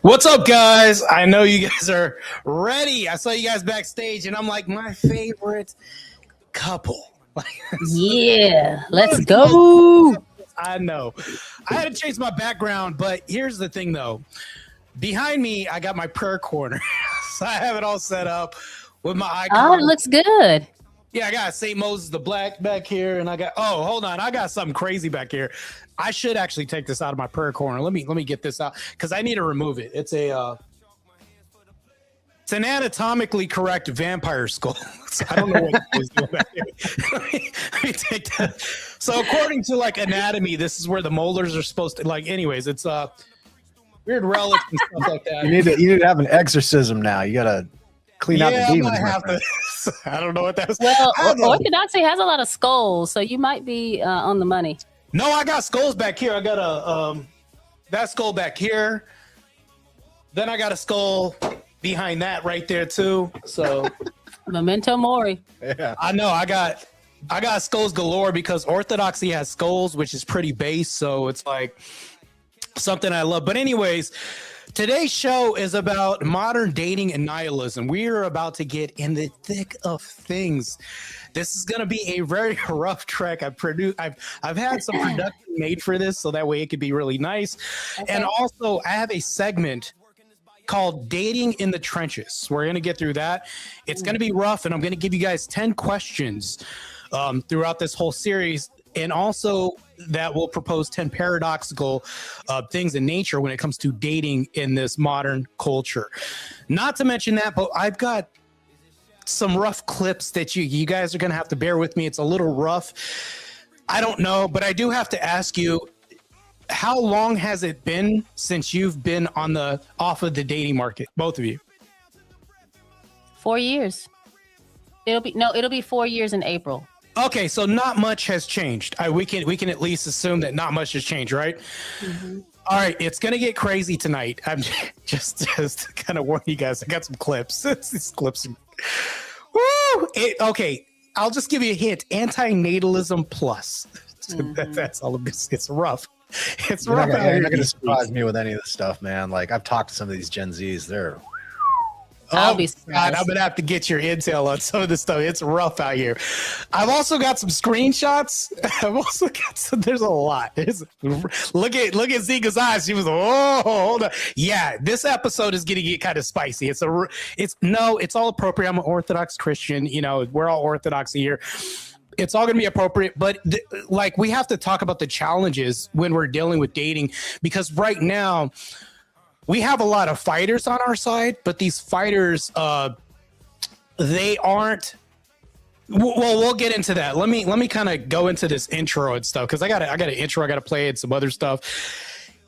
What's up, guys? I know you guys are ready. I saw you guys backstage, and I'm like, my favorite couple. Yeah, let's go. I know. I had to change my background, but here's the thing, though. Behind me, I got my prayer corner. So I have it all set up with my icon. Oh, it looks good. Yeah, I got St. Moses the Black back here, and I got hold on, I got something crazy back here. I should actually take this out of my prayer corner. Let me get this out because I need to remove it. It's an anatomically correct vampire skull. So I don't know what it was doing back here. let me take that. So according to like anatomy, this is where the molars are supposed to anyways, it's weird relics and stuff like that. You need to have an exorcism now. You gotta clean out the demons. I don't know what that was. Well, Orthodoxy has a lot of skulls, so you might be on the money. No, I got skulls back here. I got a that skull back here. Then I got a skull behind that right there too. So Memento mori. Yeah. I know I got skulls galore because Orthodoxy has skulls, which is pretty base. So it's like something I love. But anyways, today's show is about modern dating and nihilism. We are about to get in the thick of things. This is going to be a very rough track. I've had some production made for this, so that way it could be really nice. Okay. And also, I have a segment called Dating in the Trenches. We're going to get through that. It's going to be rough, and I'm going to give you guys 10 questions throughout this whole series. And also that will propose 10 paradoxical things in nature when it comes to dating in this modern culture. Not to mention that, but I've got some rough clips that you guys are going to have to bear with me. It's a little rough. I don't know, but I do have to ask you, how long has it been since you've been off of the dating market, both of you? 4 years. It'll be 4 years in April. Okay, so not much has changed. We can at least assume that not much has changed, right? Mm-hmm. All right, it's gonna get crazy tonight. I'm just to kind of warn you guys. I got some clips. These clips. Woo! Okay, I'll just give you a hint. Anti-natalism plus. Mm-hmm. That's all. It's rough. It's rough. You're not gonna surprise me with any of this stuff, man. Like I've talked to some of these Gen Zs. They're I'll be surprised. God, I'm gonna have to get your intel on some of this stuff. It's rough out here. I've also got some screenshots. I've also got some. There's a lot. Look at Zika's eyes. She was hold on. Yeah, this episode is gonna get kind of spicy. It's all appropriate. I'm an Orthodox Christian. You know, we're all Orthodox here. It's all going to be appropriate, but we have to talk about the challenges when we're dealing with dating, because right now we have a lot of fighters on our side, but these fighters, they aren't. Well, we'll get into that. Let me kind of go into this intro and stuff, because I got an intro I got to play and some other stuff.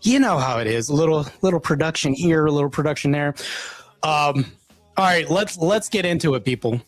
You know how it is. A little production here, a little production there. All right, let's get into it, people.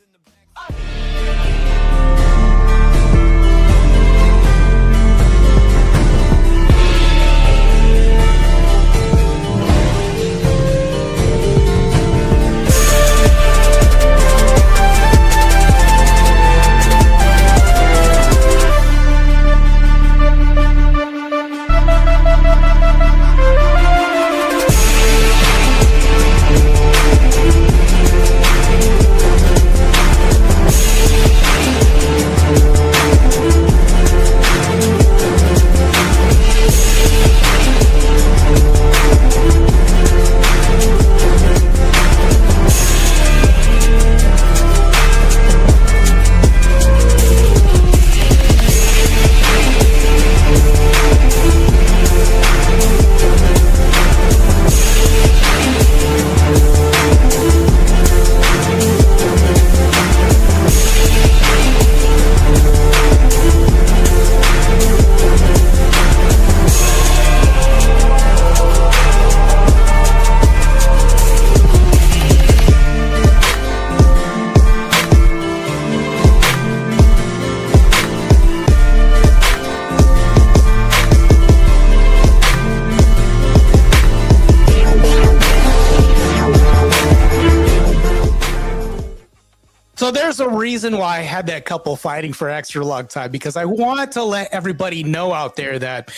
So there's a reason why I had that couple fighting for extra long time, because I want to let everybody know out there that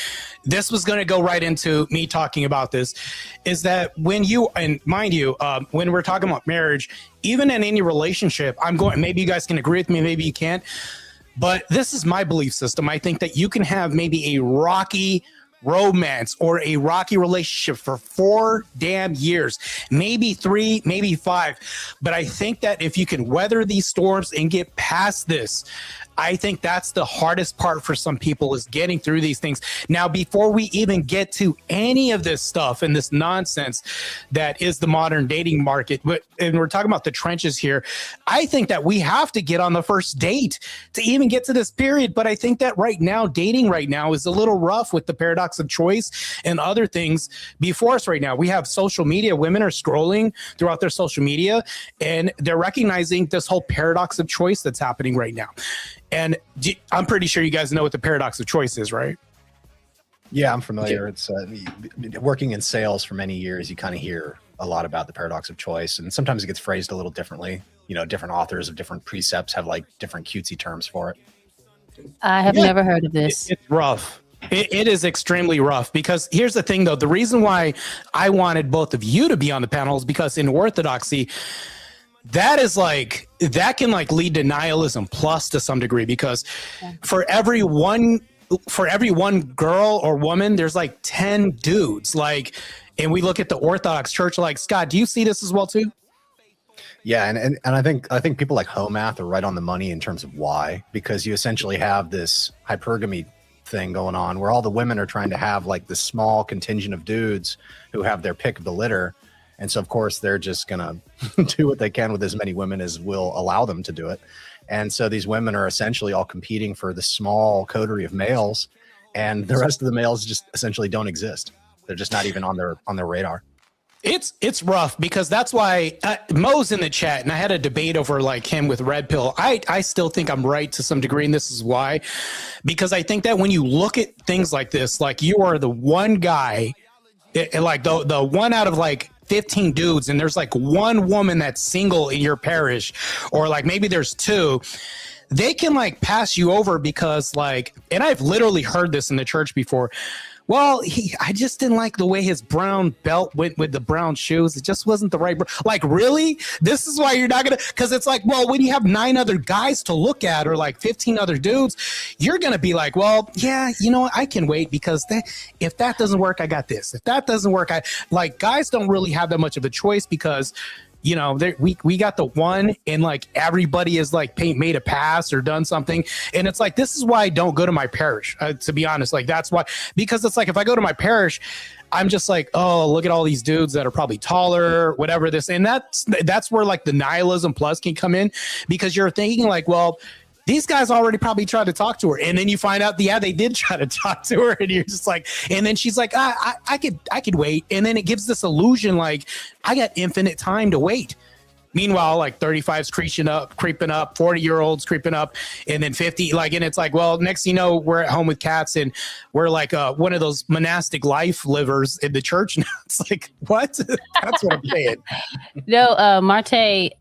this was going to go right into me talking about this, is that when you, and mind you, when we're talking about marriage, even in any relationship, maybe you guys can agree with me, maybe you can't, but this is my belief system. I think that you can have maybe a rocky romance or a rocky relationship for 4 damn years, maybe 3, maybe 5. But I think that if you can weather these storms and get past this, I think that's the hardest part for some people, is getting through these things. Now, before we even get to any of this stuff and this nonsense that is the modern dating market, and we're talking about the trenches here, I think that we have to get on the first date to even get to this period. But I think that right now, dating right now is a little rough with the paradox of choice and other things before us right now. We have social media. Women are scrolling throughout their social media, and they're recognizing this whole paradox of choice that's happening right now. And I'm pretty sure you guys know what the paradox of choice is, right? Yeah, I'm familiar. It's working in sales for many years. You kind of hear a lot about the paradox of choice, and sometimes it gets phrased a little differently. You know, different authors of different precepts have like different cutesy terms for it. I have never heard of this. It's rough. It is extremely rough, because here's the thing, though. The reason why I wanted both of you to be on the panel is because in orthodoxy, that can like lead to nihilism plus to some degree, because for every one girl or woman, there's like 10 dudes. Like, and we look at the Orthodox Church, like, Scott, do you see this as well too? Yeah, and I think people like Homath are right on the money in terms of why, because you essentially have this hypergamy thing going on where all the women are trying to have like this small contingent of dudes who have their pick of the litter. And so, of course, they're just going to do what they can with as many women as will allow them to do it. And so these women are essentially all competing for the small coterie of males, and the rest of the males just essentially don't exist. They're just not even on their radar. It's rough, because that's why Mo's in the chat, and I had a debate over like him with Red Pill. I still think I'm right to some degree, and this is why, because I think that when you look at things like this, like you are the one guy, like the one out of like 15 dudes, and there's like one woman that's single in your parish, or like maybe there's 2, they can like pass you over because like, and I've literally heard this in the church before. Well, I just didn't like the way his brown belt went with the brown shoes. It just wasn't the right. Like, really? This is why you're not going to, because it's like, well, when you have 9 other guys to look at, or like 15 other dudes, you're going to be like, well, yeah, you know what? I can wait, because if that doesn't work, I got this. If that doesn't work, like, guys don't really have that much of a choice, because you know, we got the one, and like everybody is like made a pass or done something. And it's like, this is why I don't go to my parish, to be honest. Like, that's why, because it's like, if I go to my parish, I'm just like, oh, look at all these dudes that are probably taller, whatever this. And that's where like the nihilism plus can come in, because you're thinking like, well, these guys already probably tried to talk to her. And then you find out, yeah, they did try to talk to her. And you're just like, and then she's like, I could wait. And then it gives this illusion like, I got infinite time to wait. Meanwhile, like 35's creeping up, 40-year-olds creeping up, and then 50, like, and it's like, well, next thing you know, we're at home with cats, and we're like one of those monastic life livers in the church now. It's like, what? That's what I'm saying. No, Marte,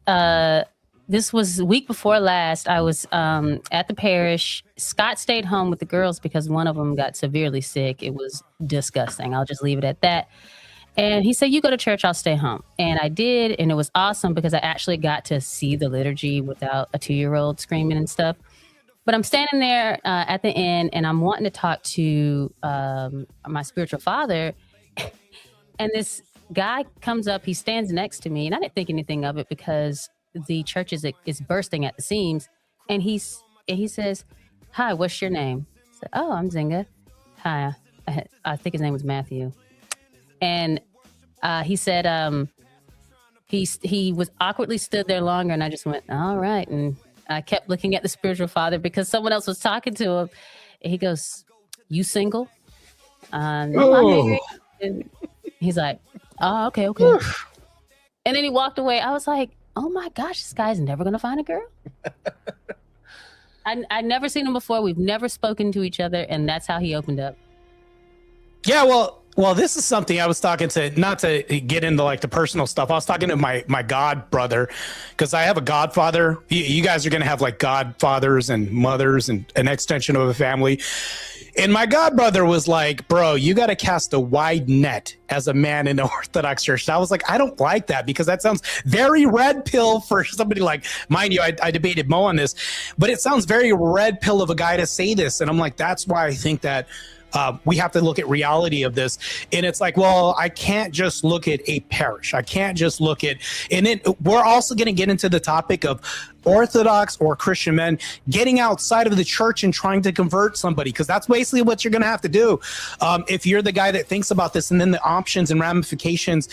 this was the week before last. I was at the parish. Scott stayed home with the girls because one of them got severely sick. It was disgusting. I'll just leave it at that. And he said, you go to church, I'll stay home. And I did. And it was awesome because I actually got to see the liturgy without a 2-year-old screaming and stuff. But I'm standing there at the end, and I'm wanting to talk to my spiritual father. And this guy comes up. He stands next to me. And I didn't think anything of it because the church is bursting at the seams. And he says, hi, what's your name? I said, oh, I'm Zinga. Hi. I think his name was Matthew. And he said he was awkwardly stood there longer, and I just went, all right. And I kept looking at the spiritual father because someone else was talking to him. And he goes, you single? No, I'm married. And he's like, oh, okay. And then he walked away. I was like, oh my gosh, this guy's never going to find a girl. I'd never seen him before. We've never spoken to each other. And that's how he opened up. Yeah, well, Well, this is something I was talking to, not to get into like the personal stuff. I was talking to my god brother, because I have a godfather. You guys are going to have like godfathers and mothers and an extension of a family. And my god brother was like, bro, you got to cast a wide net as a man in the Orthodox Church. And I was like, I don't like that, because that sounds very red pill for somebody like, mind you, I debated Mo on this, but it sounds very red pill of a guy to say this. And I'm like, that's why I think that we have to look at reality of this. And it's like, well, I can't just look at a parish. I can't just look at, and then we're also going to get into the topic of Orthodox or Christian men getting outside of the church and trying to convert somebody, because that's basically what you're going to have to do if you're the guy that thinks about this, and then the options and ramifications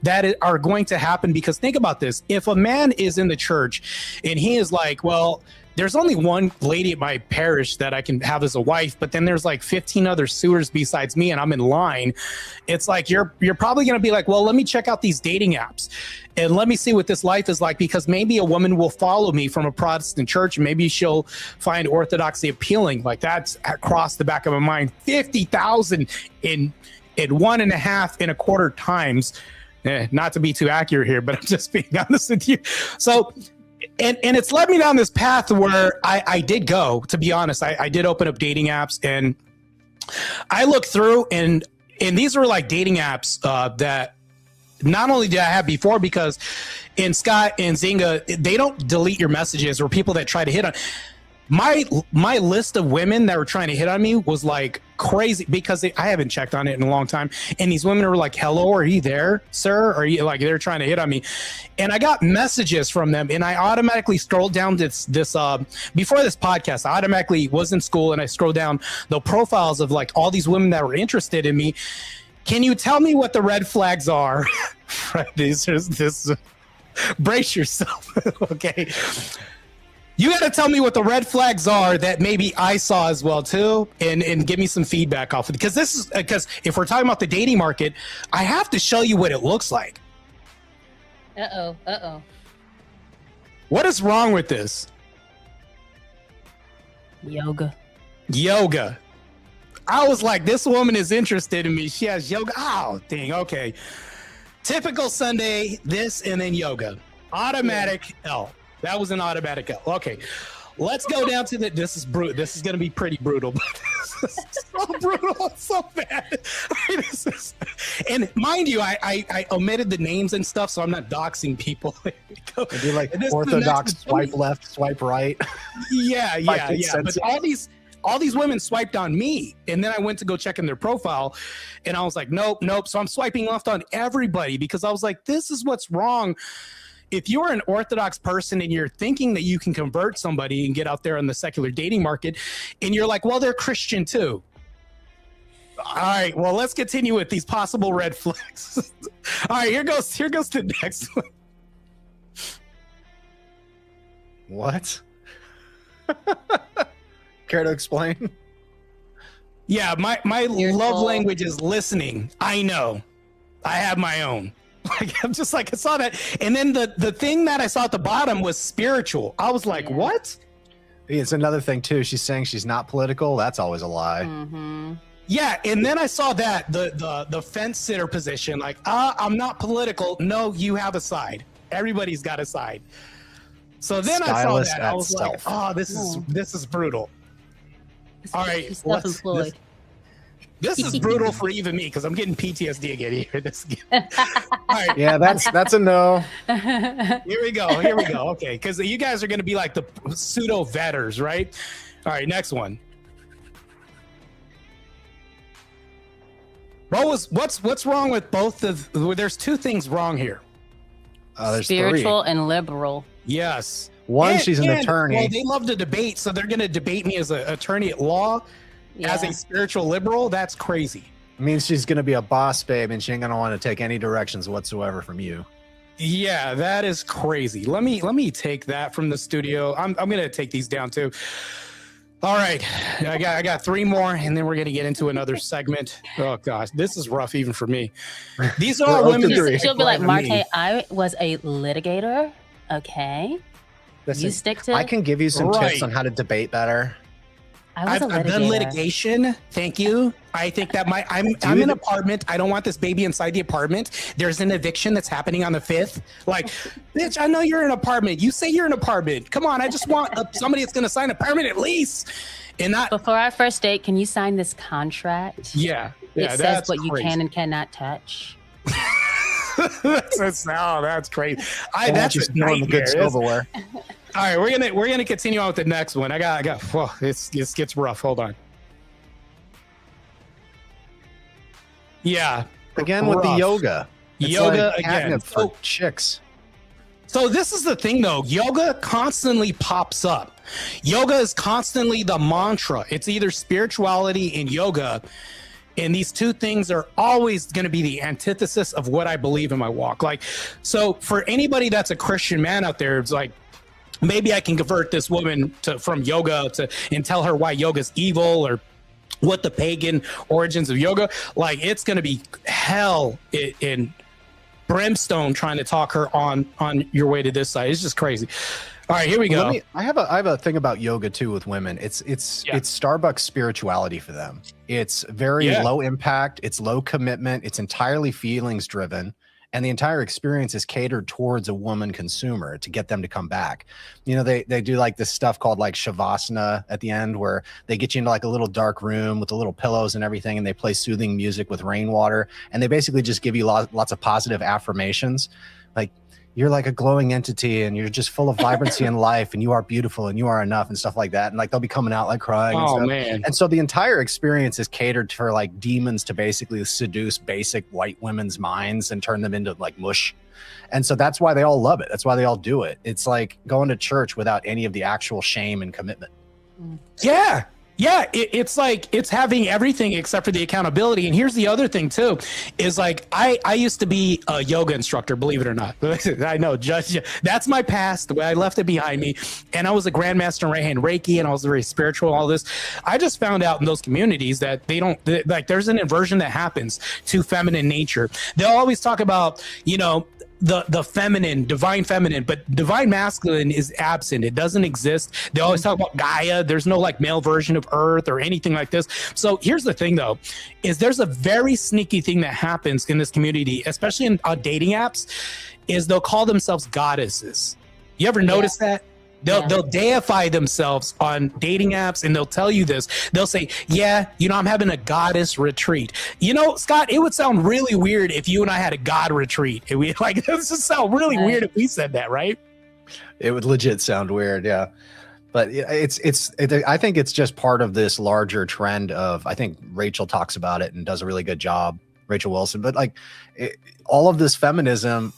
that are going to happen. Because think about this. If a man is in the church and he is like, well, there's only one lady at my parish that I can have as a wife, but then there's like 15 other suitors besides me, and I'm in line. It's like you're probably going to be like, well, let me check out these dating apps and let me see what this life is like, because maybe a woman will follow me from a Protestant church, and maybe she'll find Orthodoxy appealing. Like, that's across the back of my mind. 50,000 in 1.5 times. Not to be too accurate here, but I'm just being honest with you. So. And it's led me down this path where I did go, to be honest. I did open up dating apps, and I looked through, and these were like dating apps that not only did I have before, because in Scott and Zynga, they don't delete your messages, or people that try to hit on. My list of women that were trying to hit on me was like crazy, because I haven't checked on it in a long time. And these women were like, hello, are you there, sir? Are you like, they're trying to hit on me. And I got messages from them, and I automatically scrolled down this before this podcast, I automatically was in school, and I scrolled down the profiles of like all these women that were interested in me. Can you tell me what the red flags are? This brace yourself. Okay. You got to tell me what the red flags are that maybe I saw as well too, and give me some feedback off of it. Because if we're talking about the dating market, I have to show you what it looks like. Uh-oh. What is wrong with this? Yoga. I was like, this woman is interested in me. She has yoga. Oh, dang. Okay. Typical Sunday, this, and then yoga. Automatic L. That was an automatic L. Okay, let's go down to the. This is brutal. This is going to be pretty brutal. This is so brutal. It's so bad. And mind you, I omitted the names and stuff, so I'm not doxing people. It'd be like Orthodox swipe left, swipe right. Yeah. But all these women swiped on me, and then I went to go check in their profile, and I was like, nope. So I'm swiping left on everybody, because I was like, this is what's wrong. If you're an Orthodox person and you're thinking that you can convert somebody and get out there on the secular dating market, and you're like, well, they're Christian too. All right, well, let's continue with these possible red flags. All right, here goes the next one. What? Care to explain? Yeah, my love language is listening. I know. I have my own. Like, I'm just like, I saw that. And then the thing that I saw at the bottom was spiritual. I was like, what? It's another thing too. She's saying she's not political. That's always a lie. Mm-hmm. Yeah, and then I saw that the fence sitter position. Like, I'm not political. No, you have a side. Everybody's got a side. So then I saw that. I was like, oh, this is brutal. All right, self-employed. This is brutal for even me, because I'm getting PTSD again here. All right. Yeah, that's a no. Here we go. Okay, because you guys are going to be like the pseudo vetters, right? All right, next one. What's wrong with both of? There's two things wrong here. There's spiritual three. and liberal. Yes. She's an attorney. Well, they love to debate, so they're going to debate me as an attorney at law. Yeah. As a spiritual liberal, that's crazy. It means she's going to be a boss babe, and she ain't going to want to take any directions whatsoever from you. Yeah, that is crazy. Let me take that from the studio. I'm going to take these down too. All right, I got three more, and then we're going to get into another segment. Oh gosh, this is rough even for me. These are all women. She'll be like, Marte, I was a litigator. Okay, Listen, you stick to. I can give you some tips on how to debate better. I was a I've done litigator. litigation. Thank you. I think that I'm in an apartment. I don't want this baby inside the apartment. There's an eviction that's happening on the 5th. Like, bitch, I know you're in an apartment. You say you're in an apartment. Come on, I just want somebody that's going to sign a permanent lease. And not Before our first date, can you sign this contract? yeah, It says that's what you crazy. can and cannot touch. that's crazy. That's just a knowing the good nightmare. silverware. All right, we're gonna continue on with the next one. I got. Whoa, this gets rough. Hold on. Yeah. Again with the rough. yoga. It's Yoga like again. catnip for chicks. So this is the thing though, yoga constantly pops up. Yoga is constantly the mantra. It's either spirituality and yoga. And these two things are always going to be the antithesis of what I believe in my walk. Like, so for anybody that's a Christian man out there, it's like, maybe I can convert this woman from yoga and tell her why yoga is evil or what the pagan origins of yoga. Like, it's going to be hell in brimstone trying to talk her on your way to this side. It's just crazy. All right, here we go. I have a thing about yoga too with women. It's Starbucks spirituality for them. It's very low impact. It's low commitment. It's entirely feelings driven. And the entire experience is catered towards a woman consumer to get them to come back. You know, they do like this stuff called like Shavasana at the end, where they get you into like a little dark room with the little pillows and everything, and they play soothing music with rainwater, and they basically just give you lots of positive affirmations, like you're like a glowing entity and you're just full of vibrancy in life and you are beautiful and you are enough and stuff like that. And like they'll be coming out like crying. Oh, and stuff. man. And so the entire experience is catered for like demons to basically seduce basic white women's minds and turn them into like mush. And so that's why they all love it. That's why they all do it. It's like going to church without any of the actual shame and commitment. Yeah. Yeah, it's like it's having everything except for the accountability. And here's the other thing too, is like I used to be a yoga instructor, believe it or not. I know, Judge, that's my past. The way I left it behind me. And I was a grandmaster in right hand Reiki, and I was very spiritual. All this, I just found out in those communities that they don't like. There's an inversion that happens to feminine nature. They'll always talk about, you know, the feminine, divine feminine, but divine masculine is absent. It doesn't exist. They always talk about Gaia. There's no like male version of Earth or anything like this. So here's the thing though, is there's a very sneaky thing that happens in this community, especially on dating apps, is they'll call themselves goddesses. You ever notice that? They'll deify themselves on dating apps, and they'll tell you this. They'll say, yeah, you know, I'm having a goddess retreat. You know, Scott, it would sound really weird if you and I had a god retreat. And we like, this would sound really weird if we said that, right? It would legit sound weird, yeah. But I think it's just part of this larger trend of, I think Rachel talks about it and does a really good job, Rachel Wilson. But like all of this feminism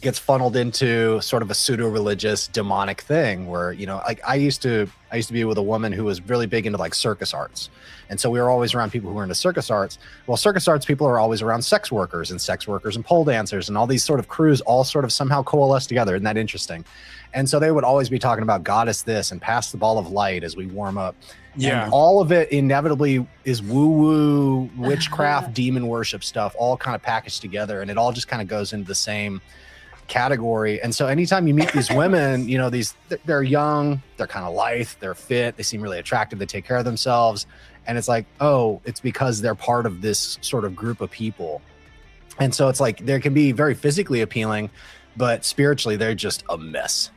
gets funneled into sort of a pseudo-religious demonic thing where, you know, like I used to be with a woman who was really big into like circus arts. And so we were always around people who were into circus arts. Well, circus arts people are always around sex workers and pole dancers, and all these sort of crews all sort of somehow coalesce together. Isn't that interesting? And so they would always be talking about goddess this and pass the ball of light as we warm up. Yeah. And all of it inevitably is woo-woo, witchcraft, demon worship stuff, all kind of packaged together. And it all just kind of goes into the same category. And so anytime you meet these women, you know, they're young, they're kind of lithe, they're fit, they seem really attractive, they take care of themselves. And it's like, oh, it's because they're part of this sort of group of people. And so it's like, they can be very physically appealing, but spiritually they're just a mess.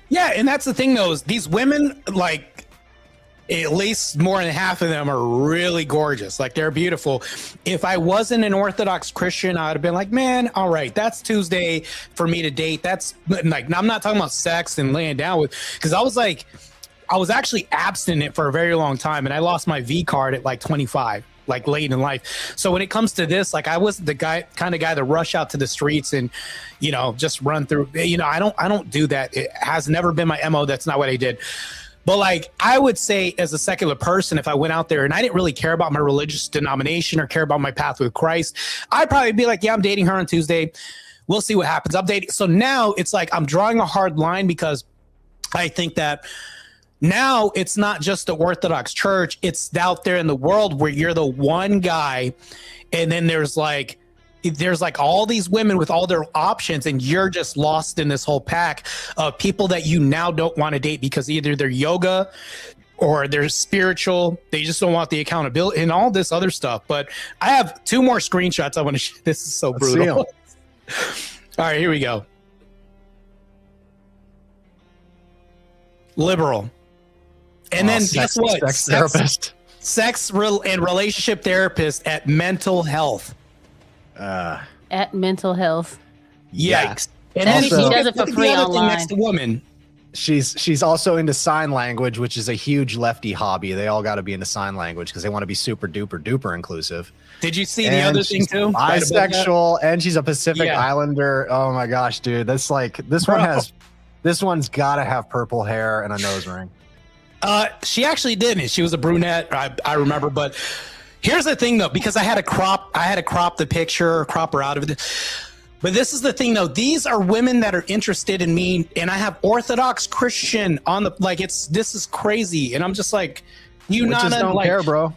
Yeah. And that's the thing though, is these women, like, at least more than half of them are really gorgeous. Like, they're beautiful. If I wasn't an Orthodox Christian, I would have been like, man, all right, that's Tuesday for me to date. That's like, I'm not talking about sex and laying down with, because I was actually abstinent for a very long time, and I lost my V card at like 25, like late in life. So when it comes to this, like, I wasn't the kind of guy to rush out to the streets and, you know, just run through, you know, I don't do that. It has never been my MO. That's not what I did. But like, I would say as a secular person, if I went out there and I didn't really care about my religious denomination or care about my path with Christ, I'd probably be like, yeah, I'm dating her on Tuesday. We'll see what happens. I'm dating. So now it's like, I'm drawing a hard line, because I think that now it's not just the Orthodox Church. It's out there in the world where you're the one guy, and then there's like all these women with all their options, and you're just lost in this whole pack of people that you now don't want to date because either they're yoga or they're spiritual. They just don't want the accountability and all this other stuff. But I have 2 more screenshots I want to this is so brutal. All right, here we go. Liberal. And then guess what? Sex therapist. And relationship therapist at Mental Health. At Mental Health. Yikes. And then she does it for free online. Next to woman. She's also into sign language, which is a huge lefty hobby. They all got to be into sign language because they want to be super duper duper inclusive. Did you see the other thing too? Bisexual, and she's a Pacific Islander. Oh my gosh, dude. This one's got to have purple hair and a nose ring. She actually didn't. She was a brunette. I remember, but here's the thing though, because I had to crop the picture, crop her out of it. But this is the thing though. These are women that are interested in me, and I have Orthodox Christian on the this is crazy, and I'm just like, don't care, bro.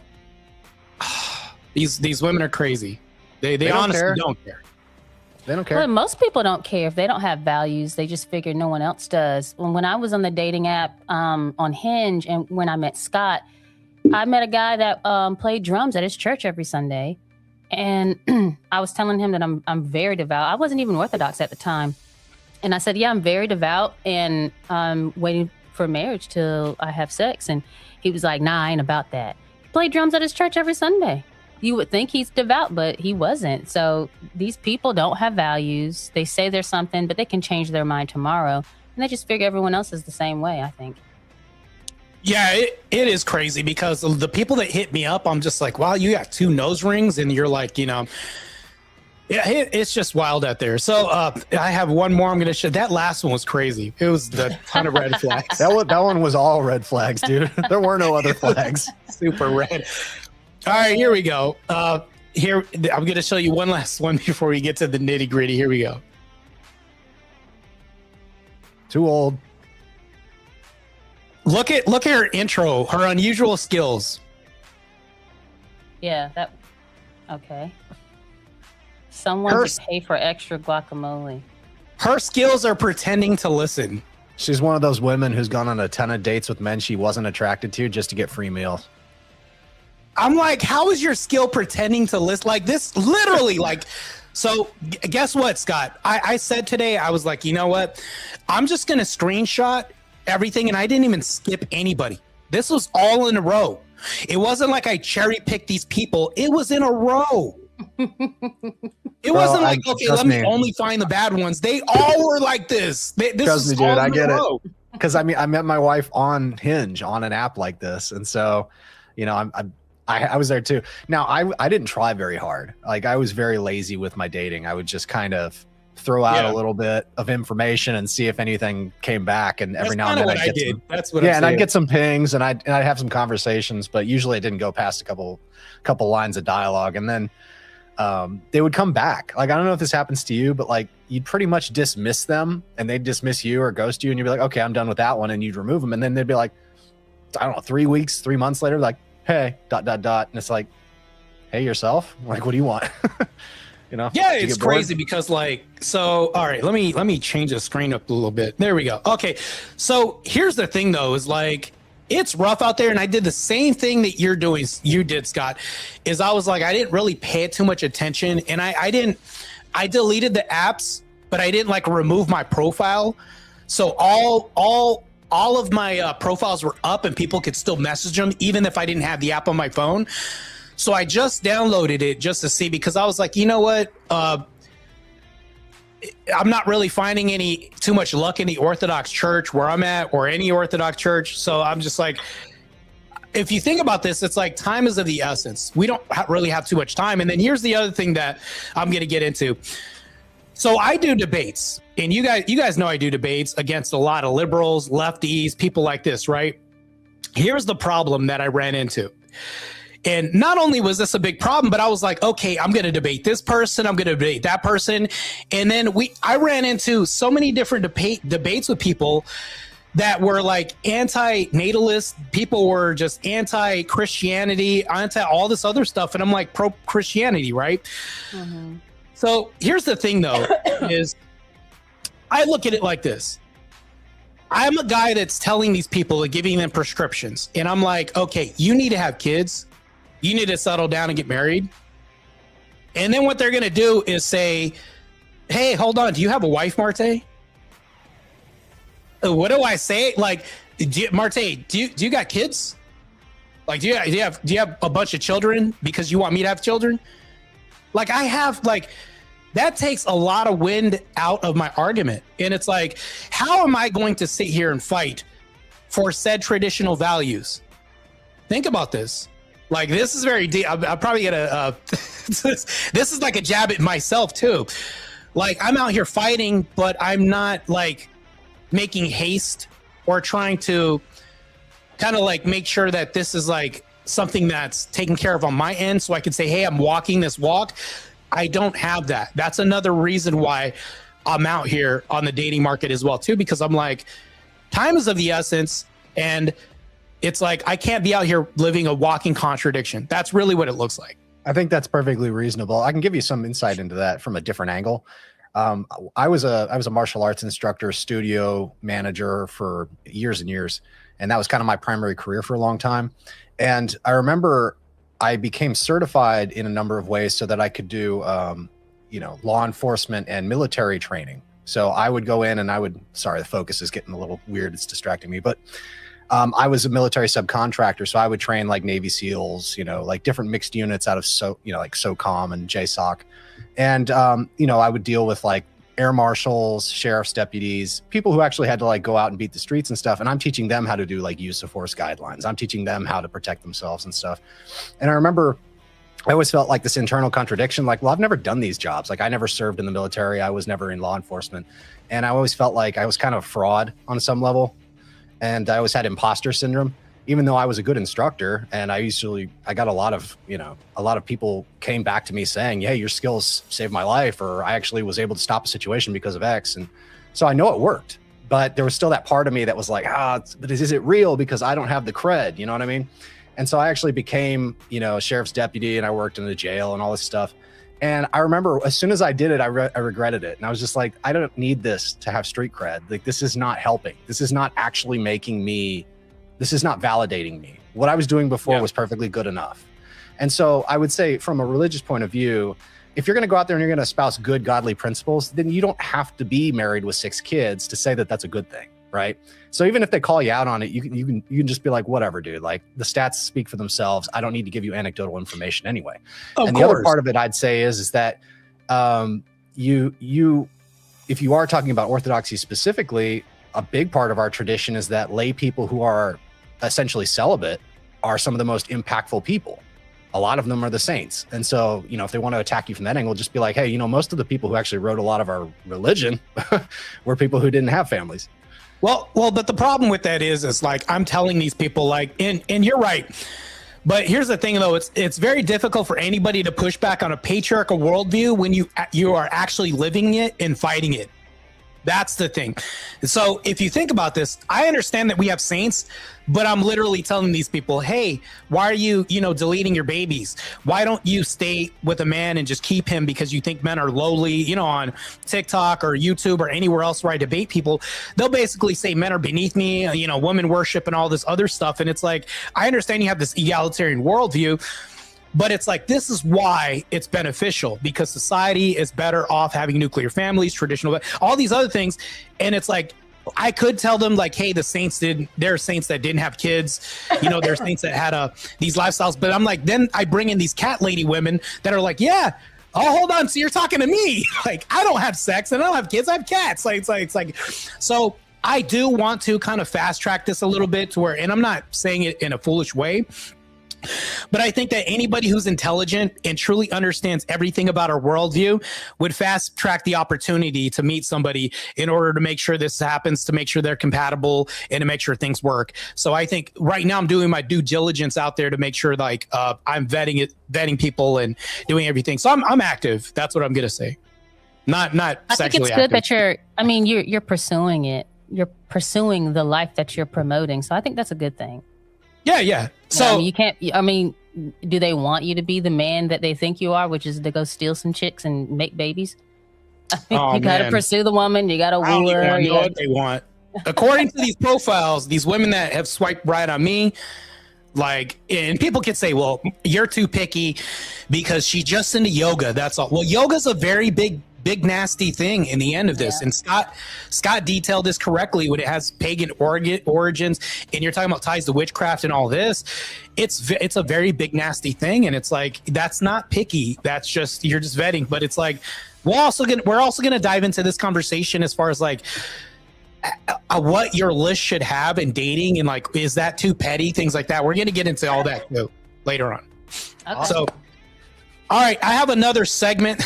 These women are crazy. They honestly don't care. They don't care. Well, most people don't care if they don't have values. They just figure no one else does. When I was on the dating app on Hinge, and when I met Scott, I met a guy that played drums at his church every Sunday. And I was telling him that I'm very devout. I wasn't even Orthodox at the time. And I said, yeah, I'm very devout and I'm waiting for marriage till I have sex. And he was like, nah, I ain't about that. Played drums at his church every Sunday. You would think he's devout, but he wasn't. So these people don't have values. They say there's something, but they can change their mind tomorrow. And they just figure everyone else is the same way, I think. Yeah, it is crazy because the people that hit me up, I'm just like, wow, you got 2 nose rings, and you're like, yeah, it's just wild out there. So I have one more I'm going to show. That last one was crazy. It was the ton of red flags. That one was all red flags, dude. There were no other flags. Super red. All right, here we go. Here, I'm going to show you one last one before we get to the nitty gritty. Here we go. Too old. Look at her intro, her unusual skills. Yeah, okay. Someone to pay for extra guacamole. Her skills are pretending to listen. She's one of those women who's gone on a ton of dates with men she wasn't attracted to just to get free meals. I'm like, how is your skill pretending to listen? Like this, literally, like, so guess what, Scott? I said today, I was like, you know what? I'm just going to screenshot everything, and I didn't even skip anybody. This was all in a row. It wasn't like I cherry picked these people. It was in a row. It wasn't like, okay, let me only find the bad ones. They all were like this. Trust me, dude, I get it. Because I met my wife on Hinge on an app like this, and so, I was there too. Now I didn't try very hard. Like I was very lazy with my dating. I would just kind of throw out a little bit of information and see if anything came back. And every now and then I'd get I'd get some pings and I'd have some conversations, but usually it didn't go past a couple lines of dialogue. And then they would come back. Like, I don't know if this happens to you, but like you'd pretty much dismiss them and they'd dismiss you or ghost you. And you'd be like, okay, I'm done with that one. And you'd remove them. And then they'd be like, I don't know, 3 weeks, 3 months later, like, hey, ... And it's like, hey, yourself? Like, what do you want? Yeah, it's crazy because like, so, all right, let me change the screen up a little bit. There we go. Okay. So here's the thing though, is like, it's rough out there. And I did the same thing that you did, Scott, is I was like, I didn't really pay it too much attention. And I deleted the apps, but I didn't like remove my profile. So all of my profiles were up and people could still message them, even if I didn't have the app on my phone. So I just downloaded it just to see, because I was like, you know what? I'm not really finding too much luck in the Orthodox Church where I'm at, or any Orthodox church. So I'm just like, if you think about this, it's like time is of the essence. We don't really have too much time. And then here's the other thing that I'm going to get into. So I do debates, and you guys know I do debates against a lot of liberals, lefties, people like this, right? Here's the problem that I ran into. And not only was this a big problem, but I was like, okay, I'm going to debate this person. I'm going to debate that person. And then I ran into so many different debates with people that were like anti-natalist. People were just anti-Christianity, anti all this other stuff. And I'm like pro-Christianity, right? Mm-hmm. So here's the thing though, is I look at it like this. I'm a guy that's telling these people and giving them prescriptions. And I'm like, okay, you need to have kids. You need to settle down and get married. And then what they're going to do is say, hey, hold on. Do you have a wife, Marte? What do I say? Like, Marte, do you got kids? Like, do you have a bunch of children because you want me to have children? Like, I have, like, that takes a lot of wind out of my argument. And it's like, how am I going to sit here and fight for said traditional values? Think about this. Like, this is very deep. I'm probably gonna, this is like a jab at myself too. Like, I'm out here fighting, but I'm not like making haste or trying to kind of like make sure that this is like something that's taken care of on my end. So I can say, hey, I'm walking this walk. I don't have that. That's another reason why I'm out here on the dating market as well too, because I'm like, time is of the essence. And it's like, I can't be out here living a walking contradiction. That's really what it looks like. I think that's perfectly reasonable. I can give you some insight into that from a different angle. I was a martial arts instructor, studio manager for years and years. And that was kind of my primary career for a long time. And I remember I became certified in a number of ways so that I could do, law enforcement and military training. So I would go in and sorry, the focus is getting a little weird. It's distracting me, but I was a military subcontractor. So I would train like Navy SEALs, like different mixed units out of like SOCOM and JSOC. And, I would deal with like air marshals, sheriff's deputies, people who actually had to like go out and beat the streets and stuff. And I'm teaching them how to do like use of force guidelines. I'm teaching them how to protect themselves and stuff. And I remember I always felt like this internal contradiction, like, well, I've never done these jobs. Like, I never served in the military. I was never in law enforcement. And I always felt like I was kind of a fraud on some level. And I always had imposter syndrome, even though I was a good instructor. And I got a lot of people came back to me saying, hey, your skills saved my life, or I actually was able to stop a situation because of X. And so I know it worked, but there was still that part of me that was like, but is it real? Because I don't have the cred, you know what I mean? And so I actually became, a sheriff's deputy, and I worked in the jail and all this stuff. And I remember as soon as I did it, I regretted it. And I was just like, I don't need this to have street cred. Like, this is not helping. This is not actually this is not validating me. What I was doing before was perfectly good enough. And so I would say, from a religious point of view, if you're going to go out there and you're going to espouse good, godly principles, then you don't have to be married with 6 kids to say that that's a good thing, right? So even if they call you out on it, you can just be like, whatever, dude. Like, the stats speak for themselves. I don't need to give you anecdotal information anyway. And the other part of it, I'd say, is that if you are talking about orthodoxy specifically, a big part of our tradition is that lay people who are essentially celibate are some of the most impactful people. A lot of them are the saints. And so, if they want to attack you from that angle, just be like, hey, most of the people who actually wrote a lot of our religion were people who didn't have families. Well, but the problem with that is like, I'm telling these people, like, and you're right. But here's the thing, though. It's very difficult for anybody to push back on a patriarchal worldview when you are actually living it and fighting it. That's the thing. So if you think about this, I understand that we have saints, but I'm literally telling these people, hey, why are you, deleting your babies? Why don't you stay with a man and just keep him because you think men are lowly, on TikTok or YouTube or anywhere else where I debate people? They'll basically say men are beneath me, women worship and all this other stuff. And it's like, I understand you have this egalitarian worldview, but it's like, this is why it's beneficial, because society is better off having nuclear families, traditional, all these other things. And it's like, I could tell them like, hey, there are saints that didn't have kids, there are saints that had these lifestyles. But I'm like, then I bring in these cat lady women that are like, yeah, oh, hold on. So you're talking to me. Like, I don't have sex and I don't have kids. I have cats. It's like, so I do want to kind of fast track this a little bit to where, and I'm not saying it in a foolish way, but I think that anybody who's intelligent and truly understands everything about our worldview would fast track the opportunity to meet somebody in order to make sure this happens, to make sure they're compatible, and to make sure things work. So I think right now I'm doing my due diligence out there to make sure like I'm vetting people and doing everything. So I'm active. That's what I'm going to say. Not I think it's good that you're pursuing it. You're pursuing the life that you're promoting. So I think that's a good thing. Yeah. So you can't. Do they want you to be the man that they think you are, which is to go steal some chicks and make babies? You got to pursue the woman. You got to woo her. I don't know what they want. according to these profiles, these women that have swiped right on me, like, and people can say, well, you're too picky because she's just into yoga. That's all. Well, yoga's a very big nasty thing in the end of this. And Scott detailed this correctly when it has pagan origins, and you're talking about ties to witchcraft and all this. It's a very big nasty thing, and it's like, that's not picky. That's just, you're just vetting. But it's like, we're also gonna dive into this conversation as far as like what your list should have in dating, and like, is that too petty, things like that. We're gonna get into all that too later on. Okay. So all right, I have another segment.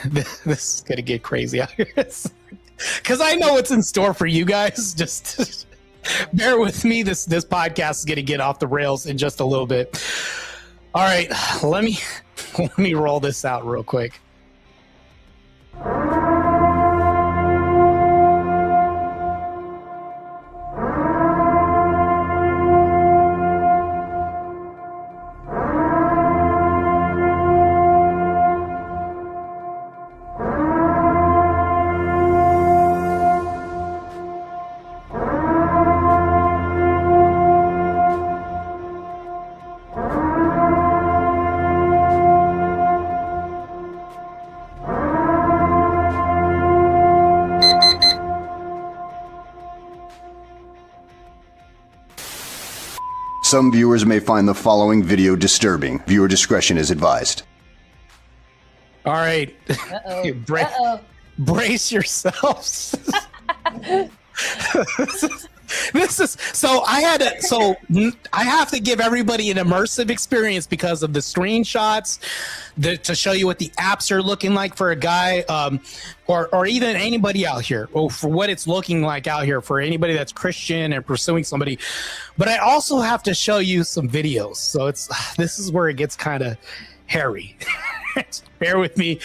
This is gonna get crazy out here because I know what's in store for you guys. Just bear with me. This podcast is gonna get off the rails in just a little bit. All right, let me roll this out real quick. Some viewers may find the following video disturbing. Viewer discretion is advised. All right. Brace yourselves. This is so I have to give everybody an immersive experience because of the screenshots, to show you what the apps are looking like for a guy, or even anybody out here, or for what it's looking like out here for anybody that's Christian and pursuing somebody. But I also have to show you some videos. So this is where it gets kind of hairy. Bear with me.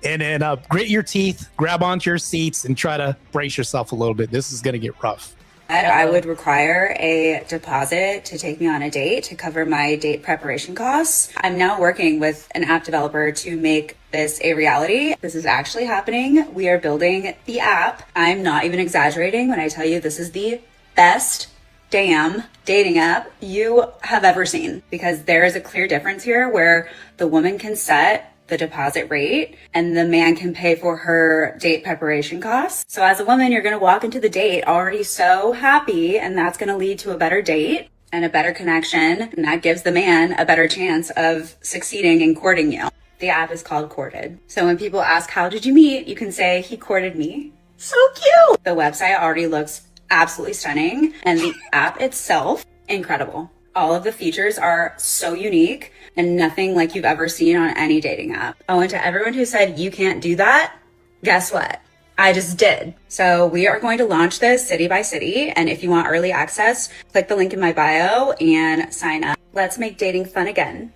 And then grit your teeth, grab onto your seats, and try to brace yourself a little bit. This is going to get rough. I would require a deposit to take me on a date to cover my date preparation costs. I'm now working with an app developer to make this a reality. This is actually happening. We are building the app. I'm not even exaggerating when I tell you this is the best damn dating app you have ever seen, because there is a clear difference here where the woman can set the deposit rate and the man can pay for her date preparation costs. So as a woman, you're going to walk into the date already so happy, and that's going to lead to a better date and a better connection, and that gives the man a better chance of succeeding in courting you. The app is called Courted. So when people ask, how did you meet? You can say, he courted me. So cute. The website already looks absolutely stunning, and the app itself, incredible. All of the features are so unique and nothing like you've ever seen on any dating app. Oh, and to everyone who said you can't do that, guess what? I just did. So we are going to launch this city by city. And if you want early access, click the link in my bio and sign up. Let's make dating fun again.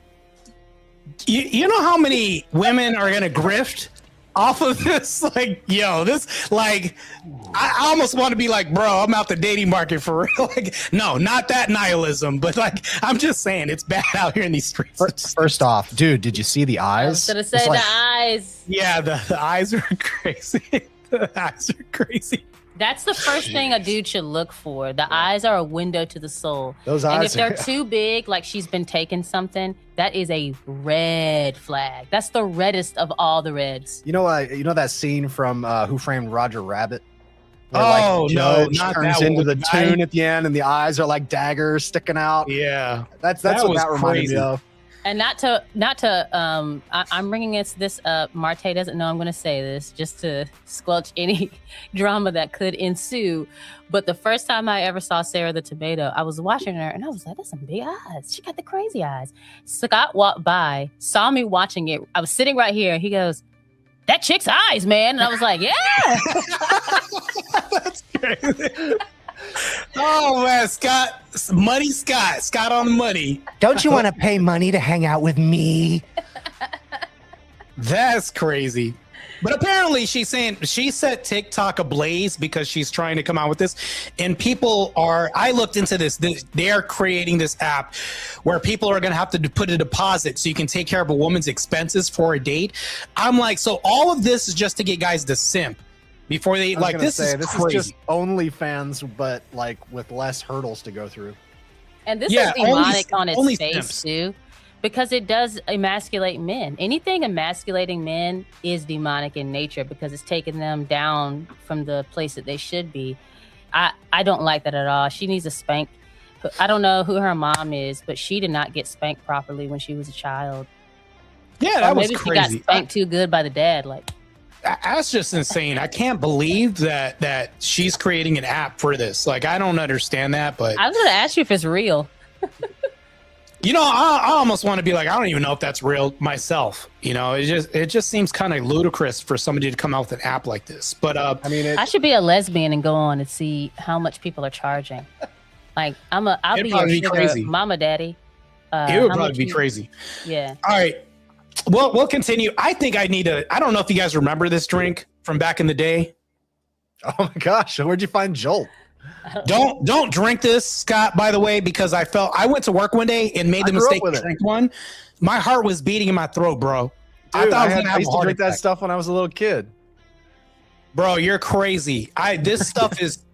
You know how many women are going to grift off of this? Like, yo, this, like, I almost want to be like, bro, I'm out the dating market for real. Like, no, not that nihilism, but like, I'm just saying it's bad out here in these streets. First off, dude, did you see the eyes? I was gonna say the eyes. Yeah, the eyes are crazy. The eyes are crazy. That's the first thing a dude should look for. The eyes are a window to the soul. Those and eyes if they're too big, like she's been taking something, that is a red flag. That's the reddest of all the reds. You know that scene from Who Framed Roger Rabbit? Where, no, not turns that into one. the tune at the end, and the eyes are like daggers sticking out. Yeah, that's that what that reminded me of. And not to I'm bringing this up. Marte doesn't know I'm going to say this, just to squelch any drama that could ensue. But the first time I ever saw Sarah the Tomato, I was watching her and I was like, that's some big eyes. She got the crazy eyes. Scott walked by, saw me watching it. I was sitting right here. He goes, that chick's eyes, man. And I was like, yeah. That's crazy. Oh man, Scott on the money. Don't you want to pay money to hang out with me? That's crazy. But apparently she's saying she set TikTok ablaze because she's trying to come out with this. And I looked into this. They are creating this app where people are going to have to put a deposit so you can take care of a woman's expenses for a date. I'm like, so all of this is just to get guys to simp. before they like this is crazy. Is just OnlyFans, but like with less hurdles to go through. And this is demonic on its face simps. too, because it does emasculate men. Anything emasculating men is demonic in nature because it's taking them down from the place that they should be. I don't like that at all. She needs a spank. I don't know who her mom is, but she did not get spanked properly when she was a child. Yeah, that was maybe crazy. She got spanked too good by the dad. Like, that's just insane. I can't believe that she's creating an app for this. Like, I don't understand that, but I was going to ask you if it's real. You know, I almost want to be like, I don't even know if that's real myself. You know, it just seems kind of ludicrous for somebody to come out with an app like this. But I mean, I should be a lesbian and go on and see how much people are charging. Like, I'll be your sugar mama daddy. It would probably be crazy. Yeah. All right. Well, we'll continue. I think I don't know if you guys remember this drink from back in the day. Oh my gosh. Where'd you find Jolt? Don't drink this, Scott, by the way, because I went to work one day and made the mistake to drink one. My heart was beating in my throat, bro. Dude, I used to drink that stuff when I was a little kid. Bro, you're crazy. This stuff is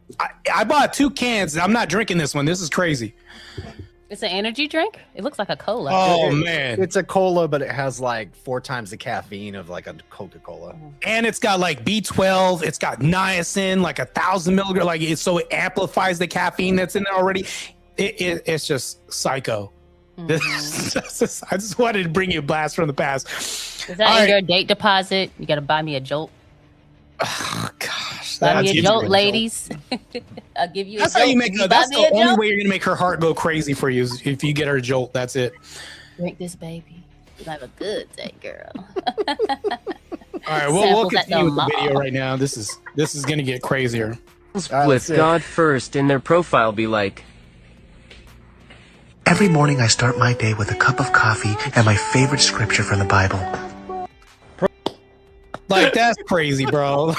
I bought 2 cans. I'm not drinking this one. This is crazy. It's an energy drink? It looks like a cola. Oh, man. It's a cola, but it has like 4 times the caffeine of like a Coca-Cola. And it's got like B12. It's got niacin, like 1,000 milligrams. So it amplifies the caffeine that's in there already. It's just psycho. Mm-hmm. I just wanted to bring you a blast from the past. Is that in your date deposit? You got to buy me a Jolt. Oh, gosh. Buy me a Jolt, ladies. I'll give you a Jolt. How you make that's the only way you're going to make her heart go crazy for you is if you get her a Jolt. That's it. Drink this, baby. You'll have a good day, girl. All right, we'll continue with the video right now. This is going to get crazier. With God first in their profile be like, every morning I start my day with a cup of coffee and my favorite scripture from the Bible. Like, that's crazy, bro.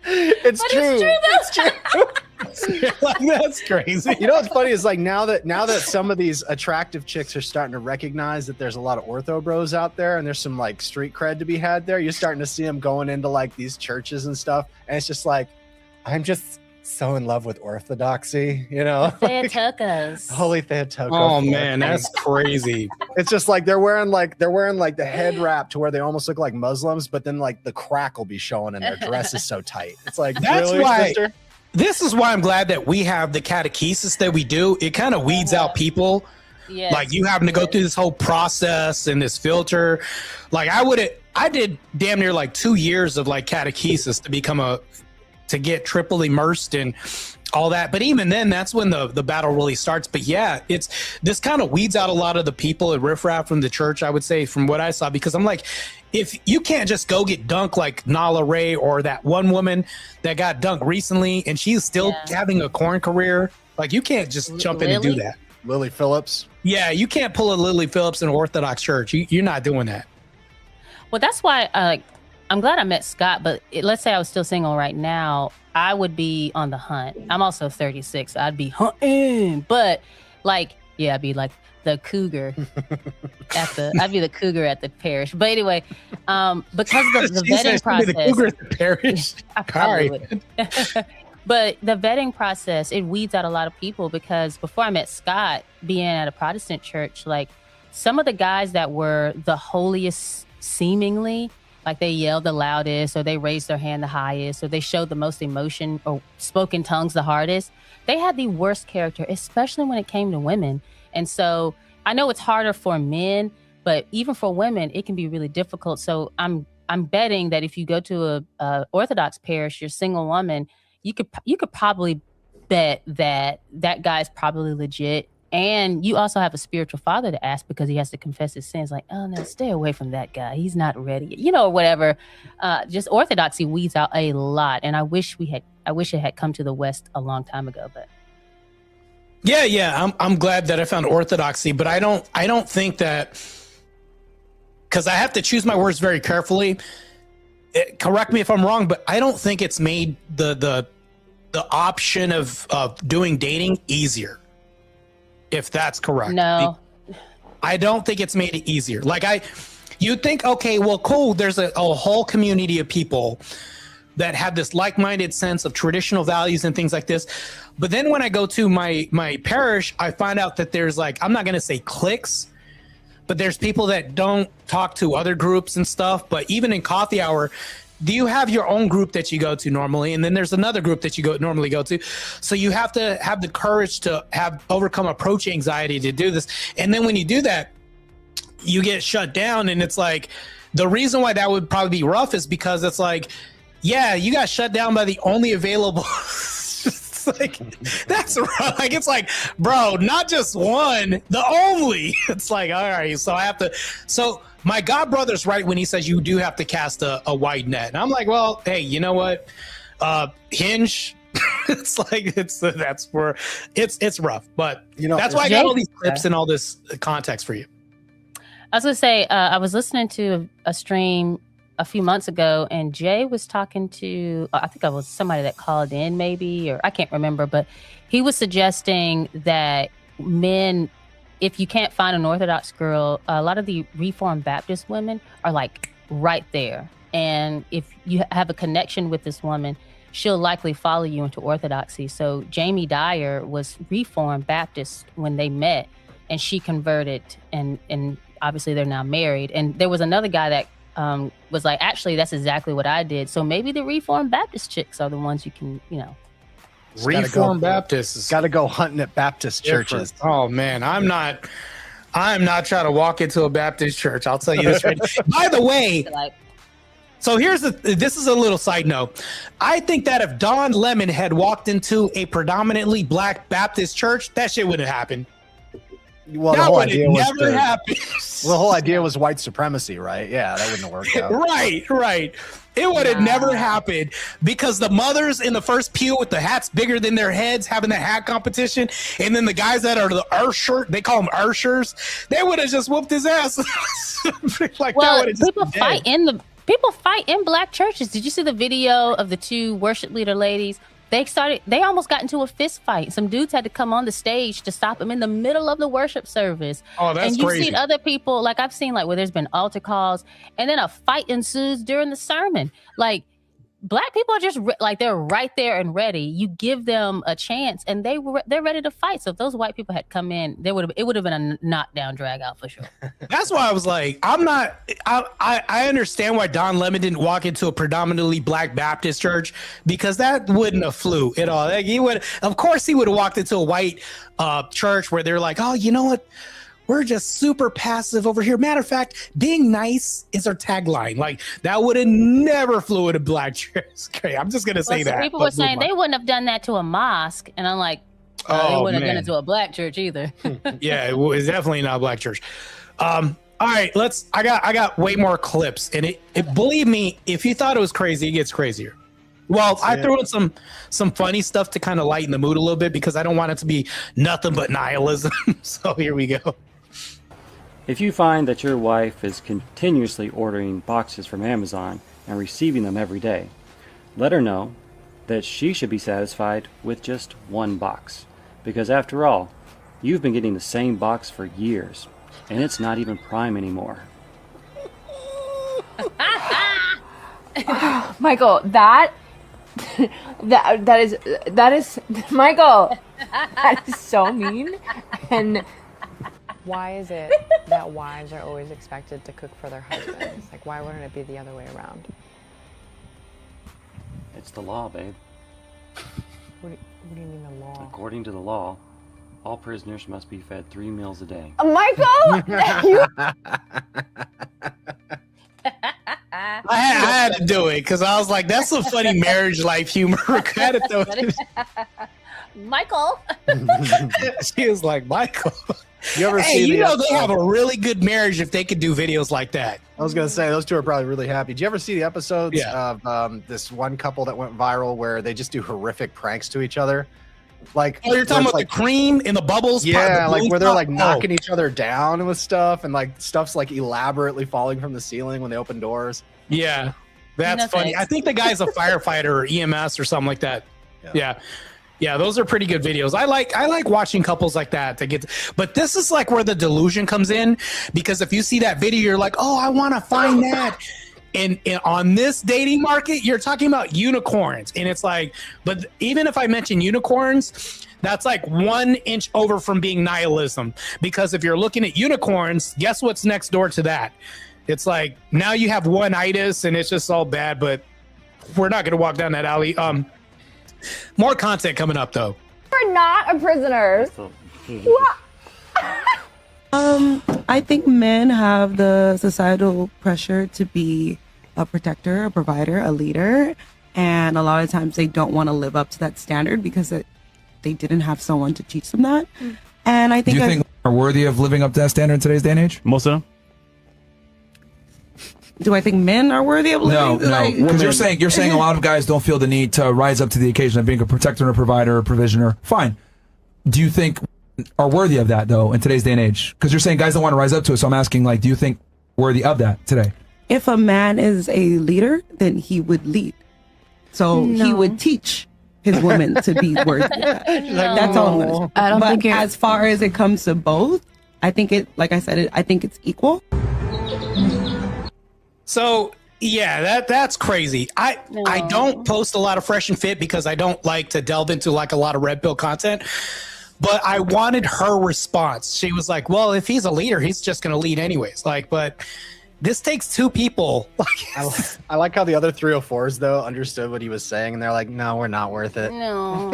It's true. It's true. Like, that's crazy. You know what's funny is like now that some of these attractive chicks are starting to recognize that there's a lot of ortho bros out there and there's some like street cred to be had there, you're starting to see them going into like these churches and stuff, and it's just like, I'm just so in love with orthodoxy, you know. Theotokos. Holy Theotokos. Oh man, that's crazy. It's just like they're wearing like the head wrap to where they almost look like Muslims, but then like the crack will be showing and their dress is so tight. It's like, that's really, why. sister? This is why I'm glad that we have the catechesis that we do. It kind of weeds out people. Yes. Like you having to go through this whole process and this filter. Like I did damn near like 2 years of like catechesis to get triple immersed and all that. But even then, that's when the battle really starts. But yeah, this kind of weeds out a lot of the people at riffraff from the church, I would say, from what I saw, because I'm like, if you can't just go get dunked like Nala Ray or that one woman that got dunked recently and she's still having a corn career, like you can't just jump in and do that. Lily Phillips. Yeah, you can't pull a Lily Phillips in an Orthodox church. You're not doing that. Well, that's why I'm glad I met Scott, but let's say I was still single right now, I would be on the hunt. I'm also 36. I'd be hunting, but like, yeah, I'd be like the cougar I'd be the cougar at the parish. But anyway, because the vetting process, the cougar at the parish. I probably would. But the vetting process, it weeds out a lot of people, because before I met Scott, being at a Protestant church, like some of the guys that were the holiest seemingly, like they yelled the loudest, or they raised their hand the highest, or they showed the most emotion, or spoke in tongues the hardest, they had the worst character, especially when it came to women. And so I know it's harder for men, but even for women, it can be really difficult. So I'm betting that if you go to a Orthodox parish, you're a single woman, you could probably bet that guy's probably legit. And you also have a spiritual father to ask, because he has to confess his sins. Like, oh no, stay away from that guy. He's not ready, or whatever. Just orthodoxy weeds out a lot. And I wish it had come to the West a long time ago, but. Yeah. I'm glad that I found orthodoxy, but I don't think that, because I have to choose my words very carefully. Correct me if I'm wrong, but I don't think it's made the option of doing dating easier. If that's correct. No. I don't think it's made it easier. Like you'd think, okay, well, cool. There's a whole community of people that have this like-minded sense of traditional values and things like this. But then when I go to my parish, I find out that there's like, I'm not going to say cliques, but there's people that don't talk to other groups and stuff. But even in coffee hour, do you have your own group that you go to normally? And then there's another group that you normally go to. So you have to have the courage to overcome approach anxiety to do this. And then when you do that, you get shut down. And it's like, the reason why that would probably be rough is because it's like, yeah, you got shut down by the only available. It's like, that's rough. Like, it's like, bro, not just one, the only. It's like, all right, so I have to. So my god brother's right when he says you do have to cast a wide net. And I'm like, well, hey, you know what? Hinge. It's like that's where it's rough. But you know, that's why I got all these clips and all this context for you. I was gonna say, I was listening to a stream a few months ago, and Jay was talking to, I think it was somebody that called in, maybe, or I can't remember, but he was suggesting that men, if you can't find an Orthodox girl, a lot of the Reformed Baptist women are like right there, and if you have a connection with this woman, she'll likely follow you into Orthodoxy. So Jamie Dyer was Reformed Baptist when they met, and she converted, and obviously they're now married. And there was another guy that was like, actually, that's exactly what I did. So maybe the Reformed Baptist chicks are the ones you can, you know. Reformed Baptists. Got to go hunting at Baptist churches. Oh, man. I'm not trying to walk into a Baptist church. I'll tell you this right now. By the way, so this is a little side note. I think that if Don Lemon had walked into a predominantly black Baptist church, that shit wouldn't happen. Well, the whole idea was never happened. Well, the whole idea was white supremacy, right? Yeah, that wouldn't have worked out. Right. It would have never happened because the mothers in the first pew with the hats bigger than their heads having the hat competition, and then the guys that are the Ursher, they call them Urshers, they would have just whooped his ass. Like, well, people fight in black churches. Did you see the video of the two worship leader ladies? They almost got into a fist fight. Some dudes had to come on the stage to stop them in the middle of the worship service. Oh, that's crazy. And you've seen other people, like I've seen, like where there's been altar calls and then a fight ensues during the sermon. Like, black people are just they're right there and ready. You give them a chance and they're ready to fight. So if those white people had come in, it would have been a knockdown, drag out for sure. That's why I was like, I understand why Don Lemon didn't walk into a predominantly black Baptist church, because that wouldn't have flew at all. Like, of course he would have walked into a white church where they're like, oh, you know what? We're just super passive over here. Matter of fact, being nice is our tagline. Like, that would have never flew in a black church. Okay, I'm just gonna say that. People were saying they wouldn't have done that to a mosque, and I'm like, they wouldn't have done it to a black church either. Yeah, it's definitely not a black church. All right, I got way more clips, and it believe me, if you thought it was crazy, it gets crazier. Well, I threw in some funny stuff to kind of lighten the mood a little bit because I don't want it to be nothing but nihilism. So here we go. If you find that your wife is continuously ordering boxes from Amazon and receiving them every day, let her know that she should be satisfied with just one box. Because after all, you've been getting the same box for years, and it's not even Prime anymore. Michael, that is Michael, that is so mean. And why is it that wives are always expected to cook for their husbands? Like, why wouldn't it be the other way around? It's the law, babe. What do you mean the law? According to the law, all prisoners must be fed 3 meals a day. Michael! I had to do it because I was like, that's some funny marriage life humor. I had to throw it. Michael. She was like, Michael. You ever see they have a really good marriage if they could do videos like that. I was gonna say those two are probably really happy. Do you ever see the episodes of this one couple that went viral where they just do horrific pranks to each other? Like, you're talking about the cream and the bubbles? Yeah, like where they're like knocking each other down with stuff, and like stuff's like elaborately falling from the ceiling when they open doors. Yeah, that's funny. I think the guy's a firefighter or EMS or something like that. Yeah, those are pretty good videos. I like watching couples like that to get. But this is like where the delusion comes in, because if you see that video, you're like, oh, I want to find that. on this dating market, you're talking about unicorns, and it's like, but even if I mention unicorns, that's like 1 inch over from being nihilism, because if you're looking at unicorns, guess what's next door to that? It's like now you have one-itis and it's just all bad, but we're not going to walk down that alley. More content coming up though. We're not a prisoner. What? I think men have the societal pressure to be a protector, a provider, a leader, and a lot of times they don't want to live up to that standard because they didn't have someone to teach them that. And I think do you think are worthy of living up to that standard in today's day and age? Most of them. Do I think men are worthy of living? No, because you're saying a lot of guys don't feel the need to rise up to the occasion of being a protector and a provider, a provisioner. Fine. Do you think are worthy of that though in today's day and age? Because you're saying guys don't want to rise up to it, so I'm asking, like, do you think worthy of that today? If a man is a leader, then he would lead. So he would teach his woman to be worthy of that. That's all I'm gonna say. I don't think as far as it comes to both, I think it, like I said, I think it's equal. So yeah, that's crazy. I don't post a lot of Fresh and Fit because I don't like to delve into like a lot of red pill content. But I wanted her response. She was like, "Well, if he's a leader, he's just going to lead anyways." Like, but this takes two people. I like how the other 304s though understood what he was saying, and they're like, "No, we're not worth it." No.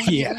yeah,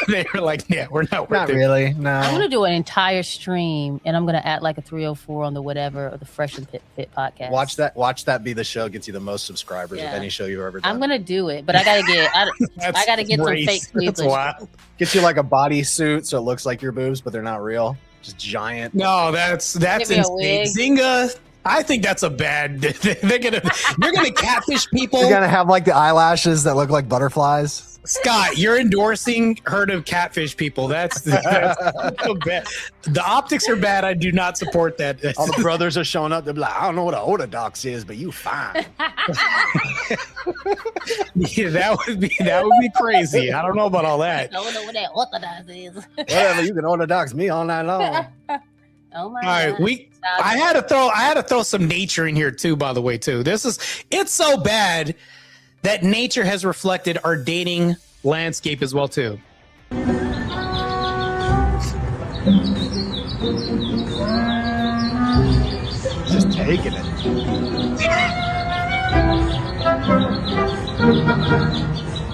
they were like, "Yeah, we're not worth Not it." really. No. I'm gonna do an entire stream, and I'm gonna act like a 304 on the whatever or the Fresh and Fit podcast. Watch that be the show gets you the most subscribers of any show you've ever done. I'm gonna do it, but I gotta get I gotta get some fake That's wild. Get you like a bodysuit so it looks like your boobs, but they're not real. Just giant. No, that's insane. Zynga. I think that's a bad. You're gonna catfish people. You're gonna have like the eyelashes that look like butterflies. Scott, you're endorsing her to catfish people. That's so bad. The optics are bad. I do not support that. All the brothers are showing up. They're like, I don't know what an orthodox is, but you fine. Yeah, that would be crazy. I don't know about all that. I don't know what that orthodox is. Whatever, you can orthodox me all night long. Oh my all right, God. I had to throw some nature in here too, by the way, too. It's so bad that nature has reflected our dating landscape as well, too. Just taking it.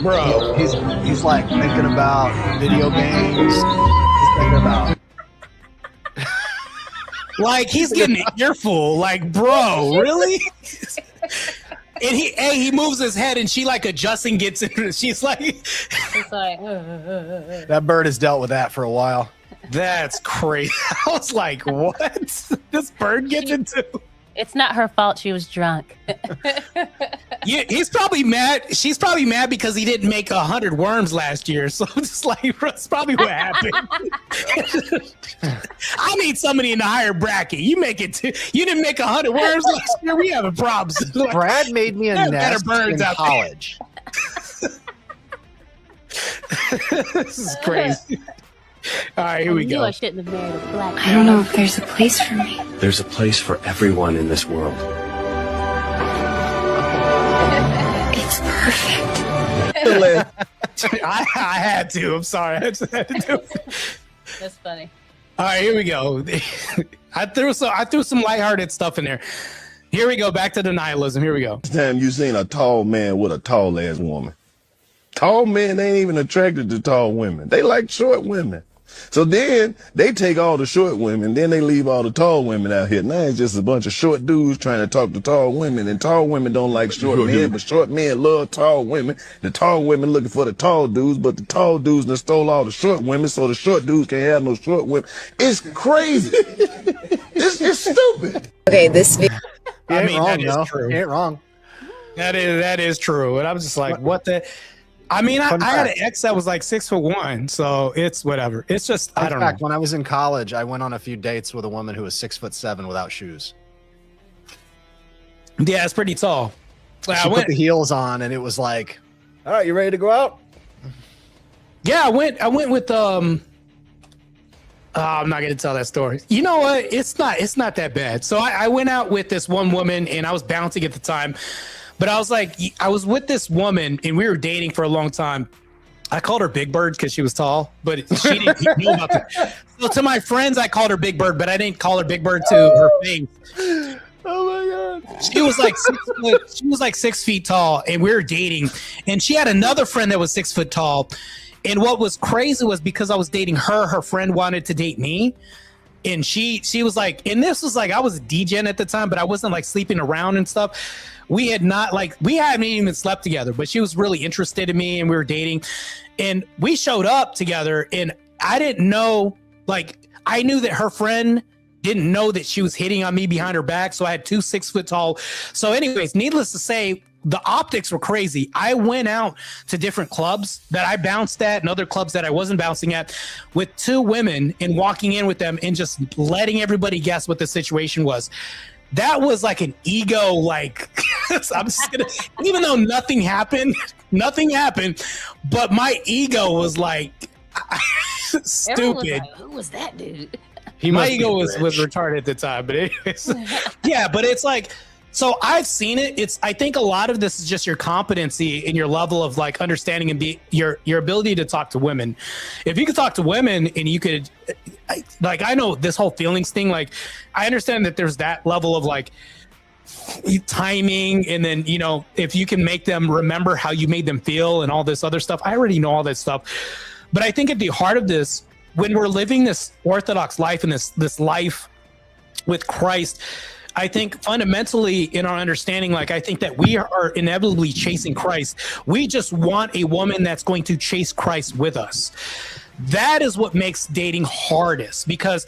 Bro. He's like thinking about video games. He's thinking about like he's getting an earful. Like, bro, really? And he moves his head, and she like adjusting, gets in. She's like, it's like that bird has dealt with that for a while. That's crazy. I was like, what? This bird gets into. It's not her fault. She was drunk. Yeah, he's probably mad. She's probably mad because he didn't make 100 worms last year. So I'm just like, that's probably what happened. I need somebody in the higher bracket. You make it. You didn't make 100 worms last year. We having problems. Like, Brad made me a nest in college. This is crazy. All right, here we go. I shouldn't have married a black I don't know if there's a place for me. There's a place for everyone in this world. It's perfect. I had to. I'm sorry. I had to do it. That's funny. All right, here we go. I threw some lighthearted stuff in there. Here we go. Back to the nihilism. Here we go. This time you seen a tall man with a tall ass woman. Tall men ain't even attracted to tall women. They like short women. So then they take all the short women, then they leave all the tall women out here. Now it's just a bunch of short dudes trying to talk to tall women, and tall women don't like short men, but short men love tall women. The tall women looking for the tall dudes, but the tall dudes done stole all the short women, so the short dudes can't have no short women. It's crazy. It's stupid. Okay, this video. I mean, that is no. true. He ain't wrong. That is true. And I'm just like, what the? I mean, I had an ex that was like 6'1", so it's whatever. It's just, I don't know. When I was in college, I went on a few dates with a woman who was 6'7" without shoes. Yeah, it's pretty tall. She put the heels on, and it was like, all right, you ready to go out? Yeah, I went with I'm not going to tell that story. You know what? It's not that bad. So I went out with this one woman, and I was bouncing at the time, but I was like, I was with this woman, and we were dating for a long time. I called her Big Bird because she was tall, but she didn't know about that. So to my friends, I called her Big Bird, but I didn't call her Big Bird to her face. Oh my God. She was like 6 foot. She was like 6 feet tall, and we were dating. And she had another friend that was 6 foot tall. And what was crazy was because I was dating her, her friend wanted to date me. And she was like, and this was like, I was a DJing at the time, but I wasn't like sleeping around and stuff. We hadn't even slept together, but she was really interested in me, and we were dating. And we showed up together, and I didn't know, like, I knew that her friend didn't know that she was hitting on me behind her back. So I had 2 6 foot tall. So anyways, needless to say, the optics were crazy. I went out to different clubs that I bounced at and other clubs that I wasn't bouncing at with 2 women, and walking in with them and just letting everybody guess what the situation was. That was like an ego, like, I'm just gonna, even though nothing happened, but my ego was like, stupid. Like, who was that dude? My ego was retarded at the time, but anyways, yeah, but it's like, so I've seen it. I think a lot of this is just your competency and your level of like understanding and your ability to talk to women. If you could talk to women and you could, like, I know this whole feelings thing, like, I understand that there's that level of like timing, and then, you know, if you can make them remember how you made them feel and all this other stuff. I already know all that stuff. But I think at the heart of this, when we're living this Orthodox life and this life with Christ, I think fundamentally in our understanding, like, I think that we are inevitably chasing Christ. We just want a woman that's going to chase Christ with us. That is what makes dating hardest, because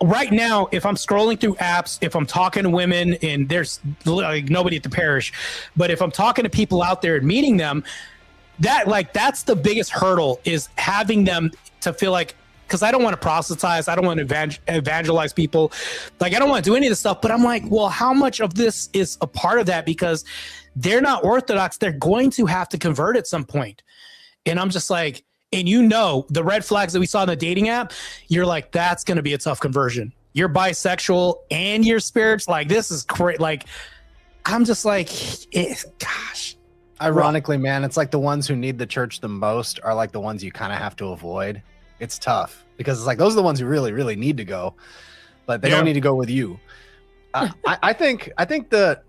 right now, if I'm scrolling through apps, if I'm talking to women, and there's like nobody at the parish, but if I'm talking to people out there and meeting them, that's the biggest hurdle, is having them to feel like, because I don't want to proselytize, I don't want to evangelize people, like, I don't want to do any of this stuff, but I'm like, well, how much of this is a part of that? Because they're not Orthodox, they're going to have to convert at some point. And I'm just like, and you know, the red flags that we saw in the dating app, you're like, that's going to be a tough conversion. You're bisexual and you're spiritual. Like, this is great. Like, I'm just like, gosh. Ironically, man, it's like the ones who need the church the most are like the ones you kind of have to avoid. It's tough because it's like, those are the ones who really, really need to go, but they don't need to go with you. I think that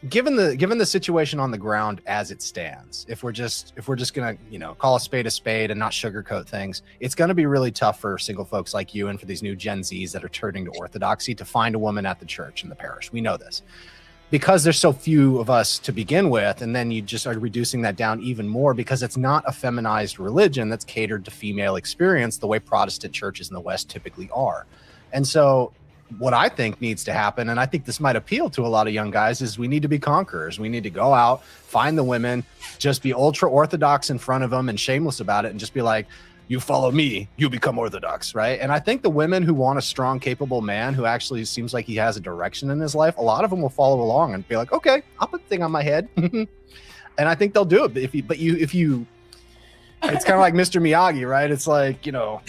given the situation on the ground as it stands, if we're just gonna, you know, call a spade and not sugarcoat things, it's gonna be really tough for single folks like you and for these new Gen Zs that are turning to Orthodoxy to find a woman at the church in the parish. We know this because there's so few of us to begin with, and then you just are reducing that down even more because it's not a feminized religion that's catered to female experience the way Protestant churches in the West typically are. And so what I think needs to happen, and I think this might appeal to a lot of young guys, is we need to be conquerors. We need to go out, find the women, just be ultra Orthodox in front of them and shameless about it, and just be like, you follow me, you become Orthodox, right? And I think the women who want a strong, capable man who actually seems like he has a direction in his life, a lot of them will follow along and be like, okay, I'll put the thing on my head. And I think they'll do it. If you, it's kind of like Mr. Miyagi, right? It's like, you know,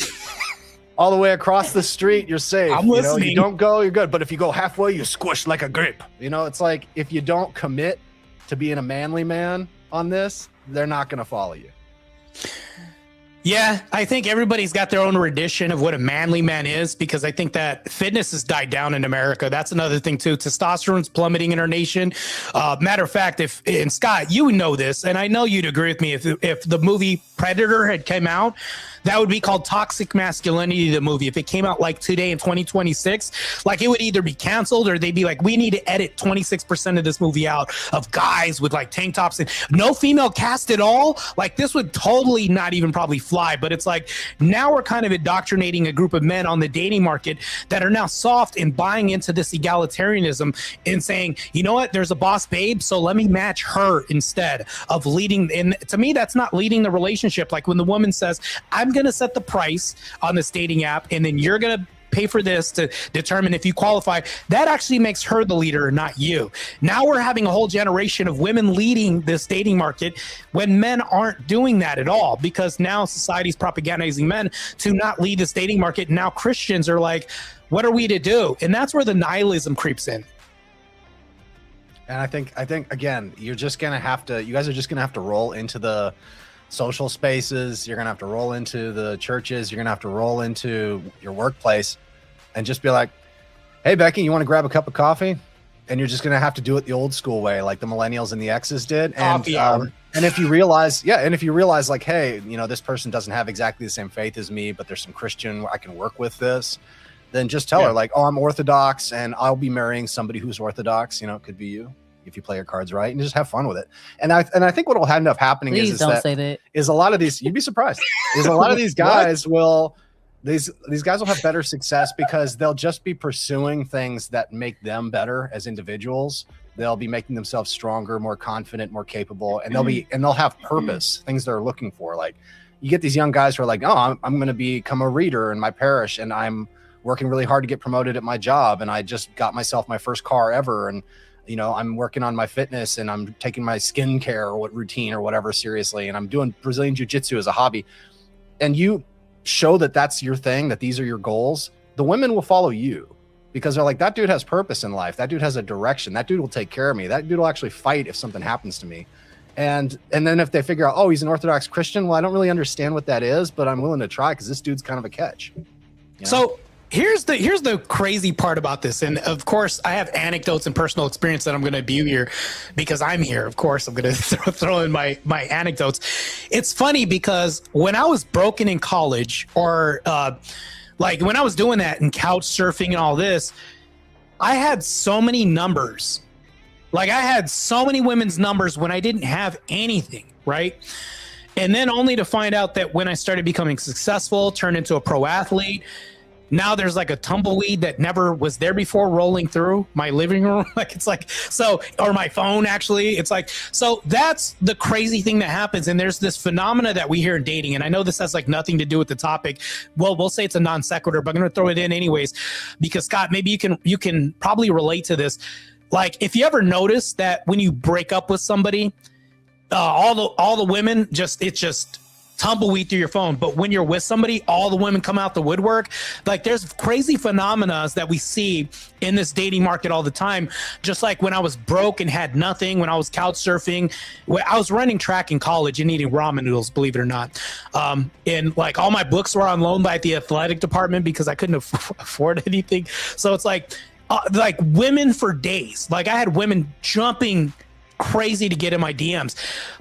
all the way across the street, you're safe. I'm listening. You know, you don't go, you're good. But if you go halfway, you squish like a grape. You know, it's like, if you don't commit to being a manly man on this, they're not going to follow you. Yeah, I think everybody's got their own rendition of what a manly man is, because I think that fitness has died down in America. That's another thing too. Testosterone's plummeting in our nation. Matter of fact, and Scott, you know this, and I know you'd agree with me, if the movie Predator had come out, that would be called Toxic Masculinity, the movie. If it came out like today in 2026, like, it would either be canceled or they'd be like, we need to edit 26% of this movie out of guys with like tank tops and no female cast at all. Like, this would totally not even probably fly. But it's like, now we're kind of indoctrinating a group of men on the dating market that are now soft and buying into this egalitarianism and saying, you know what, there's a boss babe, so let me match her instead of leading. And to me, that's not leading the relationship. Like, when the woman says, I'm going to set the price on this dating app, and then you're going to pay for this to determine if you qualify. That actually makes her the leader, not you. Now we're having a whole generation of women leading this dating market when men aren't doing that at all, because now society's propagandizing men to not lead this dating market. Now Christians are like, what are we to do? And that's where the nihilism creeps in. And I think again, you guys are just gonna have to roll into the social spaces. You're gonna have to roll into the churches. You're gonna have to roll into your workplace, and just be like, "Hey, Becky, you want to grab a cup of coffee?" And you're just gonna have to do it the old school way, like the millennials and the X's did. And and if you realize, like, hey, this person doesn't have exactly the same faith as me, but there's some Christian, I can work with this. Then just tell her, like, oh, I'm Orthodox and I'll be marrying somebody who's Orthodox. It could be you if you play your cards right, and just have fun with it. And I think what will end up happening is a lot of these, you'd be surprised, is a lot of these guys these guys will have better success because they'll just be pursuing things that make them better as individuals. They'll be making themselves stronger, more confident, more capable, and they'll have purpose, things they're looking for. Like, you get these young guys who are like, oh, I'm going to become a reader in my parish, and I'm working really hard to get promoted at my job, and I just got myself my first car ever, and I'm working on my fitness, and I'm taking my skincare or routine or whatever seriously, and I'm doing Brazilian jiu-jitsu as a hobby. And you show that that's your thing, that these are your goals. The women will follow you because they're like, that dude has purpose in life. That dude has a direction. That dude will take care of me. That dude will actually fight if something happens to me. And then if they figure out, oh, he's an Orthodox Christian, well, I don't really understand what that is, but I'm willing to try because this dude's kind of a catch. So here's the crazy part about this. And of course, I have anecdotes and personal experience that I'm going to spew here because I'm here. Of course, I'm going to throw in my anecdotes. It's funny because when I was broken in college, or like when I was doing that and couch surfing and all this, I had so many numbers. Like, I had so many women's numbers when I didn't have anything, right? And then only to find out that when I started becoming successful, turned into a pro athlete, now there's like a tumbleweed that never was there before rolling through my living room. Like, it's like, so, or my phone, actually. It's like, so that's the crazy thing that happens. And there's this phenomena that we hear in dating. And I know this has like nothing to do with the topic. Well, we'll say it's a non sequitur, but I'm going to throw it in anyways, because Scott, maybe you can probably relate to this. Like, if you ever notice that when you break up with somebody, all the women it's just tumbleweed through your phone. But when you're with somebody, all the women come out the woodwork. Like, there's crazy phenomena that we see in this dating market all the time. Just like when I was broke and had nothing, when I was couch surfing, when I was running track in college and eating ramen noodles, believe it or not. And like all my books were on loan by the athletic department because I couldn't afford anything. So it's like women for days. Like, I had women jumping crazy to get in my DMs.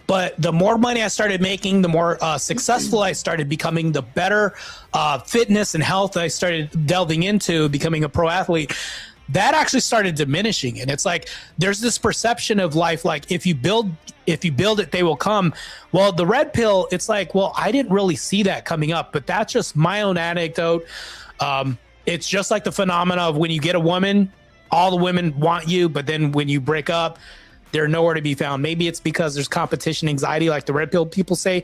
But the more money I started making, the more successful I started becoming, the better fitness and health I started delving into, becoming a pro athlete. That actually started diminishing. And it's like, there's this perception of life, like, if you build it, they will come. Well, the red pill, it's like, well, I didn't really see that coming up, but that's just my own anecdote. It's just like the phenomena of when you get a woman, all the women want you, but then when you break up, they're nowhere to be found. Maybe it's because there's competition anxiety, like the red pill people say.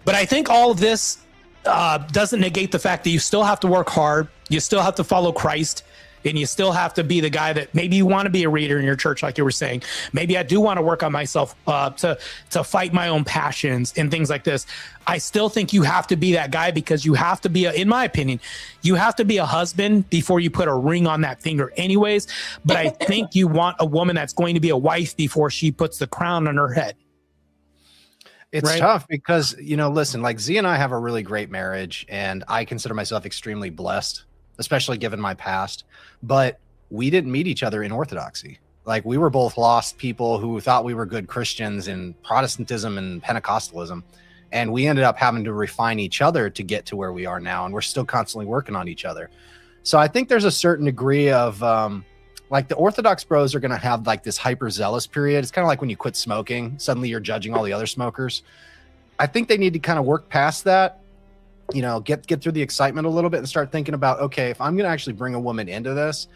But I think all of this doesn't negate the fact that you still have to work hard. You still have to follow Christ. And you still have to be the guy that maybe you want to be a reader in your church, like you were saying. Maybe I do want to work on myself to fight my own passions and things like this. I still think you have to be that guy because you have to be, in my opinion, you have to be a husband before you put a ring on that finger anyways. But I think you want a woman that's going to be a wife before she puts the crown on her head. It's tough because, listen, like Z and I have a really great marriage, and I consider myself extremely blessed, especially given my past. But we didn't meet each other in Orthodoxy. Like, we were both lost people who thought we were good Christians in Protestantism and Pentecostalism. And we ended up having to refine each other to get to where we are now. And we're still constantly working on each other. So I think there's a certain degree of like, the Orthodox bros are going to have like this hyper zealous period. It's kind of like when you quit smoking, suddenly you're judging all the other smokers. I think they need to kind of work past that. Get through the excitement a little bit and start thinking about, okay, if I'm going to actually bring a woman into this,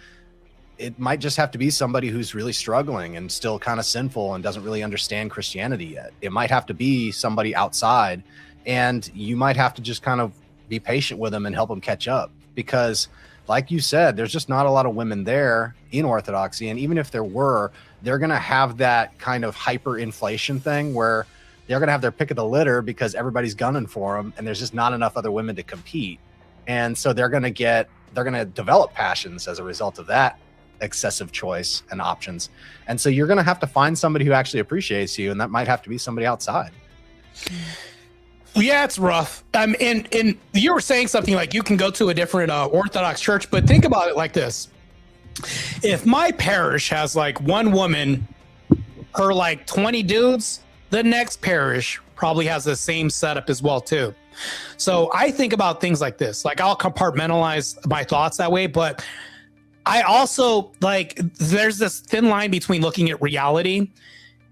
it might just have to be somebody who's really struggling and still kind of sinful and doesn't really understand Christianity yet. It might have to be somebody outside, and you might have to just kind of be patient with them and help them catch up, because, like you said, there's just not a lot of women there in Orthodoxy. And even if there were, they're going to have that kind of hyperinflation thing where they're going to have their pick of the litter because everybody's gunning for them, and there's just not enough other women to compete. And so they're going to develop passions as a result of that excessive choice and options. And so you're going to have to find somebody who actually appreciates you, and that might have to be somebody outside. Yeah, it's rough. And you were saying something like you can go to a different Orthodox church, but think about it like this. If my parish has like one woman per like 20 dudes, the next parish probably has the same setup as well too. So I think about things like this. Like I'll compartmentalize my thoughts that way, but I also like there's this thin line between looking at reality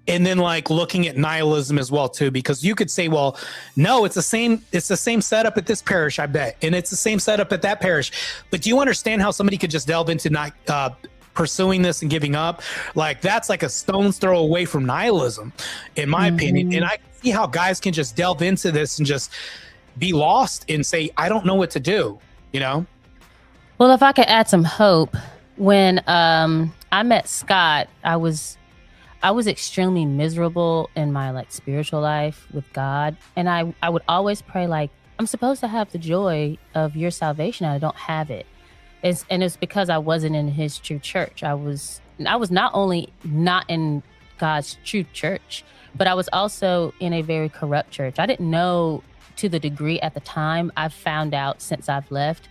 and then like looking at nihilism as well too, because you could say, well, no, it's the same setup at this parish, I bet, and it's the same setup at that parish. But do you understand how somebody could just delve into not pursuing this and giving up? Like that's like a stone's throw away from nihilism, in my opinion. And I see how guys can just delve into this and just be lost and say, I don't know what to do, you know? Well, if I could add some hope, when I met Scott, I was extremely miserable in my like spiritual life with God. And I would always pray like, I'm supposed to have the joy of your salvation. I don't have it. It's because I wasn't in his true church. I was not only not in God's true church, but I was also in a very corrupt church. I didn't know to the degree at the time. I've found out since I've left.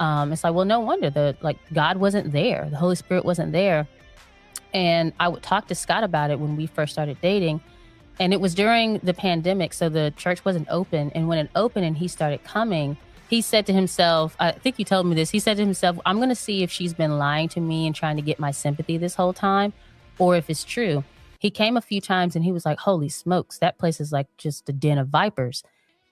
It's like, well, no wonder God wasn't there. The Holy Spirit wasn't there. And I would talk to Scott about it when we first started dating. And it was during the pandemic, so the church wasn't open. And when it opened and he started coming, he said to himself, I think you told me this, he said to himself, I'm going to see if she's been lying to me and trying to get my sympathy this whole time, or if it's true. He came a few times and he was like, holy smokes, that place is like just a den of vipers.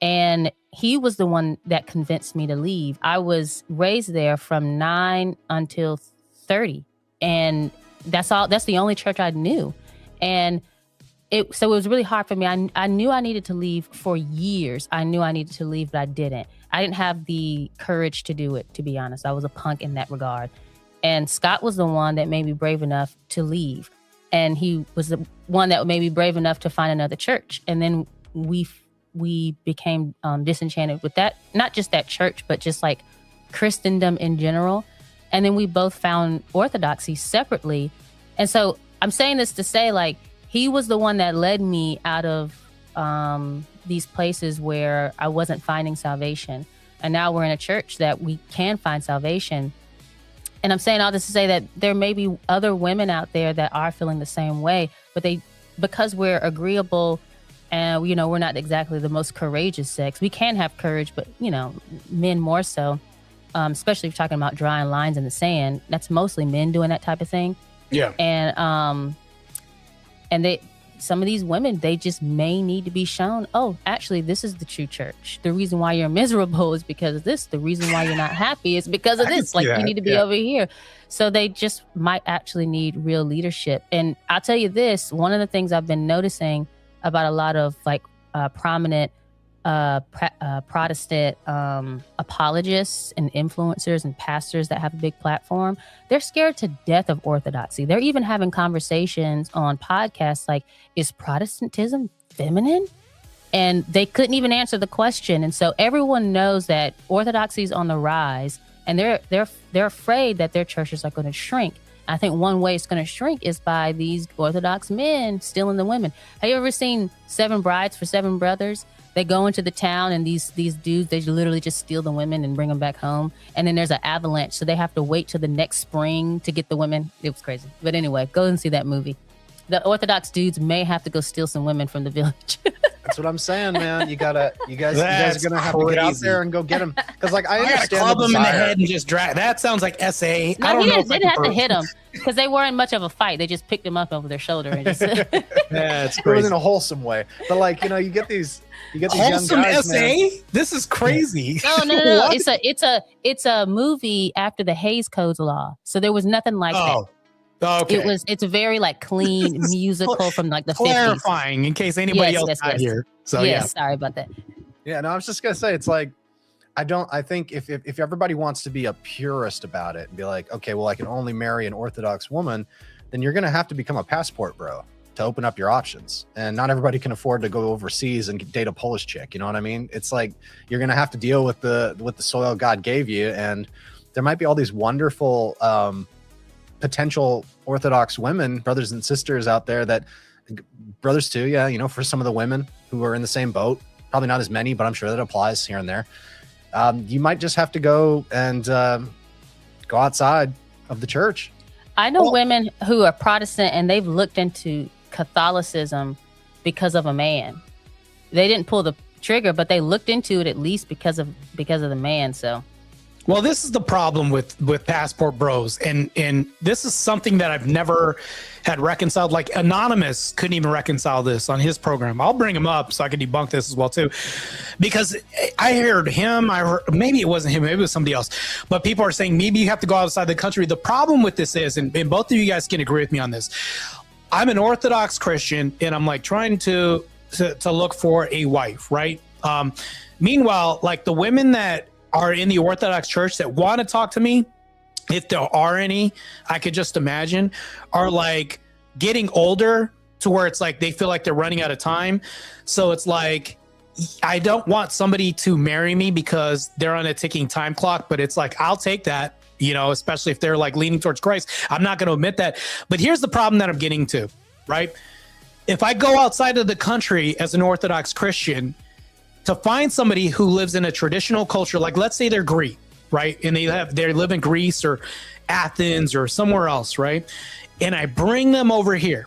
And he was the one that convinced me to leave. I was raised there from 9 until 30. And that's the only church I knew. And so it was really hard for me. I knew I needed to leave for years. I knew I needed to leave, but I didn't. I didn't have the courage to do it, to be honest. I was a punk in that regard. And Scott was the one that made me brave enough to leave. And he was the one that made me brave enough to find another church. And then we became disenchanted with that, not just that church, but just like Christendom in general. And then we both found Orthodoxy separately. And so I'm saying this to say, like, he was the one that led me out of these places where I wasn't finding salvation. And now we're in a church that we can find salvation. And I'm saying all this to say that there may be other women out there that are feeling the same way, but because we're agreeable and, you know, we're not exactly the most courageous sex. We can have courage, but, you know, men more so. Especially if you're talking about drawing lines in the sand, that's mostly men doing that type of thing. Yeah. And some of these women, they just may need to be shown, oh, actually, this is the true church. The reason why you're miserable is because of this. The reason why you're not happy is because of this. Like, you need to be over here. So they just might actually need real leadership. And I'll tell you this, one of the things I've been noticing about a lot of like prominent Protestant apologists and influencers and pastors that have a big platform, they're scared to death of orthodoxy. They're even having conversations on podcasts like, is Protestantism feminine? And they couldn't even answer the question. And so everyone knows that orthodoxy is on the rise, and they're afraid that their churches are going to shrink. I think one way it's going to shrink is by these Orthodox men stealing the women. Have you ever seen 7 Brides for 7 Brothers? They go into the town and these dudes, they literally just steal the women and bring them back home. And then there's an avalanche. So they have to wait till the next spring to get the women. It was crazy. But anyway, go and see that movie. The Orthodox dudes may have to go steal some women from the village. That's what I'm saying, man. You guys are gonna have to get out there and go get them. Because like I understand, club them in the head and just drag. That sounds like SA. No, I don't know. They didn't have to hit them because they weren't much of a fight. They just picked them up over their shoulder and just. Yeah, it's crazy. In a wholesome way, but like you get these wholesome young guys, SA. Man. This is crazy. No. It's a movie after the Hays Codes law. So there was nothing like that. Okay. It's a very like clean musical from like the 50s. Clarifying in case anybody else not here. So yeah, sorry about that. Yeah, no, I was just gonna say it's like I think if everybody wants to be a purist about it and be like, okay, well, I can only marry an Orthodox woman, then you're going to have to become a passport bro to open up your options. And not everybody can afford to go overseas and date a Polish chick. You know what I mean? It's like, you're going to have to deal with the soil God gave you. And there might be all these wonderful potential Orthodox women, brothers and sisters out there that, brothers too, yeah, you know, for some of the women who are in the same boat, probably not as many, but I'm sure that applies here and there. You might just have to go and go outside of the church. I know women who are Protestant and they've looked into Catholicism because of a man. They didn't pull the trigger, but they looked into it at least because of the man. So, well, this is the problem with passport bros, and this is something that I've never had reconciled. Like Anonymous couldn't even reconcile this on his program. I'll bring him up so I can debunk this as well too, because I heard him. I heard, maybe it wasn't him, maybe it was somebody else, but people are saying maybe you have to go outside the country. The problem with this is, and both of you guys can agree with me on this, I'm an Orthodox Christian and I'm like trying to look for a wife, right? Meanwhile, like the women that are in the Orthodox Church that want to talk to me, if there are any, I could just imagine, are like getting older to where it's like they feel like they're running out of time. So it's like, I don't want somebody to marry me because they're on a ticking time clock, but it's like, I'll take that, you know, especially if they're like leaning towards Christ. I'm not going to admit that. But here's the problem that I'm getting to, right? If I go outside of the country as an Orthodox Christian to find somebody who lives in a traditional culture, like let's say they're Greek, right? And they live in Greece or Athens or somewhere else, right? And I bring them over here.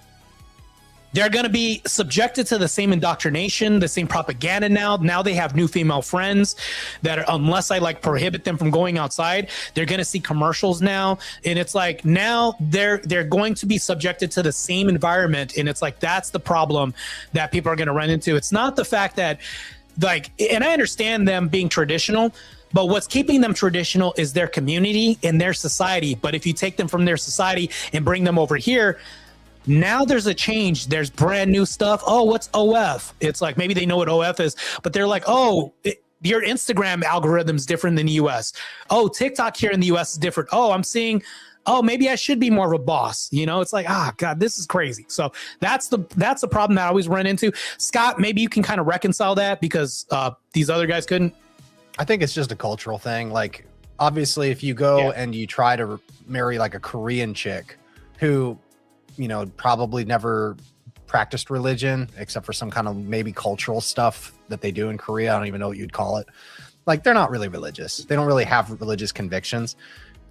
They're going to be subjected to the same indoctrination, the same propaganda now. Now they have new female friends that are, unless I like prohibit them from going outside, they're going to see commercials now. And it's like, now they're going to be subjected to the same environment. And it's like, that's the problem that people are going to run into. It's not the fact that like, and I understand them being traditional, but what's keeping them traditional is their community and their society. But if you take them from their society and bring them over here, now there's a change. There's brand new stuff. Oh, what's OF? It's like, maybe they know what OF is, but they're like, oh, your Instagram algorithm's different than the US. Oh, TikTok here in the US is different. Oh, I'm seeing, oh, maybe I should be more of a boss. You know, it's like, God, this is crazy. So that's the problem that I always run into. Scott, maybe you can kind of reconcile that because these other guys couldn't. I think it's just a cultural thing. Like, obviously, if you go and you try to marry like a Korean chick who, you know, probably never practiced religion except for some kind of maybe cultural stuff that they do in Korea. I don't even know what you'd call it. Like, they're not really religious. They don't really have religious convictions.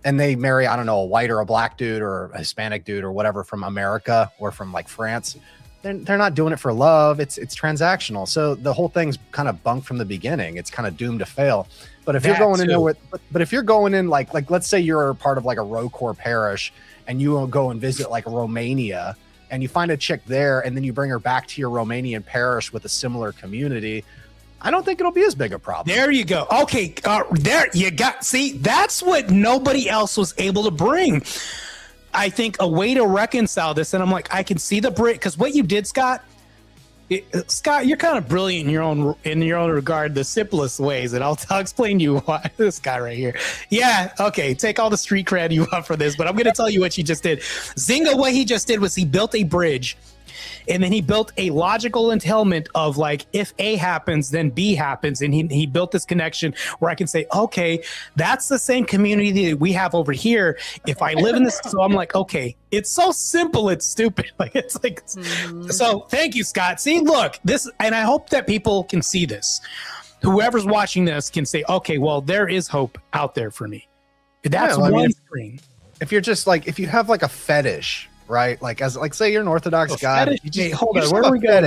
And they marry, I don't know, a white or a black dude or a Hispanic dude or whatever from America or from like France. They're not doing it for love. It's transactional. So the whole thing's kind of bunk from the beginning. It's kind of doomed to fail. But if you're going in there with, but if you're going in like let's say you're part of like a ROCOR parish and you go and visit like Romania and you find a chick there and then you bring her back to your Romanian parish with a similar community, I don't think it'll be as big a problem. There you go. Okay, there you got. See, that's what nobody else was able to bring. I think a way to reconcile this, and I'm like, I can see the break because what you did, Scott. Scott, you're kind of brilliant in your own regard, the simplest ways, and I'll explain to you why. This guy right here. Yeah, okay, take all the street cred you want for this, but I'm going to tell you what you just did. Zynga, what he just did was he built a bridge. And then he built a logical entailment of like, if A happens, then B happens. And he built this connection where I can say, okay, that's the same community that we have over here. If I live in this, so I'm like, okay, it's so simple, it's stupid. Like, it's like, so thank you, Scott. See, look, this, and I hope that people can see this. Whoever's watching this can say, okay, well, there is hope out there for me. That's one screen. If you're just like, if you have like a fetish, right? Like, as like, say you're an Orthodox guy. Fetish, you just, hold on, where are we going?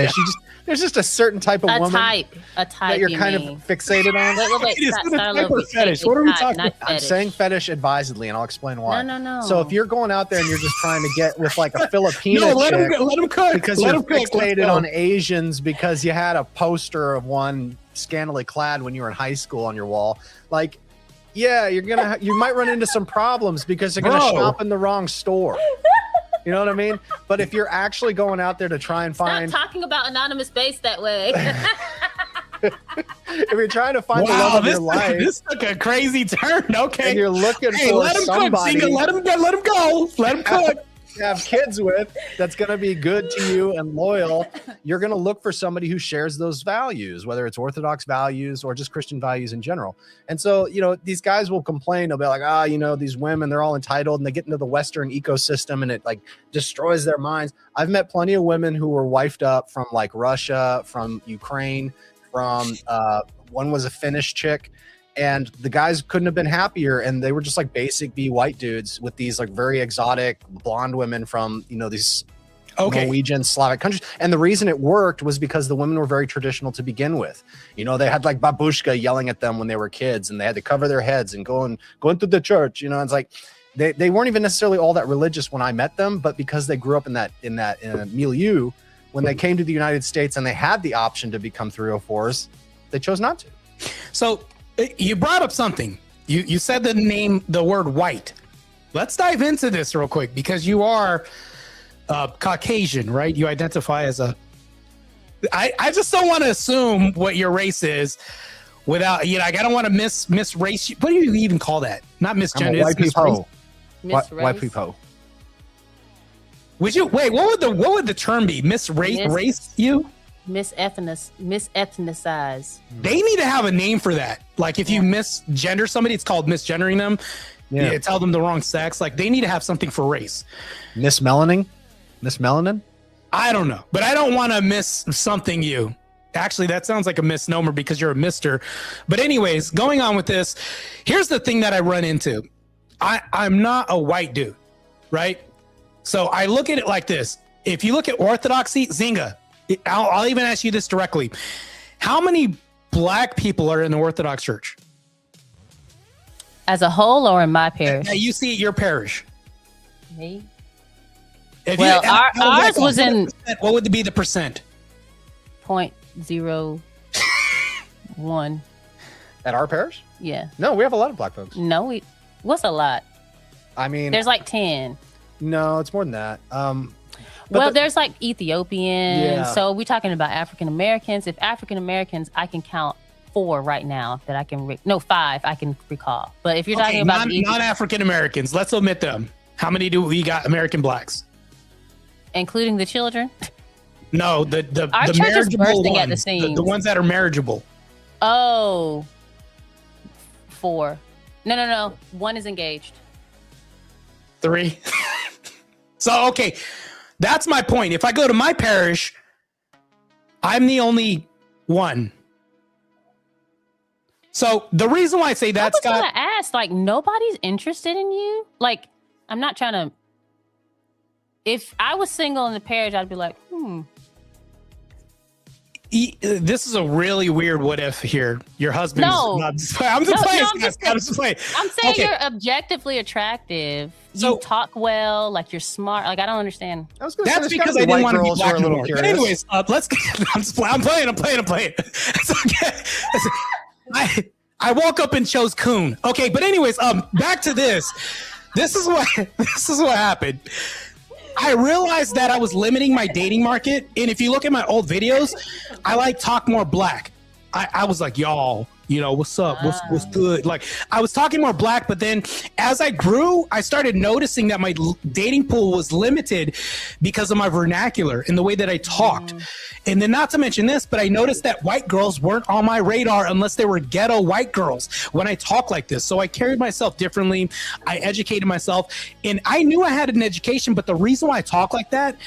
There's just a certain type of woman that you're kind of fixated on. Wait, fetish. What are we talking about? I'm fetish. saying fetish advisedly, and I'll explain why. No. So if you're going out there and you're just trying to get with like a Filipino let chick him cook. because you're fixated on Asians because you had a poster of one scantily clad when you were in high school on your wall, like, yeah, you might run into some problems because they're gonna shop in the wrong store. You know what I mean? But if you're actually going out there to try and find... Stop talking about anonymous base that way. if you're trying to find the love of your life, this took a crazy turn. Okay, and you're looking for let him somebody, cook, let him go, let him cook. Have kids with that's going to be good to you and loyal. You're going to look for somebody who shares those values, whether it's Orthodox values or just Christian values in general. And so, these guys will complain. They'll be like, these women, they're all entitled, and they get into the Western ecosystem and it like destroys their minds. I've met plenty of women who were wifed up from like Russia, from Ukraine, from one was a Finnish chick. And the guys couldn't have been happier, and they were just like basic B white dudes with these like very exotic blonde women from these Norwegian, Slavic countries. And the reason it worked was because the women were very traditional to begin with. They had like babushka yelling at them when they were kids, and they had to cover their heads and go into the church. It's like they weren't even necessarily all that religious when I met them, but because they grew up in a milieu, when they came to the United States and they had the option to become 304s, they chose not to. So you brought up something. You said the word white. Let's dive into this real quick, because you are Caucasian, right? You identify as I just don't want to assume what your race is without, I don't want to miss race. What do you even call that? Not misgender. White people. White people. Would you what would the term be? Race you? Misethnicized. They need to have a name for that. Like if you misgender somebody, it's called misgendering them. Yeah. Tell them the wrong sex. Like they need to have something for race. Miss Melanin? I don't know, but I don't want to miss something you. Actually, that sounds like a misnomer because you're a mister. But anyways, going on with this, here's the thing that I run into. I'm not a white dude, right? So I look at it like this. If you look at orthodoxy, Zinga, I'll even ask you this directly. How many black people are in the Orthodox Church? As a whole or in my parish? You see at your parish. Me? Ours was in... What would be the percent? 0.01. At our parish? Yeah. No, we have a lot of black folks. No, what's a lot? I mean... There's like 10. No, it's more than that. There's like Ethiopians. Yeah. So we're talking about African Americans. If African Americans, I can count 4 right now that I can 5 I can recall. But if you're talking about non-African Americans, let's omit them. How many do we got American blacks? Including the children? No, the our church is bursting at the seams. The ones that are marriageable. Oh, 4. No. 1 is engaged. 3. So okay. That's my point. If I go to my parish, I'm the only one. So the reason why I say that, Scott, I was gonna ask, like, nobody's interested in you. Like, I'm not trying to. If I was single in the parish, I'd be like, This is a really weird what if here. Your husband's I'm just playing. I'm saying you're objectively attractive. You talk well, like you're smart. Like I don't understand. That's because I didn't want to be black and white. But anyways, let's. I'm playing. It's okay. I woke up and chose Coon. Okay, but anyways, back to this. This is what happened. I realized that I was limiting my dating market. And if you look at my old videos, I talk more black. I was like, y'all, what's up? What's good? Like I was talking more black, but then as I grew, I started noticing that my dating pool was limited because of my vernacular and the way that I talked. And then not to mention this, but I noticed that white girls weren't on my radar unless they were ghetto white girls when I talk like this. So I carried myself differently. I educated myself and I knew I had an education, but the reason why I talk like that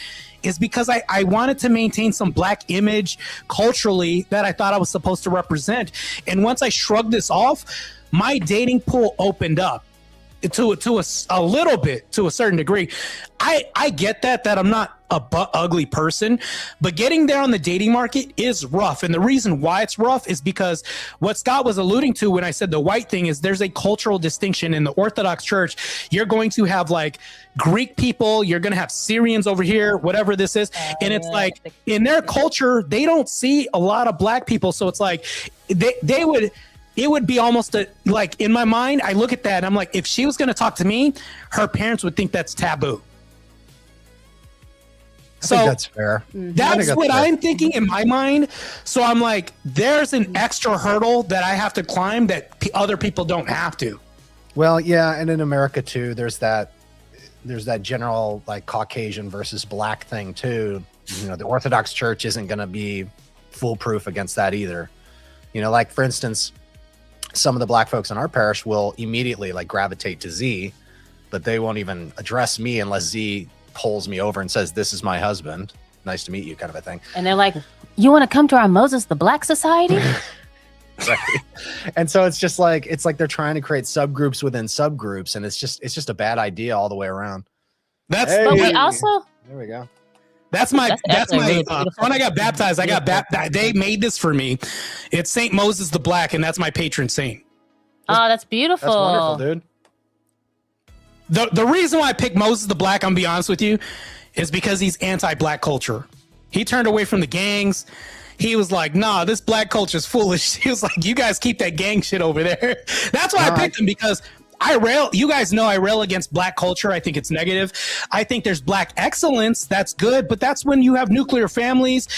is because I wanted to maintain some black image culturally that I thought I was supposed to represent. And once I shrugged this off, my dating pool opened up to a little bit, to a certain degree. I get that I'm not a ugly person, but getting there on the dating market is rough. And the reason why it's rough is because what Scott was alluding to when I said the white thing is there's a cultural distinction in the Orthodox Church. You're going to have like Greek people, you're going to have Syrians over here, whatever this is. And it's like in their culture, they don't see a lot of black people. So it's like it would be almost like in my mind, I look at that and I'm like, if she was going to talk to me, her parents would think that's taboo. So I think that's fair. That's what I'm thinking in my mind. So I'm like, there's an extra hurdle that I have to climb that other people don't have to. Well, yeah, and in America too, there's that general like Caucasian versus black thing too. You know, the Orthodox Church isn't going to be foolproof against that either. You know, like for instance, some of the black folks in our parish will immediately like gravitate to Z, but they won't even address me unless Z pulls me over and says, "This is my husband. Nice to meet you," kind of a thing. And they're like, "You want to come to our Moses the Black Society?" Right. And so it's like they're trying to create subgroups within subgroups, and it's just a bad idea all the way around. That's but we also there we go. That's my really when I got baptized. I got baptized. They made this for me. It's Saint Moses the Black, and that's my patron saint. Oh, that's beautiful. That's wonderful, dude. The reason why I picked Moses the Black, I'm gonna be honest with you, is because he's anti-black culture. He turned away from the gangs. He was like, "Nah, this black culture is foolish." He was like, "You guys keep that gang shit over there." That's why I picked him, because you guys know I rail against black culture. I think it's negative. I think there's black excellence. That's good. But that's when you have nuclear families,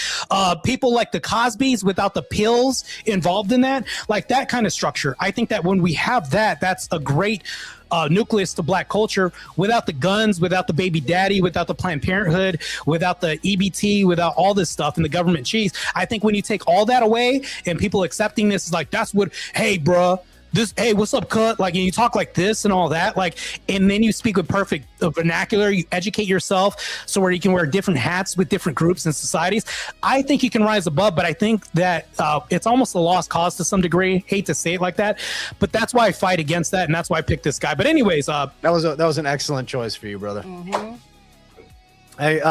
people like the Cosbys without the pills involved in that, like that kind of structure. I think that when we have that, that's a great nucleus to black culture. Without the guns, without the baby daddy, without the Planned Parenthood, without the EBT, without all this stuff and the government cheese, I think when you take all that away and people accepting this is like, that's what, hey, bruh, this, hey, what's up, cut? Like, and you talk like this and all that, like, and then you speak with perfect vernacular, you educate yourself so where you can wear different hats with different groups and societies. I think you can rise above, but I think that it's almost a lost cause to some degree. Hate to say it like that, but that's why I fight against that, and that's why I picked this guy. But anyways, that was an excellent choice for you, brother. Mm-hmm. Hey,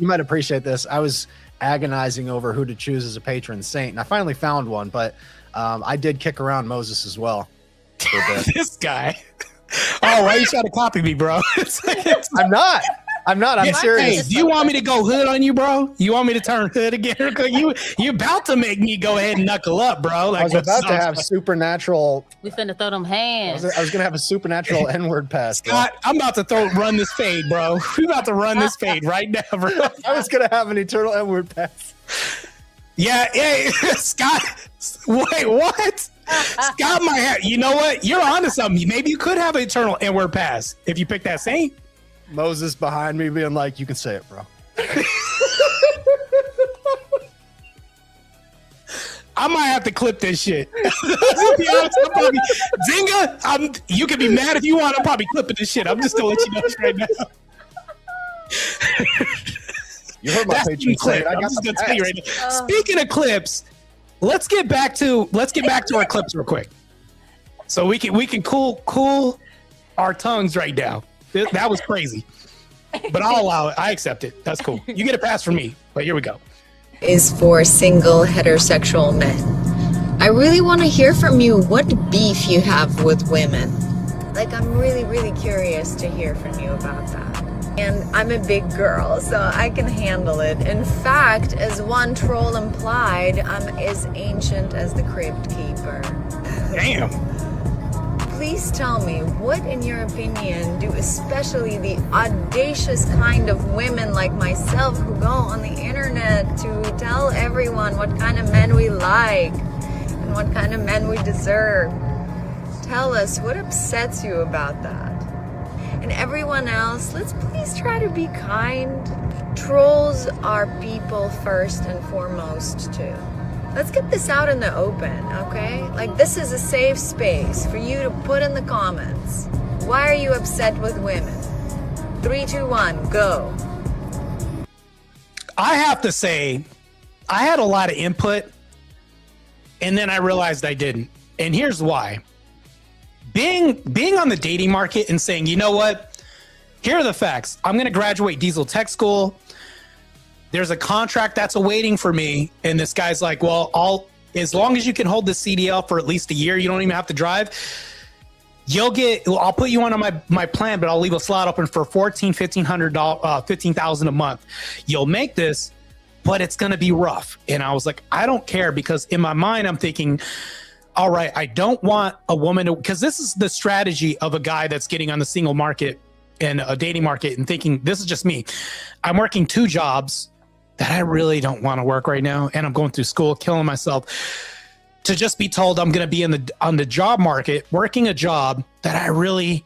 you might appreciate this. I was agonizing over who to choose as a patron saint, and I finally found one, but I did kick around Moses as well. For a bit. This guy. Oh, why are you trying to copy me, bro? I'm not. I'm serious. Hey, do you want me to go hood on you, bro? You want me to turn hood again? You about to make me go ahead and knuckle up, bro. Like, I was about to have supernatural. We finna throw them hands. I was gonna have a supernatural N-word pass. Scott, I'm about to run this fade, bro. We about to run this fade right now, bro. I was gonna have an eternal N-word pass. Yeah, Scott. Wait, what? Scott might have. You know what? You're onto something. Maybe you could have an eternal N-word pass if you pick that saint. Moses behind me being like, "You can say it, bro." I might have to clip this shit. To be honest, Zinga, you can be mad if you want. I'm probably clipping this shit. I'm just gonna let you know right now. You heard my patron clip. I'm just gonna tell you right now. Speaking of clips, let's get back to our clips real quick, so we can cool our tongues right now. That was crazy, but I'll allow it. I accept it. That's cool. You get a pass from me. But here we go. Is for single heterosexual men. I really want to hear from you what beef you have with women. Like, I'm really, really curious to hear from you about that. And I'm a big girl, so I can handle it. In fact, as one troll implied, I'm as ancient as the crypt keeper. Damn. Please tell me, what in your opinion do especially the audacious kind of women like myself who go on the internet to tell everyone what kind of men we like and what kind of men we deserve? Tell us, what upsets you about that? And everyone else, let's please try to be kind. Trolls are people first and foremost too. Let's get this out in the open, okay? Like, this is a safe space for you to put in the comments. Why are you upset with women? 3, 2, 1, go. I have to say, I had a lot of input, and then I realized I didn't. And here's why. Being on the dating market and saying, you know what? Here are the facts. I'm going to graduate diesel tech school. There's a contract that's awaiting for me. And this guy's like, well, as long as you can hold the CDL for at least a year, you don't even have to drive. I'll put you on my plan, but I'll leave a slot open for $1,500 a month. You'll make this, but it's going to be rough. And I was like, I don't care, because in my mind, I'm thinking, all right, I don't want a woman to, because this is the strategy of a guy that's getting on the single market in a dating market and thinking, this is just me. I'm working 2 jobs that I really don't want to work right now. And I'm going through school, killing myself, to just be told I'm going to be on the job market, working a job that I really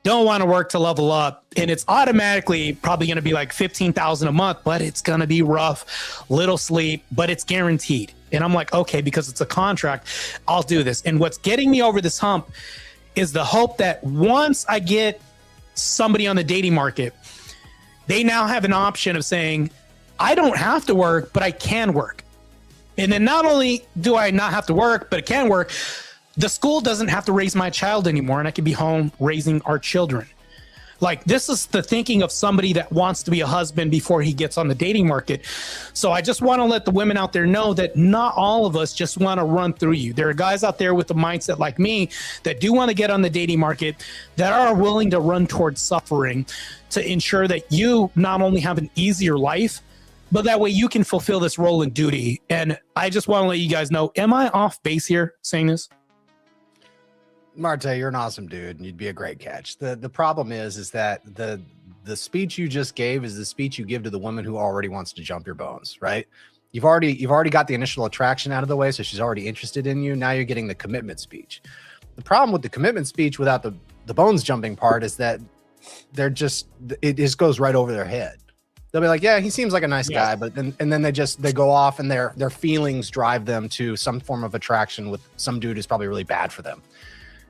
don't want to work to level up. And it's automatically probably going to be like $15,000 a month, but it's going to be rough, little sleep, but it's guaranteed. And I'm like, okay, because it's a contract, I'll do this. And what's getting me over this hump is the hope that once I get somebody on the dating market, they now have an option of saying, I don't have to work, but I can work. And then not only do I not have to work, but it can work, the school doesn't have to raise my child anymore, and I can be home raising our children. Like, this is the thinking of somebody that wants to be a husband before he gets on the dating market. So I just want to let the women out there know that not all of us just want to run through you. There are guys out there with a mindset like me that do want to get on the dating market, that are willing to run towards suffering to ensure that you not only have an easier life, but that way you can fulfill this role and duty. And I just want to let you guys know, am I off base here saying this? Marte, you're an awesome dude, and you'd be a great catch. The problem is that the speech you just gave is the speech you give to the woman who already wants to jump your bones, right? You've already got the initial attraction out of the way, so she's already interested in you. Now you're getting the commitment speech. The problem with the commitment speech without the bones jumping part is that it just goes right over their head. They'll be like, yeah, he seems like a nice guy, but then they go off and their feelings drive them to some form of attraction with some dude who's probably really bad for them.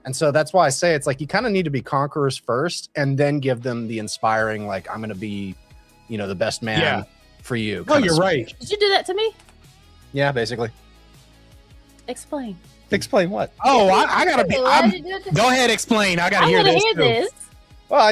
And so that's why I say it's like you kind of need to be conquerors first and then give them the inspiring, like, I'm going to be, the best man for you. Oh, you're right. Did you do that to me? Yeah, basically. Explain. Explain what? Oh, I got to be. Go ahead, explain. I got to hear this. Well,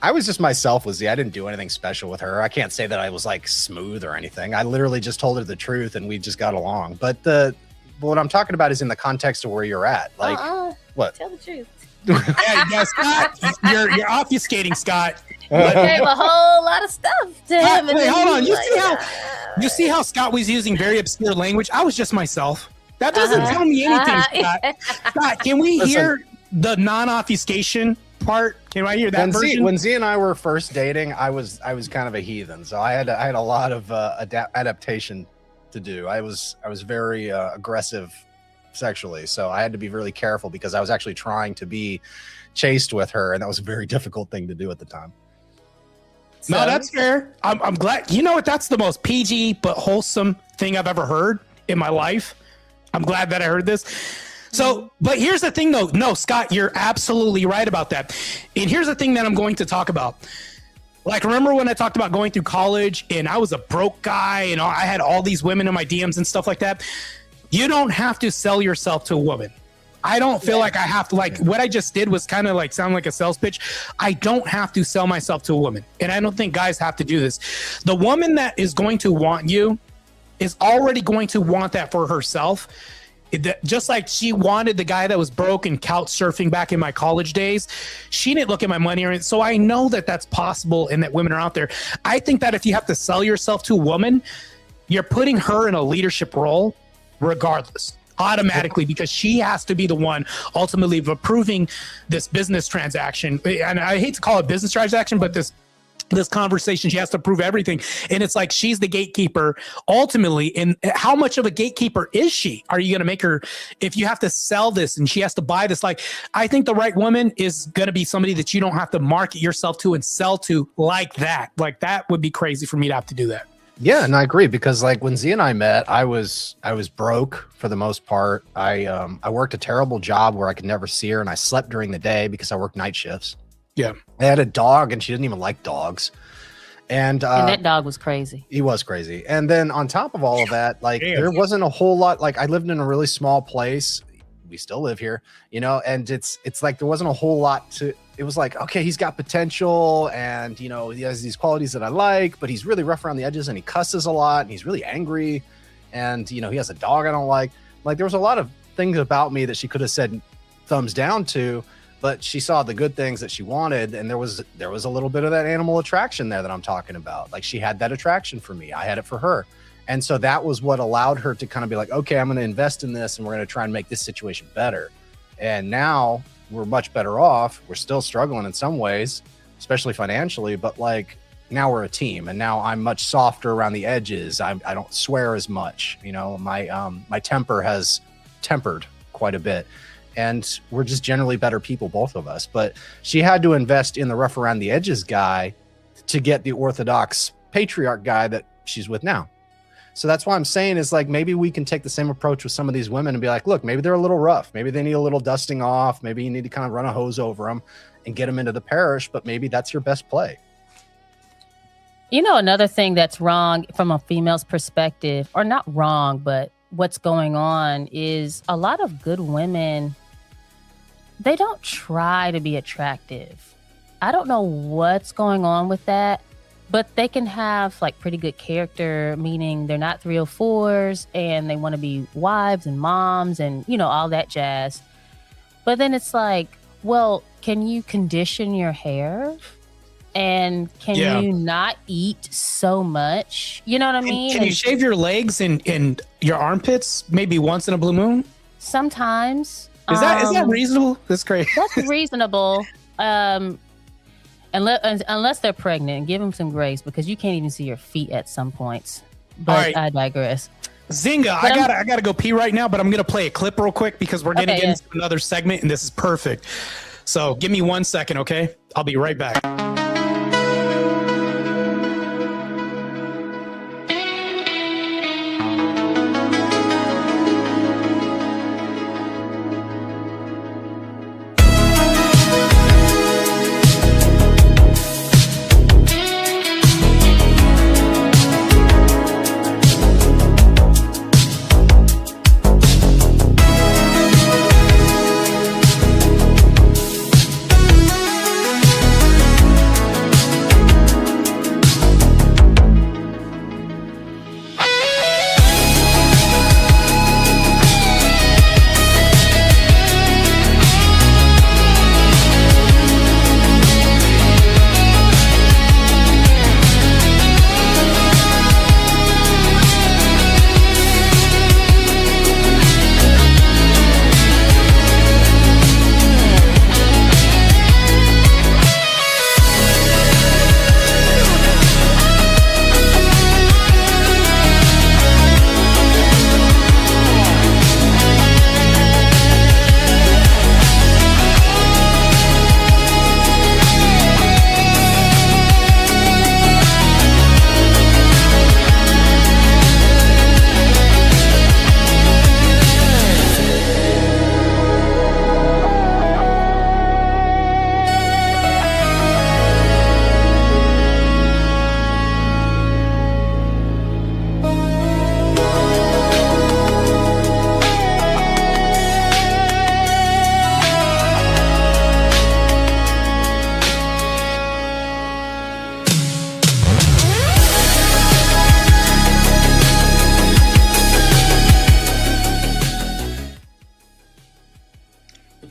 I was just myself, Lizzie. I didn't do anything special with her. I can't say that I was like smooth or anything. I literally just told her the truth and we just got along. But what I'm talking about is in the context of where you're at. Like, what? Tell the truth. yeah, Scott, you're obfuscating, Scott. You gave a whole lot of stuff to him. Wait, hold on. You see how Scott was using very obscure language? I was just myself. That doesn't tell me anything, Scott. Scott, can we hear the non-obfuscation part? Can I hear that version? When Z and I were first dating, I was kind of a heathen, so I had a lot of adaptation to do. I was very aggressive sexually, so I had to be really careful because I was actually trying to be chaste with her, and that was a very difficult thing to do at the time. No, that's fair. I'm glad. You know what? That's the most PG but wholesome thing I've ever heard in my life. I'm glad that I heard this. So, but here's the thing though. No, Scott, you're absolutely right about that. And here's the thing that I'm going to talk about. Like, remember when I talked about going through college and I was a broke guy and I had all these women in my DMs and stuff like that? You don't have to sell yourself to a woman. I don't feel like I have to, like, what I just did was kind of like sound like a sales pitch. I don't have to sell myself to a woman. And I don't think guys have to do this. The woman that is going to want you is already going to want that for herself. Just like she wanted the guy that was broke and couch surfing back in my college days. She didn't look at my money or anything. So I know that that's possible and that women are out there. I think that if you have to sell yourself to a woman, you're putting her in a leadership role regardless, automatically, because she has to be the one ultimately of approving this business transaction. And I hate to call it business transaction, but this conversation, she has to prove everything. And it's like she's the gatekeeper ultimately. And how much of a gatekeeper is she? Are you going to make her, if you have to sell this and she has to buy this? Like, I think the right woman is going to be somebody that you don't have to market yourself to and sell to like that. Like, that would be crazy for me to have to do that. Yeah, and I agree, because like when Z and I met, I was broke for the most part. I worked a terrible job where I could never see her, and I slept during the day because I worked night shifts. Yeah. I had a dog and she didn't even like dogs. And that dog was crazy. He was crazy. And then on top of all of that, like there wasn't a whole lot. Like, I lived in a really small place. We still live here, and it's like there wasn't a whole lot to. It was like, okay, he's got potential and, he has these qualities that I like, but he's really rough around the edges and he cusses a lot and he's really angry. And, he has a dog I don't like. Like, there was a lot of things about me that she could have said thumbs down to, but she saw the good things that she wanted. And there was a little bit of that animal attraction there that I'm talking about. Like, she had that attraction for me. I had it for her. And so that was what allowed her to kind of be like, okay, I'm going to invest in this and we're going to try and make this situation better. And now we're much better off. We're still struggling in some ways. especially financially, but like now we're a team, and now I'm much softer around the edges. I don't swear as much. You know, my temper has tempered quite a bit, and we're just generally better people, both of us. But she had to invest in the rough around the edges guy to get the orthodox patriarch guy that she's with now. So that's why I'm saying is like, maybe we can take the same approach with some of these women and be like, look, maybe they're a little rough. Maybe they need a little dusting off. Maybe you need to kind of run a hose over them and get them into the parish, but maybe that's your best play. You know, another thing that's wrong from a female's perspective, or not wrong, but what's going on is a lot of good women, they don't try to be attractive. I don't know what's going on with that, but they can have like pretty good character, meaning they're not 304s and they want to be wives and moms and, you know, all that jazz. But then it's like, well, can you condition your hair? And can you not eat so much? You know what I mean? Can you shave your legs and your armpits maybe once in a blue moon? Sometimes. Is that reasonable? That's great. That's reasonable. Unless they're pregnant, give them some grace, because you can't even see your feet at some points. But right. I digress. Zinga, I gotta go pee right now, but I'm gonna play a clip real quick because we're gonna get into another segment, and this is perfect. So give me 1 second, okay? I'll be right back.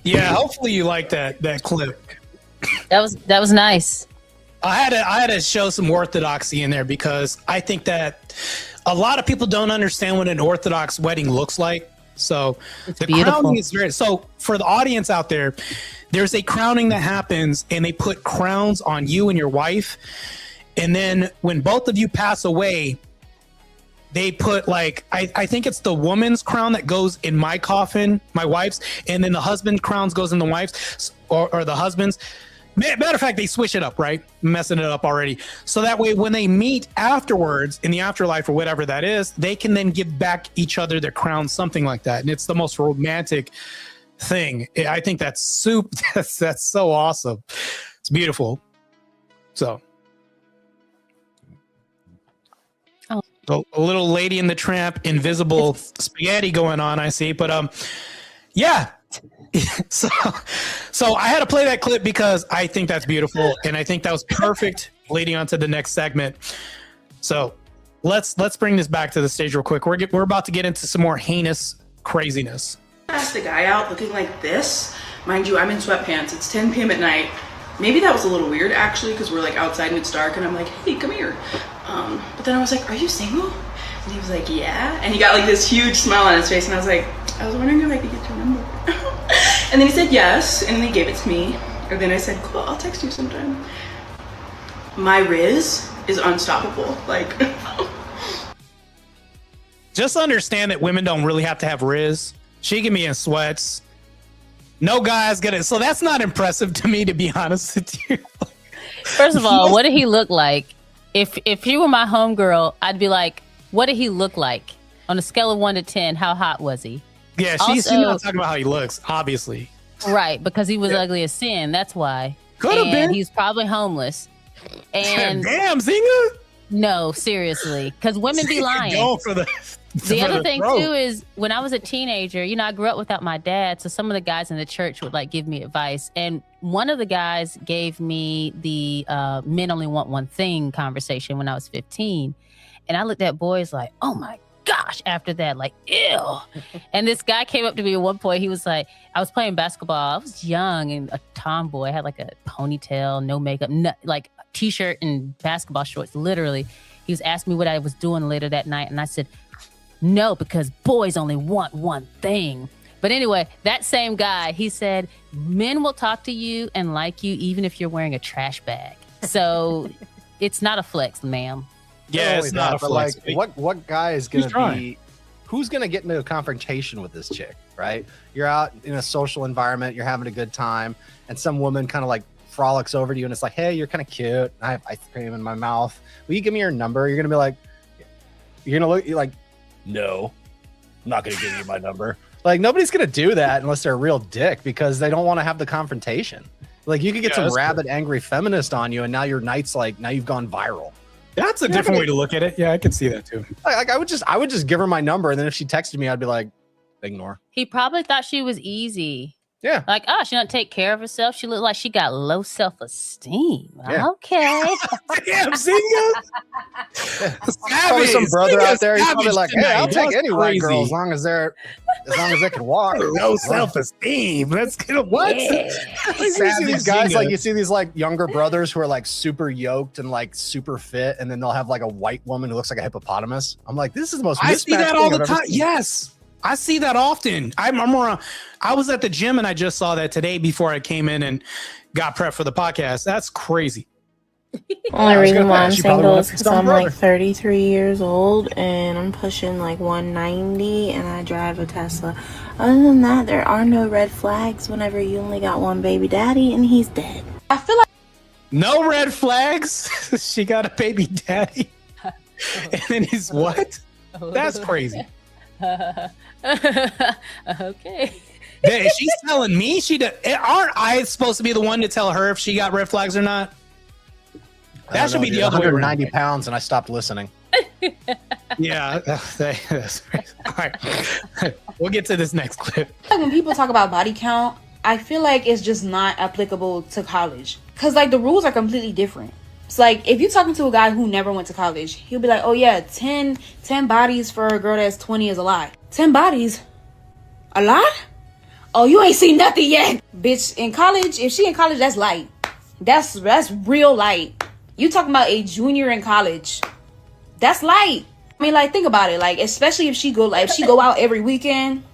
Yeah, hopefully you like that clip. That was nice. I had to show some orthodoxy in there because I think that a lot of people don't understand what an Orthodox wedding looks like. So the crowning is very, so for the audience out there, there's a crowning that happens and they put crowns on you and your wife. And then when both of you pass away, they put like, I think it's the woman's crown that goes in my coffin, my wife's, and then the husband's crowns goes in the wife's or the husband's. Matter of fact, they switch it up, right? Messing it up already. So that way, when they meet afterwards in the afterlife or whatever that is, they can then give back each other their crowns, something like that. And it's the most romantic thing. I think that's that's so awesome. It's beautiful. So, a little Lady and the Tramp, invisible spaghetti going on, I see. But yeah. So I had to play that clip because I think that's beautiful, and I think that was perfect leading on to the next segment. So let's bring this back to the stage real quick. We're about to get into some more heinous craziness. Asked the guy out looking like this. Mind you, I'm in sweatpants. It's 10 p.m. at night. Maybe that was a little weird actually, because we're like outside and it's dark, and I'm like, hey, come here. But then I was like, are you single? And he was like, yeah. And he got like this huge smile on his face, and I was like, I was wondering if I could get your number. And then he said yes, and then he gave it to me. And then I said, cool, I'll text you sometime. my Riz is unstoppable. Like, just understand that women don't really have to have Riz. She can be in sweats. No guy's gonna. So that's not impressive to me, to be honest with you. First of all, what did he look like? If you were my homegirl, I'd be like, what did he look like? On a scale of 1 to 10, how hot was he? Yeah, she's not talking about how he looks, obviously. Right, because he was ugly as sin. That's why. Could have been. He's probably homeless. And damn, Zinga. No, seriously, because women be lying. Go for the other thing too is when I was a teenager, you know, I grew up without my dad, so some of the guys in the church would like give me advice, and one of the guys gave me the "men only want one thing" conversation when I was 15, and I looked at boys like, oh my gosh, after that, like, ew. And this guy came up to me at one point. He was like, I was playing basketball. I was young and a tomboy. I had like a ponytail, no makeup, like t-shirt and basketball shorts, literally. He was asking me what I was doing later that night. And I said, no, because boys only want one thing. But anyway, that same guy, he said, men will talk to you and like you even if you're wearing a trash bag. So it's not a flex, ma'am. Yeah, it's not a flex. Like, what guy is going to be, who's going to get into a confrontation with this chick, right? You're out in a social environment, you're having a good time, and some woman kind of like frolics over to you and it's like, hey, you're kind of cute. I have ice cream in my mouth. Will you give me your number? You're going to be like, you're going to look, you're like, no, I'm not going to give you my number. Like, nobody's going to do that unless they're a real dick because they don't want to have the confrontation. Like, you could get some rabid, angry feminist on you and now your night's like, now you've gone viral. That's a different way to look at it. Yeah, I could see that too. Like I would just give her my number, and then if she texted me, I'd be like, ignore. He probably thought she was easy. Yeah. Like, oh, she don't take care of herself. She looked like she got low self-esteem. Yeah. Okay. Damn, Zinga. Probably some brother out there. He's probably like, hey, I'll take any white girl as long as they can walk. Low self-esteem. Let's get a what? Yeah. You see these guys, like you see these like younger brothers who are like super yoked and like super fit, and then they'll have like a white woman who looks like a hippopotamus. I'm like, this is the most. I see that all the time. Yes. I see that often. I was at the gym and I just saw that today before I came in and got prepped for the podcast. That's crazy. Only reason why I'm single is because I'm like 33 years old and I'm pushing like 190 and I drive a Tesla. Other than that, there are no red flags whenever you only got one baby daddy and he's dead. I feel like no red flags. She got a baby daddy. And then he's what? That's crazy. Okay. Yeah, she's telling me aren't I supposed to be the one to tell her if she got red flags or not? That should be the other way around. 190 pounds and I stopped listening. Yeah. That's right. All right. We'll get to this next clip. When people talk about body count, I feel like it's just not applicable to college. Because like the rules are completely different. It's like if you're talking to a guy who never went to college, he'll be like, oh yeah, 10 bodies for a girl that's 20 is a lie. 10 bodies? A lot? Oh, you ain't seen nothing yet. Bitch, in college, if she in college, that's light. That's real light. You talking about a junior in college. That's light. I mean, like, think about it. Like, especially if she go out every weekend.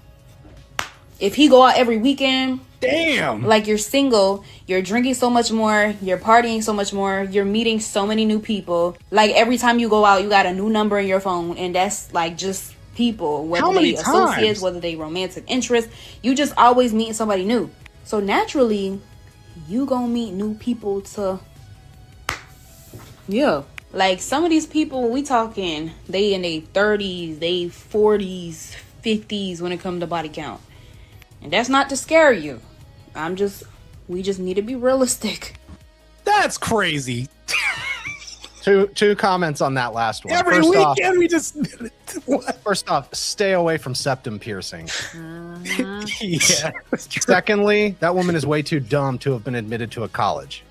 If he go out every weekend. Damn. Like, you're single, you're drinking so much more, you're partying so much more, you're meeting so many new people. Like, every time you go out, you got a new number in your phone, and that's like just people, whether they associates, whether they romantic interests. You just always meeting somebody new. So naturally, you gonna meet new people to, yeah. Like, some of these people, we talking, they in their 30s, they 40s, 50s when it comes to body count. And that's not to scare you. We just need to be realistic. That's crazy. Two comments on that last one. Every weekend we just what? First off, stay away from septum piercing. Yeah. Secondly, that woman is way too dumb to have been admitted to a college.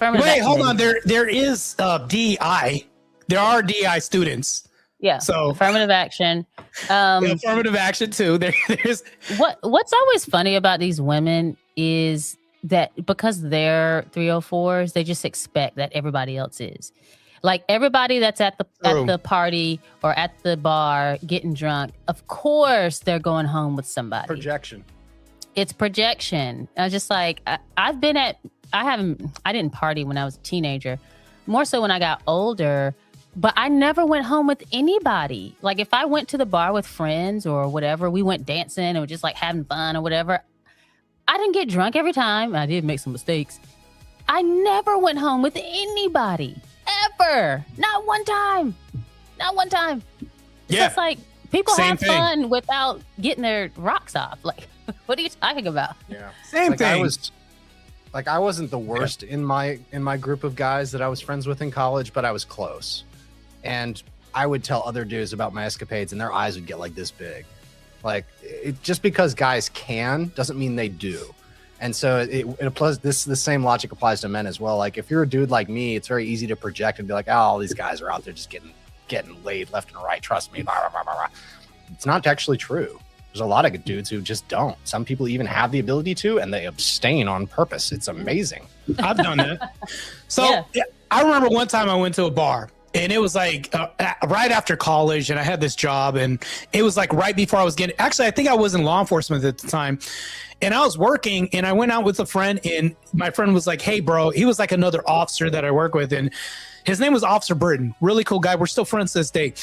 Wait, hold on. There is DI. There are DI students. Yeah. So affirmative action. Affirmative action too. There's what's always funny about these women is that because they're 304s, they just expect that everybody else is. Like everybody that's at the party or at the bar getting drunk, of course they're going home with somebody. Projection. It's projection. I was just like, I've been at I didn't party when I was a teenager. More so when I got older. But I never went home with anybody. Like if I went to the bar with friends or whatever, we went dancing or just like having fun or whatever. I didn't get drunk every time. I did make some mistakes. I never went home with anybody. Ever. Not one time. Not one time. It's just like people have fun without getting their rocks off. Like, what are you talking about? Yeah. Same thing. I wasn't the worst in my group of guys that I was friends with in college, but I was close. And I would tell other dudes about my escapades and their eyes would get like this big. Like just because guys can doesn't mean they do. And so it applies. The same logic applies to men as well. Like if you're a dude like me, it's very easy to project and be like, oh, all these guys are out there just getting laid left and right. Trust me. Blah, blah, blah, blah. It's not actually true. There's a lot of dudes who just don't. Some people even have the ability to, and they abstain on purpose. It's amazing. I've done that. So I remember one time I went to a bar. And it was like right after college, and I had this job, and it was like right before I was getting. Actually, I think I was in law enforcement at the time, and I was working, and I went out with a friend, and my friend was like, "Hey, bro," he was like another officer that I work with, and his name was Officer Burton, really cool guy. We're still friends to this day.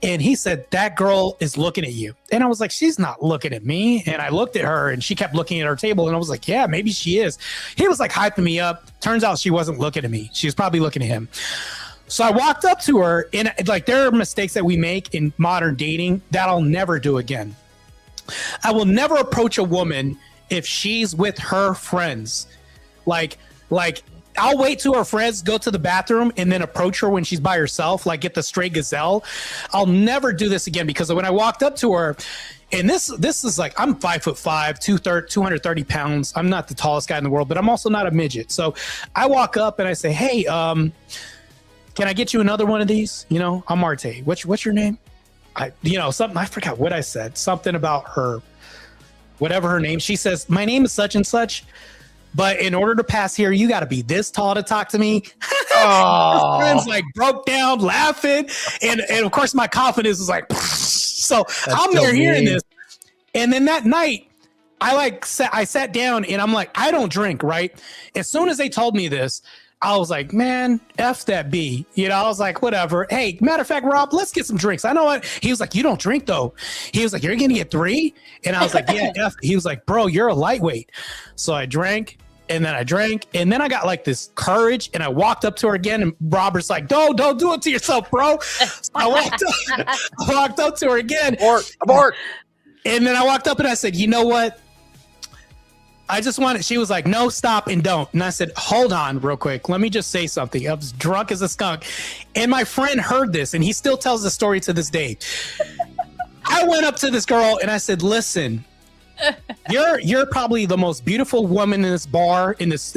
And he said, "That girl is looking at you," and I was like, "She's not looking at me." And I looked at her, and she kept looking at our table, and I was like, "Yeah, maybe she is." He was like hyping me up. Turns out she wasn't looking at me; she was probably looking at him. So I walked up to her, and like there are mistakes that we make in modern dating that I'll never do again. I will never approach a woman if she's with her friends. Like I'll wait till her friends go to the bathroom and then approach her when she's by herself, like get the straight gazelle. I'll never do this again because when I walked up to her, and this is like, I'm 5'5", 230 pounds. I'm not the tallest guy in the world, but I'm also not a midget. So I walk up and I say, "Hey, can I get you another one of these? You know, I'm Marte. What's your name?" Something, I forgot what I said. Something about her, whatever her name. She says, "My name is such and such, but in order to pass here, you got to be this tall to talk to me." Her friends like broke down laughing. And of course my confidence was like, so I'm there hearing this. And then that night I sat down and I'm like, I don't drink, right? As soon as they told me this, I was like, man, F that B. I was like, whatever. Hey, matter of fact, Rob, let's get some drinks. I know what. He was like, you don't drink, though. He was like, you're going to get 3? And I was like, yeah, F. He was like, bro, you're a lightweight. So I drank, and then I drank, and then I got like this courage, and I walked up to her again, and Robert's like, don't do it to yourself, bro. So I walked up to her again. Abort. And then I walked up, and I said, you know what? I just wanted, she was like, no, stop and don't. And I said, hold on real quick. Let me just say something. I was drunk as a skunk. And my friend heard this, and he still tells the story to this day. I went up to this girl and I said, listen, you're probably the most beautiful woman in this bar, in this,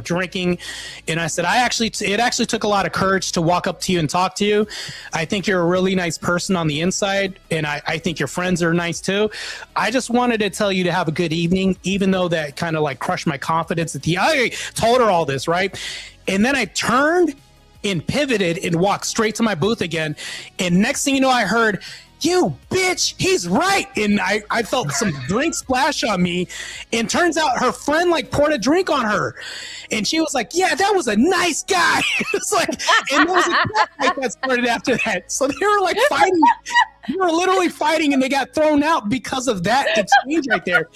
drinking. And I said, it actually took a lot of courage to walk up to you and talk to you. I think you're a really nice person on the inside. And I think your friends are nice too. I just wanted to tell you to have a good evening, even though that kind of like crushed my confidence I told her all this, right? And then I turned and pivoted and walked straight to my booth again. And next thing you know, I heard, "You bitch, he's right." And I felt some drink splash on me, and turns out her friend like poured a drink on her, and she was like, "Yeah, that was a nice guy." It's like, and there was a fight that started after that. So they were like fighting, they were literally fighting, and they got thrown out because of that exchange right there.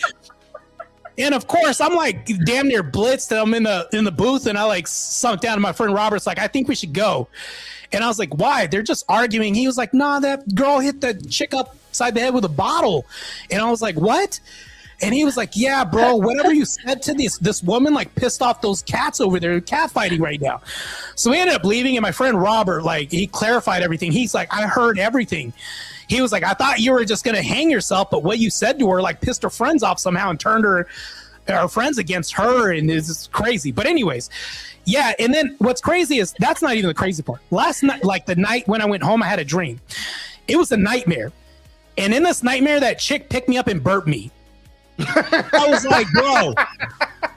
And of course, I'm like damn near blitzed. I'm in the booth, and I like sunk down. And my friend Robert's like, "I think we should go." And I was like, "Why?" "They're just arguing." He was like, "Nah, that girl hit the chick upside the head with a bottle." And I was like, "What?" And he was like, "Yeah, bro, whatever you said to this woman like pissed off those cats over there, cat fighting right now." So we ended up leaving, and my friend Robert, like, he clarified everything. He's like, "I heard everything." He was like, "I thought you were just gonna hang yourself, but what you said to her like pissed her friends off somehow and turned her friends against her, and it's crazy." But anyways, yeah. And then what's crazy is that's not even the crazy part. Last night, like the night when I went home, I had a dream. It was a nightmare, and in this nightmare, that chick picked me up and burped me. I was like, bro,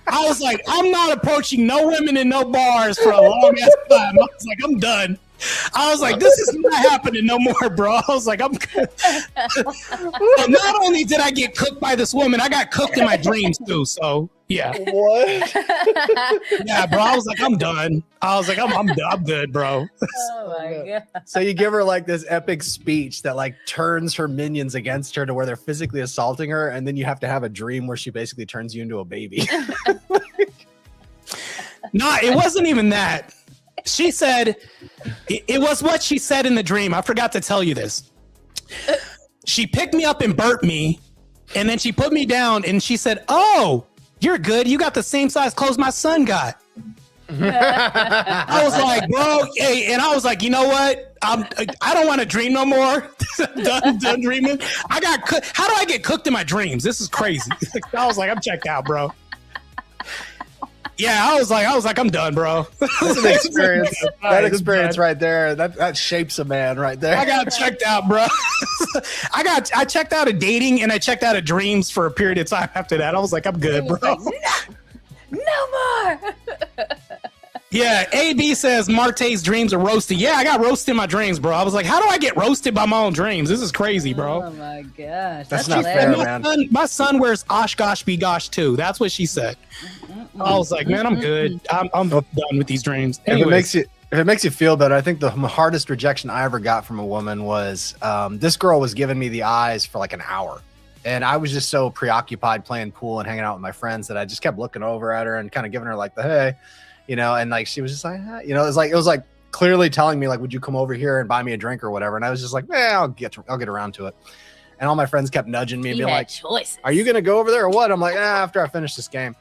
I'm not approaching no women in no bars for a long ass time. I was like, I'm done. I was like, this is not happening no more, bro. I was like, I'm good. So not only did I get cooked by this woman, I got cooked in my dreams too. So yeah. What? Yeah, bro. I was like, I'm done. I was like, I'm good, bro. Oh my god. So you give her like this epic speech that like turns her minions against her to where they're physically assaulting her, and then you have to have a dream where she basically turns you into a baby. No, it wasn't even that. She said it was what she said in the dream. I forgot to tell you this. She picked me up and burped me, and then she put me down and she said, "Oh, you're good. You got the same size clothes my son got." I was like, bro, hey, and I was like, you know what? I don't want to dream no more. done dreaming. I got cooked. How do I get cooked in my dreams? This is crazy. I was like, I'm checked out, bro. Yeah, I was like, I'm done, bro. That's an experience. That experience right there, that shapes a man right there. I got checked out, bro. I checked out of dating and I checked out of dreams for a period of time after that. I was like, I'm good, bro. No more. Yeah, AB says Marte's dreams are roasted. Yeah, I got roasted in my dreams, bro. I was like, how do I get roasted by my own dreams? This is crazy, bro. Oh my gosh. That's not fair, man. My son wears Oshkosh be gosh too. That's what she said. I was like, man, I'm good. I'm done with these dreams. Anyways. If it makes you feel better, I think the hardest rejection I ever got from a woman was this girl was giving me the eyes for like an hour. And I was just so preoccupied playing pool and hanging out with my friends that I just kept looking over at her and kind of giving her like the hey, you know, and like she was just like, you know, it was like clearly telling me like, would you come over here and buy me a drink or whatever? And I was just like, I'll get around to it. And all my friends kept nudging me and being like, choices. Are you gonna go over there or what? I'm like, after I finish this game.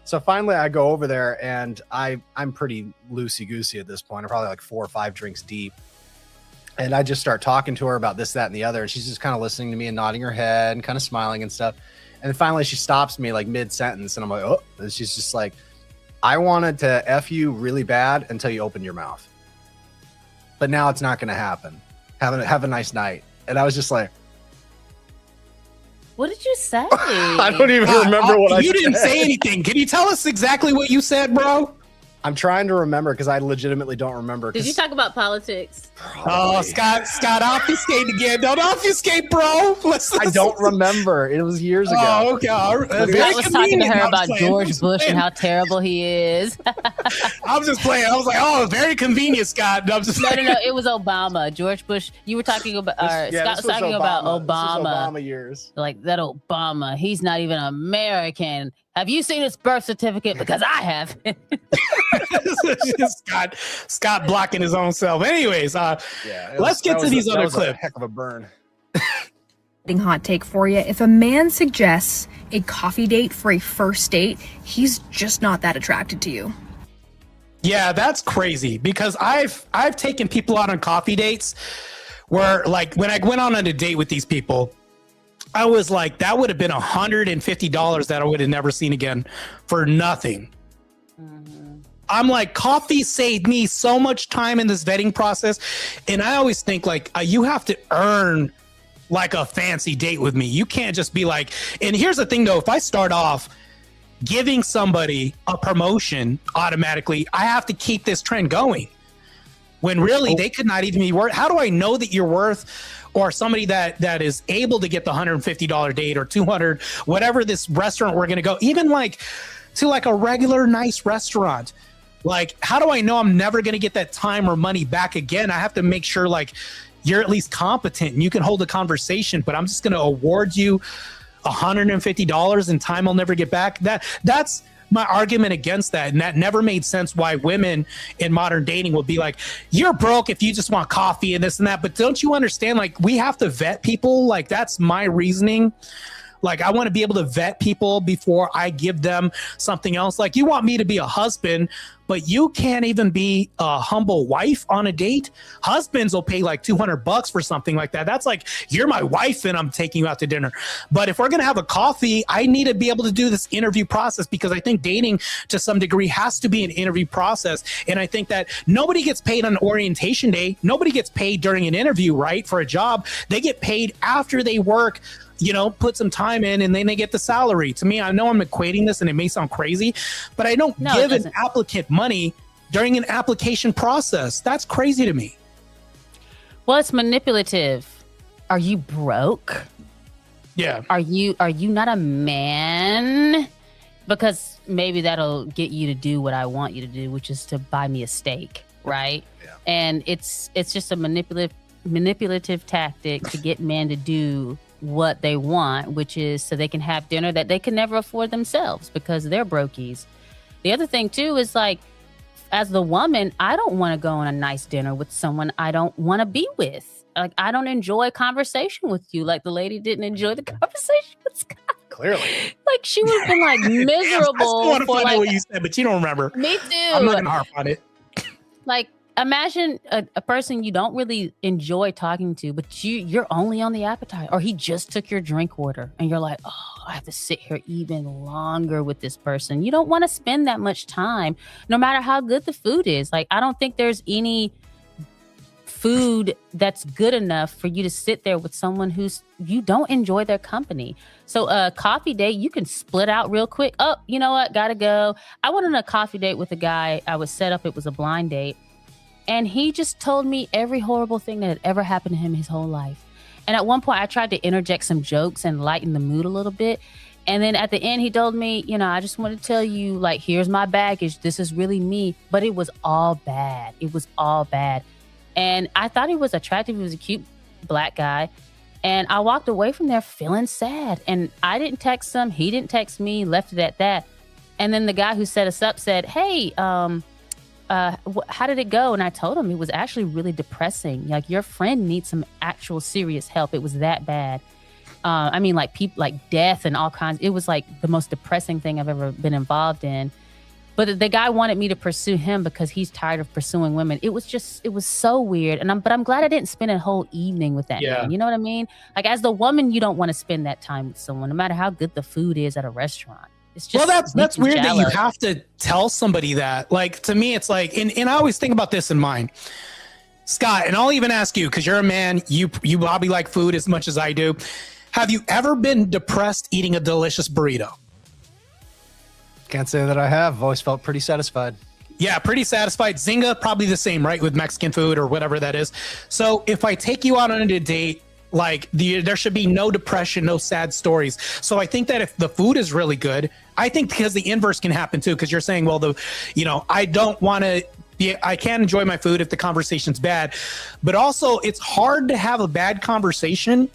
So finally I go over there and I'm pretty loosey-goosey at this point. I'm probably like 4 or 5 drinks deep. And I just start talking to her about this, that, and the other. And she's just kind of listening to me and nodding her head and kind of smiling and stuff. And then finally she stops me like mid-sentence. And I'm like, oh, and she's just like, I wanted to F you really bad until you opened your mouth. But now it's not going to happen. Have a nice night. And I was just like, what did you say? I don't even remember what I said. You didn't say anything. Can you tell us exactly what you said, bro? I'm trying to remember because I legitimately don't remember. Did you talk about politics? Oh, Scott, obfuscate again. Don't obfuscate, bro. I don't remember. It was years ago. Oh, okay. I was talking to her about George Bush and how terrible he is. I was just playing. I was like, oh, very convenient, Scott. No, it was Obama. George Bush. You were talking about, Scott was talking about Obama. Obama years. Like that Obama. He's not even American. Have you seen his birth certificate? Because I have. Scott blocking his own self. Anyways, let's get to these other clips. Heck of a burn. Hot take for you. If a man suggests a coffee date for a first date, he's just not that attracted to you. Yeah, that's crazy because I've taken people out on coffee dates where like when I went on a date with these people, I was like, that would have been $150 that I would have never seen again for nothing. I'm like, coffee saved me so much time in this vetting process. And I always think like, you have to earn like a fancy date with me. You can't just be like, and here's the thing though, if I start off giving somebody a promotion automatically, I have to keep this trend going. When really they could not even be worth. How do I know that you're worth or somebody that is able to get the $150 date or $200, whatever this restaurant we're going to go, even like to like a regular nice restaurant. Like, how do I know I'm never going to get that time or money back again? I have to make sure like you're at least competent and you can hold a conversation, but I'm just going to award you $150 and time I'll never get back. That's my argument against that. And that never made sense why women in modern dating would be like, you're broke if you just want coffee and this and that. But don't you understand? Like, we have to vet people. Like, that's my reasoning. Like, I want to be able to vet people before I give them something else. Like, you want me to be a husband, but you can't even be a humble wife on a date. Husbands will pay like $200 for something like that. That's like, you're my wife and I'm taking you out to dinner. But if we're going to have a coffee, I need to be able to do this interview process because I think dating to some degree has to be an interview process. And I think that nobody gets paid on orientation day. Nobody gets paid during an interview, right? For a job, they get paid after they work, you know, put some time in and then they get the salary. To me, I know I'm equating this and it may sound crazy, but I don't give an applicant money during an application process. That's crazy to me. Well, it's manipulative. Are you broke? Yeah. Are you not a man? Because maybe that'll get you to do what I want you to do, which is to buy me a steak, right? Yeah. And it's just a manipulative tactic to get men to do what they want, which is so they can have dinner that they can never afford themselves because they're brokies. The other thing too is like, as the woman, I don't want to go on a nice dinner with someone I don't want to be with. Like, I don't enjoy conversation with you. Like the lady didn't enjoy the conversation with Scott. Clearly. Like she would have been like miserable. I still want to for find like, out what you said, but you don't remember. Me too. I'm not gonna harp on it. Like, imagine a person you don't really enjoy talking to, but you're only on the appetite, or he just took your drink order, and you're like, oh, I have to sit here even longer with this person. You don't want to spend that much time, no matter how good the food is. Like, I don't think there's any food that's good enough for you to sit there with someone you don't enjoy their company. So a coffee date, you can split out real quick. Oh, you know what? Gotta go. I went on a coffee date with a guy. I was set up. It was a blind date. And he just told me every horrible thing that had ever happened to him his whole life. And at one point I tried to interject some jokes and lighten the mood a little bit. And then at the end, he told me, I just want to tell you, like, here's my baggage. This is really me. But it was all bad. It was all bad. And I thought he was attractive. He was a cute black guy. And I walked away from there feeling sad. And I didn't text him. He didn't text me, left it at that. And then the guy who set us up said, hey, how did it go? And I told him it was actually really depressing. Like, your friend needs some actual serious help. It was that bad. I mean, like, people, like death and all kinds. It was like the most depressing thing I've ever been involved in. But the guy wanted me to pursue him because he's tired of pursuing women. It was so weird. But I'm glad I didn't spend a whole evening with that man. You know what I mean? Like, as the woman, you don't want to spend that time with someone, no matter how good the food is at a restaurant. It's just, well, that's weird that you have to tell somebody that. Like, to me, it's like, and I always think about this in mind, Scott, and I'll even ask you, because you're a man, you probably like food as much as I do. Have you ever been depressed eating a delicious burrito? Can't say that I have. I've always felt pretty satisfied. Yeah, pretty satisfied. Zynga, probably the same, right? With Mexican food or whatever that is. So if I take you out on a date, like, there should be no depression, no sad stories. So I think that if the food is really good, I think because the inverse can happen too, because you're saying, well, I don't want to, I can't enjoy my food if the conversation's bad. But also, it's hard to have a bad conversation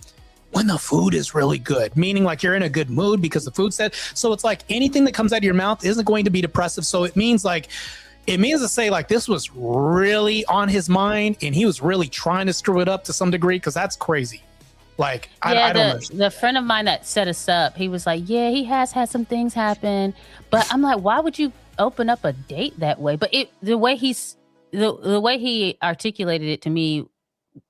when the food is really good, meaning like you're in a good mood because the food's set. So it's like anything that comes out of your mouth isn't going to be depressive. So it means to say like this was really on his mind and he was really trying to screw it up to some degree, because that's crazy. Like, I don't know. The friend of mine that set us up, he was like, yeah, he has had some things happen. But I'm like, why would you open up a date that way? But the way he articulated it to me,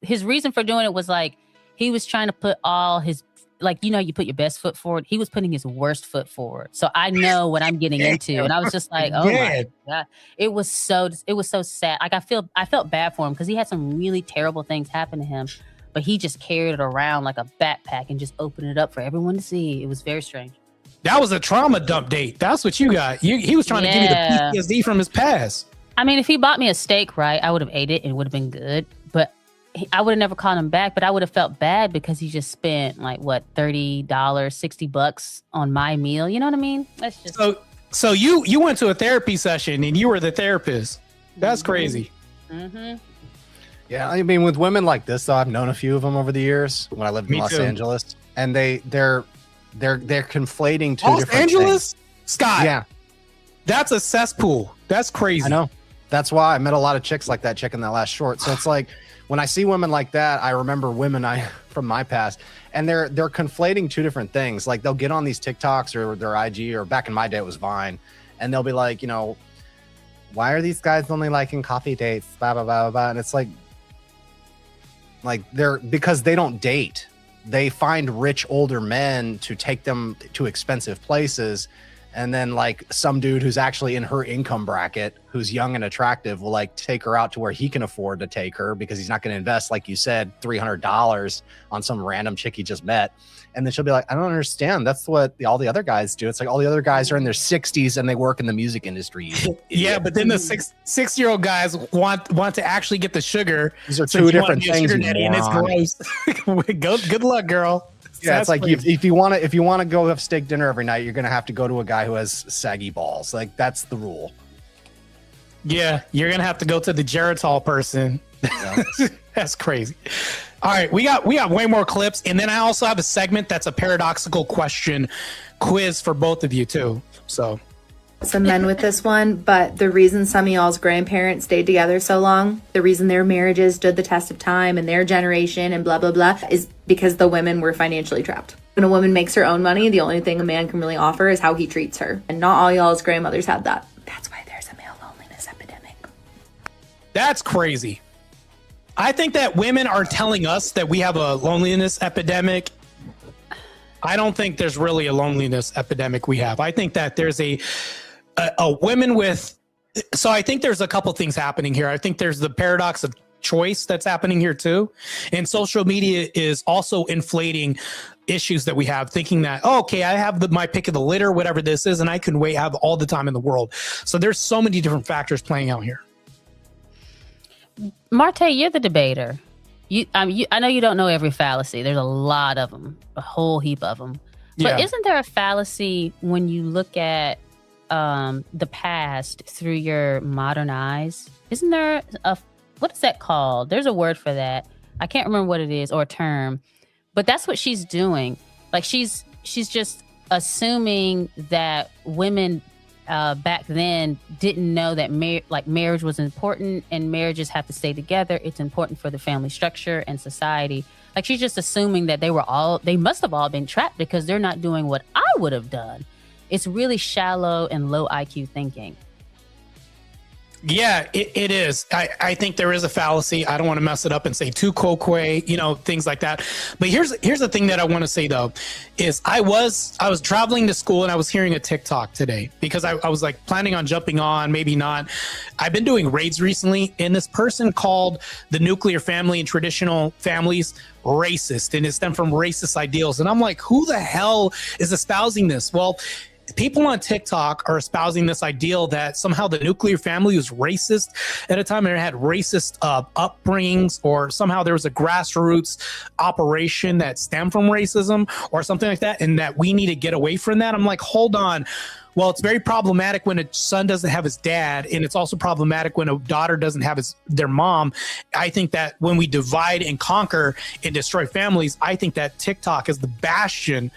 his reason for doing it was like, he was trying to put all his, like, you put your best foot forward. He was putting his worst foot forward. So I know what I'm getting into. And I was just like, oh my God. It was so sad. Like, I felt bad for him because he had some really terrible things happen to him, but he just carried it around like a backpack and just opened it up for everyone to see. It was very strange. That was a trauma dump date. That's what you got. He was trying to give you the PTSD from his past. I mean, if he bought me a steak, right, I would have ate it and it would have been good. But I would have never called him back, but I would have felt bad because he just spent like $30, $60 on my meal. You know what I mean? That's just so you went to a therapy session and you were the therapist. That's crazy. Mm-hmm. Yeah, I mean, with women like this, though, I've known a few of them over the years when I lived in Los Angeles, and they're conflating two different Angeles? things. Scott, yeah, that's a cesspool. That's crazy. I know. That's why I met a lot of chicks like that chick in that last short. So it's like, when I see women like that, I remember women from my past, and they're conflating two different things. Like, they'll get on these TikToks or their IG, or back in my day it was Vine, and they'll be like, why are these guys only liking coffee dates? Blah blah blah blah. And it's like because they don't date. They find rich older men to take them to expensive places, And then like some dude who's actually in her income bracket, who's young and attractive, will like take her out to where he can afford to take her because he's not going to invest, like you said, $300 on some random chick he just met. And then she'll be like, I don't understand. That's what all the other guys do. It's like all the other guys are in their 60s and they work in the music industry. Yeah, but then the six-year-old guys want to actually get the sugar. These are two different things. And it's gross. Good luck, girl. Yeah, it's like if you want to go have steak dinner every night, you're gonna have to go to a guy who has saggy balls. Like that's the rule. Yeah, you're gonna have to go to the Geritol person. Yeah. That's crazy. All right, we got way more clips, and then I also have a segment that's a paradoxical question quiz for both of you too. So some men with this one, but the reason some of y'all's grandparents stayed together so long, the reason their marriages stood the test of time and their generation and blah, blah, blah, is because the women were financially trapped. When a woman makes her own money, the only thing a man can really offer is how he treats her. And not all y'all's grandmothers had that. That's why there's a male loneliness epidemic. That's crazy. I think that women are telling us that we have a loneliness epidemic. I don't think there's really a loneliness epidemic we have. I think that there's a women with, so I think there's a couple things happening here. I think there's the paradox of choice that's happening here too. And social media is also inflating issues that we have, thinking that, oh, okay, I have my pick of the litter, whatever this is, and I can have all the time in the world. So there's so many different factors playing out here. Marte, you're the debater. I know you don't know every fallacy. There's a lot of them, a whole heap of them. But isn't there a fallacy when you look at the past through your modern eyes? Isn't there what is that called? There's a word for that. I can't remember what it is or a term, but that's what she's doing. Like she's just assuming that women back then didn't know that marriage was important and marriages have to stay together. It's important for the family structure and society. Like she's just assuming that they must have all been trapped because they're not doing what I would have done. It's really shallow and low IQ thinking. Yeah, it is. I think there is a fallacy. I don't want to mess it up and say too coquet, things like that. But here's the thing that I want to say though, is I was traveling to school and I was hearing a TikTok today because I was like planning on jumping on, maybe not. I've been doing raids recently, and this person called the nuclear family and traditional families racist, and it stemmed from racist ideals. And I'm like, who the hell is espousing this? Well, people on TikTok are espousing this ideal that somehow the nuclear family was racist at a time and it had racist upbringings, or somehow there was a grassroots operation that stemmed from racism or something like that, and that we need to get away from that. I'm like, hold on. Well, it's very problematic when a son doesn't have his dad, and it's also problematic when a daughter doesn't have their mom. I think that when we divide and conquer and destroy families, I think that TikTok is the bastion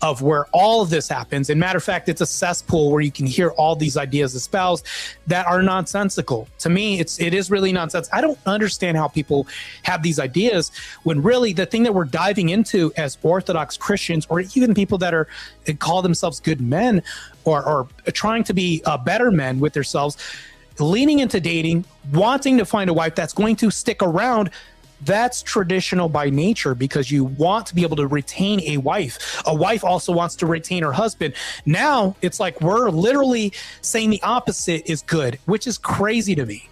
of where all of this happens. And matter of fact, it's a cesspool where you can hear all these ideas espoused that are nonsensical. To me, it is really nonsense. I don't understand how people have these ideas when really the thing that we're diving into as Orthodox Christians, or even people that call themselves good men or trying to be better men with themselves, leaning into dating, wanting to find a wife that's going to stick around. That's traditional by nature because you want to be able to retain a wife. A wife also wants to retain her husband. Now it's like we're literally saying the opposite is good, which is crazy to me.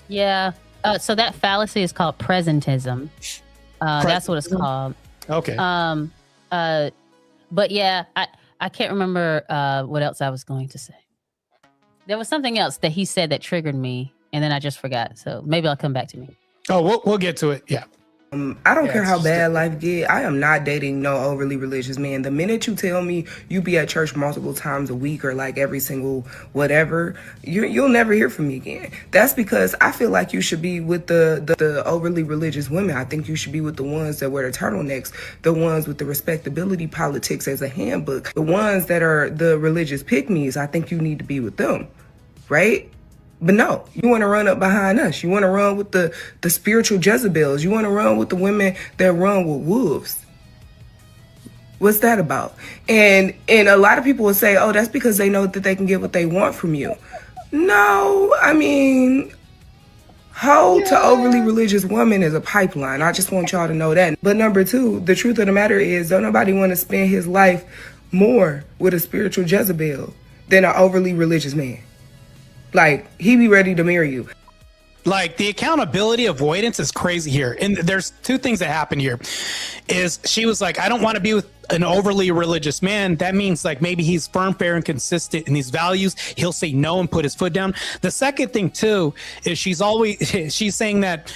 Yeah. So that fallacy is called presentism. That's what it's called. Okay. But yeah, I can't remember what else I was going to say. There was something else that he said that triggered me, and then I just forgot. So maybe I'll come back to me. Oh, we'll get to it. Yeah. I don't care how bad life get. I am not dating no overly religious man. The minute you tell me you be at church multiple times a week or like every single whatever, you'll never hear from me again. That's because I feel like you should be with the overly religious women. I think you should be with the ones that wear the turtlenecks, the ones with the respectability politics as a handbook, the ones that are the religious pick-me's. I think you need to be with them, right? But no, you want to run up behind us. You want to run with the spiritual Jezebels. You want to run with the women that run with wolves. What's that about? And a lot of people will say, oh, that's because they know that they can get what they want from you. No, I mean, hoe to overly religious woman is a pipeline. I just want y'all to know that. But number two, the truth of the matter is, don't nobody want to spend his life more with a spiritual Jezebel. than an overly religious man. Like, he be ready to marry you. Like, the accountability avoidance is crazy here. And there's two things that happen here. Is she was like, I don't want to be with an overly religious man. That means like maybe he's firm, fair, and consistent in these values. He'll say no and put his foot down. The second thing too is she's saying that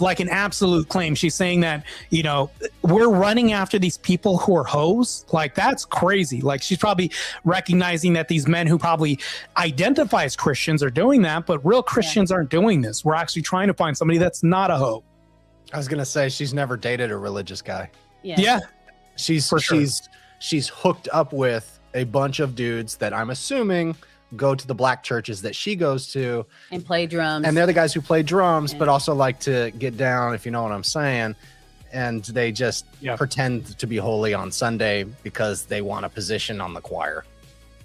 like an absolute claim. She's saying that, you know, we're running after these people who are hoes. Like, that's crazy. Like, she's probably recognizing that these men who probably identify as Christians are doing that, but real Christians aren't doing this. We're actually trying to find somebody that's not a hoe. I was gonna say she's never dated a religious guy. Yeah. She's hooked up with a bunch of dudes that I'm assuming go to the black churches that she goes to and play drums. And they're the guys who play drums, but also like to get down, if you know what I'm saying. And they just pretend to be holy on Sunday because they want a position on the choir.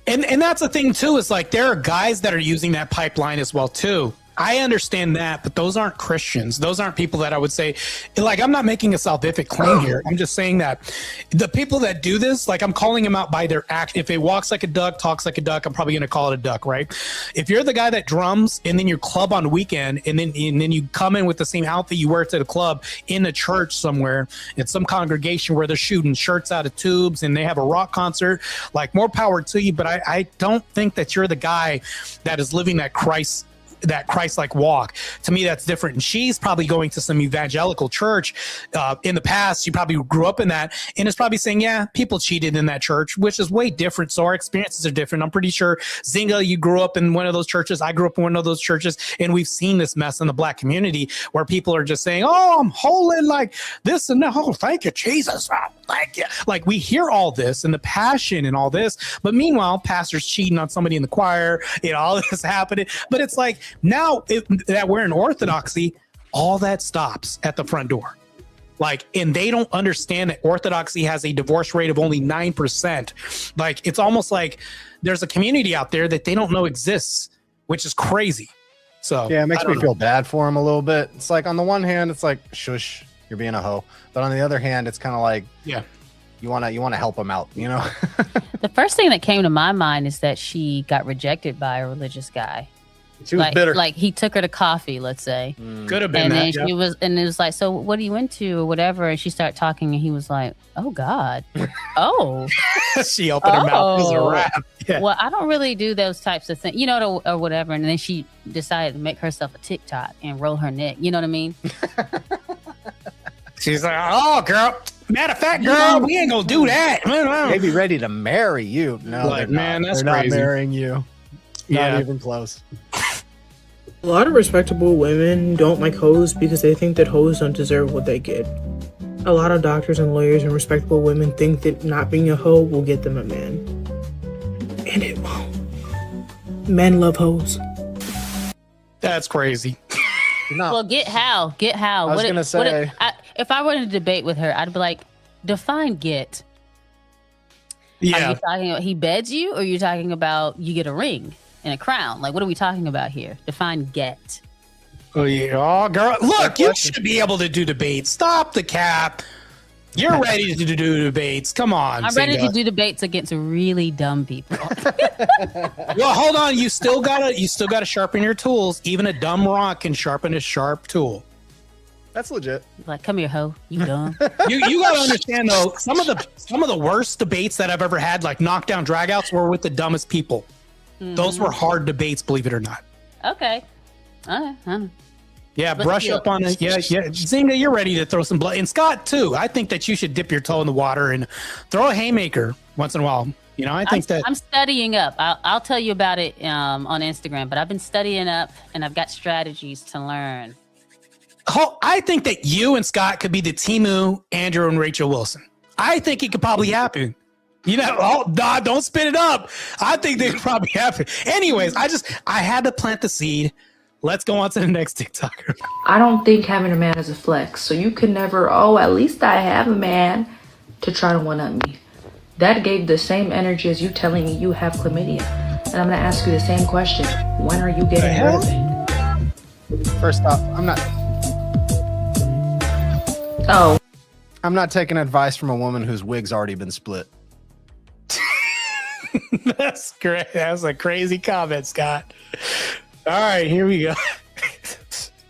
And that's the thing too, is like there are guys that are using that pipeline as well too. I understand that, but those aren't Christians. Those aren't people that I would say, like, I'm not making a salvific claim here. I'm just saying that the people that do this, like, I'm calling them out by their act. If it walks like a duck, talks like a duck, I'm probably going to call it a duck, right? If you're the guy that drums and then you club on weekend and then you come in with the same outfit you wear to the club in a church somewhere, in some congregation where they're shooting shirts out of tubes and they have a rock concert, like, more power to you. But I don't think that you're the guy that is living that Christ-like walk. To me, that's different. And she's probably going to some evangelical church in the past. She probably grew up in that and is probably saying, yeah, people cheated in that church, which is way different. So our experiences are different. I'm pretty sure, Zinga, you grew up in one of those churches. I grew up in one of those churches. And we've seen this mess in the black community where people are just saying, oh, I'm holy like this and that. Oh, thank you, Jesus. Thank you. Like, we hear all this and the passion and all this. But meanwhile, pastors cheating on somebody in the choir, you know, all this happening. But it's like, now that we're in orthodoxy, all that stops at the front door. Like, and they don't understand that orthodoxy has a divorce rate of only 9%. Like, it's almost like there's a community out there that they don't know exists, which is crazy. So yeah, it makes me feel bad for them a little bit. It's like, on the one hand, it's like, shush, you're being a hoe. But on the other hand, it's kind of like, yeah, you want to help them out, you know? The first thing that came to my mind is that she got rejected by a religious guy. She was bitter. Like, he took her to coffee, let's say. Could have been and that. Then she was, and it was like, so what are you into or whatever? And she started talking, and he was like, oh God, oh. She opened her mouth. It was a wrap. Yeah. Well, I don't really do those types of things, you know, or whatever. And then she decided to make herself a TikTok and roll her neck. You know what I mean? She's like, oh, girl. Matter of fact, girl, we ain't gonna do that. They'd be ready to marry you. No, like, man, that's they're crazy. not marrying you. Not even close. A lot of respectable women don't like hoes because they think that hoes don't deserve what they get. A lot of doctors and lawyers and respectable women think that not being a hoe will get them a man. And it won't. Men love hoes. That's crazy. No. Well, get how. I was going to say. If I were to debate with her, I'd be like, define get. Yeah. Are you talking about he beds you, or are you talking about you get a ring and a crown? Like, what are we talking about here? Define get. Oh, yeah. Oh, girl. Look, you should be able to do debates. Stop the cap. You're ready to do debates. Come on. I'm ready to do debates against really dumb people. Well, hold on. You still gotta sharpen your tools. Even a dumb rock can sharpen a sharp tool. That's legit. Like, come here, ho. You dumb. You gotta understand though. Some of the worst debates that I've ever had, like knockdown dragouts, were with the dumbest people. Mm-hmm. Those were hard debates, believe it or not. Okay. All right. Yeah, brush up on it. Yeah. Zinga, you're ready to throw some blood. And Scott, too. I think that you should dip your toe in the water and throw a haymaker once in a while. You know, I think I'm studying up. I'll tell you about it on Instagram, but I've been studying up and I've got strategies to learn. Oh, I think that you and Scott could be the Timu, Andrew, and Rachel Wilson. I think it could probably happen. You know, don't spit it up. I think they could probably happen. Anyways, I had to plant the seed. Let's go on to the next TikToker. I don't think having a man is a flex. So you can never, at least I have a man to try to one-up me. That gave the same energy as you telling me you have chlamydia. And I'm going to ask you the same question. When are you getting rid of it? First off, I'm not taking advice from a woman whose wig's already been split. That's great. That's a crazy comment, Scott. All right, here we go.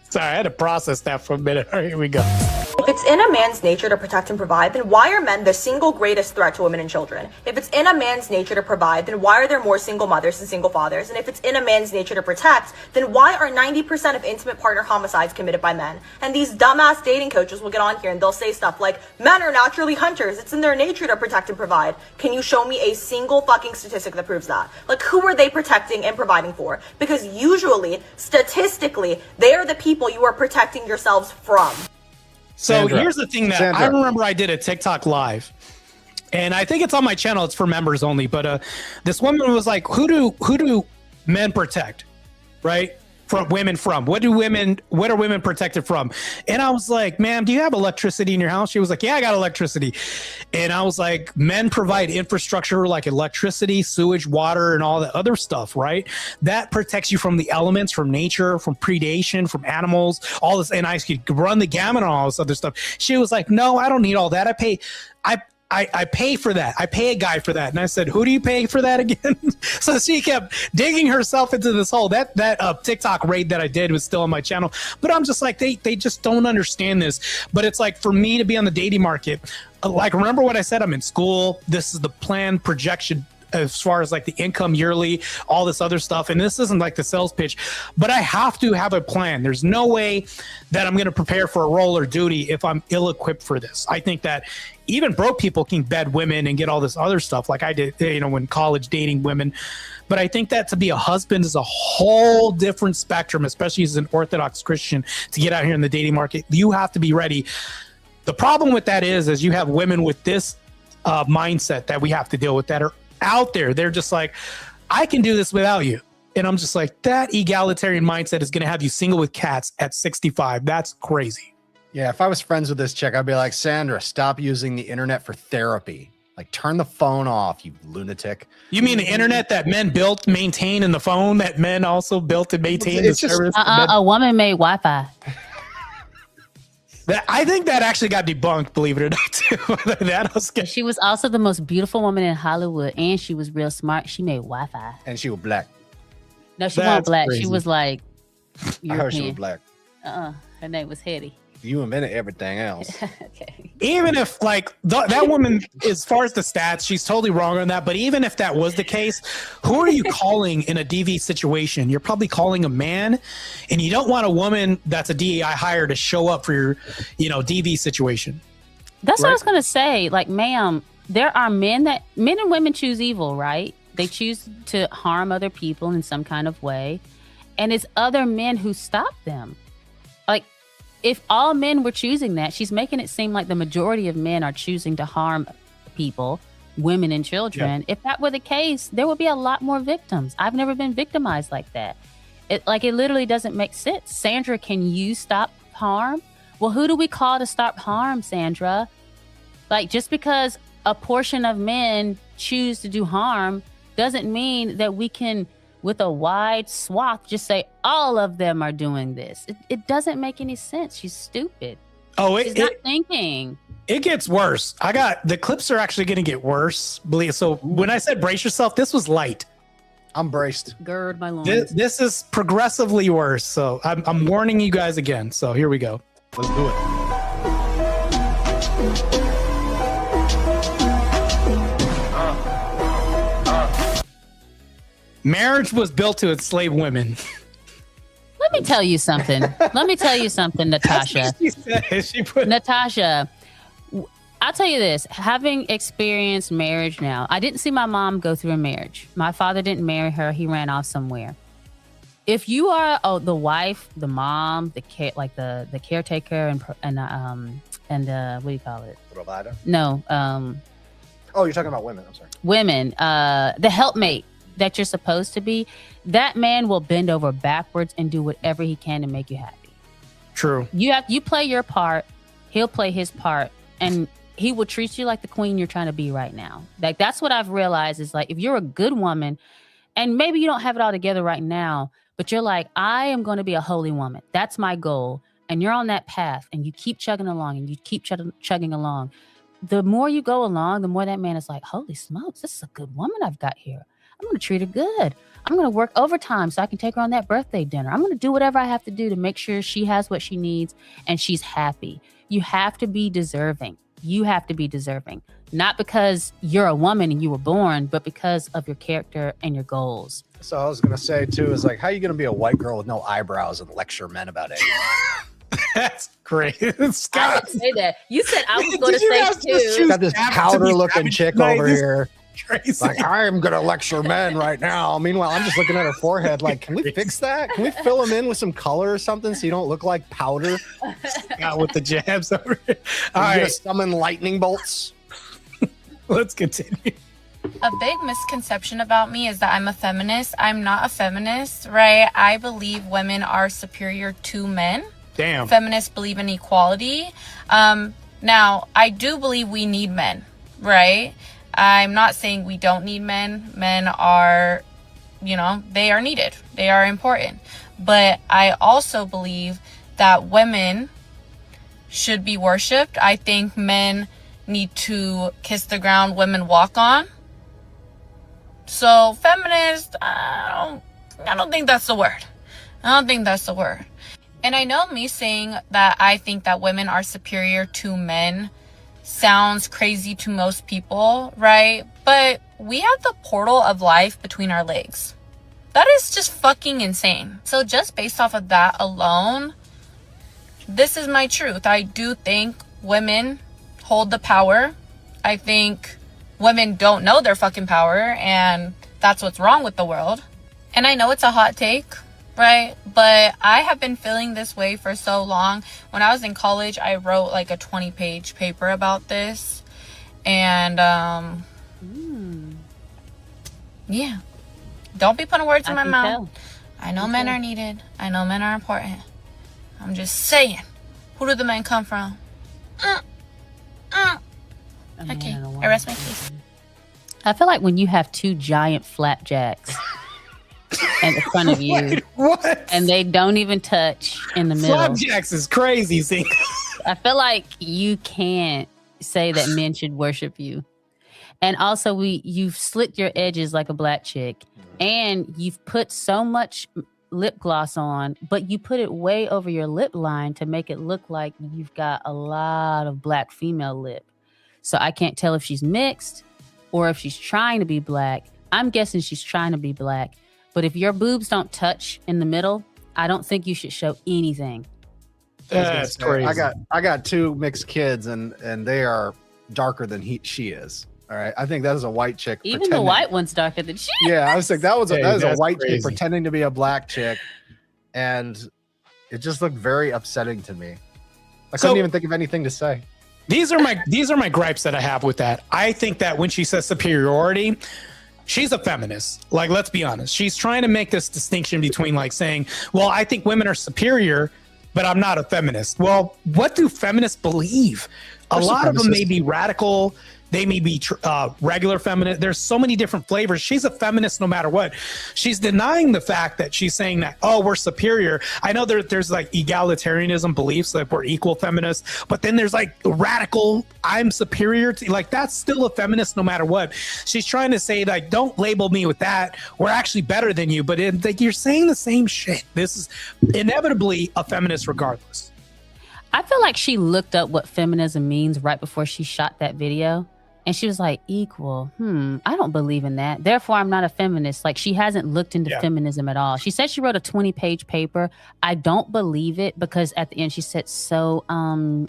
Sorry, I had to process that for a minute. All right, here we go. If it's in a man's nature to protect and provide, then why are men the single greatest threat to women and children? If it's in a man's nature to provide, then why are there more single mothers than single fathers? And if it's in a man's nature to protect, then why are 90% of intimate partner homicides committed by men? And these dumbass dating coaches will get on here and they'll say stuff like, men are naturally hunters. It's in their nature to protect and provide. Can you show me a single fucking statistic that proves that? Like, who are they protecting and providing for? Because usually, statistically, they are the people you are protecting yourselves from. So Sandra. here's the thing that Sandra. I remember I did a TikTok live, and I think it's on my channel. It's for members only. But this woman was like, "Who do men protect? Right? From women from? What are women protected from?" And I was like, "Ma'am, do you have electricity in your house?" She was like, "Yeah, I got electricity." And I was like, "Men provide infrastructure like electricity, sewage, water, and all the other stuff, right? That protects you from the elements, from nature, from predation, from animals, all this." And I could run the gamut on all this other stuff. She was like, "No, I don't need all that. I pay for that. I pay a guy for that." And I said, "Who do you pay for that again?" So she kept digging herself into this hole. That TikTok raid that I did was still on my channel. But I'm just like, they just don't understand this. But it's like, for me to be on the dating market, like, remember what I said? I'm in school. This is the planned projection as far as like the income yearly, all this other stuff. And this isn't like the sales pitch, but I have to have a plan. There's no way that I'm going to prepare for a role or duty if I'm ill-equipped for this. I think that even broke people can bed women and get all this other stuff like I did, in college, dating women. But I think that to be a husband is a whole different spectrum, especially as an Orthodox Christian, to get out here in the dating market. You have to be ready. The problem with that is you have women with this mindset that we have to deal with that are out there. They're just like, I can do this without you. And I'm just like, that egalitarian mindset is going to have you single with cats at 65. That's crazy. Yeah, if I was friends with this chick, I'd be like, Sandra, stop using the internet for therapy. Like, turn the phone off, you lunatic. You mean the internet that men built, maintain, and the phone that men also built and maintained? It's just a woman made Wi-Fi. I think that actually got debunked, believe it or not, too. She was also the most beautiful woman in Hollywood, and she was real smart. She made Wi-Fi. And she was black. No, she wasn't black. Crazy. She was like European. I heard she was black. Her name was Hetty. You invented everything else. Okay. Even if, like, that woman, as far as the stats, she's totally wrong on that. But even if that was the case, who are you calling in a DV situation? You're probably calling a man, and you don't want a woman that's a DEI hire to show up for your, DV situation. That's what I was going to say. Like, ma'am, there are men and women choose evil, right? They choose to harm other people in some kind of way. And it's other men who stop them. Like, if all men were choosing that, she's making it seem like the majority of men are choosing to harm people, women and children. Yeah. If that were the case, there would be a lot more victims. I've never been victimized like that. It literally doesn't make sense. Sandra, can you stop harm? Well, who do we call to stop harm, Sandra? Like, just because a portion of men choose to do harm doesn't mean that we can, with a wide swath, just say all of them are doing this. It doesn't make any sense. She's stupid. She's not thinking. It gets worse. The clips are actually going to get worse. So when I said brace yourself, this was light. I'm braced. Gird my loins. This is progressively worse. So I'm warning you guys again. So here we go. Let's do it. Marriage was built to enslave women. Let me tell you something. Natasha. Natasha, I'll tell you this. Having experienced marriage now, I didn't see my mom go through a marriage. My father didn't marry her. He ran off somewhere. If you are the wife, the mom, the caretaker, and what do you call it? Provider? No. You're talking about women. I'm sorry. Women. The helpmate that you're supposed to be, that man will bend over backwards and do whatever he can to make you happy. True. You play your part, he'll play his part, and he will treat you like the queen you're trying to be right now. Like, that's what I've realized is, like, if you're a good woman, and maybe you don't have it all together right now, but you're like, I am going to be a holy woman. That's my goal. And you're on that path, and you keep chugging along, and you keep chugging along. the more you go along, the more that man is like, holy smokes, this is a good woman I've got here. I'm going to treat her good. I'm going to work overtime so I can take her on that birthday dinner. I'm going to do whatever I have to do to make sure she has what she needs and she's happy. You have to be deserving. You have to be deserving. Not because you're a woman and you were born, but because of your character and your goals. So I was going to say, too, is like, how are you going to be a white girl with no eyebrows and lecture men about it? That's great. Scott. I didn't say that. You said I was going to say too. Got this powder-looking chick over this here. Crazy. Like, I'm going to lecture men right now. Meanwhile, I'm just looking at her forehead like, can we fix that? Can we fill them in with some color or something so you don't look like powder? Out with the jabs over here. All right. Summon lightning bolts. Let's continue. A big misconception about me is that I'm a feminist. I'm not a feminist, right? I believe women are superior to men. Damn. Feminists believe in equality. Now, I do believe we need men, right? I'm not saying we don't need men. Men are, they are needed. They are important. But I also believe that women should be worshipped. I think men need to kiss the ground women walk on. So feminist, I don't think that's the word. I don't think that's the word. And I know me saying that I think that women are superior to men sounds crazy to most people, right? But we have the portal of life between our legs. That is just fucking insane. So just based off of that alone, this is my truth. I do think women hold the power. I think women don't know their fucking power, and that's what's wrong with the world. And I know it's a hot take, right? But I have been feeling this way for so long. When I was in college, I wrote like a 20-page paper about this. And, yeah. Don't be putting words in my mouth. I know men are needed. I know men are important. I'm just saying. Who do the men come from? Okay, I rest my case. I feel like when you have two giant flapjacks in front of you, Wait, what? And they don't even touch in the middle. Flapjacks is crazy. See? I feel like you can't say that men should worship you. And also, you've slit your edges like a black chick, and you've put so much lip gloss on, but you put it way over your lip line to make it look like you've got a lot of black female lip. So I can't tell if she's mixed or if she's trying to be black. I'm guessing she's trying to be black. But if your boobs don't touch in the middle, I don't think you should show anything. That's crazy. I got two mixed kids, and they are darker than she is. All right, I think that is a white chick. Even the white one's darker than she. Yeah, I was like, that is a white crazy. chick pretending to be a black chick, and it just looked very upsetting to me. I couldn't even think of anything to say. These are my gripes that I have with that. I think that when she says superiority, she's a feminist. Like, let's be honest. She's trying to make this distinction between like saying, well, I think women are superior, but I'm not a feminist. Well, what do feminists believe? A lot of them may be radical. They may be regular feminist. There's so many different flavors. She's a feminist no matter what. She's denying the fact that she's saying that, oh, we're superior. I know there's like egalitarianism beliefs, like we're equal feminists, but then there's like radical, I'm superior to, like that's still a feminist no matter what. She's trying to say like, don't label me with that. We're actually better than you, but like you're saying the same shit. This is inevitably a feminist regardless. I feel like she looked up what feminism means right before she shot that video. And she was like, equal. I don't believe in that. Therefore, I'm not a feminist. Like, she hasn't looked into feminism at all. She said she wrote a 20-page paper. I don't believe it because at the end she said,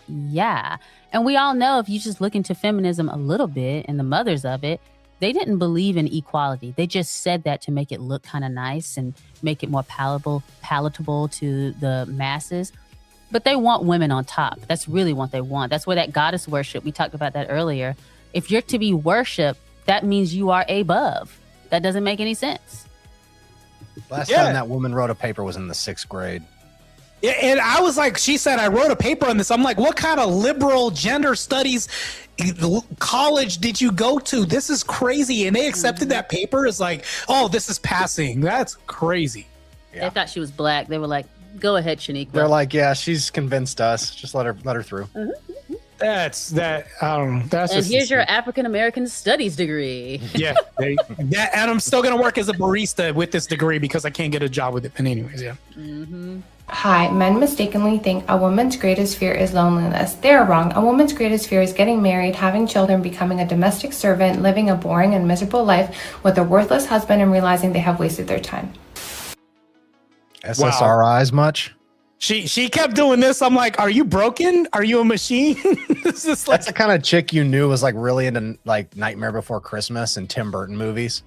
yeah. And we all know if you just look into feminism a little bit and the mothers of it, they didn't believe in equality. They just said that to make it look kind of nice and make it more palatable to the masses. But they want women on top. That's really what they want. That's where that goddess worship, we talked about that earlier. If you're to be worshipped, that means you are above. That doesn't make any sense. Last time that woman wrote a paper was in the 6th grade. Yeah, and I was like, she said, I wrote a paper on this. I'm like, what kind of liberal gender studies college did you go to? This is crazy. And they accepted that paper as like, oh, this is passing. That's crazy. They thought she was black. They were like, go ahead, Shaniqua. They're like, yeah, she's convinced us. Just let her through. That's that. I don't know. That's And just here's your African American Studies degree. yeah. That, and I'm still gonna work as a barista with this degree because I can't get a job with it. And anyways, yeah. Hi, men mistakenly think a woman's greatest fear is loneliness. They are wrong. A woman's greatest fear is getting married, having children, becoming a domestic servant, living a boring and miserable life with a worthless husband, and realizing they have wasted their time. SSRIs much? She kept doing this. I'm like, are you broken? Are you a machine? This is like That's the kind of chick you knew was like really into like Nightmare Before Christmas and Tim Burton movies.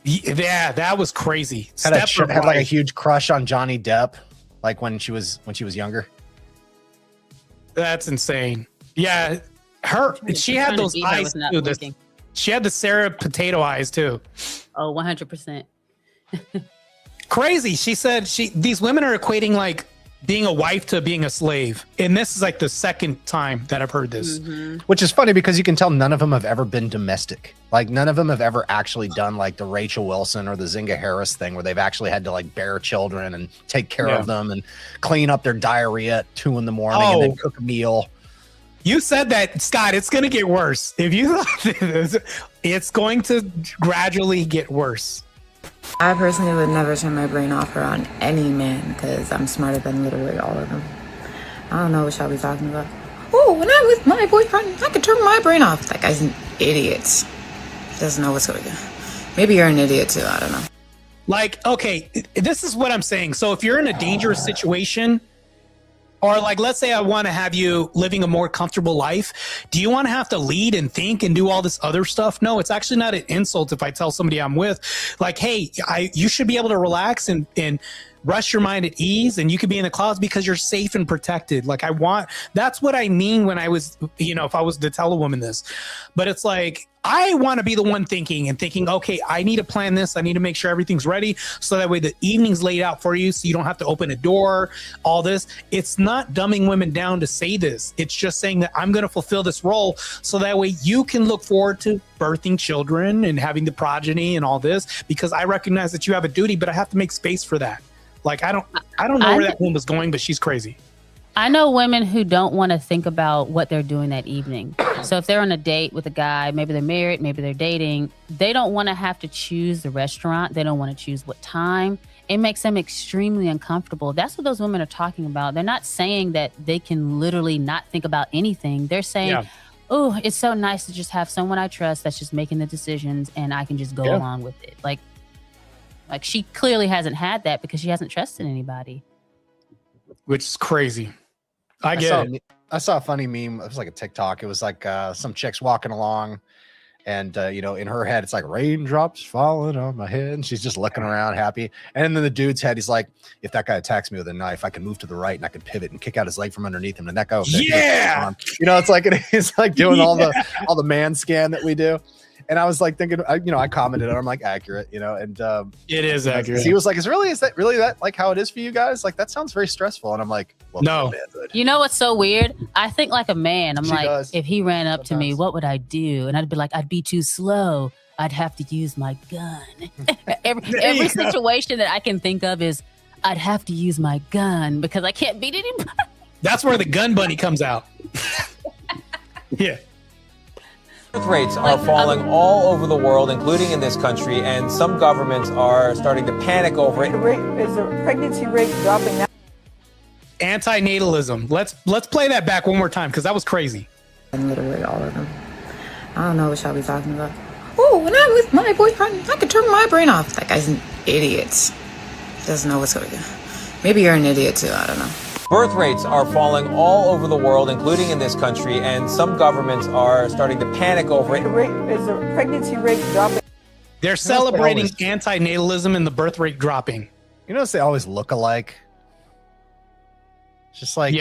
Yeah, that was crazy. Had like a huge crush on Johnny Depp, like when she was younger. That's insane. Yeah, she had those eyes too. She had the Sarah potato eyes too. Oh, 100%. Crazy. She said these women are equating like being a wife to being a slave. And this is like the second time that I've heard this. Which is funny because you can tell none of them have ever been domestic. Like none of them have ever actually done like the Rachel Wilson or the Zinga Harris thing where they've actually had to like bear children and take care of them and clean up their diarrhea at 2 a.m. and then cook a meal. You said that, Scott. It's going to get worse. If you thought this, it's going to gradually get worse. I personally would never turn my brain off around any man because I'm smarter than literally all of them. I don't know what y'all be talking about. Oh, when I'm with my boyfriend, I can turn my brain off. That guy's an idiot. He doesn't know what's going on. Maybe you're an idiot too. I don't know. Like, okay, this is what I'm saying. So if you're in a dangerous situation, or like, let's say I want to have you living a more comfortable life. Do you want to have to lead and think and do all this other stuff? No, it's actually not an insult if I tell somebody I'm with, like, hey, you should be able to relax and rest your mind at ease, and you could be in the clouds because you're safe and protected. Like that's what I mean when I was, if I was to tell a woman this. But it's like, I want to be the one thinking, okay, I need to plan this. I need to make sure everything's ready. So that way the evening's laid out for you. So you don't have to open a door, all this. It's not dumbing women down to say this. It's just saying that I'm going to fulfill this role. So that way you can look forward to birthing children and having the progeny and all this, because I recognize that you have a duty, but I have to make space for that. Like, I don't know where that woman was going, but she's crazy. I know women who don't want to think about what they're doing that evening. So if they're on a date with a guy, maybe they're married, maybe they're dating, they don't want to have to choose the restaurant. They don't want to choose what time. It makes them extremely uncomfortable. That's what those women are talking about. They're not saying that they can literally not think about anything. They're saying, oh, it's so nice to just have someone I trust that's just making the decisions and I can just go along with it. Like she clearly hasn't had that because she hasn't trusted anybody. Which is crazy. I saw a funny meme. It was like a TikTok. It was like some chicks walking along and, in her head, it's like raindrops falling on my head. And she's just looking around happy. And then the dude's head, he's like, if that guy attacks me with a knife, I can move to the right and I can pivot and kick out his leg from underneath him. And that guy will it's like, it's like doing all the man scan that we do. And I was like thinking, I commented and I'm like, accurate, and it is accurate. He was like, is that really like how it is for you guys? Like, that sounds very stressful. And I'm like, well, no. You know what's so weird? I think like a man. I'm like, if he ran up to me, what would I do? And I'd be like, I'd be too slow. I'd have to use my gun. every situation that I can think of is I'd have to use my gun because I can't beat anybody. That's where the gun bunny comes out. Yeah. Birth rates are falling all over the world, including in this country, and some governments are starting to panic over it. Is the pregnancy rate dropping now? Anti-natalism. Let's play that back one more time because that was crazy. And literally all of them. I don't know what y'all be talking about. Oh, when I'm with my boyfriend, I can turn my brain off. That guy's an idiot. He doesn't know what's going on. Maybe you're an idiot too. I don't know. Birth rates are falling all over the world, including in this country, and some governments are starting to panic over it. Is the pregnancy rate dropping? They're celebrating anti-natalism and the birth rate dropping. They always look alike. It's just like,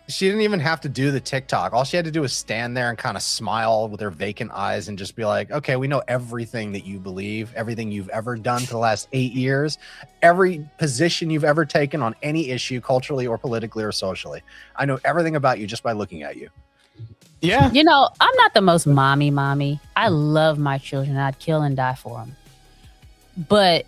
she didn't even have to do the TikTok. All she had to do was stand there and kind of smile with her vacant eyes and just be like, okay, we know everything that you believe, everything you've ever done for the last 8 years, every position you've ever taken on any issue, culturally or politically or socially. I know everything about you just by looking at you. Yeah. I'm not the most mommy. I love my children. I'd kill and die for them. But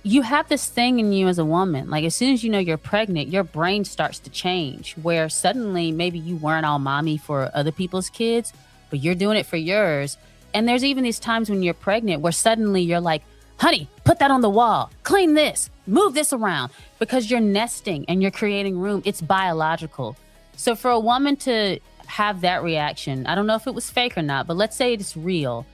you have this thing in you as a woman. Like as soon as you know you're pregnant, your brain starts to change where suddenly maybe you weren't all mommy for other people's kids, but you're doing it for yours. And there's even these times when you're pregnant where suddenly you're like, honey, put that on the wall, clean this, move this around, because you're nesting and you're creating room. It's biological. So for a woman to have that reaction, I don't know if it was fake or not, but let's say it's real.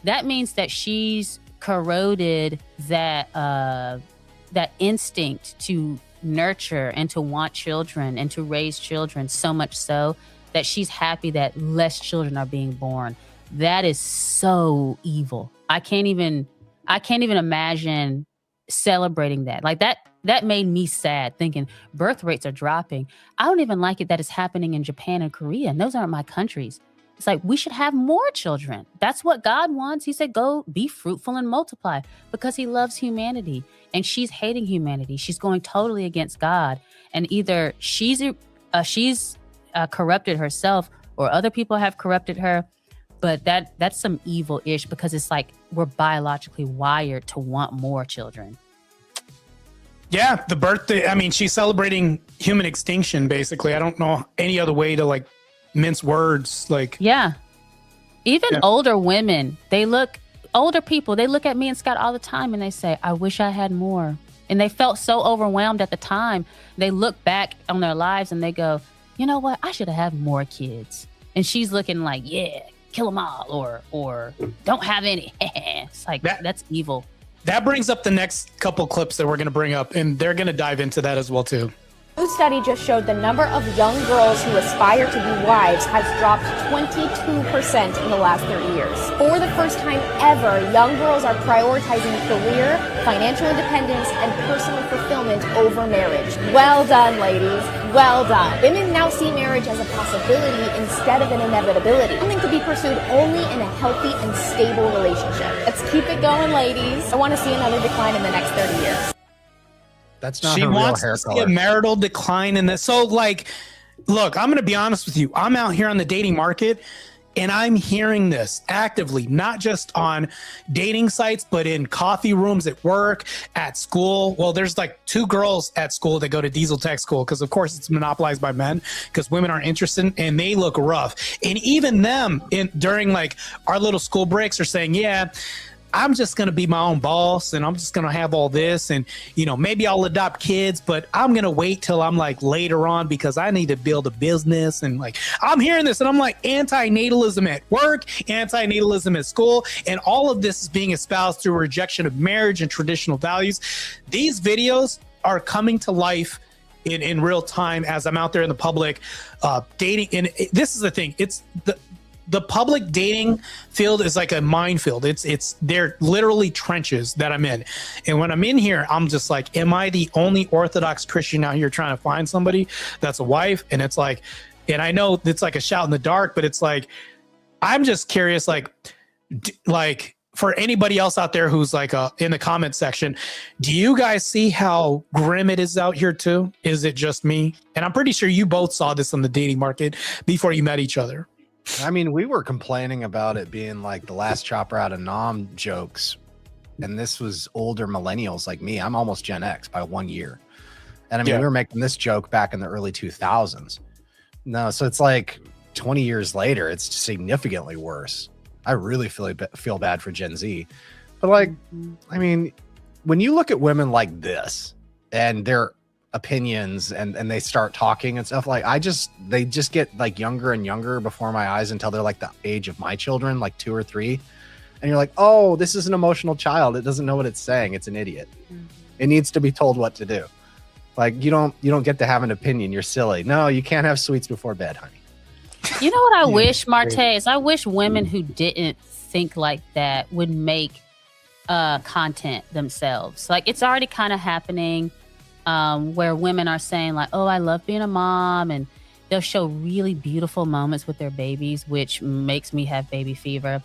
That means that she's corroded that that instinct to nurture and to want children and to raise children, so much so that she's happy that less children are being born. That is so evil. I can't even imagine celebrating that. Like that made me sad, thinking birth rates are dropping. I don't even like it that it's happening in Japan and Korea, and those aren't my countries. It's like we should have more children. That's what God wants. He said, go be fruitful and multiply, because he loves humanity. And she's hating humanity. She's going totally against God. And either she's corrupted herself or other people have corrupted her. But that's some evil-ish, because it's like we're biologically wired to want more children. Yeah, the birthday. I mean, she's celebrating human extinction, basically. I don't know any other way to like mince words. Like, yeah, even older women, older people, they look at me and Scott all the time and they say, I wish I had more. And they felt so overwhelmed at the time. They look back on their lives and they go, you know what? I should have had more kids. And she's looking like, yeah, kill them all or don't have any. It's like, that's evil. That brings up the next couple clips that we're going to bring up, and they're going to dive into that as well, too. A new study just showed the number of young girls who aspire to be wives has dropped 22% in the last 30 years. For the first time ever, young girls are prioritizing career, financial independence, and personal fulfillment over marriage. Well done, ladies. Well done. Women now see marriage as a possibility instead of an inevitability, something to be pursued only in a healthy and stable relationship. Let's keep it going, ladies. I want to see another decline in the next 30 years. That's not she her real wants hair to see color. a marital decline in this. So, like, look, I'm going to be honest with you. I'm out here on the dating market, and I'm hearing this actively, not just on dating sites, but in coffee rooms at work, at school. Well, there's like 2 girls at school that go to diesel tech school because, of course, it's monopolized by men because women aren't interested, and they look rough. And even them during like our little school breaks are saying, yeah, I'm just going to be my own boss and I'm just going to have all this. And, you know, maybe I'll adopt kids, but I'm going to wait till I'm like later on because I need to build a business. And like, I'm hearing this and I'm like anti-natalism at work, anti-natalism at school. And all of this is being espoused through rejection of marriage and traditional values. These videos are coming to life in real time as I'm out there in the public dating. And this is the thing. It's the public dating field is like a minefield. They're literally trenches that I'm in. And when I'm in here, I'm just like, am I the only Orthodox Christian out here trying to find somebody that's a wife? And it's like, and I know it's like a shout in the dark, but it's like, I'm just curious, like for anybody else out there who's like in the comment section, do you guys see how grim it is out here too? Is it just me? And I'm pretty sure you both saw this on the dating market before you met each other. I mean, we were complaining about it being like the last chopper out of Nam jokes. And this was older millennials like me. I'm almost Gen X by 1 year. And I mean, we were making this joke back in the early 2000s. No, so it's like 20 years later, it's significantly worse. I really feel bad for Gen Z. But like, I mean, when you look at women like this and their opinions and they start talking and stuff, like they just get like younger and younger before my eyes until they're like the age of my children, like 2 or 3. And you're like, oh, this is an emotional child. It doesn't know what it's saying. It's an idiot. It needs to be told what to do. Like you don't get to have an opinion. You're silly. No, you can't have sweets before bed, honey. You know what I wish, Marte, is I wish women who didn't think like that would make content themselves. Like it's already kind of happening. Where women are saying like, oh, I love being a mom. And they'll show really beautiful moments with their babies, which makes me have baby fever.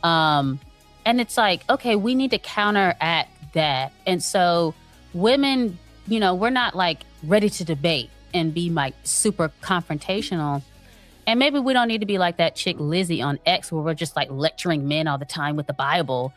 And it's like, okay, we need to counteract that. And so women, you know, we're not like ready to debate and be like super confrontational. And maybe we don't need to be like that chick Lizzie on X where we're just like lecturing men all the time with the Bible.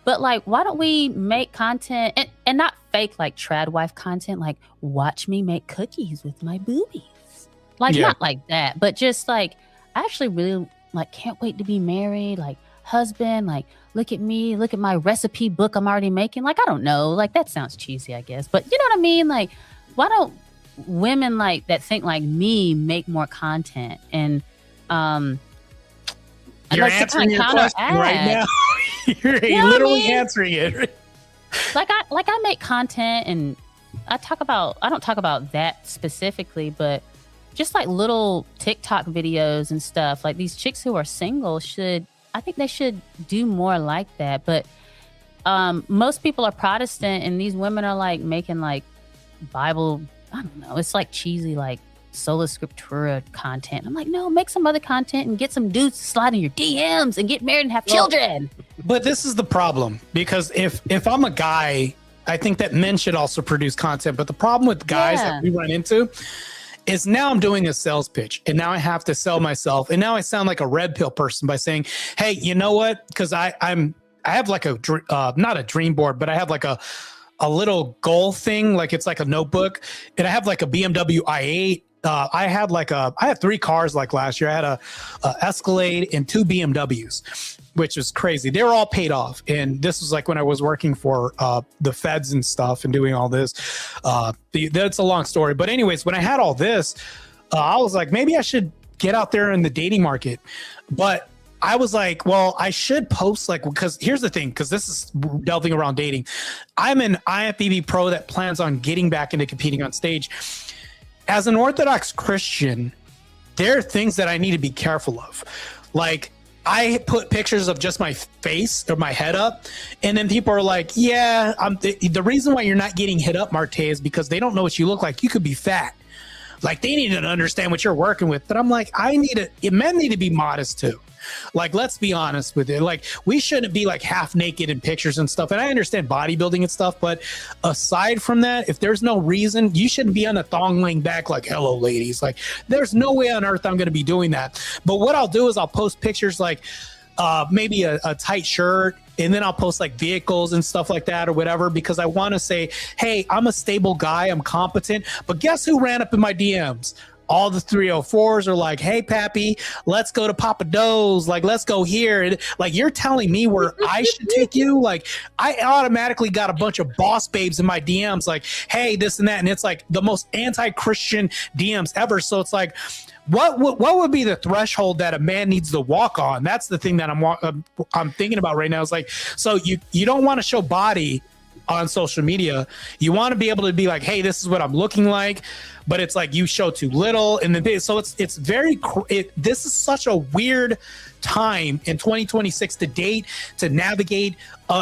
But like, why don't we make content and not fake like trad wife content? Like, watch me make cookies with my boobies. Like, not like that, but just like, I actually really like can't wait to be married. Like, husband, like, look at me, look at my recipe book I'm already making. Like, I don't know, like that sounds cheesy, I guess, but you know what I mean? Like, why don't women like that think like me make more content? And you're answering your question right now. You're literally answering it. Like I make content and I don't talk about that specifically, but just like little TikTok videos and stuff. Like these chicks who are single I think they should do more like that. But most people are Protestant and these women are like making like Bible, I don't know, it's like cheesy like sola scriptura content. I'm like, no, make some other content and get some dudes to slide in your DMs and get married and have children. But this is the problem, because if I'm a guy, I think that men should also produce content. But the problem with guys that we run into is now I'm doing a sales pitch and now I have to sell myself. And now I sound like a red pill person by saying, hey, you know what? Because I have like not a dream board, but I have like a little goal thing. Like it's like a notebook, and I have like a BMW i8. I had 3 cars like last year. I had a Escalade and 2 BMWs, which was crazy. They were all paid off. And this was like when I was working for the feds and stuff and doing all this. That's a long story. But anyways, when I had all this, I was like, maybe I should get out there in the dating market. But I was like, well, I should post like, because here's the thing, because this is delving around dating. I'm an IFBB pro that plans on getting back into competing on stage. As an Orthodox Christian, there are things that I need to be careful of. Like, I put pictures of just my face or my head up, and then people are like, yeah, the reason why you're not getting hit up, Marte, is because they don't know what you look like. You could be fat. Like, they need to understand what you're working with. But I'm like, men need to be modest too. Like, let's be honest with it. Like, we shouldn't be like half naked in pictures and stuff. And I understand bodybuilding and stuff, but aside from that, if there's no reason, you shouldn't be on a thong laying back like, hello, ladies. Like, there's no way on earth I'm going to be doing that. But what I'll do is I'll post pictures like maybe a tight shirt, and then I'll post like vehicles and stuff like that or whatever, because I want to say, hey, I'm a stable guy, I'm competent. But guess who ran up in my DMs? All the 304s are like, hey, Pappy, let's go to Papa Do's. Like, let's go here. And, like, you're telling me where I should take you? Like, I automatically got a bunch of boss babes in my DMs like, hey, this and that. And it's like the most anti-Christian DMs ever. So it's like, what would be the threshold that a man needs to walk on? That's the thing that I'm thinking about right now. It's like, so you don't want to show body on social media. You want to be able to be like, hey, this is what I'm looking like, but it's like you show too little. And then so it's very, this is such a weird time in 2026 to date, to navigate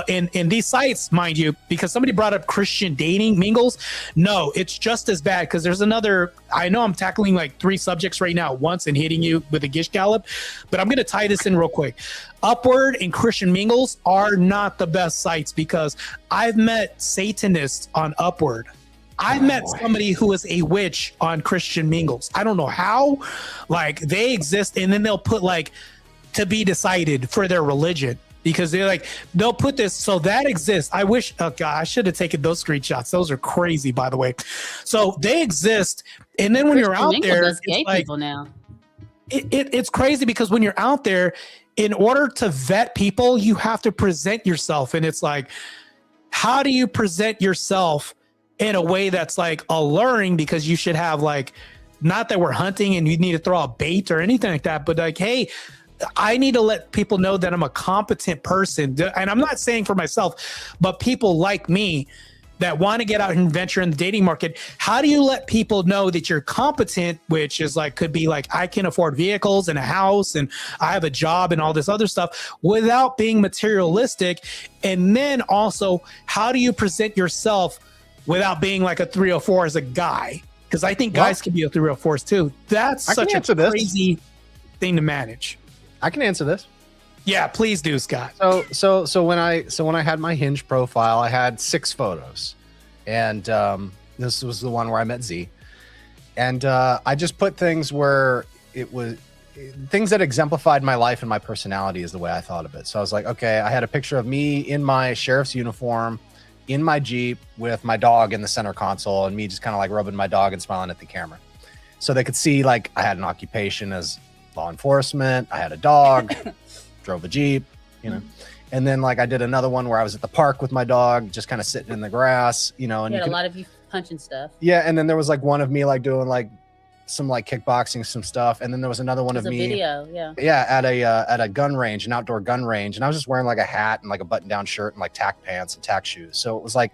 in these sites, mind you, because somebody brought up Christian dating mingles. No, it's just as bad, because there's another, I know I'm tackling like 3 subjects right now at once and hitting you with a gish gallop, but I'm going to tie this in real quick. Upward and Christian mingles are not the best sites, because I've met Satanists on Upward. I've met somebody who is a witch on Christian mingles. I don't know how. Like, they exist, and then they'll put like to be decided for their religion, because they'll put this. So that exists. I wish, oh God, I should have taken those screenshots. Those are crazy, by the way. So they exist. And then when you're out there, it's gay people now. It's crazy, because when you're out there, in order to vet people, you have to present yourself. And it's like, how do you present yourself in a way that's like alluring? Because you should have like, not that we're hunting and you need to throw a bait or anything like that, but like, hey, I need to let people know that I'm a competent person. And I'm not saying for myself, but people like me that want to get out and venture in the dating market. How do you let people know that you're competent, which is like, could be like, I can afford vehicles and a house and I have a job and all this other stuff, without being materialistic? And then also, how do you present yourself without being like a 304 as a guy? Because I think guys can be a 304s too. That's such a crazy thing to manage. I can answer this. Yeah, please do, Scott. So when I had my Hinge profile, I had 6 photos, and this was the one where I met Z, and I just put things where it was things that exemplified my life and my personality is the way I thought of it. So I was like, okay, I had a picture of me in my sheriff's uniform in my Jeep with my dog in the center console and me just kind of like rubbing my dog and smiling at the camera. So they could see like I had an occupation as law enforcement. I had a dog, drove a Jeep, you know. And then like I did another one where I was at the park with my dog, just kind of sitting in the grass, you know. And You had you a could, lot of you punching stuff. yeah. And then there was like one of me like doing like some like kickboxing, some stuff. And then there was another one of There's a me. video, yeah. Yeah, at a gun range, an outdoor gun range. And I was just wearing like a hat and like a button down shirt and like tack pants and tack shoes. So it was like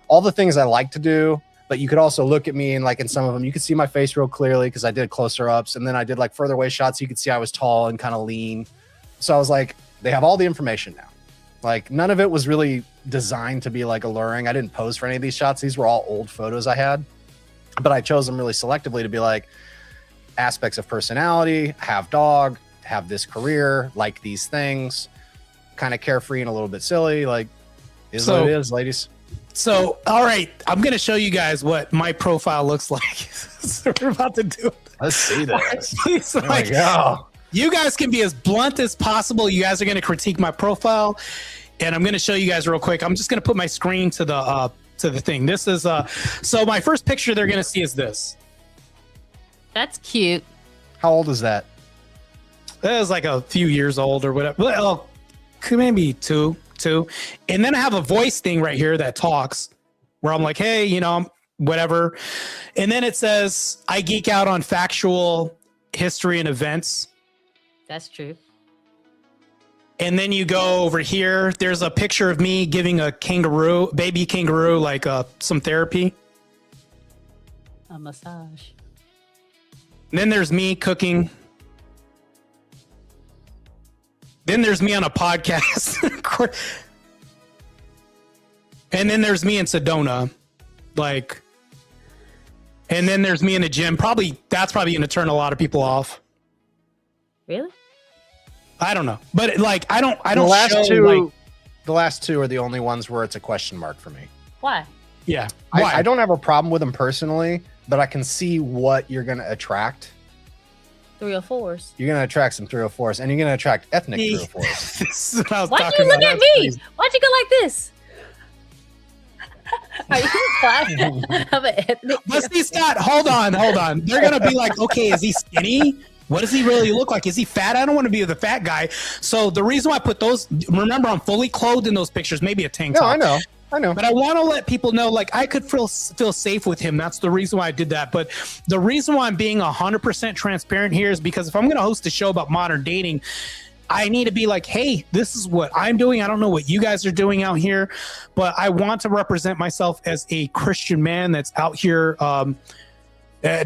all the things I like to do. But you could also look at me and like in some of them, you could see my face real clearly because I did closer ups. And then I did like further away shots. So you could see I was tall and kind of lean. So I was like, they have all the information now. Like none of it was really designed to be like alluring. I didn't pose for any of these shots. These were all old photos I had, but I chose them really selectively to be like aspects of personality, have dog, have this career, like these things, kind of carefree and a little bit silly. Like is what it is, ladies. So, all right, I'm going to show you guys what my profile looks like. So we're about to do it. Let's see this. It's There we like, go. you guys can be as blunt as possible. You guys are going to critique my profile, and I'm going to show you guys real quick. I'm just going to put my screen to the thing. This is so my first picture they're going to see is this. That's cute. How old is that? That was like a few years old or whatever. Well, maybe two. And then I have a voice thing right here that talks where I'm like, hey, you know, whatever. And then it says, I geek out on factual history and events. That's true. And then you go over here. There's a picture of me giving a baby kangaroo, like some therapy. A massage. And then there's me cooking. Then there's me on a podcast. And then there's me in Sedona. Like, and then there's me in the gym. That's probably going to turn a lot of people off. Really? I don't know. But like, I don't The last show, two, like, the last two are the only ones where it's a question mark for me. Why? Yeah. I don't have a problem with them personally, but I can see what you're going to attract. 304s. You're going to attract some 304s, and you're going to attract ethnic Me. 304s. This is what I was Why'd talking you look about. at That's me? crazy. Why'd you go like this? Are you implying of an ethnic? But see, Scott, hold on. They're going to be like, okay, is he skinny? What does he really look like? Is he fat? I don't want to be the fat guy. So the reason why I put those, remember, I'm fully clothed in those pictures, maybe a tank top. No, I know. But I want to let people know, like, I could feel safe with him. That's the reason why I did that. But the reason why I'm being 100% transparent here is because if I'm going to host a show about modern dating, I need to be like, hey, this is what I'm doing. I don't know what you guys are doing out here, but I want to represent myself as a Christian man that's out here,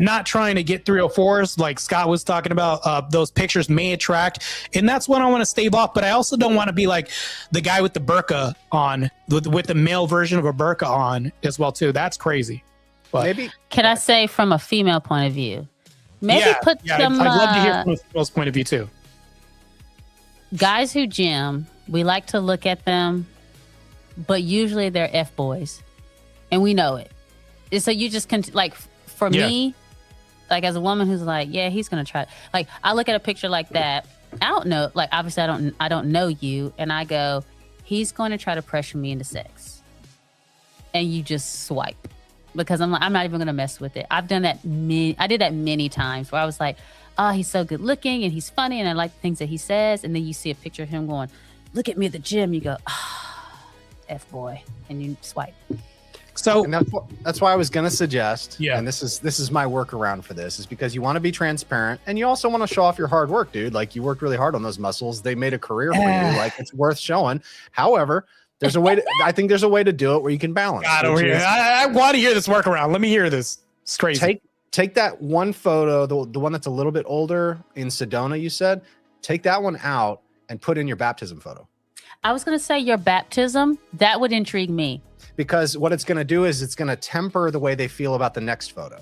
not trying to get 304s like Scott was talking about. Those pictures may attract, and that's what I want to stave off. But I also don't want to be like the guy with the burqa on, with the male version of a burqa on as well too. That's crazy. But maybe Can I say from a female point of view? Maybe put some. I'd love to hear from a female's point of view too. Guys who gym, we like to look at them, but usually they're F boys, and we know it. And so you just like. For me, like as a woman who's like, yeah, he's gonna try. Like I look at a picture like that. I don't know. Like obviously, I don't know you, and I go, he's going to try to pressure me into sex, and you just swipe because I'm not even gonna mess with it. I've done that. I did that many times where I was like, oh, he's so good looking and he's funny and I like the things that he says, and then you see a picture of him going, look at me at the gym. You go, F boy, and you swipe. So and that's why I was going to suggest, and this is my workaround for this, is because you want to be transparent and you also want to show off your hard work, dude. Like you worked really hard on those muscles. They made a career for you. Like it's worth showing. However, there's a way to, I think there's a way to do it where you can balance. God, over here. I want to hear this workaround. Let me hear this. It's crazy. Take that one photo, the one that's a little bit older in Sedona, you said, take that one out and put in your baptism photo. I was going to say your baptism. That would intrigue me. Because what it's going to do is it's going to temper the way they feel about the next photo.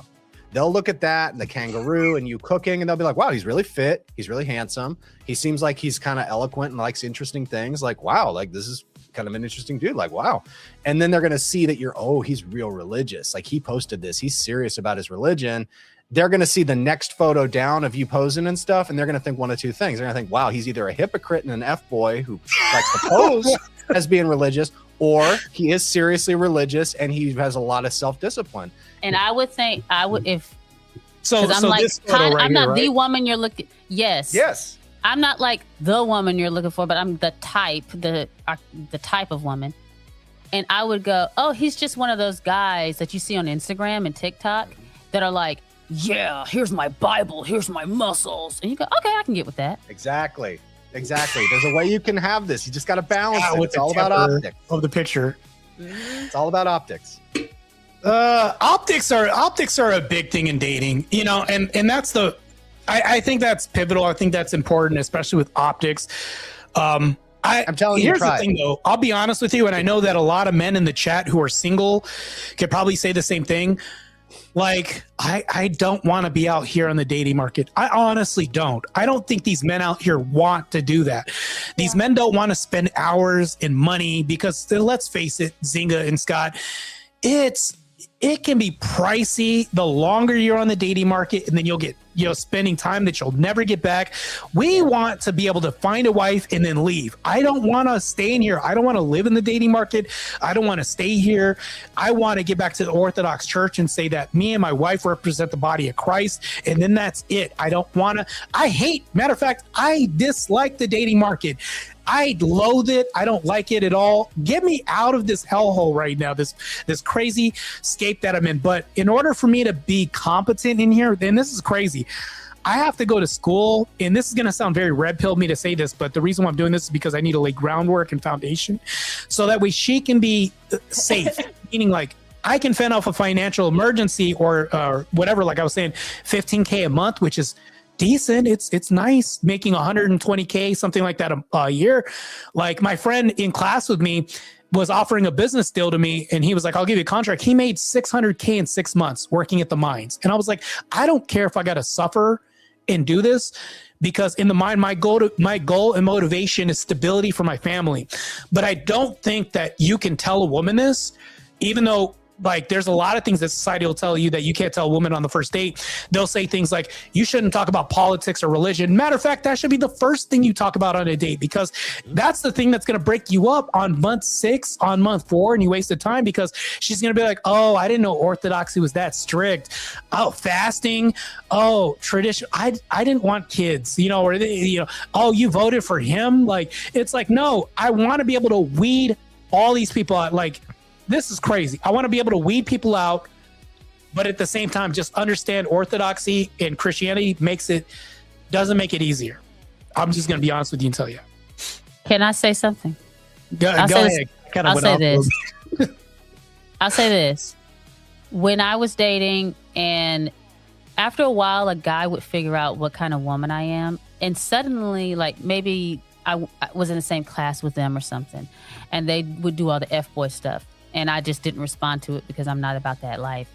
They'll look at that and the kangaroo and you cooking, and they'll be like, wow, he's really fit. He's really handsome. He seems like he's kind of eloquent and likes interesting things. Like, wow, like this is kind of an interesting dude. Like, wow. And then they're going to see that he's real religious. Like he posted this. He's serious about his religion. they're going to see the next photo down of you posing and stuff, and they're going to think one of two things. They're going to think, wow, he's either a hypocrite and an F-boy who likes to pose as being religious, or he is seriously religious and he has a lot of self-discipline. And I would think if so. I'm So like, this photo right I'm not here, the right? woman you're looking. Yes. I'm not like the woman you're looking for, but I'm the type, the type of woman. And I would go, oh, he's just one of those guys that you see on Instagram and TikTok that are like, yeah, here's my Bible, here's my muscles. And you go, okay, I can get with that. Exactly. There's a way you can have this. You just got to balance it. With It's the all about temper optics. of the picture. It's all about optics. Optics are a big thing in dating, you know, and that's I think that's pivotal. I think that's important, especially with optics. I'm telling you, here's the thing though. I'll be honest with you, and I know that a lot of men in the chat who are single could probably say the same thing. Like, I don't want to be out here on the dating market. I honestly don't. I don't think these men out here want to do that. These men don't want to spend hours and money because, let's face it, Zynga and Scott, it can be pricey the longer you're on the dating market, and then you'll get, spending time that you'll never get back. We want to be able to find a wife and then leave. I don't want to stay in here. I don't want to live in the dating market. I don't want to stay here. I want to get back to the Orthodox Church and say that me and my wife represent the body of Christ, and then that's it. I don't want to. Matter of fact, I dislike the dating market. I loathe it. I don't like it at all. Get me out of this hellhole right now, this crazy scape that I'm in. But in order for me to be competent in here, then this is crazy. I have to go to school, and this is going to sound very red pill me to say this, but the reason why I'm doing this is because I need to lay groundwork and foundation so that way she can be safe, meaning like I can fend off a financial emergency or whatever, like I was saying, $15K a month, which is decent. It's nice making 120K, something like that a year. Like my friend in class with me was offering a business deal to me, and he was like, I'll give you a contract. He made 600K in 6 months working at the mines. And I was like, I don't care if I got to suffer and do this, because in the mind, my goal and motivation is stability for my family. But I don't think that you can tell a woman this, even though like there's a lot of things that society will tell you that you can't tell a woman on the first date. They'll say things like, you shouldn't talk about politics or religion. Matter of fact, that should be the first thing you talk about on a date, because that's the thing that's going to break you up on month 6, on month 4, and you wasted time, because she's going to be like, oh, I didn't know Orthodoxy was that strict. Oh, fasting. Oh, tradition. I didn't want kids, or, oh, you voted for him. Like, it's like, no, I want to be able to weed all these people out. Like, this is crazy. I want to be able to weed people out, but at the same time, just understand Orthodoxy and Christianity doesn't make it easier. I'm just going to be honest with you and tell you. Can I say something? Go ahead. I'll say this. I'll say this. When I was dating, and after a while, a guy would figure out what kind of woman I am, and suddenly, like maybe I was in the same class with them or something, and they would do all the F-boy stuff. And I just didn't respond to it because I'm not about that life.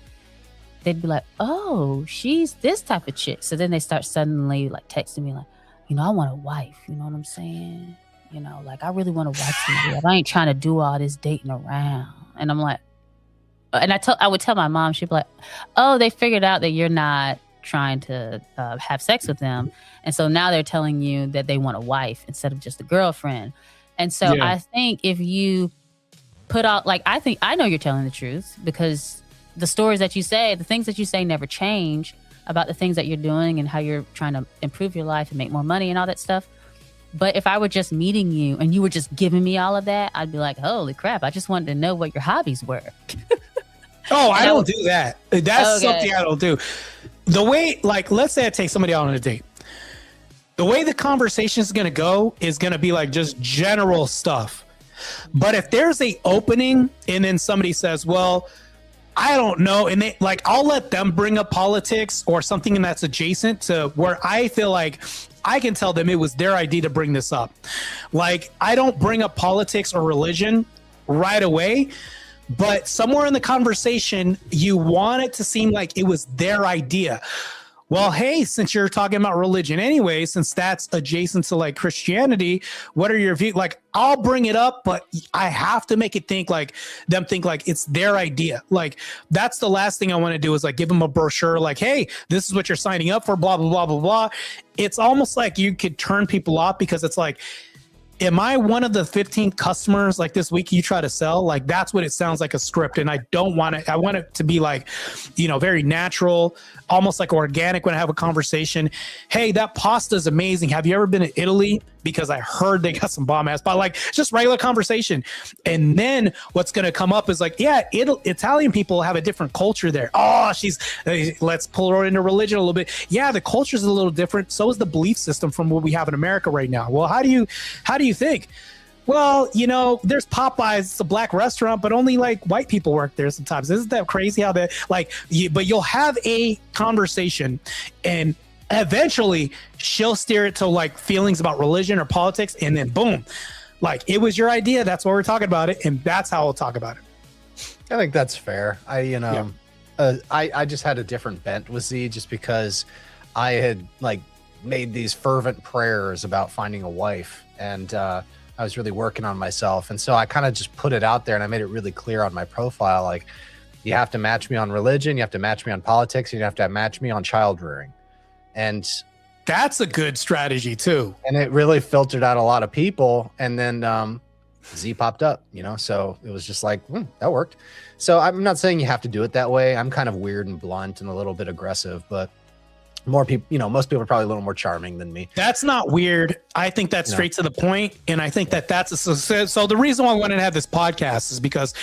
They'd be like, oh, she's this type of chick. So then they start suddenly like texting me like, I want a wife. You know what I'm saying? Like I really want a wife. I ain't trying to do all this dating around. And I'm like, and I would tell my mom, she'd be like, oh, they figured out that you're not trying to have sex with them. And so now they're telling you that they want a wife instead of just a girlfriend. And so I think if you put out, like, I know you're telling the truth, because the stories that you say, the things that you say never change about the things that you're doing and how you're trying to improve your life and make more money and all that stuff. But if I were just meeting you and you were just giving me all of that, I'd be like, holy crap, I just wanted to know what your hobbies were. Oh, I don't do that. That's something I don't do. The way, like, let's say I take somebody out on a date. The way the conversation is going to go is going to be like just general stuff. But if there's a opening and then somebody says, well, I don't know, and they like, I'll let them bring up politics or something that's adjacent to where I feel like I can tell them it was their idea to bring this up. Like, I don't bring up politics or religion right away, but somewhere in the conversation, you want it to seem like it was their idea. Well, hey, since you're talking about religion anyway, since that's adjacent to like Christianity, what are your views? Like, I'll bring it up, but I have to make it think like it's their idea. Like, that's the last thing I want to do is like give them a brochure like, hey, this is what you're signing up for, blah, blah, blah, blah, blah. It's almost like you could turn people off because it's like, am I one of the 15 customers like this week you try to sell? Like, that's what it sounds like, a script. And I don't want it. I want it to be like, you know, very natural, almost like organic when I have a conversation. Hey, that pasta is amazing. Have you ever been to Italy? Because I heard they got some bomb ass, but like just regular conversation. And then what's going to come up is like, yeah, Italian people have a different culture there. Oh, let's pull her into religion a little bit. Yeah, the culture is a little different. So is the belief system from what we have in America right now. Well, how do you think? Well, you know, there's Popeyes, it's a black restaurant, but only like white people work there sometimes. Isn't that crazy how that but you'll have a conversation and eventually she'll steer it to like feelings about religion or politics. And then boom, like it was your idea. That's why we're talking about it. And that's how we'll talk about it. I think that's fair. I just had a different bent with Z just because I had like made these fervent prayers about finding a wife, and I was really working on myself. And so I kind of just put it out there and I made it really clear on my profile. Like, you have to match me on religion. You have to match me on politics. And you have to match me on child rearing. And that's a good strategy too. And it really filtered out a lot of people. And then Z popped up, you know, so it was just like, that worked. So I'm not saying you have to do it that way. I'm kind of weird and blunt and a little bit aggressive, but more people, you know, most people are probably a little more charming than me. That's not weird. I think that's straight to the point. And I think that's a success. So the reason why I wanted to have this podcast is because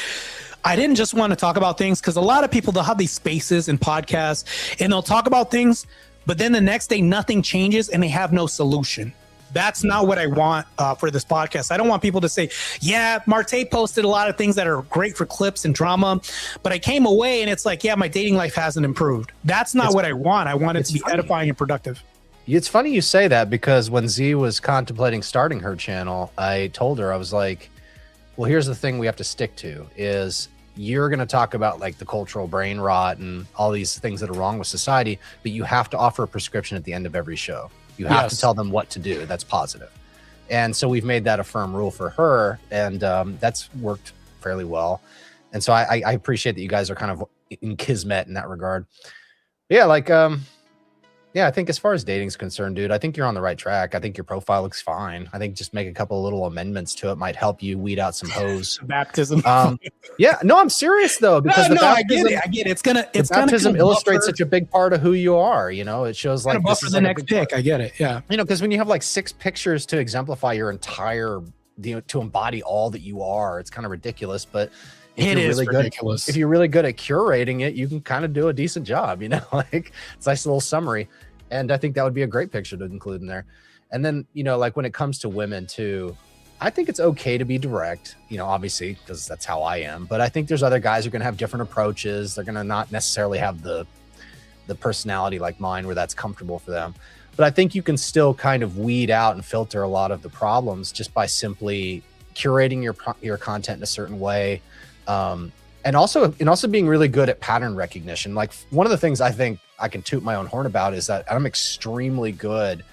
I didn't just want to talk about things, because a lot of people, they'll have these spaces and podcasts and they'll talk about things, but then the next day nothing changes and they have no solution. That's not what I want for this podcast. I don't want people to say, yeah, Marte posted a lot of things that are great for clips and drama, but I came away and it's like, yeah, my dating life hasn't improved. That's not what I want. I want it to be edifying and productive. It's funny you say that, because when Z was contemplating starting her channel, I told her, I was like, well, here's the thing we have to stick to is you're going to talk about like the cultural brain rot and all these things that are wrong with society, but you have to offer a prescription at the end of every show. You have to tell them what to do. That's positive. And so we've made that a firm rule for her, and that's worked fairly well. And so I appreciate that you guys are kind of in kismet in that regard. But yeah, like, yeah, I think as far as dating's concerned, dude, I think you're on the right track. I think your profile looks fine. I think just make a couple of little amendments to it might help you weed out some hoes. Baptism. Yeah, no, I'm serious though, because I get it. It's baptism illustrates such a big part of who you are. You know, it shows like this is the next pick. I get it. Yeah. You know, because when you have like 6 pictures to exemplify your entire, you know, to embody all that you are, it's kind of ridiculous. But it is ridiculous. If you're really good at curating it, you can kind of do a decent job, you know, like it's a nice little summary. And I think that would be a great picture to include in there. And then, you know, like when it comes to women too, I think it's okay to be direct, you know, obviously, because that's how I am. But I think there's other guys who are going to have different approaches. They're going to not necessarily have the personality like mine where that's comfortable for them. But I think you can still kind of weed out and filter a lot of the problems just by simply curating your content in a certain way. And also being really good at pattern recognition. Like one of the things I think I can toot my own horn about is that I'm extremely good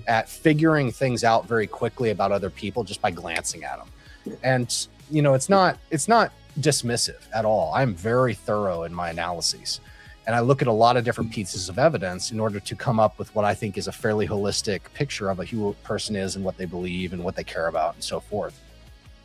at figuring things out very quickly about other people just by glancing at them. And, you know, it's not dismissive at all. I'm very thorough in my analyses. And I look at a lot of different pieces of evidence in order to come up with what I think is a fairly holistic picture of who a person is and what they believe and what they care about and so forth.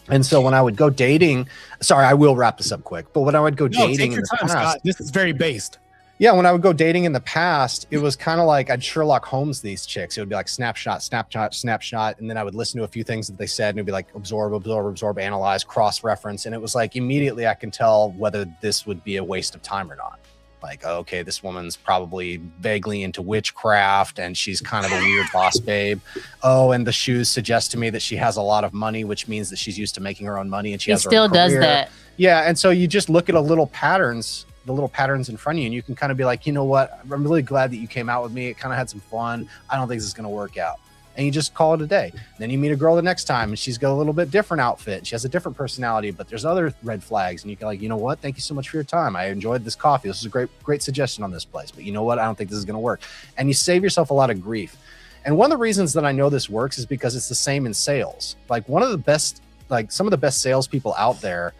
And so when I would go dating, sorry, I will wrap this up quick, but when I would go dating in the past, Scott. This is very based. Yeah, when I would go dating in the past, it was kind of like I'd Sherlock Holmes these chicks. It would be like snapshot, snapshot, snapshot. And then I would listen to a few things that they said and it'd be like absorb, absorb, absorb, analyze, cross-reference. And it was like immediately I can tell whether this would be a waste of time or not. Like, okay, this woman's probably vaguely into witchcraft and she's kind of a weird boss babe. Oh, and the shoes suggest to me that she has a lot of money, which means that she's used to making her own money and she has still does that. Yeah, and so you just look at the little patterns in front of you and you can kind of be like, you know what? I'm really glad that you came out with me. It kind of had some fun. I don't think this is going to work out. and you just call it a day. Then you meet a girl the next time and she's got a little bit different outfit. She has a different personality, but there's other red flags. And you can like, you know what? Thank you so much for your time. I enjoyed this coffee. This is a great suggestion on this place, but you know what? I don't think this is going to work. And you save yourself a lot of grief. And one of the reasons that I know this works is because it's the same in sales. Like one of the best, like some of the best salespeople out there,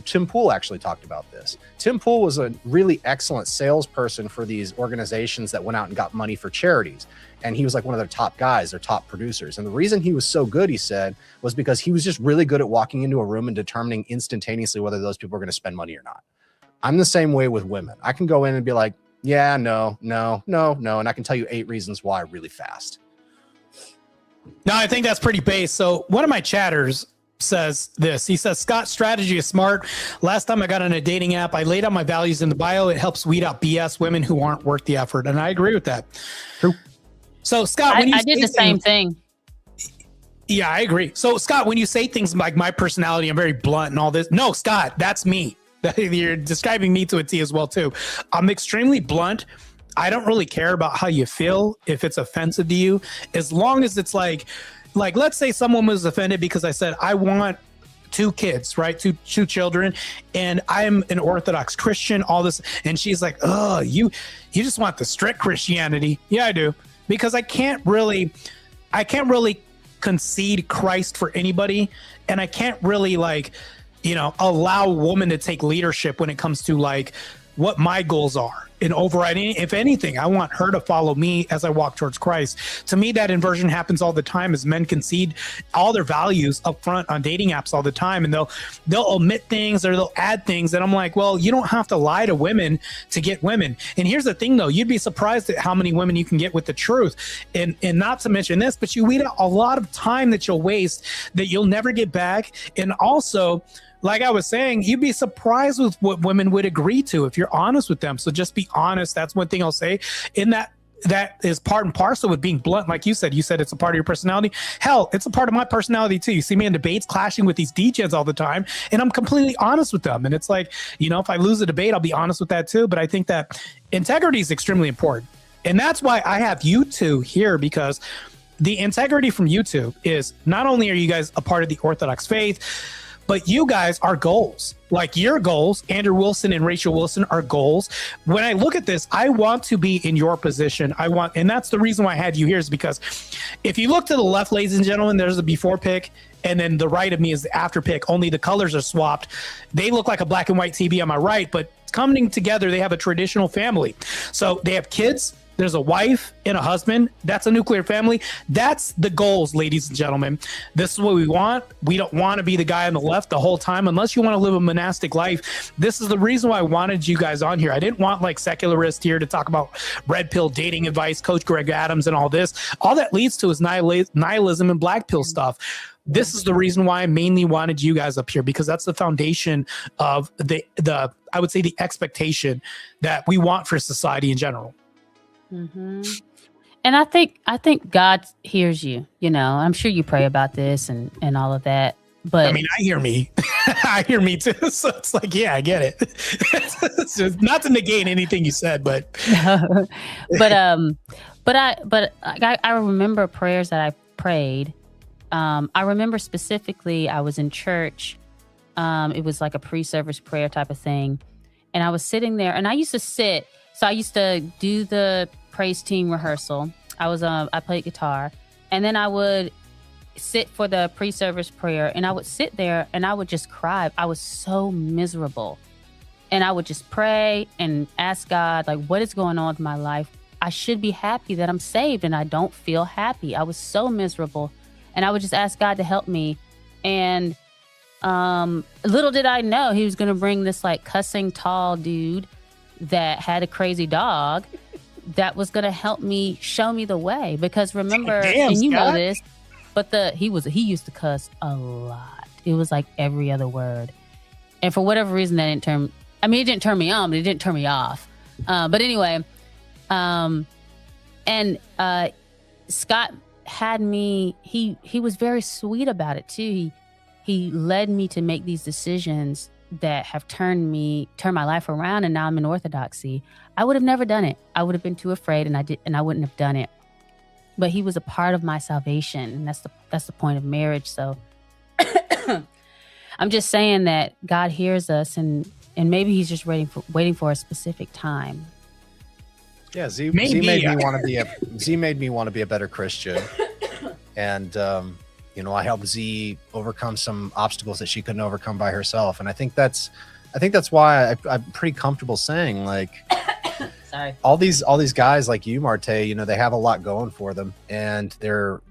Tim Pool actually talked about this. Tim Pool was a really excellent salesperson for these organizations that went out and got money for charities. And he was like one of their top guys, their top producers. And the reason he was so good, he said, was because he was just really good at walking into a room and determining instantaneously whether those people are going to spend money or not. I'm the same way with women. I can go in and be like, yeah, no. And I can tell you 8 reasons why really fast. No, I think that's pretty base. So one of my chatters says this. He says, Scott's strategy is smart. Last time I got on a dating app, I laid out my values in the bio. It helps weed out BS women who aren't worth the effort. And I agree with that. True. So Scott, I did the same thing. Yeah, I agree. So Scott, when you say things like my personality, I'm very blunt and all this. No, Scott, that's me. You're describing me to a T as well, too. I'm extremely blunt. I don't really care about how you feel if it's offensive to you, as long as it's like let's say someone was offended because I said I want 2 kids, right? Two children, and I'm an Orthodox Christian, all this, and she's like, oh, you just want the strict Christianity. Yeah, I do, because I can't really concede Christ for anybody, and I can't really allow a woman to take leadership when it comes to like what my goals are. And overriding, if anything, I want her to follow me as I walk towards Christ. To me, that inversion happens all the time as men concede all their values up front on dating apps all the time. And they'll omit things or they'll add things. And I'm like, well, you don't have to lie to women to get women. And here's the thing, though. You'd be surprised at how many women you can get with the truth. And not to mention this, but you weed out a lot of time that you'll waste that you'll never get back. And also, like I was saying, you'd be surprised with what women would agree to if you're honest with them. So just be honest. That's one thing I'll say. In that is part and parcel with being blunt. Like you said it's a part of your personality. Hell, it's a part of my personality too. You see me in debates clashing with these DJs all the time, and I'm completely honest with them. And it's like, if I lose a debate, I'll be honest with that too. But I think that integrity is extremely important. And that's why I have you two here, because the integrity from you two is not only are you guys a part of the Orthodox faith, but you guys are goals. Like your goals, Andrew Wilson and Rachel Wilson, are goals. When I look at this, I want to be in your position. And that's the reason why I had you here, is because if you look to the left, ladies and gentlemen, there's a before pic, and then the right of me is the after pic. Only the colors are swapped. They look like a black and white TV on my right, but coming together, they have a traditional family. So they have kids. There's a wife and a husband. That's a nuclear family. That's the goals, ladies and gentlemen. This is what we want. We don't want to be the guy on the left the whole time unless you want to live a monastic life. This is the reason why I wanted you guys on here. I didn't want like secularists here to talk about red pill dating advice, Coach Greg Adams and all this. All that leads to is nihilism and black pill stuff. This is the reason why I mainly wanted you guys up here, because that's the foundation of the I would say the expectation that we want for society in general. Mm-hmm. And I think God hears you. I'm sure you pray about this and all of that. But I mean, I hear me. I hear me too. So it's like, yeah, I get it. It's just not to negate anything you said, but I remember prayers that I prayed. I remember specifically I was in church. It was like a pre-service prayer type of thing, and I was sitting there, and I used to do the praise team rehearsal. I played guitar, and then I would sit for the pre-service prayer, and I would sit there and I would just cry. I was so miserable, and I would just pray and ask God, like, what is going on with my life? I should be happy that I'm saved, and I don't feel happy. I was so miserable, and I would just ask God to help me. And little did I know he was going to bring this like cussing tall dude that had a crazy dog that was going to help me, show me the way. Because remember, damn, and you Scott. know this, but he used to cuss a lot. It was like every other word. And for whatever reason, it didn't turn me on, but it didn't turn me off. But anyway, Scott had me, he was very sweet about it too. He led me to make these decisions that have turned my life around, and now I'm in Orthodoxy. I would have never done it. I would have been too afraid, and I wouldn't have done it. but he was a part of my salvation, and that's the point of marriage. So I'm just saying that God hears us, and maybe he's just waiting for a specific time. Yeah, Z made me want to be a better Christian, and I helped Z overcome some obstacles that she couldn't overcome by herself, and I think that's why I'm pretty comfortable saying, like, sorry, all these guys like you, Marte, they have a lot going for them, and they're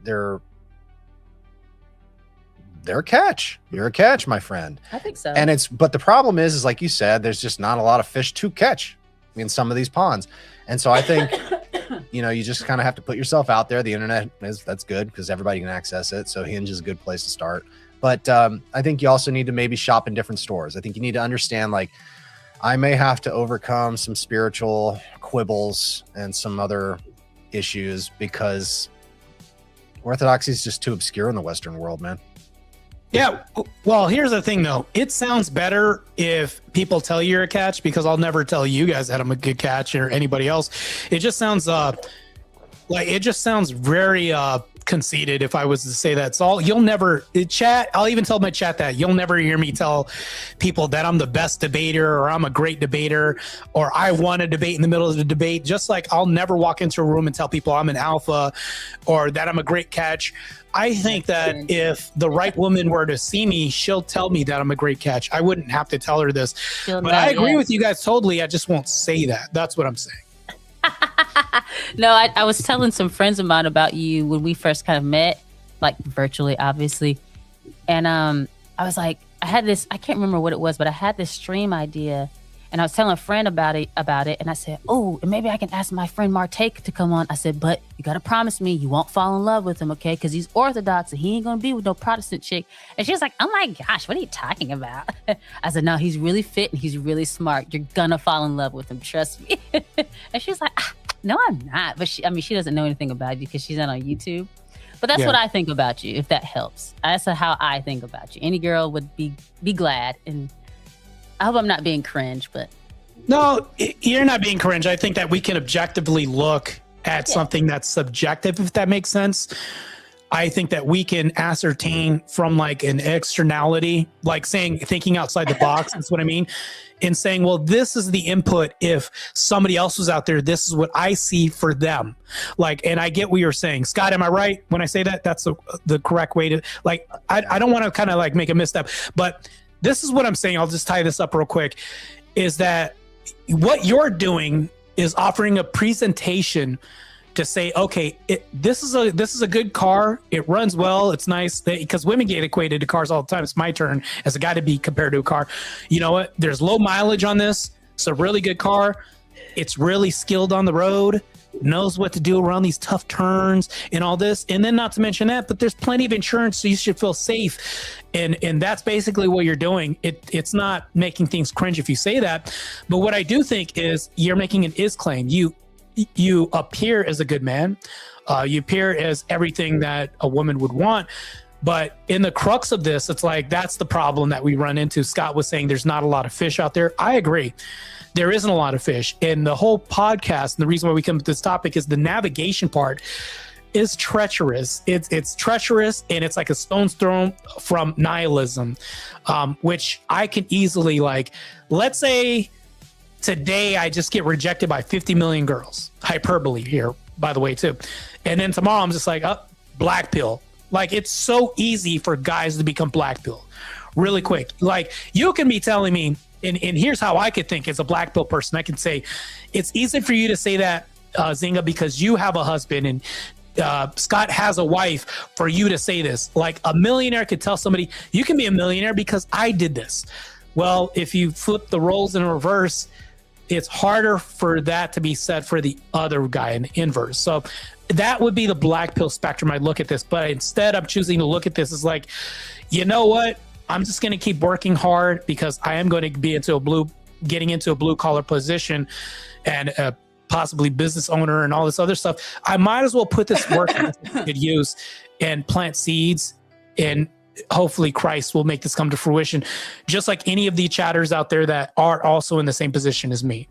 a catch. You're a catch, my friend. I think so. But the problem is like you said, there's just not a lot of fish to catch in some of these ponds. And so I think, you just kind of have to put yourself out there. The internet that's good because everybody can access it. So Hinge is a good place to start. But I think you also need to maybe shop in different stores. I think you need to understand, like, I may have to overcome some spiritual quibbles and some other issues because orthodoxy is just too obscure in the Western world, man. Yeah, well, here's the thing, though. It sounds better if people tell you you're a catch, because I'll never tell you guys that I'm a good catch or anybody else. It just sounds very conceited if I was to say that. So you'll never chat. I'll even tell my chat that you'll never hear me tell people that I'm the best debater or I'm a great debater or I won a debate in the middle of the debate. Just like I'll never walk into a room and tell people I'm an alpha or that I'm a great catch. I think that if the right woman were to see me, she'll tell me that I'm a great catch. I wouldn't have to tell her this. But I agree with you guys totally. I just won't say that. That's what I'm saying. No, I was telling some friends of mine about you when we first kind of met, like virtually, obviously. And I was like, I can't remember what it was, but I had this stream idea. And I was telling a friend about it. And I said, oh, maybe I can ask my friend Marte to come on. I said, but you got to promise me you won't fall in love with him, okay? Because he's Orthodox and he ain't going to be with no Protestant chick. And she was like, oh my gosh, what are you talking about? I said, no, he's really fit and he's really smart. You're going to fall in love with him. Trust me. And she was like, no, I'm not. But she doesn't know anything about you because she's not on YouTube. But that's what I think about you, if that helps. That's how I think about you. Any girl would be glad. And I hope I'm not being cringe, but. No, you're not being cringe. I think that we can objectively look at something that's subjective, if that makes sense. I think that we can ascertain from like an externality, like thinking outside the box, that's what I mean, and saying, well, this is the input. If somebody else was out there, this is what I see for them. Like, and I get what you're saying. Scott, am I right when I say that? That's the correct way to, like, I don't want to kind of like make a misstep, but this is what I'm saying. I'll just tie this up real quick, is that what you're doing is offering a presentation to say, okay, this is a good car. It runs well. It's nice, because women get equated to cars all the time. It's my turn as a guy to be compared to a car. You know what? There's low mileage on this. It's a really good car. It's really skilled on the road. Knows what to do around these tough turns and all this. And then not to mention that, but there's plenty of insurance, so you should feel safe. And that's basically what you're doing. It's not making things cringe if you say that. But what I do think is you're making an is claim. You appear as a good man. You appear as everything that a woman would want. But in the crux of this, it's like, that's the problem that we run into. Scott was saying there's not a lot of fish out there. I agree. There isn't a lot of fish. And the whole podcast, and the reason why we come to this topic, is the navigation part is treacherous. It's treacherous, and it's like a stone's throw from nihilism, which I can easily, like, let's say today I just get rejected by 50 million girls. Hyperbole here, by the way, too. And then tomorrow I'm just like, black pill. Like, it's so easy for guys to become black pill really quick. Like, you can be telling me, and here's how I could think as a black pill person. I can say, it's easy for you to say that, Zinga, because you have a husband and Scott has a wife, for you to say this. Like, a millionaire could tell somebody, you can be a millionaire because I did this. Well, if you flip the roles in reverse, it's harder for that to be said for the other guy in the inverse. So that would be the black pill spectrum. I look at this, but instead I'm choosing to look at this as like, you know what? I'm just going to keep working hard because I am going to be getting into a blue collar position and possibly business owner and all this other stuff. I might as well put this work to good use and plant seeds, and hopefully Christ will make this come to fruition, just like any of the chatters out there that are also in the same position as me.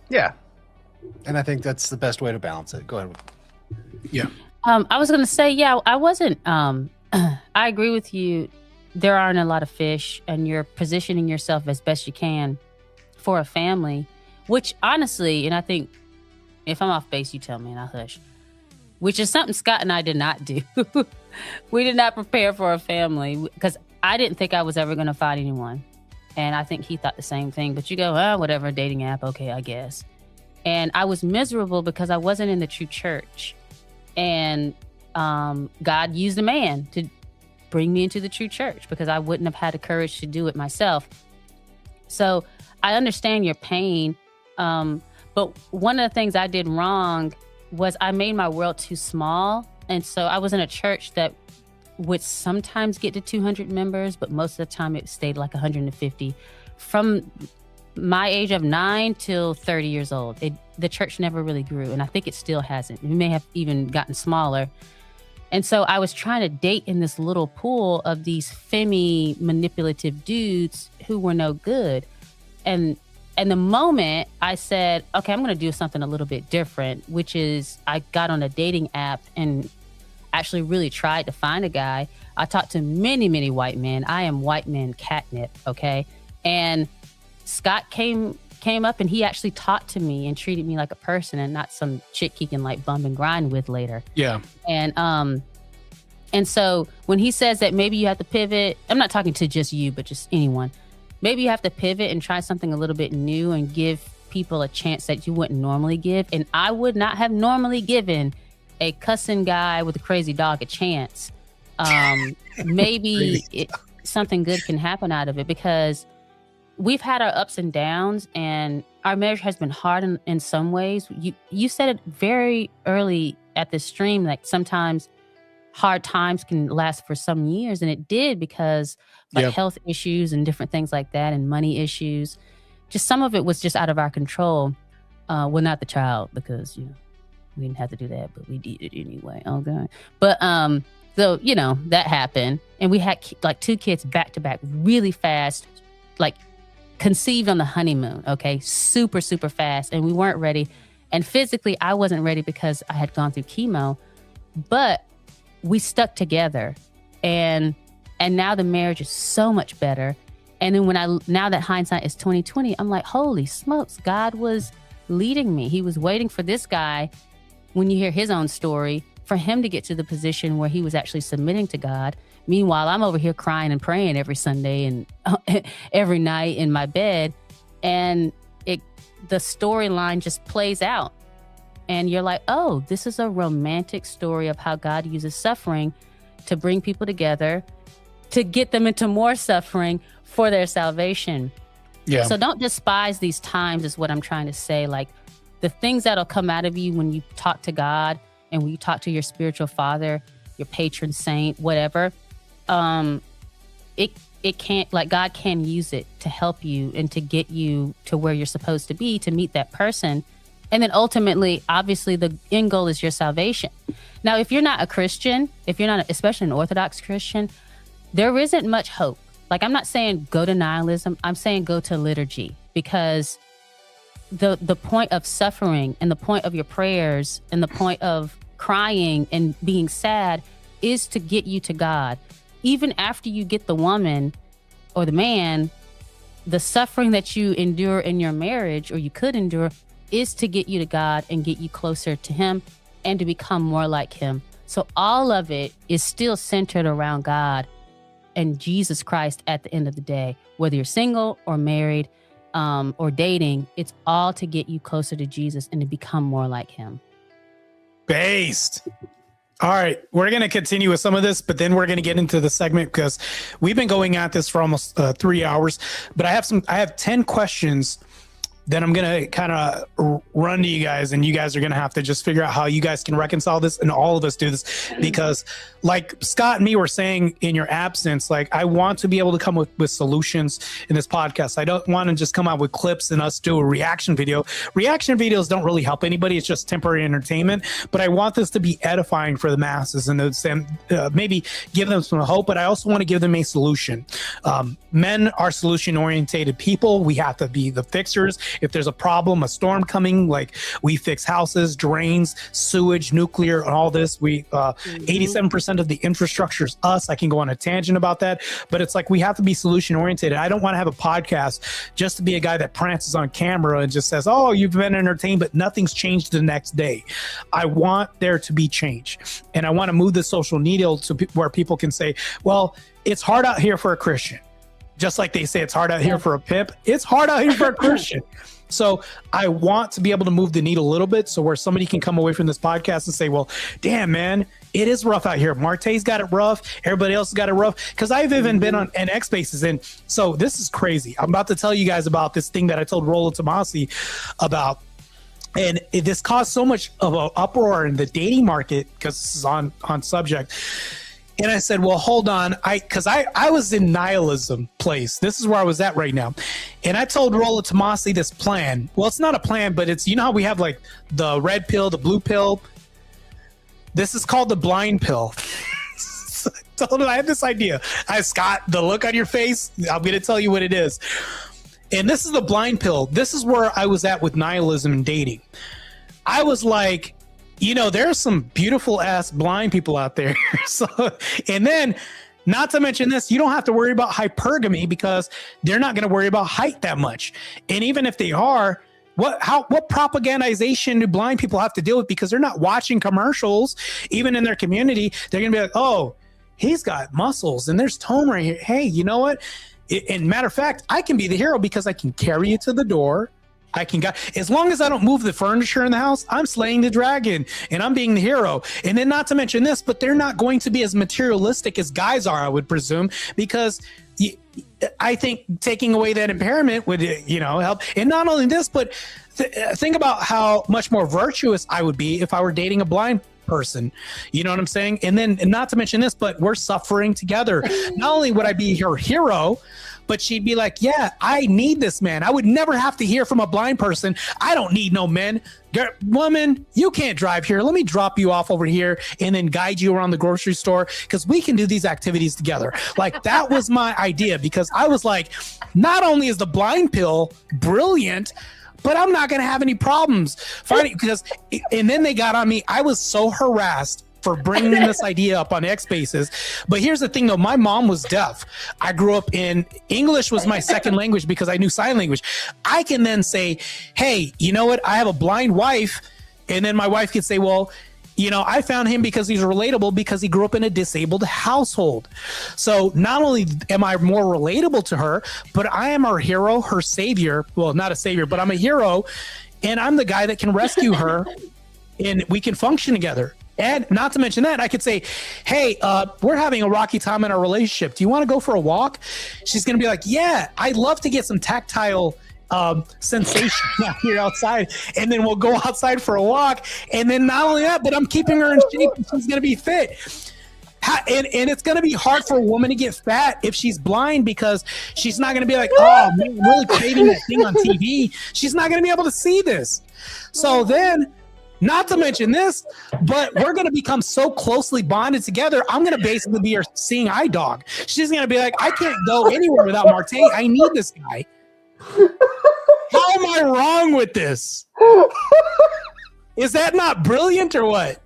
Yeah. And I think that's the best way to balance it. Go ahead. Yeah. I was going to say, yeah, I wasn't, I agree with you. There aren't a lot of fish, and you're positioning yourself as best you can for a family, which honestly, and I think if I'm off base, you tell me and I'll hush, which is something Scott and I did not do. We did not prepare for a family because I didn't think I was ever going to find anyone. And I think he thought the same thing. But you go, whatever, dating app, okay, I guess. And I was miserable because I wasn't in the true church. And God used a man to bring me into the true church because I wouldn't have had the courage to do it myself. So I understand your pain. But one of the things I did wrong was I made my world too small. And so I was in a church that would sometimes get to 200 members, but most of the time it stayed like 150. From my age of 9 till 30 years old, the church never really grew. And I think it still hasn't. It may have even gotten smaller. And so I was trying to date in this little pool of these femi manipulative dudes who were no good. And the moment I said, okay, I'm going to do something a little bit different, which is I got on a dating app and actually really tried to find a guy. I talked to many, many white men. I am white man catnip, okay? And Scott came up and he actually talked to me and treated me like a person and not some chick he can like bump and grind with later. Yeah. And so when he says that maybe you have to pivot, I'm not talking to just you, but just anyone. Maybe you have to pivot and try something a little bit new and give people a chance that you wouldn't normally give. And I would not have normally given a cussing guy with a crazy dog a chance. Maybe something good can happen out of it because we've had our ups and downs and our marriage has been hard in some ways. You said it very early at this stream, like sometimes hard times can last for some years, and it did because health issues and different things like that and money issues. Just some of it was just out of our control. Well, not the child because, we didn't have to do that, but we did it anyway. Okay. But, so, that happened. And we had like 2 kids back to back really fast, like conceived on the honeymoon. Okay. Super, super fast. And we weren't ready. And physically, I wasn't ready because I had gone through chemo, but we stuck together. And now the marriage is so much better. And then now that hindsight is 2020, I'm like, holy smokes, God was leading me. He was waiting for this guy. When you hear his own story, for him to get to the position where he was actually submitting to God. Meanwhile, I'm over here crying and praying every Sunday and every night in my bed. And the storyline just plays out. And you're like, oh, this is a romantic story of how God uses suffering to bring people together, to get them into more suffering for their salvation. Yeah. So don't despise these times is what I'm trying to say. Like, the things that'll come out of you when you talk to God and when you talk to your spiritual father, your patron saint, whatever, it can't, like, God can use it to help you and to get you to where you're supposed to be, to meet that person. And then ultimately, obviously, the end goal is your salvation. Now, if you're not a Christian, if you're not, especially an Orthodox Christian, there isn't much hope. Like, I'm not saying go to nihilism. I'm saying go to liturgy, because the point of suffering and the point of your prayers and the point of crying and being sad is to get you to God. Even after you get the woman or the man, the suffering that you endure in your marriage, or you could endure, is to get you to God and get you closer to Him and to become more like Him. So all of it is still centered around God and Jesus Christ at the end of the day. Whether you're single or married or dating, it's all to get you closer to Jesus and to become more like Him. Based. All right, we're going to continue with some of this, but then we're going to get into the segment because we've been going at this for almost 3 hours. But I have 10 questions that I'm going to kind of run to you guys, and you guys are going to have to just figure out how you guys can reconcile this, and all of us do this, because like Scott and me were saying in your absence, like, I want to be able to come with solutions in this podcast. I don't want to just come out with clips and us do a reaction video. Reaction videos don't really help anybody. It's just temporary entertainment, but I want this to be edifying for the masses and maybe give them some hope, but I also want to give them a solution. Men are solution-oriented people. We have to be the fixers If there's a problem, a storm coming, like we fix houses, drains, sewage, nuclear, and all this. We 87% of the infrastructure is us. I can go on a tangent about that, but it's like we have to be solution oriented. I don't want to have a podcast just to be a guy that prances on camera and just says, "Oh, you've been entertained," but nothing's changed the next day. I want there to be change, and I want to move the social needle to where people can say, "Well, it's hard out here for a Christian." Just like they say it's hard out here for a pimp, it's hard out here for a Christian. So I want to be able to move the needle a little bit, so where somebody can come away from this podcast and say, well, damn, man, it is rough out here. Marte's got it rough. Everybody else has got it rough. Because I've even been on NX Spaces. And so this is crazy. I'm about to tell you guys about this thing that I told Rollo Tomasi about. And this caused so much of an uproar in the dating market, because this is on subject. And I said, well, hold on. Because I was in nihilism place. This is where I was at right now. And I told Rollo Tomasi this plan. Well, it's not a plan, but it's, you know how we have like the red pill, the blue pill. This is called the blind pill. So I told him I had this idea. Scott, the look on your face, I'm going to tell you what it is. And this is the blind pill. This is where I was at with nihilism and dating. I was like, you know, there's some beautiful ass blind people out there. So, and then not to mention this, you don't have to worry about hypergamy because they're not going to worry about height that much. And even if they are, what propagandization do blind people have to deal with? Because they're not watching commercials, even in their community. They're going to be like, oh, he's got muscles and there's tone right here. Hey, you know what? And matter of fact, I can be the hero because I can carry you to the door. As long as I don't move the furniture in the house, I'm slaying the dragon and I'm being the hero. And then not to mention this, but they're not going to be as materialistic as guys are, I would presume, because I think taking away that impairment would, you know, help. And not only this, but think about how much more virtuous I would be if I were dating a blind person. You know what I'm saying? And then, and not to mention this, but we're suffering together. Not only would I be her hero, but she'd be like, yeah, I need this man. I would never have to hear from a blind person. I don't need no men. Woman, you can't drive here. Let me drop you off over here and then guide you around the grocery store because we can do these activities together. Like, that was my idea, because I was like, not only is the blind pill brilliant, but I'm not going to have any problems finding, because, and then they got on me. I was so harassed for bringing this idea up on X Spaces. But here's the thing though, my mom was deaf. I grew up in English was my second language because I knew sign language. I can then say, hey, you know what? I have a blind wife. And then my wife could say, well, you know, I found him because he's relatable because he grew up in a disabled household. So not only am I more relatable to her, but I am her hero, her savior. Well, not a savior, but I'm a hero. And I'm the guy that can rescue her and we can function together. And not to mention that, I could say, hey, we're having a rocky time in our relationship. Do you want to go for a walk? She's going to be like, yeah, I'd love to get some tactile sensation out here outside. And then we'll go outside for a walk. And then not only that, but I'm keeping her in shape and she's going to be fit. And it's going to be hard for a woman to get fat if she's blind, because she's not going to be like, oh, man, I'm really craving that thing on TV. She's not going to be able to see this. So then, not to mention this, but we're going to become so closely bonded together. I'm going to basically be her seeing eye dog. She's going to be like, I can't go anywhere without Marte. I need this guy. How am I wrong with this? Is that not brilliant or what?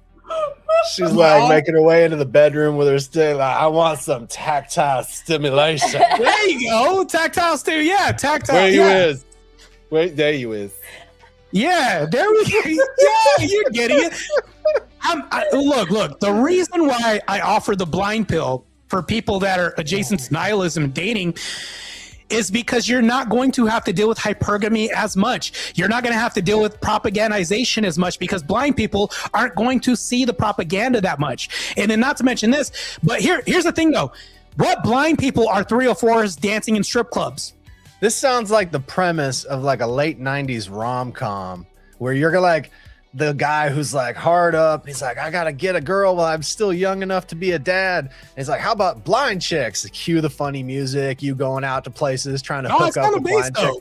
She's like making her way into the bedroom with her stick. Like, I want some tactile stimulation. There you go. Tactile stimulation. Yeah, tactile. Where you is? Wait, there you is. Yeah, there we go. Yeah, you're getting it. Look, the reason why I offer the blind pill for people that are adjacent to nihilism and dating is because you're not going to have to deal with hypergamy as much. You're not going to have to deal with propagandization as much because blind people aren't going to see the propaganda that much. And then not to mention this, but here's the thing though. What blind people are 304s dancing in strip clubs? This sounds like the premise of like a late 90s rom-com where you're like the guy who's like hard up. He's like, I got to get a girl while I'm still young enough to be a dad. And he's like, how about blind chicks? Cue the funny music, you going out to places trying to hook up with blind chicks.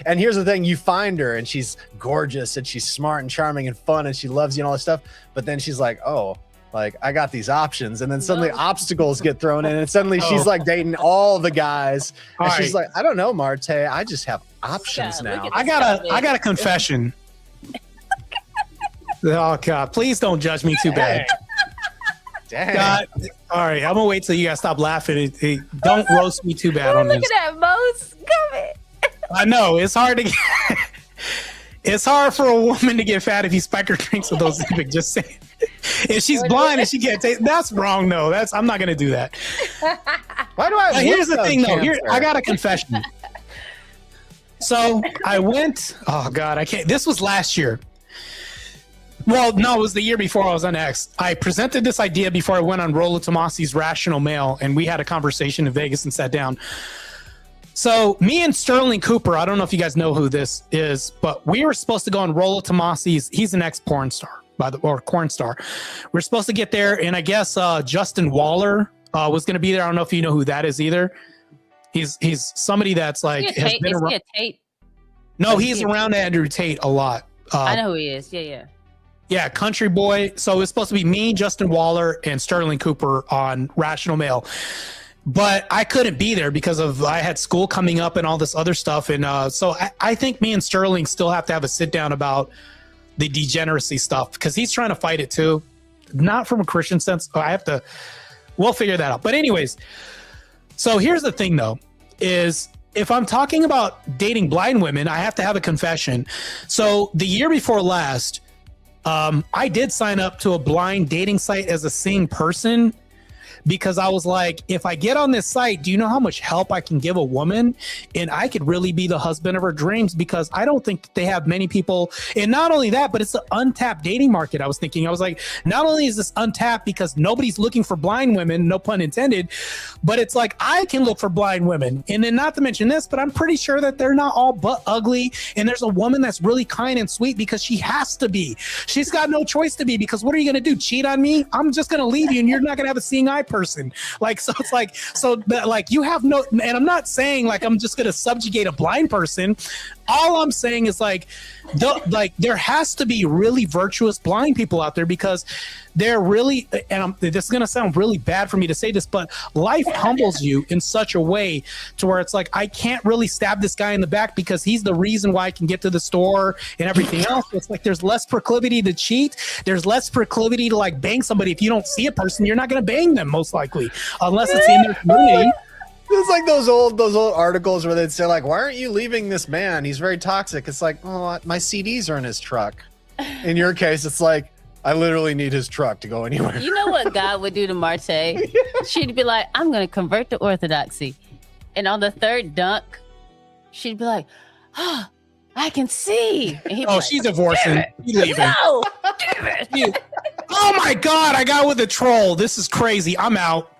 And here's the thing, you find her and she's gorgeous and she's smart and charming and fun and she loves you and all this stuff. But then she's like, oh, like I got these options, and then suddenly obstacles get thrown in, and suddenly she's like dating all the guys, and she's like, I don't know, Marte, I just have options God, now. I got a confession. Oh God, please don't judge me too bad. Dang. God, all right, I'm gonna wait till you guys stop laughing. Don't roast me too bad on this. Look at that, Mo's coming. I know it's hard to get. It's hard for a woman to get fat if you spike her drinks with those. Just saying. If she's blind and she can't take, that's wrong. No, I'm not gonna do that. Why do I? But here's the thing, though. I got a confession. So I went. Oh God, I can't. This was last year. Well, no, it was the year before I was on X. I presented this idea before I went on Rollo Tomasi's Rational Male, and we had a conversation in Vegas and sat down. So me and Sterling Cooper, I don't know if you guys know who this is, but we were supposed to go on Rollo Tomasi's. He's an ex-porn star, or porn star. We're supposed to get there, and I guess Justin Waller was going to be there. I don't know if you know who that is either. He's somebody that's like has been around. Tate? No, he's around Andrew Tate a lot. I know who he is. Yeah. Yeah, country boy. So it's supposed to be me, Justin Waller, and Sterling Cooper on Rational Male. But I couldn't be there because I had school coming up and all this other stuff. And so I think me and Sterling still have to have a sit down about the degeneracy stuff because he's trying to fight it too. Not from a Christian sense. We'll figure that out. But anyways, so here's the thing though, is if I'm talking about dating blind women, I have to have a confession. So the year before last, I did sign up to a blind dating site as a seeing person because I was like, if I get on this site, do you know how much help I can give a woman? And I could really be the husband of her dreams because I don't think they have many people. And not only that, but it's an untapped dating market. I was like, not only is this untapped because nobody's looking for blind women, no pun intended, but it's like I can look for blind women. And then not to mention this, but I'm pretty sure that they're not all but ugly. And there's a woman that's really kind and sweet because she has to be. She's got no choice to be because what are you going to do? Cheat on me? I'm just going to leave you and you're not going to have a seeing eye person. Like, so it's like, like you have no, and I'm not saying like I'm just going to subjugate a blind person. All I'm saying is like there has to be really virtuous blind people out there because they're really, and this is going to sound really bad for me to say this, but life humbles you in such a way to where it's like, I can't really stab this guy in the back because he's the reason why I can get to the store and everything else. It's like, there's less proclivity to cheat. There's less proclivity to like bang somebody. If you don't see a person, you're not going to bang them most likely, unless it's in their community. It's like those old articles where they'd say like, why aren't you leaving this man? He's very toxic. It's like, oh, my CDs are in his truck. In your case, it's like, I literally need his truck to go anywhere. You know what God would do to Marte? She'd be like, I'm going to convert to Orthodoxy. And on the third dunk, she'd be like, oh, I can see. Oh, she's divorcing. She's leaving. No, damn it. Oh my God, I got with a troll. This is crazy. I'm out.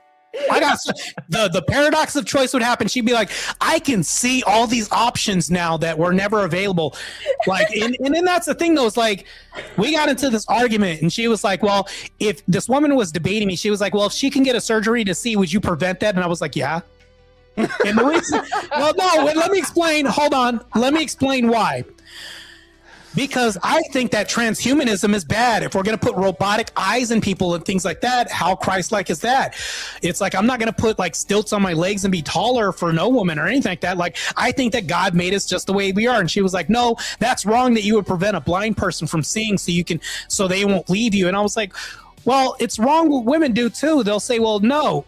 I got the paradox of choice would happen. She'd be like, I can see all these options now that were never available. Like, and then that's the thing though, is like, we got into this argument and she was like, well, if this woman was debating me, she was like, well, if she can get a surgery to see, would you prevent that? And I was like, yeah. And the reason, well, no, let me explain. Hold on. Let me explain why. Because I think that transhumanism is bad. If we're going to put robotic eyes in people and things like that, how Christ-like is that? It's like, I'm not going to put like stilts on my legs and be taller for no woman or anything like that. Like, I think that God made us just the way we are. And she was like, no, that's wrong that you would prevent a blind person from seeing so they won't leave you. And I was like, well, it's wrong what women do too. They'll say, well, no,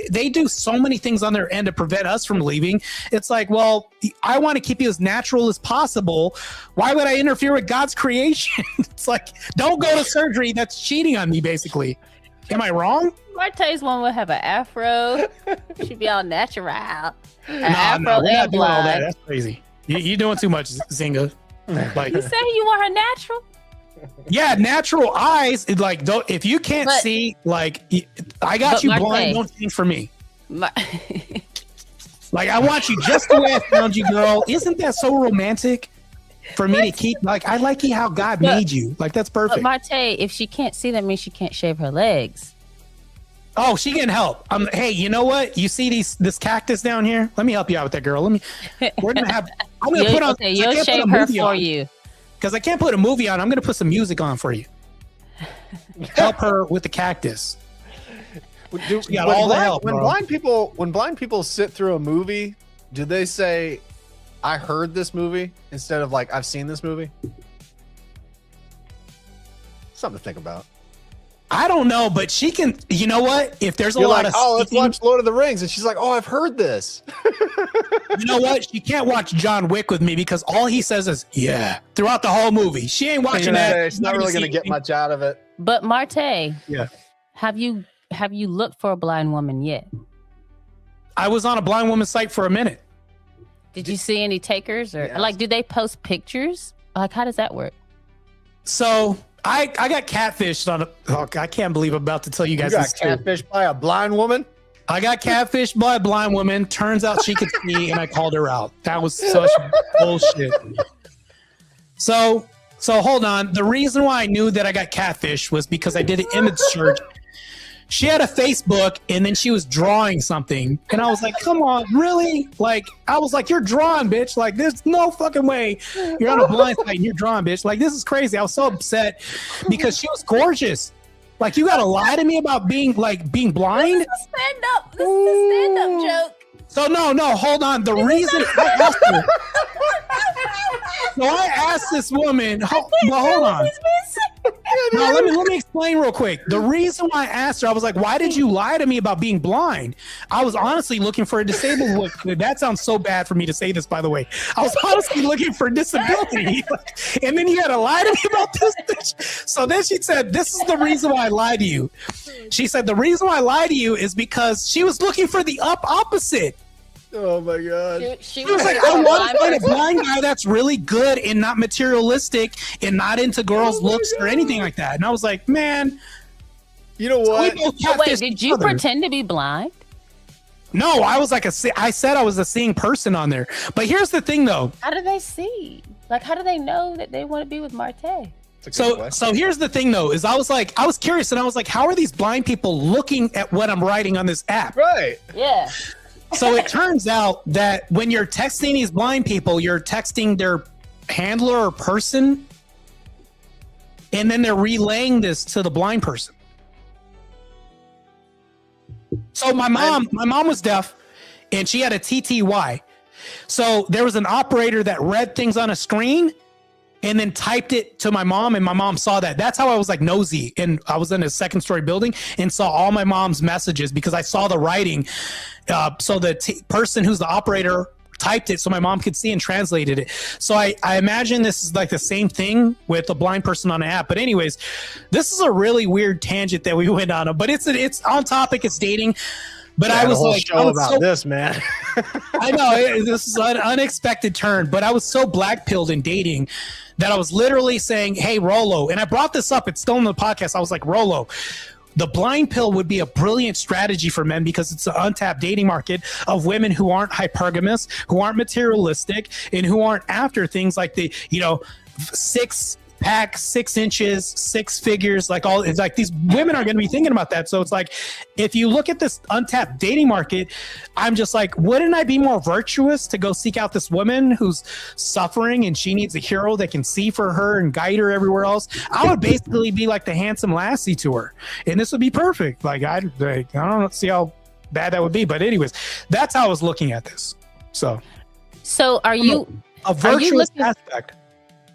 they do so many things on their end to prevent us from leaving. It's like, well, I want to keep you as natural as possible. Why would I interfere with God's creation? It's like, don't go to surgery. That's cheating on me, basically. Am I wrong? Marte's one would have an afro. She'd be all natural. No, we're not doing all that. That's crazy. You're doing too much, Zinga. Like, you say you want her natural? Yeah, natural eyes. Like, if you can't see, like, I got you blind. Don't change for me. Like, I want you just the way I found you, girl. Isn't that so romantic for me to keep? Like, I like how God made you. Like, that's perfect. But Marte, if she can't see, that means she can't shave her legs. Oh, she can help. Hey, you know what? You see this cactus down here? Let me help you out with that, girl. We're gonna have. I'm gonna put on. Okay, you'll shave her for you. Because I can't put a movie on. I'm going to put some music on for you. Help her with the cactus. She got all the help. When blind people sit through a movie, do they say, I heard this movie instead of like I've seen this movie. Something to think about. I don't know, but she can. You know what? If there's a You're lot like, of oh, let's watch Lord of the Rings, and she's like, oh, I've heard this. You know what? She can't watch John Wick with me because all he says is "yeah" throughout the whole movie. She ain't watching that. She's not really gonna get much out of it. But Marte, yeah, have you looked for a blind woman yet? I was on a blind woman site for a minute. Did you see any takers or like? Do they post pictures? Like, how does that work? So I got catfished on a. Oh, I can't believe I'm about to tell you guys You got this too. catfished by a blind woman. I got catfished by a blind woman. Turns out she could see, and I called her out. That was such bullshit. So hold on. The reason why I knew that I got catfished was because I did an image search. She had a Facebook, and then she was drawing something, and I was like, "Come on, really?" Like, I was like, "You're drawing, bitch! Like, there's no fucking way you're on a blind site and you're drawing, bitch! Like, this is crazy." I was so upset because she was gorgeous. Like, you gotta lie to me about being blind? This is a stand-up joke. So no, hold on. The reason I asked her, so I asked this woman. Hold on. No, let me explain real quick. The reason why I asked her, I was like, "Why did you lie to me about being blind?" I was honestly looking for a disabled woman. That sounds so bad for me to say this, by the way. I was honestly looking for disability, and then you had to lie to me about this bitch. So then she said, "This is the reason why I lied to you." She said, "The reason why I lied to you is because she was looking for the opposite." Oh my god! She was like, "I want to find a blind guy that's really good and not materialistic and not into girls' looks or anything like that." And I was like, "Man, you know what?" So wait, did you pretend to be blind? No, I was like I said I was a seeing person on there. But here's the thing, though. How do they see? Like, how do they know that they want to be with Marte? So here's the thing, though, is I was curious, and I was like, how are these blind people looking at what I'm writing on this app? Right. Yeah. So it turns out that when you're texting these blind people, you're texting their handler or person, and then they're relaying this to the blind person. So my mom was deaf, and she had a TTY. So there was an operator that read things on a screen and then typed it to my mom, and my mom saw that. That's how I was like nosy, and I was in a second-story building and saw all my mom's messages because I saw the writing. So the person who's the operator typed it so my mom could see and translated it. So I imagine this is like the same thing with a blind person on an app. But anyways, this is a really weird tangent that we went on, but it's on topic. It's dating. But I was like, show about this, man. I know this is an unexpected turn, but I was so black-pilled in dating that I was literally saying, "Hey, Rolo," and I brought this up. It's still in the podcast. I was like, "Rolo, the blind pill would be a brilliant strategy for men because it's an untapped dating market of women who aren't hypergamous, who aren't materialistic, and who aren't after things like the, 6-pack, 6 inches, 6 figures, like all. It's like these women are going to be thinking about that. So it's like, if you look at this untapped dating market, I'm just like, wouldn't I be more virtuous to go seek out this woman who's suffering and she needs a hero that can see for her and guide her everywhere else? I would basically be like the handsome lassie to her, and this would be perfect. Like, I don't see how bad that would be, but anyways, that's how I was looking at this. So are you a virtuous aspect?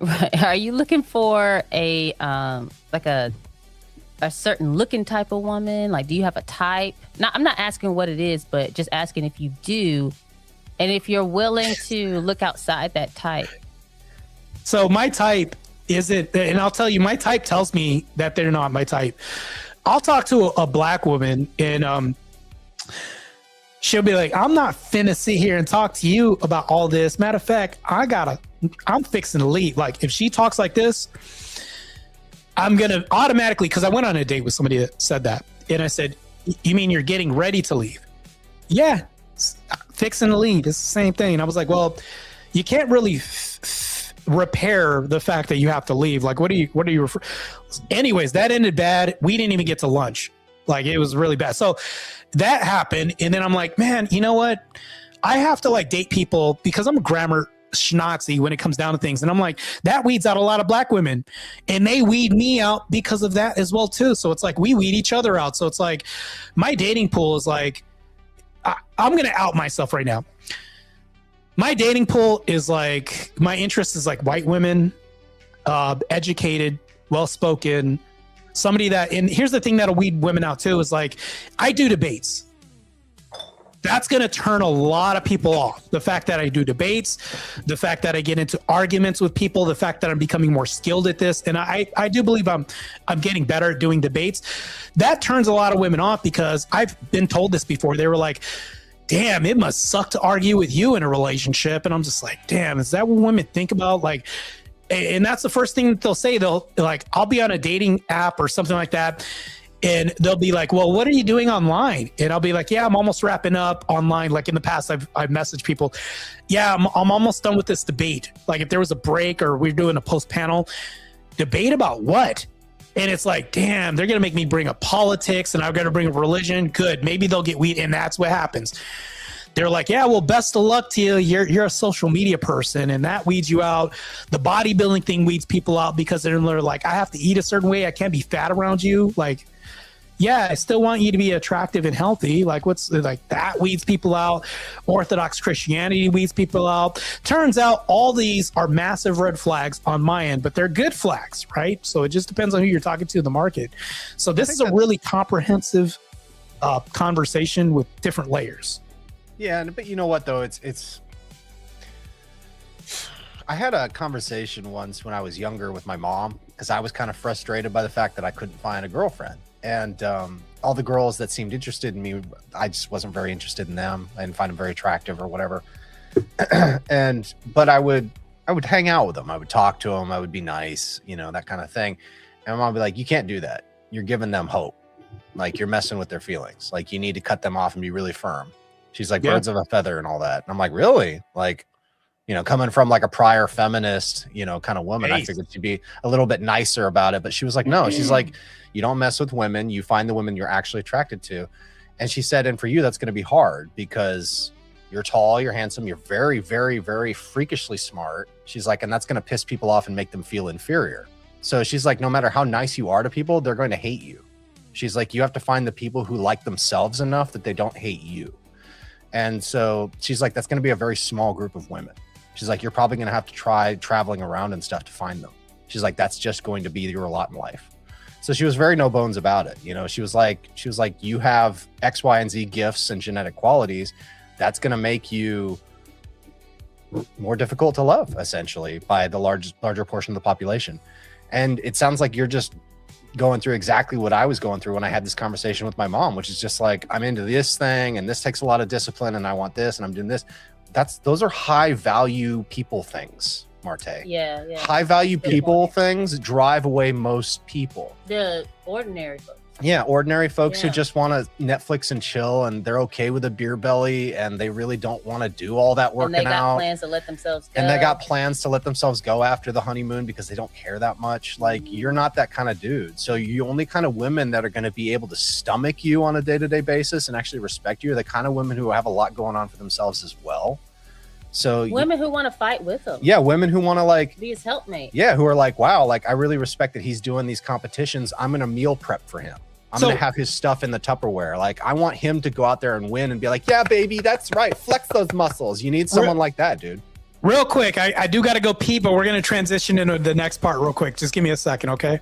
Right. Are you looking for a like a certain looking type of woman? Like, do you have a type? Now, I'm not asking what it is, but just asking if you do, and if you're willing to look outside that type. So my type isn't, and I'll tell you, my type tells me that they're not my type. I'll talk to a black woman, and she'll be like, "I'm not finna sit here and talk to you about all this. Matter of fact, I'm fixing to leave." Like, if she talks like this, I'm gonna automatically, because I went on a date with somebody that said that, and I said, "You mean you're getting ready to leave?" "Yeah, fixing to leave. It's the same thing." And I was like, "Well, you can't really repair the fact that you have to leave. Like, what are you anyways, that ended bad. We didn't even get to lunch. Like, it was really bad. So that happened, and then I'm like, man, you know what? I have to like date people because I'm a grammar schnozzy when it comes down to things, and I'm like, that weeds out a lot of black women, and they weed me out because of that as well too. So it's like we weed each other out. So it's like my dating pool is like, I'm gonna out myself right now. my dating pool is like, my interest is like white women, educated, well-spoken, somebody that, and here's the thing that'll weed women out too, is like, I do debates. That's going to turn a lot of people off. The fact that I do debates, the fact that I get into arguments with people, the fact that I'm becoming more skilled at this. And I do believe I'm getting better at doing debates. That turns a lot of women off, because I've been told this before. They were like, damn, it must suck to argue with you in a relationship. And I'm just like, damn, is that what women think about? Like, and that's the first thing that they'll say. They'll like, I'll be on a dating app or something like that, and they'll be like, well, what are you doing online? And I'll be like, yeah, I'm almost wrapping up online. Like in the past, I've messaged people, yeah, I'm almost done with this debate. Like if there was a break or we're doing a post panel debate about what? And it's like, damn, they're going to make me bring up politics, and I've got to bring up religion. Good. Maybe they'll get weed. And that's what happens. They're like, yeah, well, best of luck to you. You're a social media person, and that weeds you out. The bodybuilding thing weeds people out, because they're like, I have to eat a certain way. I can't be fat around you. Like, yeah, I still want you to be attractive and healthy. Like, what's like that weeds people out. Orthodox Christianity weeds people out. Turns out all these are massive red flags on my end, but they're good flags, right? So it just depends on who you're talking to in the market. So this is a really comprehensive conversation with different layers. Yeah, but you know what though? It's. I had a conversation once when I was younger with my mom, because I was kind of frustrated by the fact that I couldn't find a girlfriend. And all the girls that seemed interested in me, I just wasn't very interested in them. I didn't find them very attractive or whatever. But I would hang out with them. I would talk to them. I would be nice, you know, that kind of thing. And my mom would be like, you can't do that. You're giving them hope. Like, you're messing with their feelings. Like, you need to cut them off and be really firm. She's like, birds of a feather and all that. And I'm like, really? Like, you know, coming from like a prior feminist, you know, kind of woman, I figured she'd be a little bit nicer about it. But she was like, no, she's like, you don't mess with women. You find the women you're actually attracted to. And she said, and for you, that's going to be hard, because you're tall, you're handsome, you're very, very, very freakishly smart. She's like, and that's going to piss people off and make them feel inferior. So she's like, no matter how nice you are to people, they're going to hate you. She's like, you have to find the people who like themselves enough that they don't hate you. And so she's like, that's going to be a very small group of women. She's like, you're probably going to have to try traveling around and stuff to find them. She's like, that's just going to be your lot in life. So she was very no bones about it. You know, she was like, you have X, Y, and Z gifts and genetic qualities. That's going to make you more difficult to love, essentially, by the larger portion of the population. And it sounds like you're just going through exactly what I was going through when I had this conversation with my mom, which is just like, I'm into this thing and this takes a lot of discipline and I want this and I'm doing this. Those are high value people things, Marte. Yeah. High value people things drive away most people. The ordinary folks. Yeah, ordinary folks who just want to Netflix and chill, and they're okay with a beer belly, and they really don't want to do all that working out. And they got plans to let themselves go. And they got plans to let themselves go after the honeymoon because they don't care that much. Like, you're not that kind of dude. So you only kind of women that are going to be able to stomach you on a day-to-day basis and actually respect you are the kind of women who have a lot going on for themselves as well. So women who want to fight with him. Yeah, women who want to like be his helpmate. Yeah, who are like, wow, like I really respect that he's doing these competitions. I'm gonna meal prep for him. I'm gonna have his stuff in the Tupperware. Like, I want him to go out there and win and be like, yeah, baby, that's right. Flex those muscles. You need someone like that, dude. Real quick, I do got to go pee, but we're gonna transition into the next part real quick. Just give me a second, okay?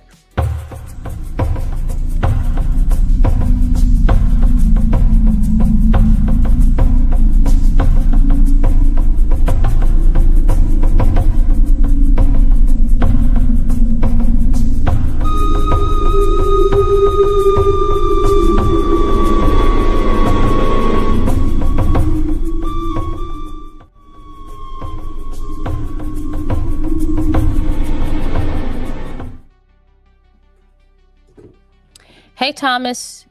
Hey, Thomas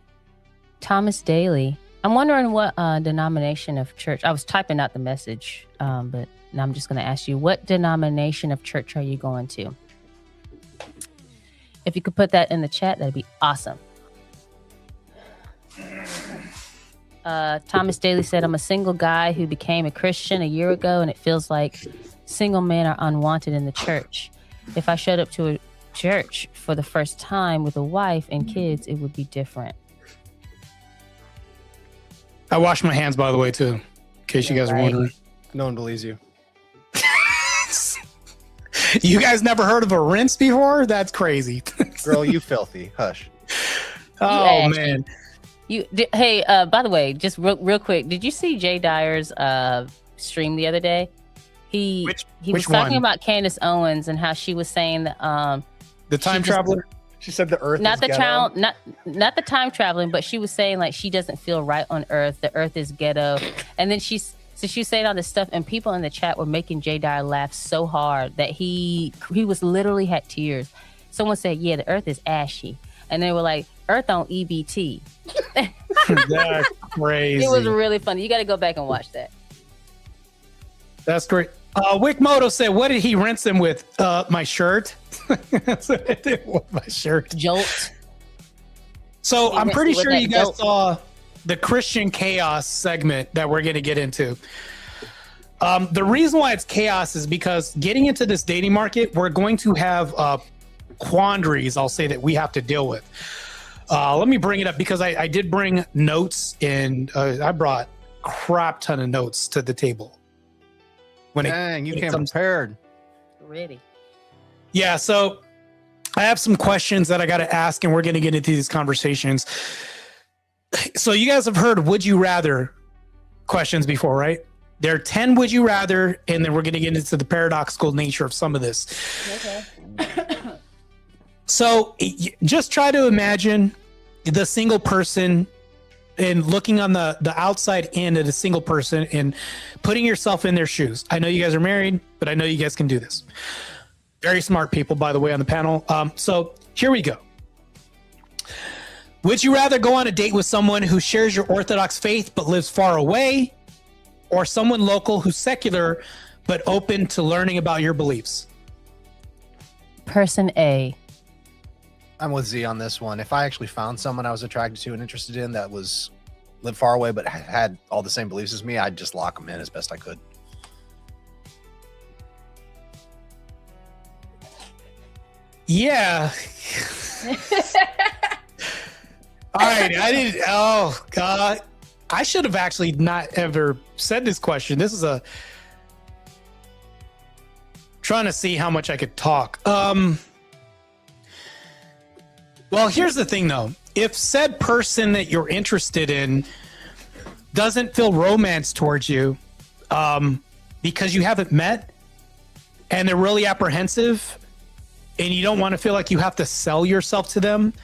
Daly. I'm wondering what denomination of church. I was typing out the message, but now I'm just going to ask you, what denomination of church are you going to? If you could put that in the chat, that'd be awesome. Thomas Daly said, I'm a single guy who became a Christian a year ago, and it feels like single men are unwanted in the church. If I showed up to a church for the first time with a wife and kids, it would be different. I wash my hands, by the way, too, in case you guys are wondering. No one believes you. You guys never heard of a rinse before? That's crazy. Girl, you filthy. Hush. Oh, man. Hey, by the way, just real quick, did you see Jay Dyer's stream the other day? He was talking about Candace Owens and how she was saying that the time traveler. She said the Earth not is the ghetto. child, not the time traveling, but she was saying like she doesn't feel right on Earth. The Earth is ghetto, and then she was saying all this stuff, and people in the chat were making Jay Dyer laugh so hard that he was literally had tears. Someone said, "Yeah, the Earth is ashy," and they were like, "Earth on EBT." That's crazy. It was really funny. You got to go back and watch that. That's great. Wickmoto said, "What did he rinse him with? My shirt." That's what I did with my shirt. Jolt. So I'm pretty sure you guys Jolt. saw the Christian chaos segment that we're going to get into. The reason why it's chaos is because getting into this dating market, we're going to have quandaries, I'll say, that we have to deal with. Let me bring it up because I did bring notes and I brought a crap ton of notes to the table. Dang, you came prepared. Ready. Yeah, so I have some questions that I got to ask, and we're going to get into these conversations. So you guys have heard would you rather questions before, right? There are 10 would you rather, and then we're going to get into the paradoxical nature of some of this. Okay. So just try to imagine the single person and looking on the outside in at a single person and putting yourself in their shoes. I know you guys are married, but I know you guys can do this. Very smart people, by the way, on the panel. So here we go. Would you rather go on a date with someone who shares your Orthodox faith but lives far away, or someone local who's secular but open to learning about your beliefs? Person A. I'm with Z on this one. If I actually found someone I was attracted to and interested in that lived far away but had all the same beliefs as me, I'd just lock them in as best I could. Yeah. All right. Oh, God. I should have actually not ever said this question. This is trying to see how much I could talk. Well, here's the thing, though. If said person that you're interested in doesn't feel romance towards you because you haven't met and they're really apprehensive and you don't want to feel like you have to sell yourself to them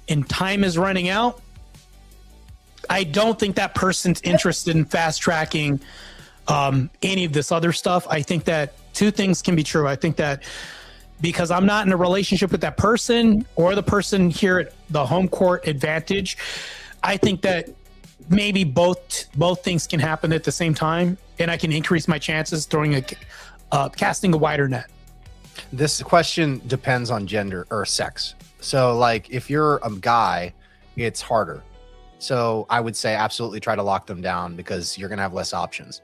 and time is running out, I don't think that person's interested in fast tracking any of this other stuff. I think that two things can be true. I think that because I'm not in a relationship with that person or the person here at the home court advantage, I think that maybe both things can happen at the same time, and I can increase my chances throwing casting a wider net. This question depends on gender or sex. So, like, if you're a guy, it's harder. So I would say absolutely try to lock them down because you're going to have less options.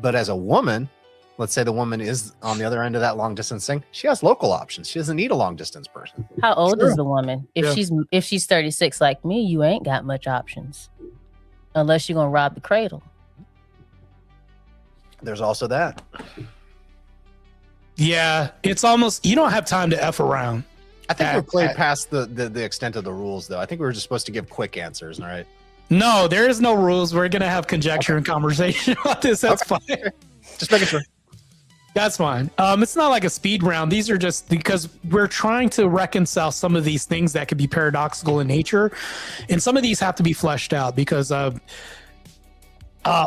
But as a woman, let's say the woman is on the other end of that long distance thing, she has local options. She doesn't need a long distance person. How old is the woman? If she's 36 like me, you ain't got much options. Unless you're going to rob the cradle. There's also that. Yeah, it's almost, you don't have time to F around. I think we're played past the extent of the rules, though. I think we were just supposed to give quick answers, all right? No, there is no rules. We're going to have conjecture and conversation about this. That's fine. Just making sure. That's fine. It's not like a speed round. These are just because we're trying to reconcile some of these things that could be paradoxical in nature. And some of these have to be fleshed out because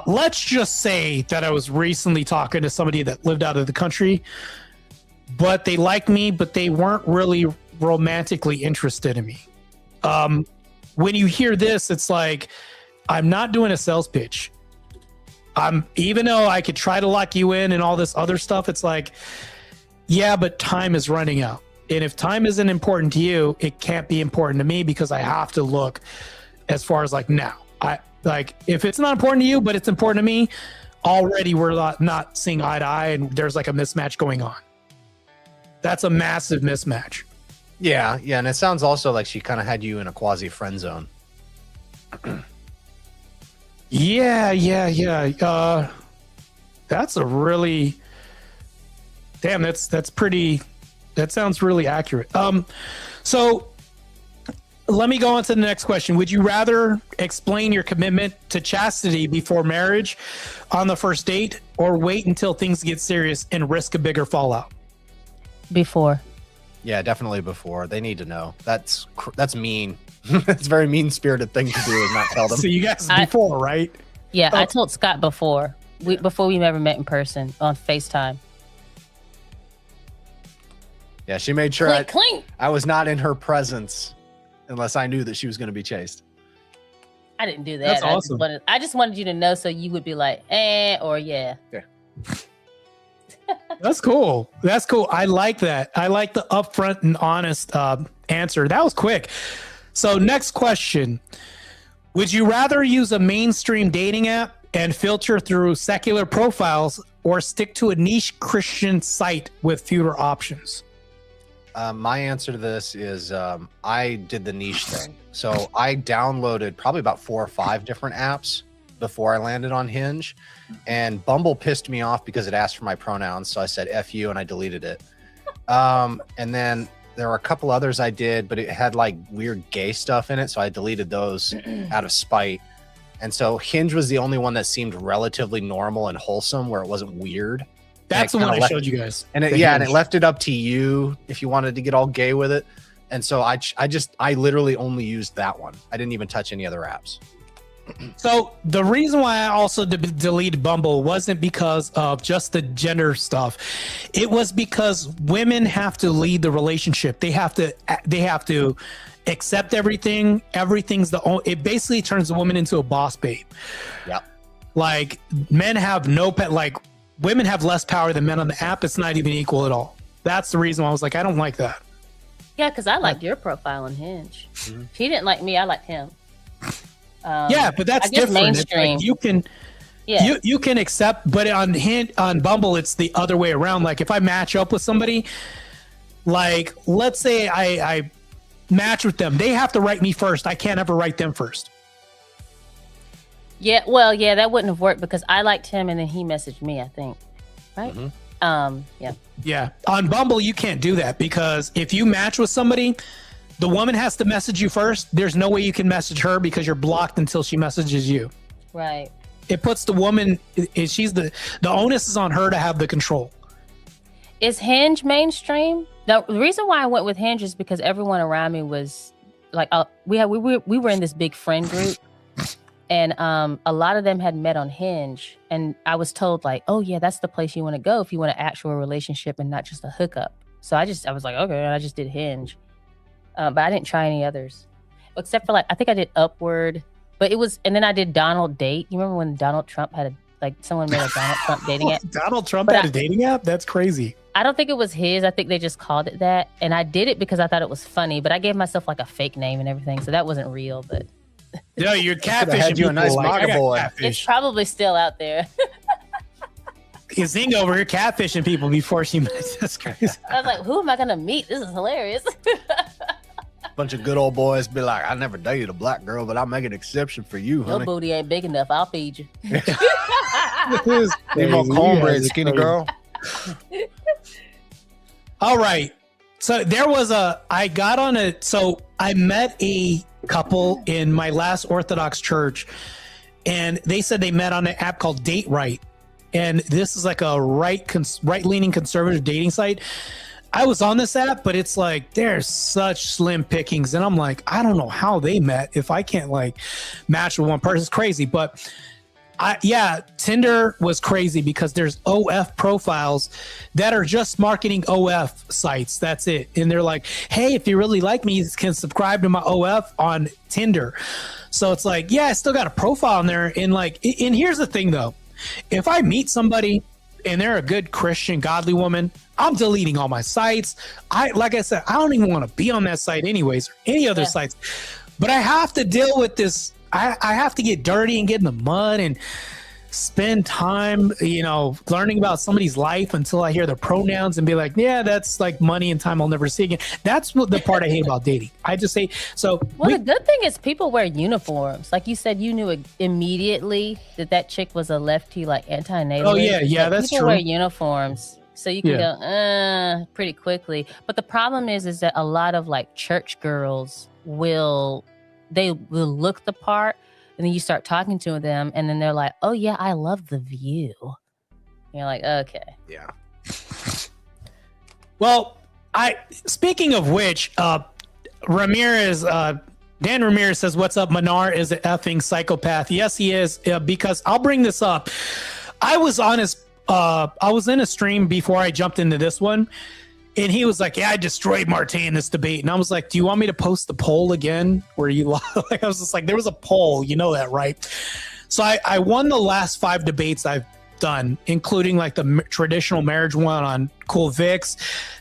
let's just say that I was recently talking to somebody that lived out of the country, but they liked me, but they weren't really romantically interested in me. When you hear this, it's like, I'm not doing a sales pitch. Even though I could try to lock you in and all this other stuff, it's like, yeah, but time is running out. And if time isn't important to you, it can't be important to me because I have to look as far as like now. If it's not important to you, but it's important to me, already we're not seeing eye to eye and there's like a mismatch going on. That's a massive mismatch. Yeah, and it sounds also like she kind of had you in a quasi friend zone. Yeah. That's a really damn. That's pretty. That sounds really accurate. So let me go on to the next question. Would you rather explain your commitment to chastity before marriage on the first date, or wait until things get serious and risk a bigger fallout? Before. Yeah, definitely before. They need to know. That's mean. It's a very mean-spirited thing to do, is not tell them. So you guys before, right? Yeah, I told Scott before. Before we ever met in person on FaceTime. Yeah, she made sure Clink, clink. I was not in her presence unless I knew that she was going to be chased. I didn't do that. That's awesome. I just wanted you to know so you would be like, or yeah. Yeah. That's cool. That's cool. I like that. I like the upfront and honest answer. That was quick. So next question. Would you rather use a mainstream dating app and filter through secular profiles, or stick to a niche Christian site with fewer options? My answer to this is I did the niche thing. So I downloaded probably about 4 or 5 different apps before I landed on Hinge. And Bumble pissed me off because it asked for my pronouns. So I said F you and I deleted it. And then there were a couple others I did, but it had like weird gay stuff in it. So I deleted those out of spite. And so Hinge was the only one that seemed relatively normal and wholesome, where it wasn't weird. That's the one I showed you guys. And it left it up to you if you wanted to get all gay with it. And so I literally only used that one. I didn't even touch any other apps. So the reason why I also deleted Bumble wasn't because of just the gender stuff. It was because women have to lead the relationship. They have to accept everything. It basically turns the woman into a boss babe. Yep. Like men have women have less power than men on the app. It's not even equal at all. That's the reason why I was like, I don't like that. Yeah, because I liked your profile on Hinge. Mm-hmm. He didn't like me. I liked him. Yeah, but that's different. Mainstream. Like you can accept, but on Bumble, it's the other way around. Like if I match up with somebody, like let's say I match with them, they have to write me first. I can't ever write them first. Yeah, well, yeah, that wouldn't have worked because I liked him and then he messaged me, I think. Right? Mm-hmm. Yeah. Yeah. On Bumble, you can't do that because if you match with somebody, the woman has to message you first. There's no way you can message her because you're blocked until she messages you. Right. It puts the woman, the onus is on her to have the control. Is Hinge mainstream? The reason why I went with Hinge is because everyone around me was like, we were in this big friend group. And a lot of them had met on Hinge. And I was told like, oh yeah, that's the place you want to go if you want an actual relationship and not just a hookup. So I was like, okay, and I just did Hinge. But I didn't try any others. Except for I think I did Upward. But and then I did Donald Date. You remember when Donald Trump had someone made a Donald Trump dating app? Donald Trump had a dating app? That's crazy. I don't think it was his. I think they just called it that. And I did it because I thought it was funny. But I gave myself a fake name and everything. So that wasn't real, but... No, you're catfishing. Had you a nice MAGA boy. It's probably still out there. Zing over here catfishing people before she met. That's crazy. I was like, who am I going to meet? This is hilarious. Bunch of good old boys be like, I never dated a black girl, but I'll make an exception for you, honey. Your booty ain't big enough. I'll feed you. Need more cornbread, skinny girl. All right. So I met a couple in my last Orthodox church, and they said they met on an app called Date Right. And this is like a right-leaning conservative dating site. I was on this app, but it's like there's such slim pickings, and I'm like, I don't know how they met if I can't match with one person. It's crazy. But Tinder was crazy because there's OF profiles that are just marketing OF sites. That's it. And they're like, hey, if you really like me, you can subscribe to my OF on Tinder. So it's like, yeah, I still got a profile in there. And and here's the thing though, if I meet somebody and they're a good Christian, godly woman, I'm deleting all my sites. Like I said, I don't even want to be on that site anyways, or any other sites. But I have to deal with this. I have to get dirty and get in the mud. And spend time, learning about somebody's life until I hear the pronouns and be like, yeah, that's like money and time I'll never see again. That's what the part I hate about dating. I just say so. Well, the good thing is people wear uniforms. Like you said, you knew immediately that chick was a lefty, like anti-natalist. Oh yeah, that's people true. Wear uniforms, so you can go pretty quickly. But the problem is that a lot of like church girls will look the part. And then you start talking to them, and then they're like, "Oh yeah, I love the view." And you're like, "Okay, yeah." Well, speaking of which, Dan Ramirez says, "What's up? Manar is an effing psychopath." Yes, he is. Because I'll bring this up. I was in a stream before I jumped into this one. And he was like, yeah, I destroyed Marte in this debate. And I was like, do you want me to post the poll again? Where you like, I was just like, there was a poll. You know that, right? So I won the last 5 debates I've done, including like the traditional marriage one on Cool Vix.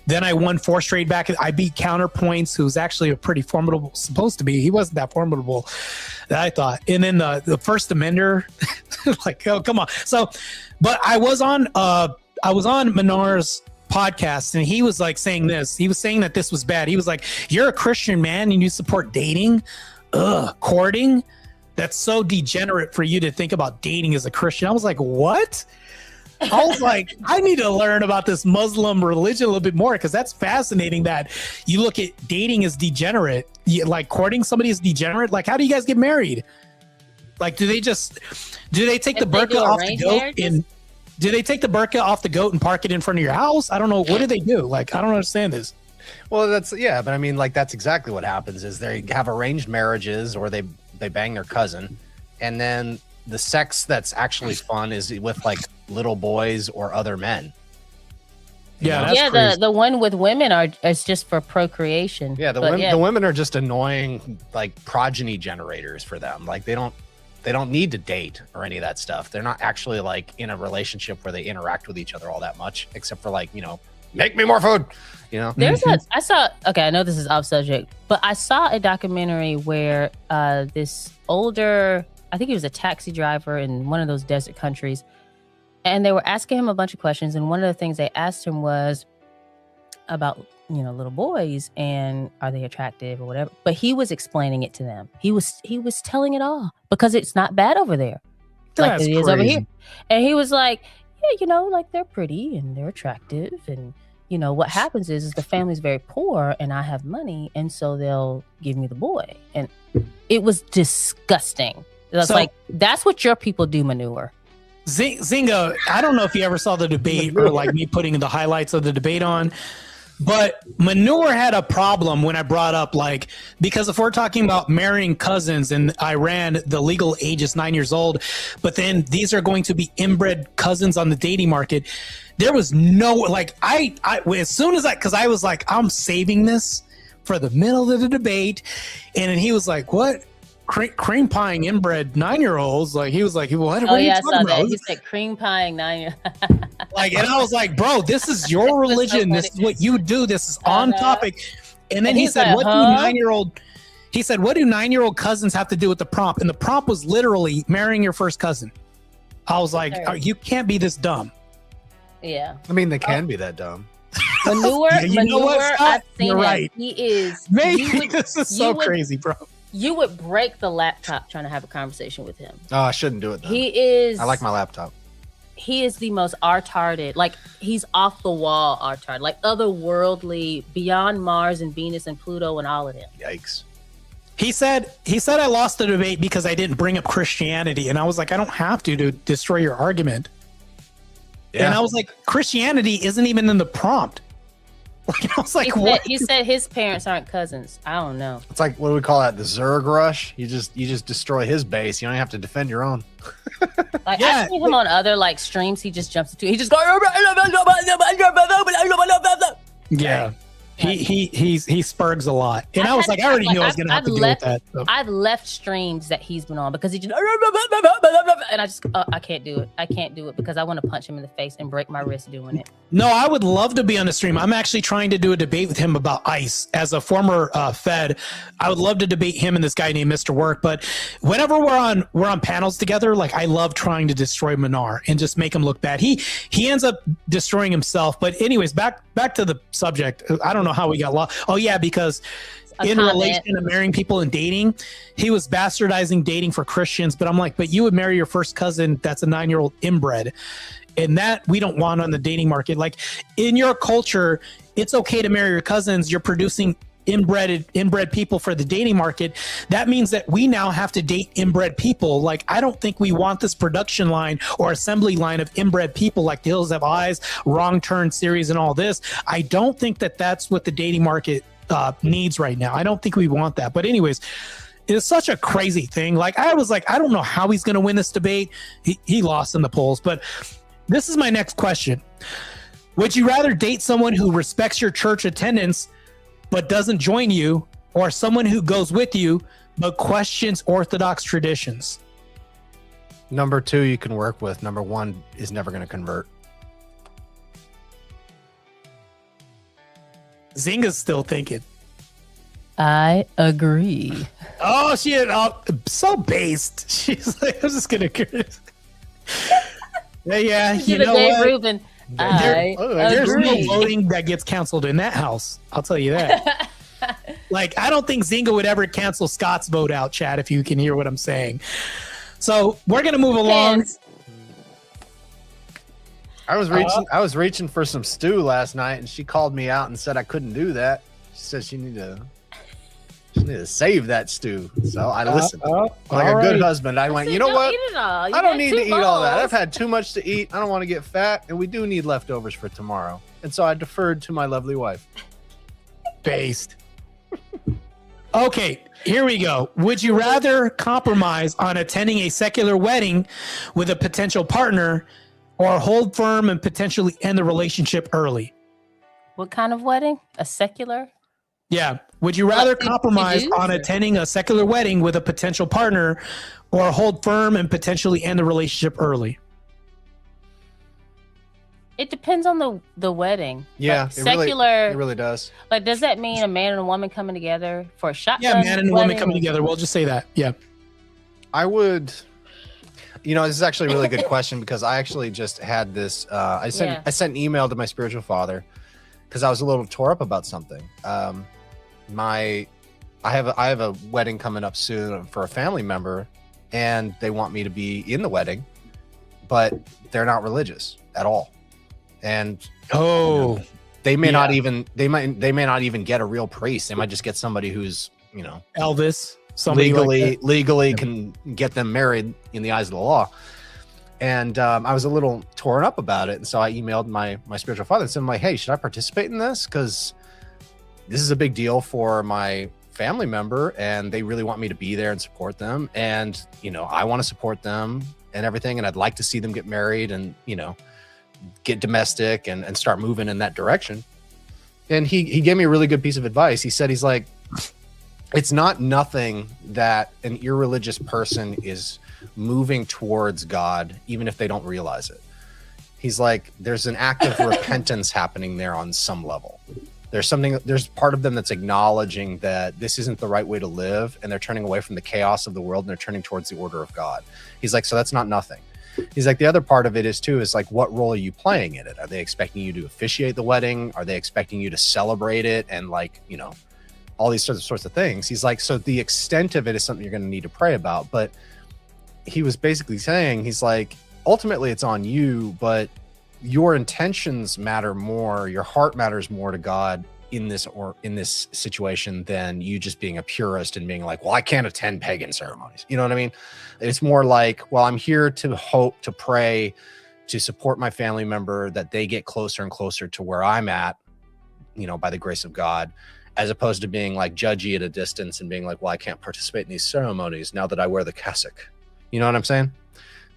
Then I won 4 straight back. I beat Counterpoints, who's actually a pretty formidable, supposed to be. He wasn't that formidable that I thought. And then the First Amender, like, oh, come on. So, but I was on Manar's podcast, and he was like saying this. He was saying that this was bad. He was like, you're a Christian man and you support dating, courting. That's so degenerate for you to think about dating as a Christian. I was like, what? I was like, I need to learn about this Muslim religion a little bit more, because that's fascinating that you look at dating as degenerate. Like courting somebody is degenerate. Like, how do you guys get married? Like, do they take the burqa off the goat and do they take the burqa off the goat and park it in front of your house? I don't know. What do they do? Like, I don't understand this. Well, but I mean, like, that's exactly what happens is they have arranged marriages, or they bang their cousin, and then the sex that's actually fun is with like little boys or other men. The one with women is just for procreation. Yeah, the women are just annoying, like progeny generators for them. Like they don't need to date or any of that stuff. They're not actually like in a relationship where they interact with each other all that much, except for like, make me more food. I know this is off subject, but I saw a documentary where this older, I think he was a taxi driver in one of those desert countries, and they were asking him a bunch of questions, and one of the things they asked him was about little boys and are they attractive or whatever, but he was explaining it to them. He was telling it all, because it's not bad over there like it is over here. And he was like, yeah, like they're pretty and they're attractive, and what happens is the family's very poor and I have money, and so they'll give me the boy. And it was disgusting. It's like, that's what your people do, Manure. Zinga, I don't know if you ever saw the debate or like me putting the highlights of the debate on, but Manure had a problem when I brought up, like, because if we're talking about marrying cousins in Iran, the legal age is 9 years old, but then these are going to be inbred cousins on the dating market. There was no, like, I as soon as because I was like, I'm saving this for the middle of the debate. And then he was like, what? Cream pieing inbred 9-year-olds? Like, he was like, what are you talking about? He said cream pieing 9-year-olds. Like, and I was like, bro, this is your religion. This is what you do. This is on topic. And then he said, what do 9-year-old? He said, what do 9-year-old cousins have to do with the prompt? And the prompt was literally marrying your first cousin. I was like, you can't be this dumb. Yeah. I mean, they can be that dumb. Manure, I've seen You're right. He is. Maybe this is so crazy, bro. You would break the laptop trying to have a conversation with him. Oh, I shouldn't do it then. He is. I like my laptop. He is the most artarded. Like, he's off the wall artarded. Like, otherworldly, beyond Mars and Venus and Pluto and all of them. Yikes. He said I lost the debate because I didn't bring up Christianity. And I was like, I don't have to destroy your argument. Yeah. And I was like, Christianity isn't even in the prompt. Like, I was like, what? He said his parents aren't cousins. I don't know. It's like, what do we call that? The Zerg rush? You just destroy his base. You don't have to defend your own. Like, I've seen him on other like streams. He just jumps into. He just goes. Yeah. He spurgs a lot. And I was like, I already knew I was gonna have to deal with that. So. I've left streams that he's been on because he just and I can't do it. I can't do it because I want to punch him in the face and break my wrist doing it. No, I would love to be on the stream. I'm actually trying to do a debate with him about ICE. As a former Fed, I would love to debate him and this guy named Mr. Work. But whenever we're on panels together, like I love trying to destroy Minar and just make him look bad. He ends up destroying himself. But anyways, back to the subject. I don't know how we got lost. Oh yeah, because in relation to marrying people and dating, he was bastardizing dating for Christians. But I'm like, but you would marry your first cousin that's a 9-year-old inbred. And that we don't want on the dating market. Like in your culture, it's okay to marry your cousins. You're producing inbred people for the dating market. That means that we now have to date inbred people. Like, I don't think we want this production line or assembly line of inbred people like The Hills Have Eyes, Wrong Turn series and all this. I don't think that that's what the dating market needs right now. I don't think we want that. But anyways, it's such a crazy thing. Like, I was like, I don't know how he's going to win this debate. He lost in the polls. But this is my next question. Would you rather date someone who respects your church attendance but doesn't join you, or someone who goes with you but questions Orthodox traditions? Number 2 you can work with. Number 1 is never going to convert. Zynga's still thinking. I agree. Oh, so based. She's like, I'm just gonna. Yeah, you know what? Ruben, there's no voting that gets canceled in that house. I'll tell you that. Like, I don't think Zynga would ever cancel Scott's vote out, Chad, if you can hear what I'm saying. So we're gonna move along. I was reaching for some stew last night, and she called me out and said I couldn't do that. She said she needed to save that stew. So I listened. Like a good husband, I went, you know what? I don't need to eat all that. I've had too much to eat. I don't want to get fat, and we do need leftovers for tomorrow. And so I deferred to my lovely wife. Based. Okay, here we go. Would you rather compromise on attending a secular wedding with a potential partner, or hold firm and potentially end the relationship early? What kind of wedding? A secular? Yeah. Would you rather compromise on attending a secular wedding with a potential partner, or hold firm and potentially end the relationship early? It depends on the wedding. Yeah, like, secular. It really does. Like, does that mean a man and a woman coming together for a shotgun? Yeah, man and a woman coming together. We'll just say that. Yeah. I would. You know, this is actually a really good question, because I actually just had this. I sent an email to my spiritual father because I was a little tore up about something. I have a wedding coming up soon for a family member, and they want me to be in the wedding, but they're not religious at all, and they may not even they may not even get a real priest. They might just get somebody who's Elvis. Legally can get them married in the eyes of the law. And I was a little torn up about it. And so I emailed my spiritual father and said, like, hey, should I participate in this? Because this is a big deal for my family member, and they really want me to be there and support them. And, I want to support them and everything. And I'd like to see them get married and, get domestic and start moving in that direction. And he gave me a really good piece of advice. He said, he's like, it's not nothing that an irreligious person is moving towards God, even if they don't realize it. He's like, there's an act of repentance happening there on some level. There's part of them that's acknowledging that this isn't the right way to live, and they're turning away from the chaos of the world and they're turning towards the order of God. He's like, so that's not nothing. He's like, the other part of it is like, what role are you playing in it? Are they expecting you to officiate the wedding? Are they expecting you to celebrate it? And all these sorts of things. He's like, so the extent of it is something you're going to need to pray about. But he was basically saying, he's like, ultimately it's on you, but your intentions matter more. Your heart matters more to God in this situation than you just being a purist and being like, well, I can't attend pagan ceremonies. You know what I mean? It's more like, well, I'm here to hope, to pray, to support my family member, that they get closer and closer to where I'm at, by the grace of God, as opposed to being like judgy at a distance and being like, well, I can't participate in these ceremonies now that I wear the cassock. You know what I'm saying?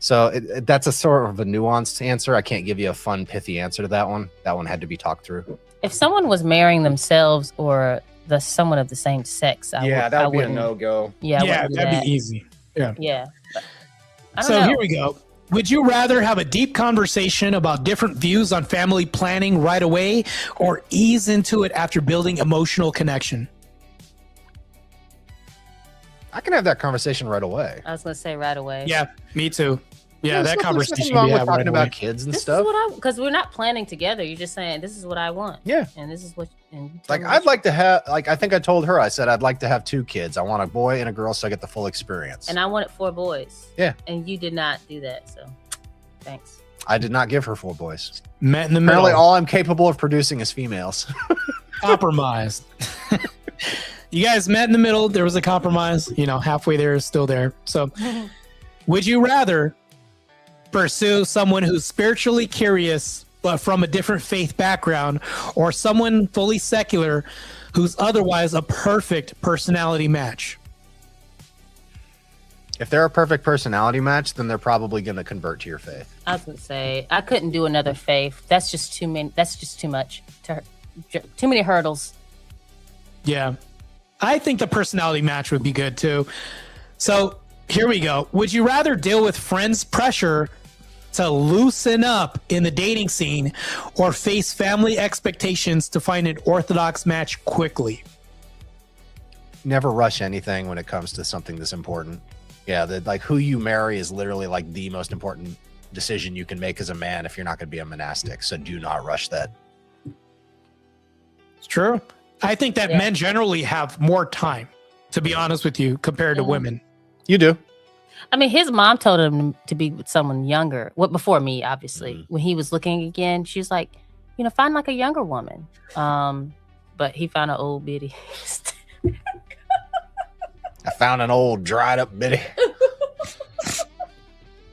So that's a sort of a nuanced answer. I can't give you a fun, pithy answer to that one. That one had to be talked through. If someone was marrying themselves or someone of the same sex, that would be a no-go. Yeah, that'd be easy. Yeah. Yeah. I don't So know. here we go. Would you rather have a deep conversation about different views on family planning right away, or ease into it after building emotional connection? I can have that conversation right away. I was gonna say right away. Yeah, me too. Yeah, There's that nothing conversation wrong we with have talking right about away. kids and This stuff. is what because we're not planning together. You're just saying this is what I want. Yeah. And this is what. And you tell Like me I'd like to have, like I think I told her, I said I'd like to have 2 kids. I want a boy and a girl, so I get the full experience. And I wanted 4 boys. Yeah. And you did not do that, so thanks. I did not give her 4 boys. Met in the Apparently, middle. all I'm capable of producing is females. Compromised. You guys met in the middle. There was a compromise. You know, halfway there is still there. So, would you rather pursue someone who's spiritually curious but from a different faith background, or someone fully secular who's otherwise a perfect personality match? If they're a perfect personality match, then they're probably going to convert to your faith. I was gonna say I couldn't do another faith. That's just too many. That's just too much. Too many hurdles. Yeah. I think the personality match would be good too. So here we go. Would you rather deal with friends' pressure to loosen up in the dating scene, or face family expectations to find an orthodox match quickly? Never rush anything when it comes to something this important. Yeah, like who you marry is literally like the most important decision you can make as a man if you're not going to be a monastic. So do not rush that. It's true. I think that men generally have more time, to be honest with you, compared to women. You do. I mean, his mom told him to be with someone younger. Well, before me, obviously. When he was looking again, she was like, you know, find like a younger woman. But he found an old biddy. I found an old dried up biddy.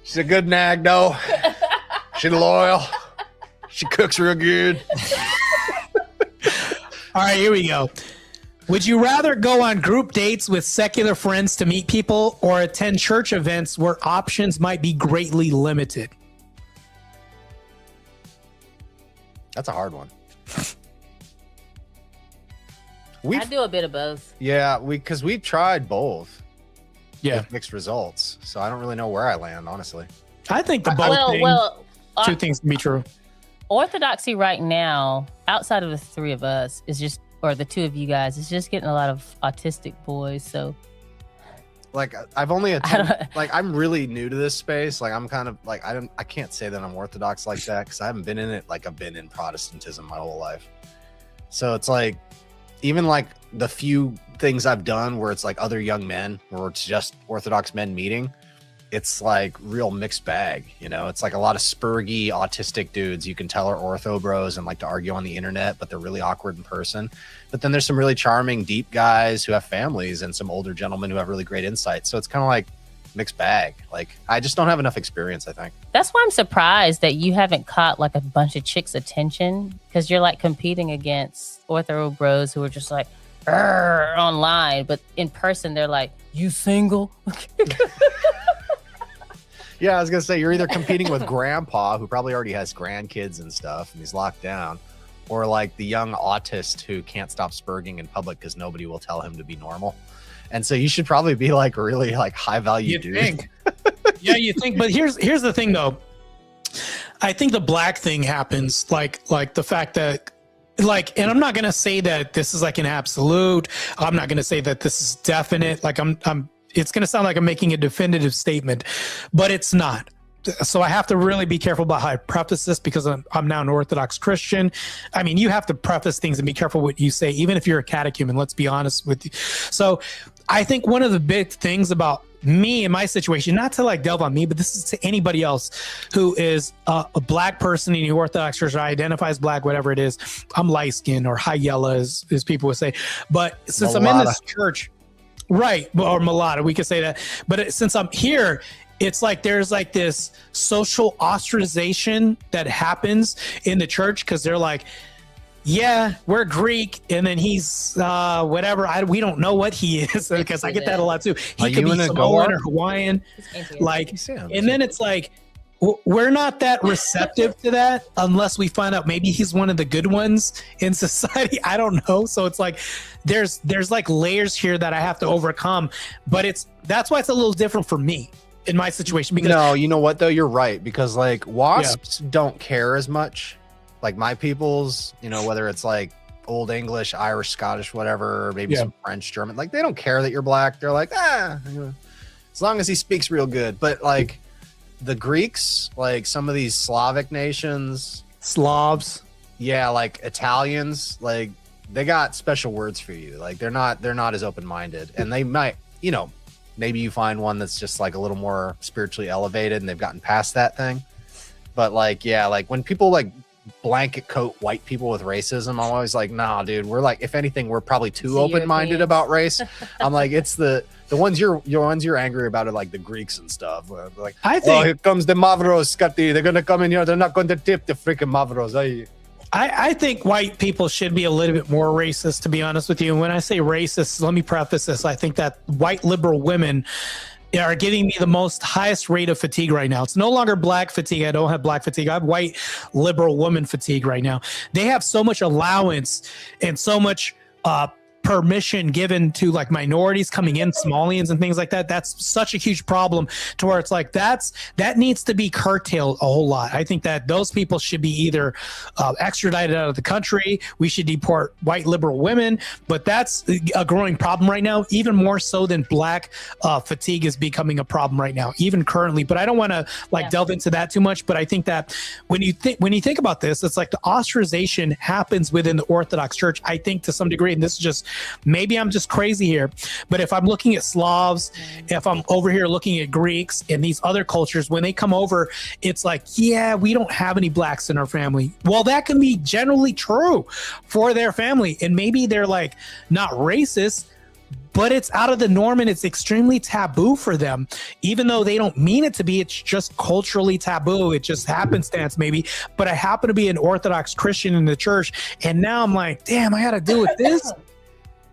She's a good nag, though. She's loyal. She cooks real good. All right, here we go. Would you rather go on group dates with secular friends to meet people, or attend church events where options might be greatly limited? That's a hard one. I do a bit of both. Yeah, because we've tried both. Yeah. With mixed results. So I don't really know where I land, honestly. I think the both thing, two things can be true. Orthodoxy right now, outside of the 3 of us, is just, or the 2 of you guys, is just getting a lot of autistic boys. So, like, I've only attended, like, I'm really new to this space. Like, I'm kind of like, I can't say that I'm Orthodox like that because I haven't been in it like I've been in Protestantism my whole life. So it's like, even like the few things I've done where it's like other young men, where it's just Orthodox men meeting, it's like real mixed bag, you know. It's like a lot of spurgy autistic dudes you can tell are ortho bros and like to argue on the internet, but they're really awkward in person. But then there's some really charming deep guys who have families, and some older gentlemen who have really great insight. So it's kind of like mixed bag. Like, I just don't have enough experience, I think. that's why I'm surprised that you haven't caught like a bunch of chicks' attention, because you're like competing against ortho bros who are just like online, but in person they're like, you single? Yeah, I was gonna say, you're either competing with grandpa, who probably already has grandkids and stuff and he's locked down, or like the young autist who can't stop spurging in public because nobody will tell him to be normal. And so you should probably be like really like high value dude. Think. Yeah, you think, but here's the thing though. I think the black thing happens like the fact that, like, and I'm not gonna say that this is like an absolute. I'm not gonna say that this is definite. Like I'm it's gonna sound like I'm making a definitive statement, but it's not. So I have to really be careful about how I preface this, because I'm now an Orthodox Christian. I mean, you have to preface things and be careful what you say, even if you're a catechumen. Let's be honest with you. So I think one of the big things about me and my situation, not to like delve on me, but this is to anybody else who is a black person in the Orthodox Church, or identifies black, whatever it is. I'm light skinned or high yellow, as people would say. But since I'm in this church, right, or mulatto, we could say that. But since I'm here, it's like there's like this social ostracization that happens in the church, because they're like, yeah, we're Greek, and then he's whatever. We don't know what he is, because I get that a lot too. He could be Samoan or Hawaiian, like, and then it's like, we're not that receptive to that unless we find out maybe he's one of the good ones in society. I don't know. So it's like there's like layers here that I have to overcome, but that's why it's a little different for me. in my situation. Because no, you know what though, you're right, because like wasps don't care as much. Like my peoples, you know, whether it's like Old English, Irish, Scottish, whatever, or maybe some French, German, like they don't care that you're black. They're like, as long as he speaks real good. But like the Greeks, like some of these Slavic nations, Slavs, like Italians, like they got special words for you. Like they're not as open-minded, and they might, you know, maybe you find one that's just like a little more spiritually elevated and they've gotten past that thing. But like, like when people like blanket coat white people with racism, I'm always like, nah, dude, we're like, if anything, we're probably too open-minded about race. I'm like, it's the ones you're angry about are like the Greeks and stuff. Like, I think, here comes the Mavros, Scotty. They're gonna come in here. They're not going to tip the freaking Mavros. I think white people should be a little bit more racist, to be honest with you. And when I say racist, let me preface this. I think that white liberal women are giving me the highest rate of fatigue right now. It's no longer black fatigue. I don't have black fatigue. I have white liberal woman fatigue right now. They have so much allowance and so much permission given to like minorities coming in, Somalians and things like that. That's such a huge problem to where it's like that needs to be curtailed a whole lot. I think that those people should be either extradited out of the country. We should deport white liberal women, but that's a growing problem right now, even more so than black fatigue is becoming a problem right now, even currently. But I don't want to delve into that too much. But I think that when you think about this, it's like the ostracization happens within the Orthodox Church, I think, to some degree. And this is just, maybe I'm just crazy here, but if I'm looking at Slavs, if I'm over here looking at Greeks and these other cultures, when they come over, it's like, yeah, we don't have any blacks in our family. Well, that can be generally true for their family. And maybe they're like not racist, but it's out of the norm and it's extremely taboo for them, even though they don't mean it to be. It's just culturally taboo. It just happenstance maybe. But I happen to be an Orthodox Christian in the church, and now I'm like, damn, I got to deal with this.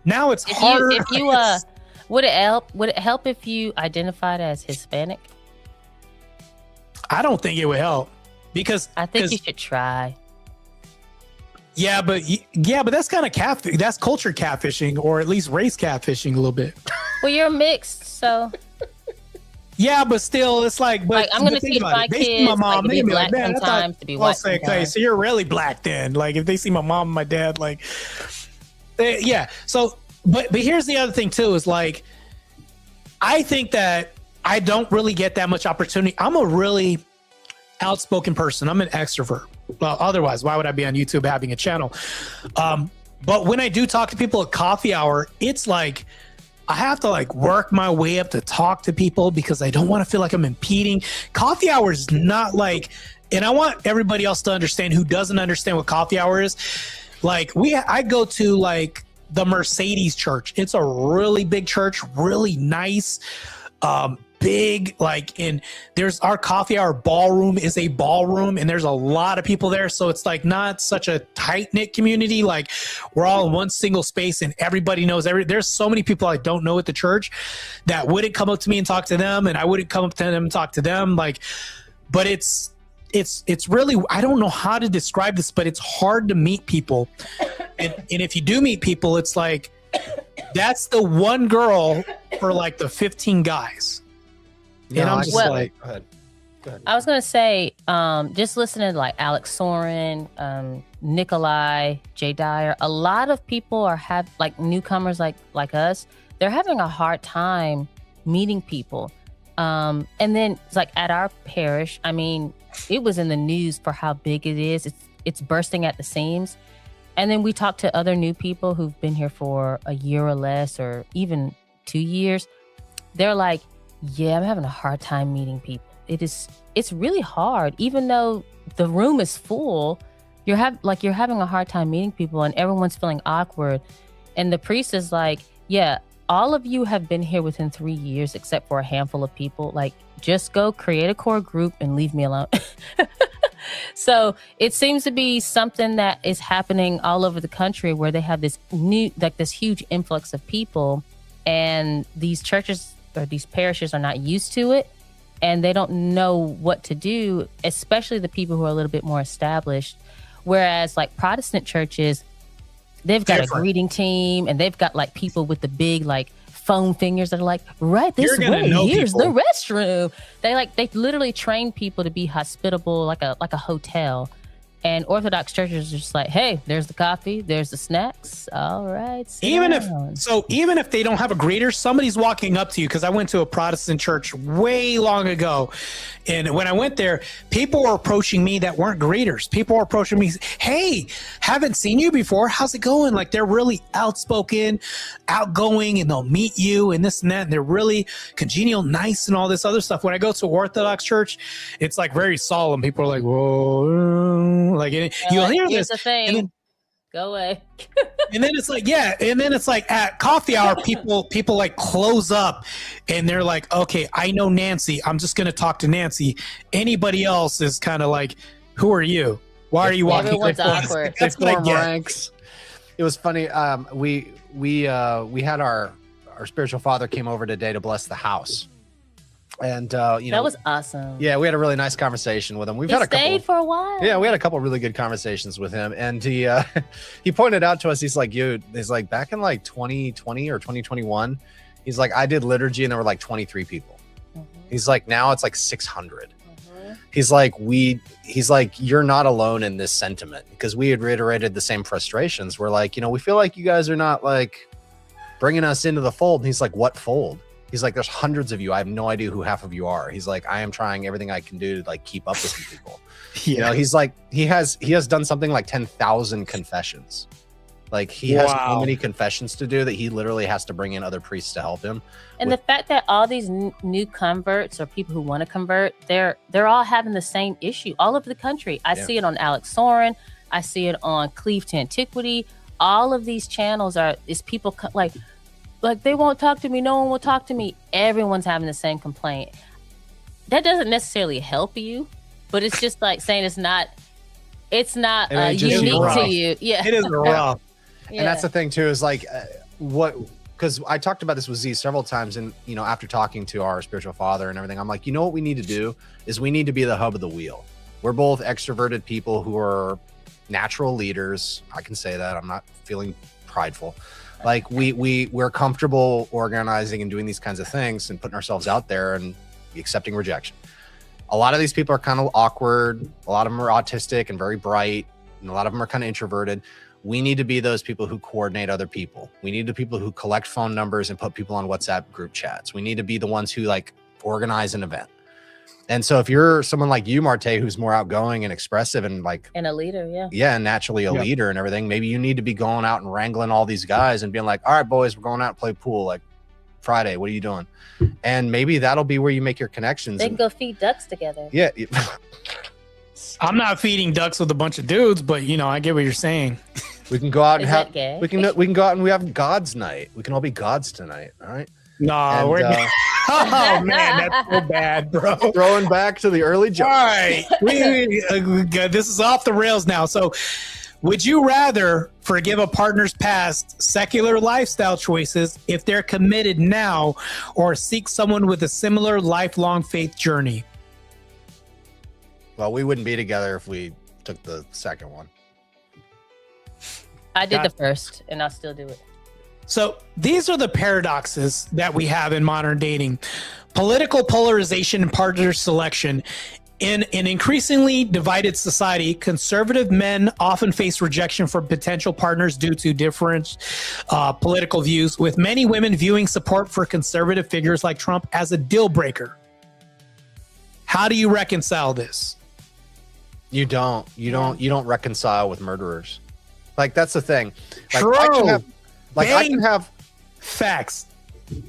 Now it's harder. If you would it help if you identified as Hispanic? I don't think it would help, because I think you should try. Yeah, but that's kind of that's culture catfishing, or at least race catfishing a little bit. Well, you're mixed, so. Yeah, but still, it's like, but I'm gonna teach my kids my mom, to be black like, sometimes, to be white sometimes. Okay, so you're really black then. Like if they see my mom and my dad, like. Yeah. So, but here's the other thing too, is like, I think that I don't really get that much opportunity. I'm a really outspoken person. I'm an extrovert. Well, otherwise, why would I be on YouTube having a channel? But when I do talk to people at coffee hour, it's like, I have to like work my way up to talk to people because I don't want to feel like I'm impeding. Coffee hour is not like, and I want everybody else to understand who doesn't understand what coffee hour is. Like I go to like the Mercedes church. It's a really big church, really nice, big, like, and there's our coffee hour ballroom is a ballroom, and there's a lot of people there. So it's like not such a tight knit community. Like we're all in one single space and everybody knows there's so many people I don't know at the church that wouldn't come up to me and talk to them, and I wouldn't come up to them and talk to them. Like, but it's really, I don't know how to describe this, but it's hard to meet people. And if you do meet people, it's like, that's the one girl for like the 15 guys. No, and I'm just like, go ahead. I was going to say, just listening to like Alex Soren, Nikolai, Jay Dyer, a lot of people are like newcomers like us, they're having a hard time meeting people. And then it's like at our parish, I mean, it was in the news for how big it is. It's bursting at the seams. And then we talked to other new people who've been here for a year or less, or even 2 years. They're like, yeah, I'm having a hard time meeting people. It's really hard. Even though the room is full, you're having a hard time meeting people, and everyone's feeling awkward. And the priest is like, yeah, all of you have been here within 3 years, except for a handful of people. Like, just go create a core group and leave me alone. So it seems to be something that is happening all over the country, where they have this this huge influx of people, and these churches or these parishes are not used to it, and they don't know what to do, especially the people who are a little bit more established. Whereas like Protestant churches, they've got a greeting team, and they've got like people with the big like foam fingers that are like, right this way, here's the restroom. They literally train people to be hospitable, like a hotel. And Orthodox churches are just like, hey, there's the coffee, there's the snacks. All right. Even if they don't have a greeter, somebody's walking up to you. Because I went to a Protestant church way long ago, and when I went there, people were approaching me that weren't greeters. People were approaching me, hey, haven't seen you before. How's it going? Like, they're really outspoken, outgoing, and they'll meet you and this and that. And they're really congenial, nice, and all this other stuff. When I go to Orthodox church, it's like very solemn. People are like, whoa. Like, you'll hear here's this. The thing. And then, go away. and then it's like, and then it's like at coffee hour, people like close up and they're like, okay, I know Nancy. I'm just going to talk to Nancy. Anybody else is kind of like, who are you? Why are you walking? Everyone's awkward. That's what I get. Ranks. It was funny. We had our spiritual father came over today to bless the house. And that was awesome. Yeah, we had a really nice conversation with him. We've he had a stayed couple for a while. Yeah, we had a couple really good conversations with him, and he he pointed out to us. He's like, he's like, back in like 2020 or 2021, he's like, I did liturgy and there were like 23 people. He's like, now it's like 600. He's like, you're not alone in this sentiment, because we had reiterated the same frustrations. We're like, we feel like you guys are not like bringing us into the fold. And he's like, what fold? He's like, there's hundreds of you. I have no idea who half of you are. He's like, I am trying everything I can do to like keep up with you people. He's like, he has done something like 10,000 confessions. Like, he has so many confessions to do that he literally has to bring in other priests to help him. And the fact that all these new converts or people who want to convert, they're all having the same issue all over the country. I see it on Alex Soren. I see it on Cleave to Antiquity. All of these channels is people like they won't talk to me. No one will talk to me. Everyone's having the same complaint. That doesn't necessarily help you, but it's just like saying it's not unique to you. Yeah, it is rough. Yeah. And that's the thing too, is like because I talked about this with Z several times, and after talking to our spiritual father and everything, I'm like, what we need to do is we need to be the hub of the wheel. We're both extroverted people who are natural leaders. I can say that. I'm not feeling prideful. Like, we're comfortable organizing and doing these kinds of things and putting ourselves out there and accepting rejection. A lot of these people are kind of awkward. A lot of them are autistic and very bright, and a lot of them are kind of introverted. We need to be those people who coordinate other people. We need the people who collect phone numbers and put people on WhatsApp group chats. We need to be the ones who like organize an event. And so if you're someone like you, Marte, who's more outgoing and expressive and like and a leader, and naturally a leader and everything, maybe you need to be going out and wrangling all these guys and being like, all right, boys, we're going out and play pool like Friday. What are you doing? And maybe that'll be where you make your connections. They can go feed ducks together. Yeah. I'm not feeding ducks with a bunch of dudes, but I get what you're saying. We can go out and have we can go out and we have God's night. We can all be gods tonight. All right. No, we're oh man, that's so bad, bro. Throwing back to the early jokes. All right, this is off the rails now. So, would you rather forgive a partner's past secular lifestyle choices if they're committed now, or seek someone with a similar lifelong faith journey? Well, we wouldn't be together if we took the second one. I did the first, and I'll still do it. So these are the paradoxes that we have in modern dating. Political polarization and partner selection. In an increasingly divided society, conservative men often face rejection from potential partners due to different political views, with many women viewing support for conservative figures like Trump as a deal breaker. How do you reconcile this? You don't reconcile with murderers. Like, that's the thing. Like, True. I can have facts.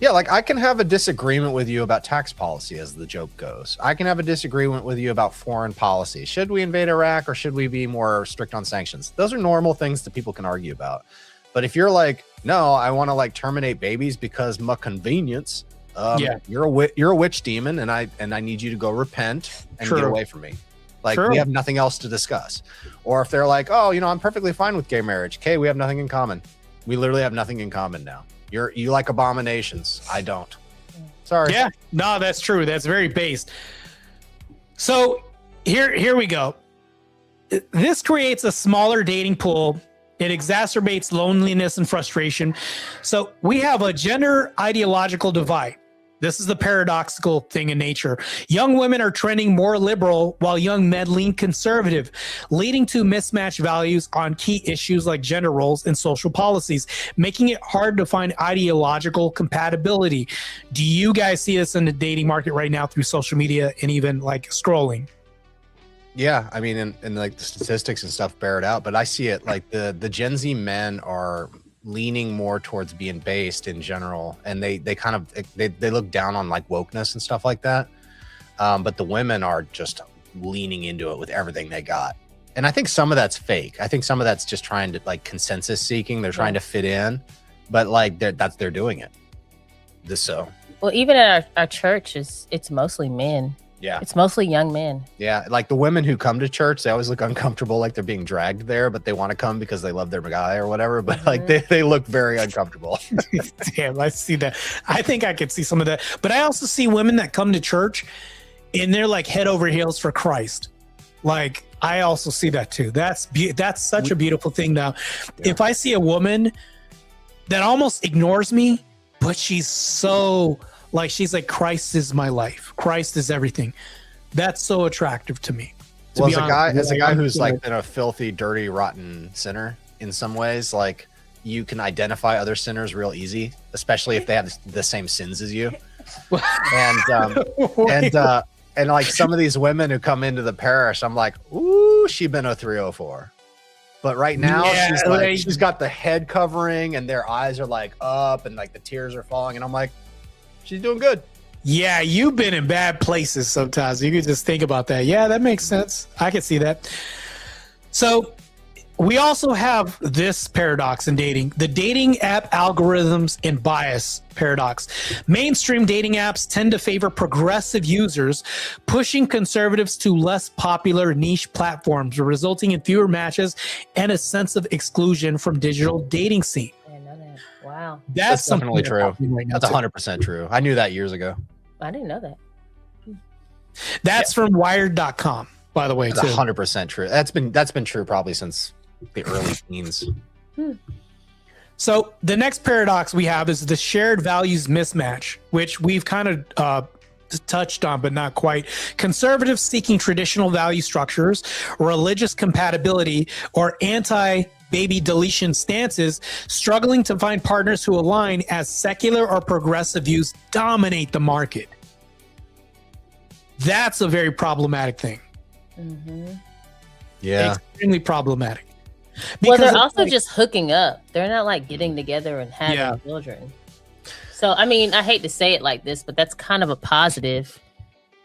Yeah, like, I can have a disagreement with you about tax policy, as the joke goes. I can have a disagreement with you about foreign policy. Should we invade Iraq, or should we be more strict on sanctions? Those are normal things that people can argue about. But if you're like, no, I want to like terminate babies because my convenience, you're a witch demon, and I need you to go repent and get away from me. Like, we have nothing else to discuss. Or if they're like, oh, I'm perfectly fine with gay marriage. Okay, we have nothing in common. We literally have nothing in common now. You like abominations. I don't. Sorry. Yeah, no, that's true. That's very based. So here we go. This creates a smaller dating pool It exacerbates loneliness and frustration. So we have a gender ideological divide. This is the paradoxical thing in nature. Young women are trending more liberal while young men lean conservative, leading to mismatched values on key issues like gender roles and social policies, making it hard to find ideological compatibility. Do you guys see this in the dating market right now through social media and even like scrolling? Yeah, I mean, and like the statistics and stuff bear it out, but I see it like the Gen Z men are leaning more towards being based in general, and they kind of they look down on like wokeness and stuff like that. But the women are just leaning into it with everything they got, and I think some of that's fake. I think some of that's just trying to like consensus seeking. They're trying to fit in, but like they're doing it. Well, even at our church, it's mostly men. Yeah. It's mostly young men. Yeah. Like the women who come to church, they always look uncomfortable, like they're being dragged there, but they want to come because they love their guy or whatever. But like they look very uncomfortable. Damn, I see that. I think I could see some of that. But I also see women that come to church and they're like head over heels for Christ. Like I also see that too. That's such a beautiful thing now. Yeah. If I see a woman that almost ignores me, but she's so like, she's like, Christ is my life. Christ is everything. That's so attractive to me. Well, as a guy who's like been a filthy, dirty, rotten sinner in some ways, like you can identify other sinners real easy, especially if they have the same sins as you. And like some of these women who come into the parish, I'm like, ooh, she been a 304. But right now, she's got the head covering and their eyes are like up and like the tears are falling. And I'm like, she's doing good. Yeah, you've been in bad places sometimes. You can just think about that. Yeah, that makes sense. I can see that. So we also have this paradox in dating, the dating app algorithms and bias paradox. Mainstream dating apps tend to favor progressive users, pushing conservatives to less popular niche platforms, resulting in fewer matches and a sense of exclusion from digital dating scene. Wow. That's definitely true. Right now, that's 100% true. I knew that years ago. I didn't know that. That's from wired.com, by the way. That's 100% true. That's been true probably since the early teens. So the next paradox we have is the shared values mismatch, which we've kind of touched on, but not quite. Conservatives seeking traditional value structures, religious compatibility, or anti-baby deletion stances, struggling to find partners who align as secular or progressive views dominate the market. That's a very problematic thing. Yeah. Extremely problematic. Well, they're also just hooking up. They're not like getting together and having children. So, I mean, I hate to say it like this, but that's kind of a positive.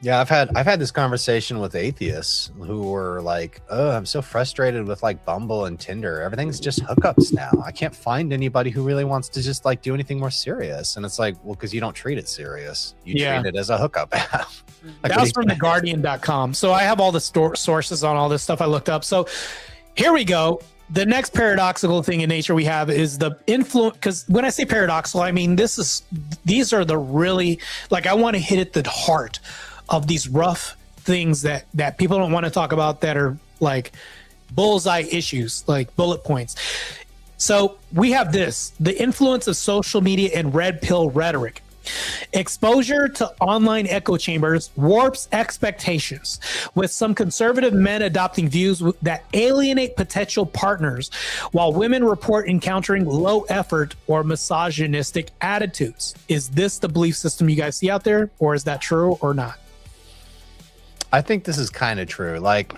Yeah, I've had this conversation with atheists who were like, "Oh, I'm so frustrated with like Bumble and Tinder. Everything's just hookups now. I can't find anybody who really wants to just like do anything more serious." And it's like, well, because you don't treat it serious. You treat it as a hookup app. Like, that was from theguardian.com. So I have all the sources on all this stuff I looked up. So here we go. The next paradoxical thing in nature we have is the influence. Because when I say paradoxical, I mean these are the really, like, I want to hit at the heart of these rough things that people don't want to talk about, that are like bullseye issues, like bullet points. So we have the influence of social media and red pill rhetoric. Exposure to online echo chambers warps expectations, with some conservative men adopting views that alienate potential partners, while women report encountering low effort or misogynistic attitudes. Is this the belief system you guys see out there, or is that true or not? I think this is kind of true. Like,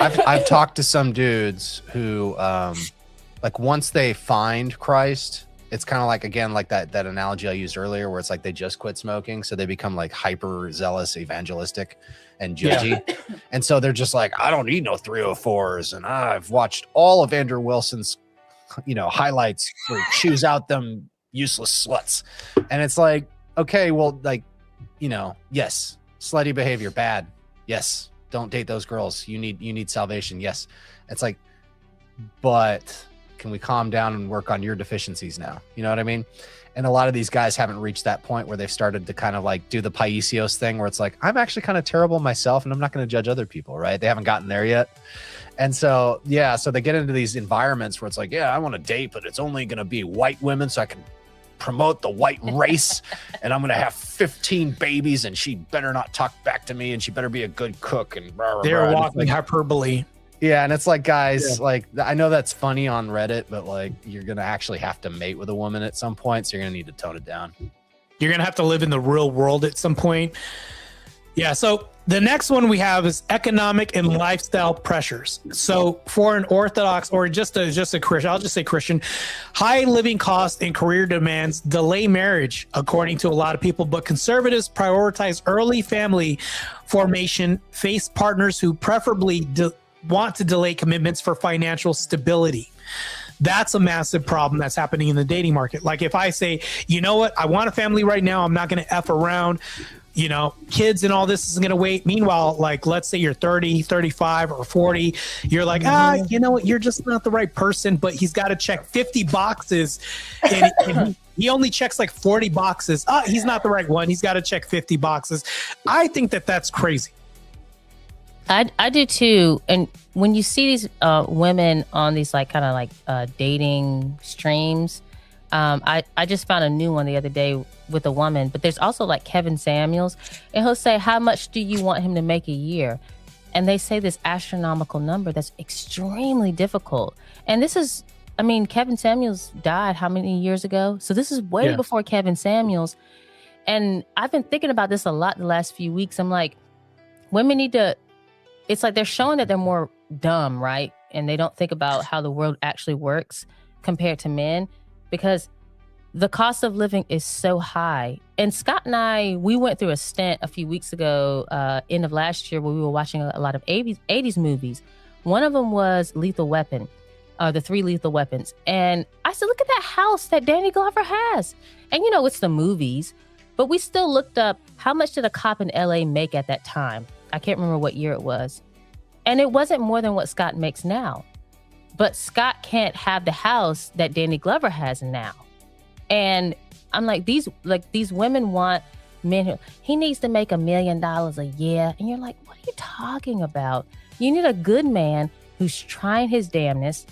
I've talked to some dudes who, like, once they find Christ, it's kind of like, again, like that analogy I used earlier, where it's like they just quit smoking, so they become like hyper zealous, evangelistic, and judgy. Yeah. And so they're just like, I don't need no 304s, and I've watched all of Andrew Wilson's, highlights where he chews out them useless sluts. And it's like, okay, well, like, yes, slutty behavior, bad. Yes, don't date those girls. You need salvation. Yes. It's like, but can we calm down and work on your deficiencies now? You know what I mean? And a lot of these guys haven't reached that point where they've started to kind of like do the Paisios thing, where it's like, I'm actually kind of terrible myself and I'm not going to judge other people, right? They haven't gotten there yet. And so, yeah, so they get into these environments where it's like, yeah, I want to date, but it's only going to be white women so I can promote the white race. And I'm going to have 15 babies and she better not talk back to me and she better be a good cook. And they're walking hyperbole. Yeah, and it's like, guys, like, I know that's funny on Reddit, but like, you're going to actually have to mate with a woman at some point. So you're going to need to tone it down. You're going to have to live in the real world at some point. Yeah, so the next one we have is economic and lifestyle pressures. So for an Orthodox or just a Christian, I'll just say Christian, high living costs and career demands delay marriage, according to a lot of people. But conservatives prioritize early family formation, face partners who preferably want to delay commitments for financial stability. That's a massive problem that's happening in the dating market. Like if I say, you know what, I want a family right now, I'm not going to F around, you know, kids and all this is going to wait. Meanwhile, like, let's say you're 30, 35 or 40. You're like, you know what? You're just not the right person, but he's got to check 50 boxes. And he only checks like 40 boxes. He's not the right one. He's got to check 50 boxes. I think that that's crazy. I do too. And when you see these women on these like kind of like dating streams, I just found a new one the other day with a woman, but there's also like Kevin Samuels, and he'll say, how much do you want him to make a year? And they say this astronomical number that's extremely difficult. And this is, I mean, Kevin Samuels died how many years ago? So this is way before Kevin Samuels. And I've been thinking about this a lot the last few weeks. I'm like, women need to, it's like they're showing that they're more dumb, right? And they don't think about how the world actually works compared to men, because the cost of living is so high. And Scott and I, we went through a stint a few weeks ago, end of last year, where we were watching a lot of 80s movies. One of them was Lethal Weapon, the 3 Lethal Weapons. And I said, look at that house that Danny Glover has. And, you know, it's the movies, but we still looked up how much did a cop in LA make at that time? I can't remember what year it was. And it wasn't more than what Scott makes now. But Scott can't have the house that Danny Glover has now. And I'm like, these women want men who, he needs to make $1 million a year. And you're like, what are you talking about? You need a good man who's trying his damnness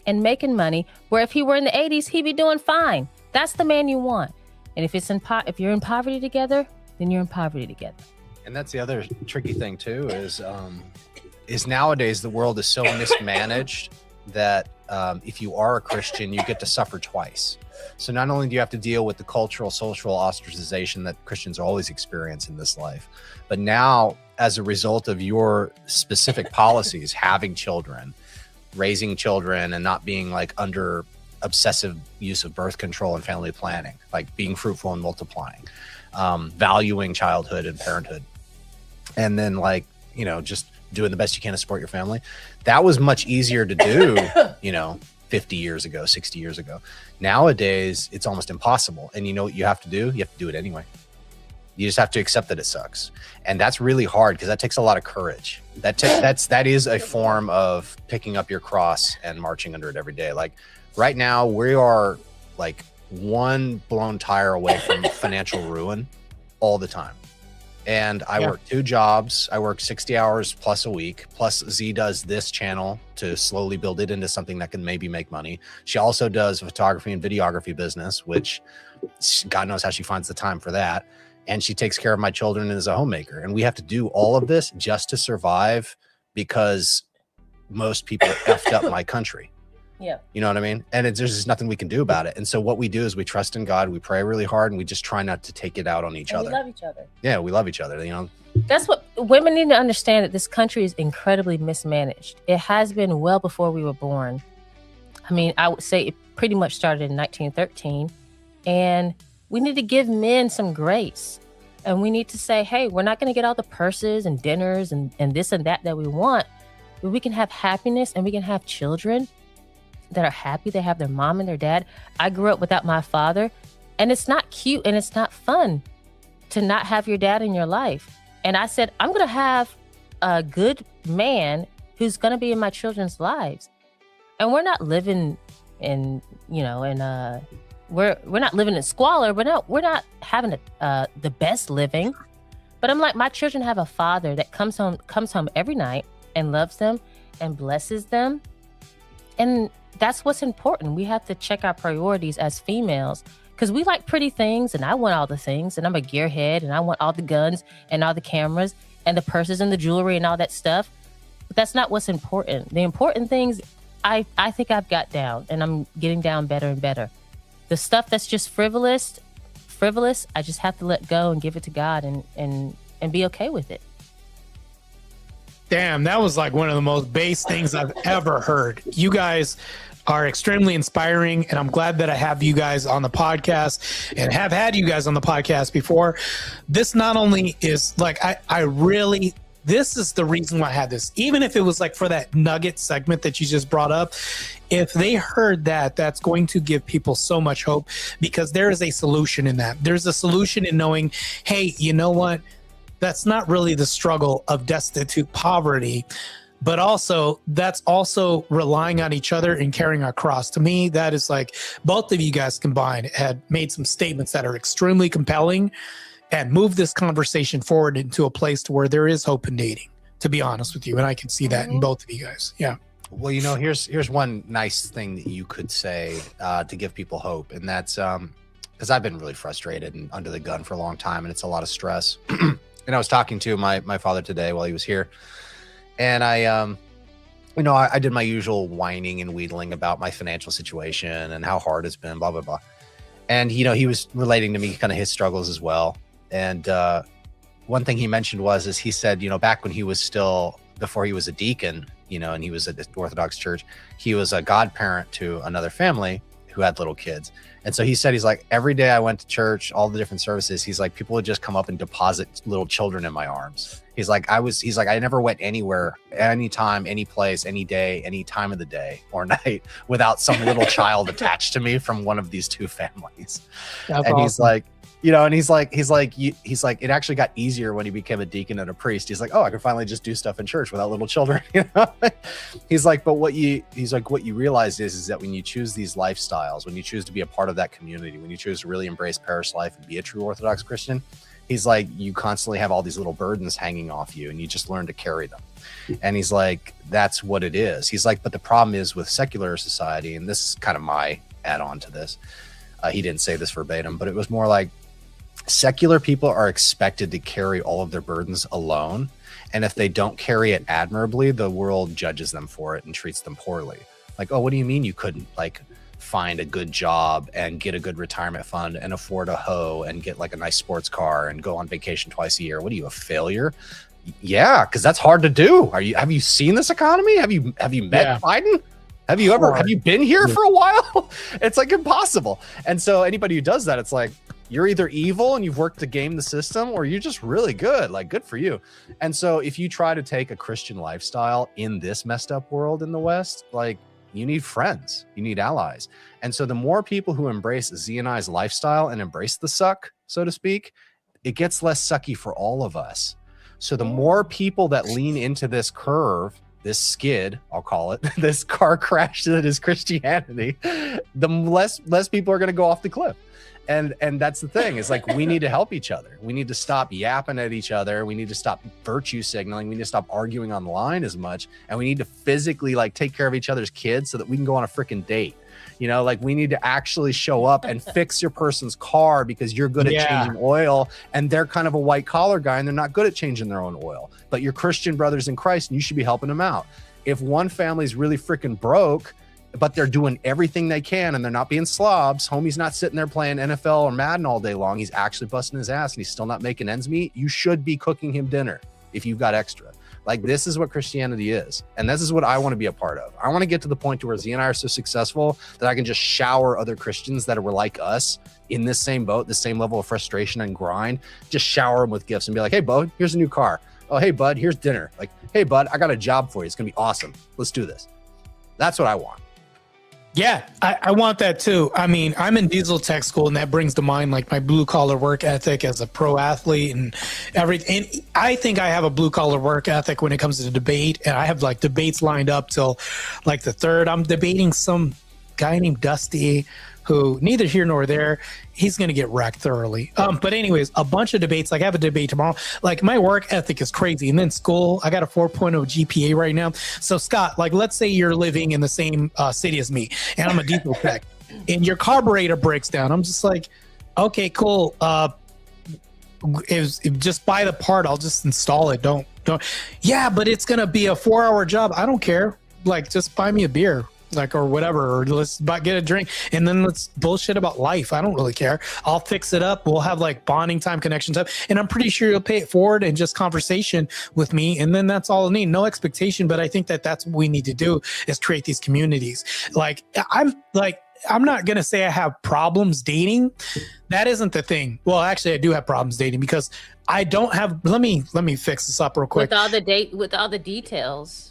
and making money, where if he were in the 80s, he'd be doing fine. That's the man you want. And if if you're in poverty together, then you're in poverty together. And that's the other tricky thing too, is nowadays the world is so mismanaged that if you are a Christian, you get to suffer twice. So not only do you have to deal with the cultural, social ostracization that Christians always experience in this life, but now as a result of your specific policies, having children, raising children, and not being like under obsessive use of birth control and family planning, like being fruitful and multiplying, valuing childhood and parenthood, and then like, you know, just doing the best you can to support your family. That was much easier to do, you know, 50 years ago, 60 years ago. Nowadays, it's almost impossible. And you know what you have to do? You have to do it anyway. You just have to accept that it sucks. And that's really hard because that takes a lot of courage. That is a form of picking up your cross and marching under it every day. Like right now, we are like one blown tire away from financial ruin all the time. And I work 2 jobs. I work 60 hours plus a week. Plus Z does this channel to slowly build it into something that can maybe make money. She also does a photography and videography business, which God knows how she finds the time for that. And she takes care of my children and is a homemaker. And we have to do all of this just to survive because most people effed up my country. Yeah. You know what I mean? And there's just nothing we can do about it. And so what we do is we trust in God, we pray really hard, and we just try not to take it out on each other. We love each other. Yeah, we love each other, you know? That's what women need to understand, that this country is incredibly mismanaged. It has been well before we were born. I mean, I would say it pretty much started in 1913. And we need to give men some grace. And we need to say, hey, we're not going to get all the purses and dinners and this and that we want. But we can have happiness and we can have children that are happy. They have their mom and their dad. I grew up without my father, and it's not cute and it's not fun to not have your dad in your life. And I said, I'm going to have a good man who's going to be in my children's lives. And we're not living in, you know, we're not living in squalor. We're not having the best living. But I'm like, my children have a father that comes home every night and loves them and blesses them. And that's what's important. We have to check our priorities as females, because we like pretty things, and I want all the things, and I'm a gearhead, and I want all the guns and all the cameras and the purses and the jewelry and all that stuff. But that's not what's important. The important things I think I've got down, and I'm getting down better and better. The stuff that's just frivolous, I just have to let go and give it to God and be okay with it. Damn, that was like one of the most base things I've ever heard. You guys are extremely inspiring, and I'm glad that I have you guys on the podcast and have had you guys on the podcast before. This not only is like, this is the reason why I had this. Even if it was like for that nugget segment that you just brought up, if they heard that, that's going to give people so much hope, because there is a solution in that. There's a solution in knowing, hey, you know what? That's not really the struggle of destitute poverty, but also that's also relying on each other and carrying our cross. To me, that is like both of you guys combined had made some statements that are extremely compelling and move this conversation forward into a place to where there is hope in dating, to be honest with you. And I can see that in both of you guys. Yeah. Well, you know, here's one nice thing that you could say to give people hope. And that's because I've been really frustrated and under the gun for a long time, and it's a lot of stress. And I was talking to my father today while he was here. And I did my usual whining and wheedling about my financial situation and how hard it's been, blah, blah, blah. And, you know, he was relating to me kind of his struggles as well. And one thing he mentioned is he said, you know, back when he was before he was a deacon, you know, and he was at the Orthodox church, he was a godparent to another family who had little kids. And so he said, he's like, every day I went to church, all the different services, he's like, people would just come up and deposit little children in my arms. He's like, I never went anywhere, anytime, any place, any day, any time of the day or night without some little child attached to me from one of these two families. That's and awesome. He's like, you know, and he's like, it actually got easier when he became a deacon and a priest. He's like, oh, I can finally just do stuff in church without little children. You know, he's like, but what you realize is that when you choose these lifestyles, when you choose to be a part of that community, when you choose to really embrace parish life and be a true Orthodox Christian, he's like, you constantly have all these little burdens hanging off you, and you just learn to carry them. And he's like, that's what it is. He's like, but the problem is with secular society, and this is kind of my add-on to this. He didn't say this verbatim, but it was more like, secular people are expected to carry all of their burdens alone. And if they don't carry it admirably, the world judges them for it and treats them poorly. Like, oh, what do you mean you couldn't like find a good job and get a good retirement fund and afford a hoe and get like a nice sports car and go on vacation twice a year? What are you, a failure? Yeah, because that's hard to do. Have you seen this economy? Have you met Biden? Have you been here for a while? It's like impossible. And so anybody who does that, it's like, you're either evil and you've worked to game the system, or you're just really good. Like, good for you. And so if you try to take a Christian lifestyle in this messed up world in the West, like, you need friends, you need allies. And so the more people who embrace Z and I's lifestyle and embrace the suck, so to speak, it gets less sucky for all of us. So the more people that lean into this curve, this skid, I'll call it, this car crash that is Christianity, the less people are going to go off the cliff. And that's the thing, is like, we need to help each other. We need to stop yapping at each other. We need to stop virtue signaling. We need to stop arguing online as much. And we need to physically like take care of each other's kids so that we can go on a freaking date. You know, like, we need to actually show up and fix your person's car because you're good at changing oil, and they're kind of a white collar guy and they're not good at changing their own oil. But you're Christian brothers in Christ and you should be helping them out. If one family's really freaking broke, but they're doing everything they can and they're not being slobs, homie's not sitting there playing NFL or Madden all day long, he's actually busting his ass and he's still not making ends meet, you should be cooking him dinner if you've got extra. Like, this is what Christianity is. And this is what I want to be a part of. I want to get to the point to where Z and I are so successful that I can just shower other Christians that were like us in this same boat, the same level of frustration and grind, just shower them with gifts and be like, hey, bud, here's a new car. Oh, hey, bud, here's dinner. Like, hey, bud, I got a job for you. It's going to be awesome. Let's do this. That's what I want. Yeah, I want that too. I mean, I'm in diesel tech school, and that brings to mind like my blue collar work ethic as a pro athlete and everything. And I think I have a blue collar work ethic when it comes to debate, and I have like debates lined up till like the third. I'm debating some guy named Dusty, who neither here nor there. He's going to get wrecked thoroughly. But anyways, a bunch of debates. Like I have a debate tomorrow. Like my work ethic is crazy. And then school, I got a 4.0 GPA right now. So Scott, like let's say you're living in the same city as me and I'm a diesel tech and your carburetor breaks down. I'm just like, okay, cool. Just buy the part. I'll just install it. Don't. Yeah, but it's going to be a 4-hour job. I don't care. Like just buy me a beer. Like or whatever, or let's get a drink and then let's bullshit about life. I don't really care. I'll fix it up. We'll have like bonding time, connection time, and I'm pretty sure you'll pay it forward and just conversation with me, and then that's all I need. No expectation, but I think that that's what we need to do is create these communities. Like I'm not gonna say I have problems dating. That isn't the thing. Well, actually, I do have problems dating because I don't have. Let me fix this up real quick. With all the details.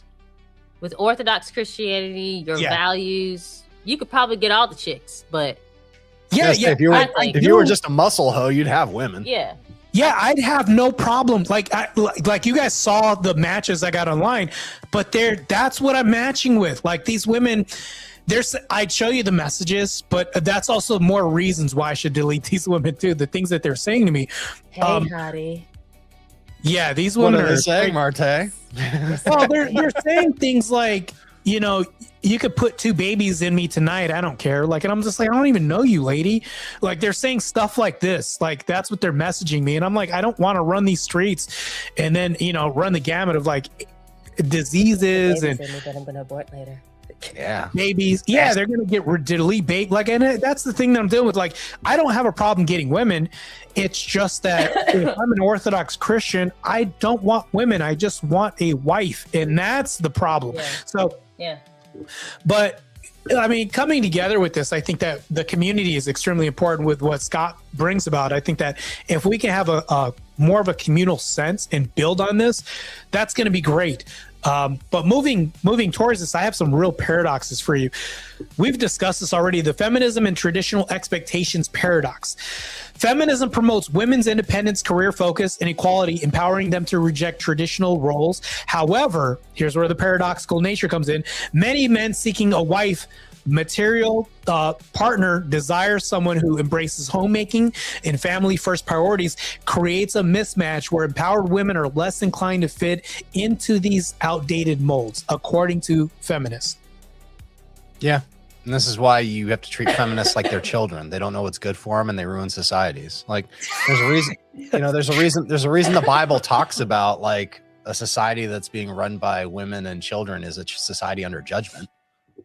With Orthodox Christianity, your values, you could probably get all the chicks, but if you were just a muscle hoe, you'd have women. Yeah, I'd have no problem. Like you guys saw the matches I got online, but that's what I'm matching with. Like these women, I'd show you the messages, but that's also more reasons why I should delete these women too. The things that they're saying to me. Hey, hottie. Yeah, these women are saying, Marte. Well, they're saying things like, you know, you could put 2 babies in me tonight. I don't care. Like, and I'm just like, I don't even know you, lady. Like, they're saying stuff like this. Like, that's what they're messaging me. And I'm like, I don't want to run these streets and then, you know, run the gamut of like diseases and that I'm gonna abort later. Yeah, babies. Yeah, they're gonna get delete baby. Like, and that's the thing that I'm dealing with. Like, I don't have a problem getting women. It's just that if I'm an Orthodox Christian, I don't want women. I just want a wife, and that's the problem. Yeah. So yeah, but I mean, coming together with this, I think that the community is extremely important with what Scott brings about. I think that if we can have a more of a communal sense and build on this, that's going to be great. But moving towards this, I have some real paradoxes for you. We've discussed this already, the feminism and traditional expectations paradox. Feminism promotes women's independence, career focus, and equality, empowering them to reject traditional roles. However, here's where the paradoxical nature comes in. Many men seeking a wife material partner desire someone who embraces homemaking and family first priorities, creates a mismatch where empowered women are less inclined to fit into these outdated molds, according to feminists. Yeah. And this is why you have to treat feminists like they're children. They don't know what's good for them and they ruin societies. Like there's a reason, you know, there's a reason the Bible talks about like a society that's being run by women and children is a society under judgment.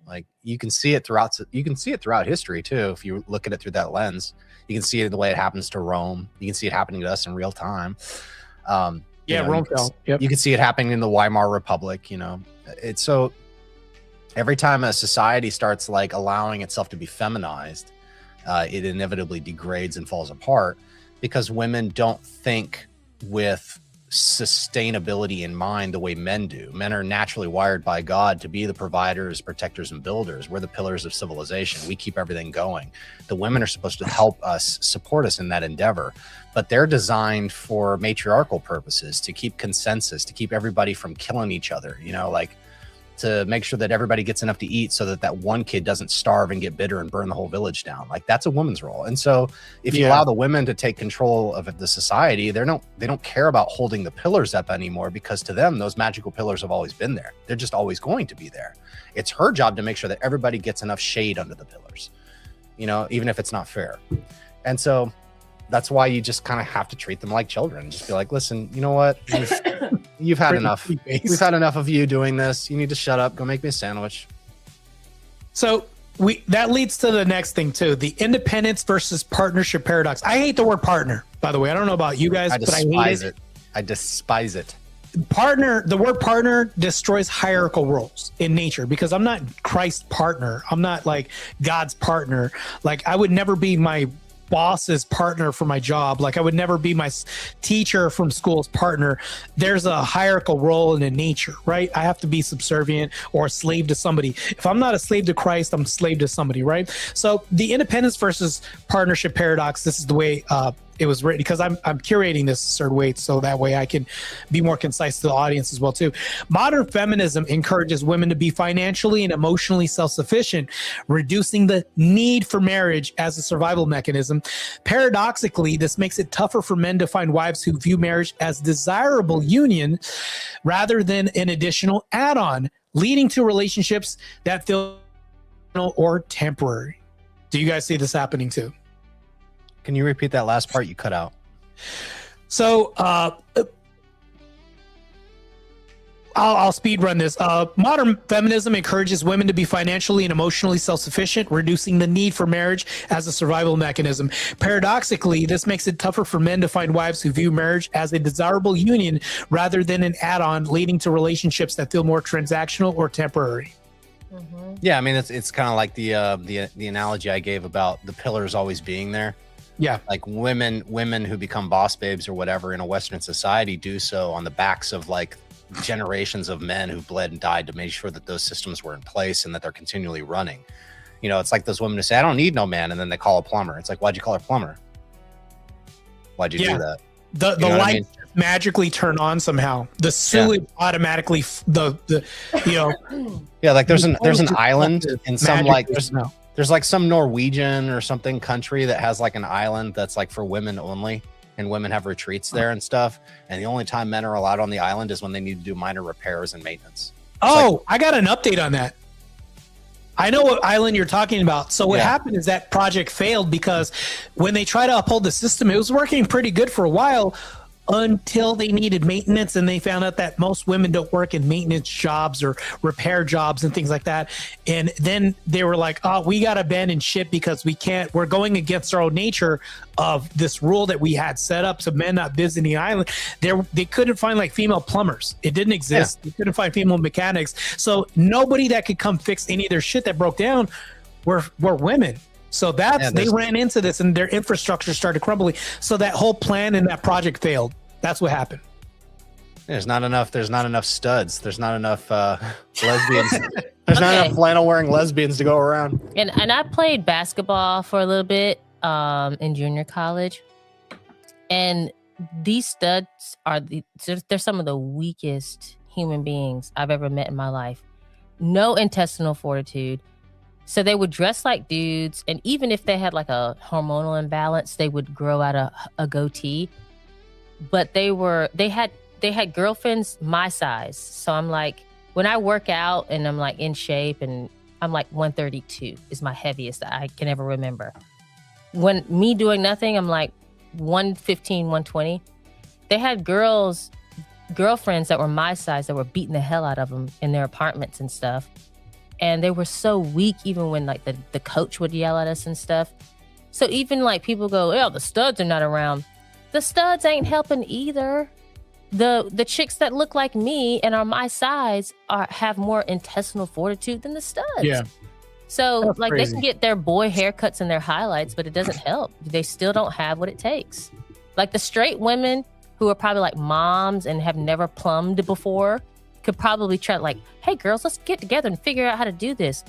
Like you can see it throughout history too. If you look at it through that lens, you can see it the way it happens to Rome. You can see it happening to us in real time. Rome fell. Yep. You can see it happening in the Weimar Republic. You know, it's so every time a society starts like allowing itself to be feminized, it inevitably degrades and falls apart because women don't think with sustainability in mind the way men do. Men are naturally wired by God to be the providers, protectors, and builders. We're the pillars of civilization. We keep everything going. The women are supposed to help us, support us in that endeavor, but they're designed for matriarchal purposes, to keep consensus, to keep everybody from killing each other, you know, like to make sure that everybody gets enough to eat so that that one kid doesn't starve and get bitter and burn the whole village down. Like that's a woman's role. And so if you allow the women to take control of the society, they don't care about holding the pillars up anymore, because to them, those magical pillars have always been there. They're just always going to be there. It's her job to make sure that everybody gets enough shade under the pillars, you know, even if it's not fair. And so that's why you just kind of have to treat them like children. Just be like, listen, you know what? You've had enough. We've had enough of you doing this. You need to shut up. Go make me a sandwich. So that leads to the next thing too, the independence versus partnership paradox. I hate the word partner, by the way. I don't know about you guys, but I hate it. I despise it. The word partner destroys hierarchical roles in nature, because I'm not Christ's partner. I'm not like God's partner. Like I would never be my boss's partner for my job. Like I would never be my teacher from school's partner. There's a hierarchical role in nature, right? I have to be subservient or a slave to somebody. If I'm not a slave to Christ, I'm a slave to somebody, right? So the independence versus partnership paradox, this is the way it was written, because I'm curating this a certain way so that way I can be more concise to the audience as well too. Modern feminism encourages women to be financially and emotionally self-sufficient, reducing the need for marriage as a survival mechanism. Paradoxically, this makes it tougher for men to find wives who view marriage as desirable union rather than an additional add-on, leading to relationships that feel or temporary. Do you guys see this happening too? Can you repeat that last part? You cut out. So I'll speed run this. Modern feminism encourages women to be financially and emotionally self-sufficient, reducing the need for marriage as a survival mechanism. Paradoxically, this makes it tougher for men to find wives who view marriage as a desirable union rather than an add-on, leading to relationships that feel more transactional or temporary. Yeah, I mean, it's kind of like the analogy I gave about the pillars always being there. Yeah, like women who become boss babes or whatever in a Western society do so on the backs of like generations of men who bled and died to make sure that those systems were in place and that they're continually running. You know, it's like those women who say, "I don't need no man," and then they call a plumber. It's like, why'd you call her plumber? Why'd you do that? The lights magically turn on somehow. The sewage automatically yeah, like there's an island in some like there's like some Norwegian or something country that has like an island that's like for women only, and women have retreats there and stuff, and the only time men are allowed on the island is when they need to do minor repairs and maintenance. I got an update on that. I know what island you're talking about. So what happened is that project failed because when they tried to uphold the system, it was working pretty good for a while until they needed maintenance, and they found out that most women don't work in maintenance jobs or repair jobs and things like that. And then they were like, "Oh, we got to abandon ship because we're going against our own nature of this rule that we had set up so men not visiting the island." They couldn't find like female plumbers. It didn't exist. They couldn't find female mechanics. So nobody that could come fix any of their shit that broke down were women. So they ran into this and their infrastructure started crumbling. So that whole plan and that project failed. That's what happened. There's not enough studs. There's not enough lesbians. There's not enough flannel wearing lesbians to go around. And I played basketball for a little bit in junior college. And these studs they're some of the weakest human beings I've ever met in my life. No intestinal fortitude. So they would dress like dudes, and even if they had like a hormonal imbalance, they would grow out a goatee. But they had girlfriends my size. So I'm like, when I work out and I'm like in shape, and I'm like 132 is my heaviest that I can ever remember. When me doing nothing, I'm like 115, 120. They had girlfriends that were my size that were beating the hell out of them in their apartments and stuff. And they were so weak, even when like the coach would yell at us and stuff. So even like people go, "Oh, the studs are not around." The studs ain't helping either. The chicks that look like me and are my size have more intestinal fortitude than the studs. Yeah. So that's like crazy. They can get their boy haircuts and their highlights, but it doesn't help. They still don't have what it takes. Like the straight women who are probably like moms and have never plumbed before could probably try like, "Hey girls, let's get together and figure out how to do this."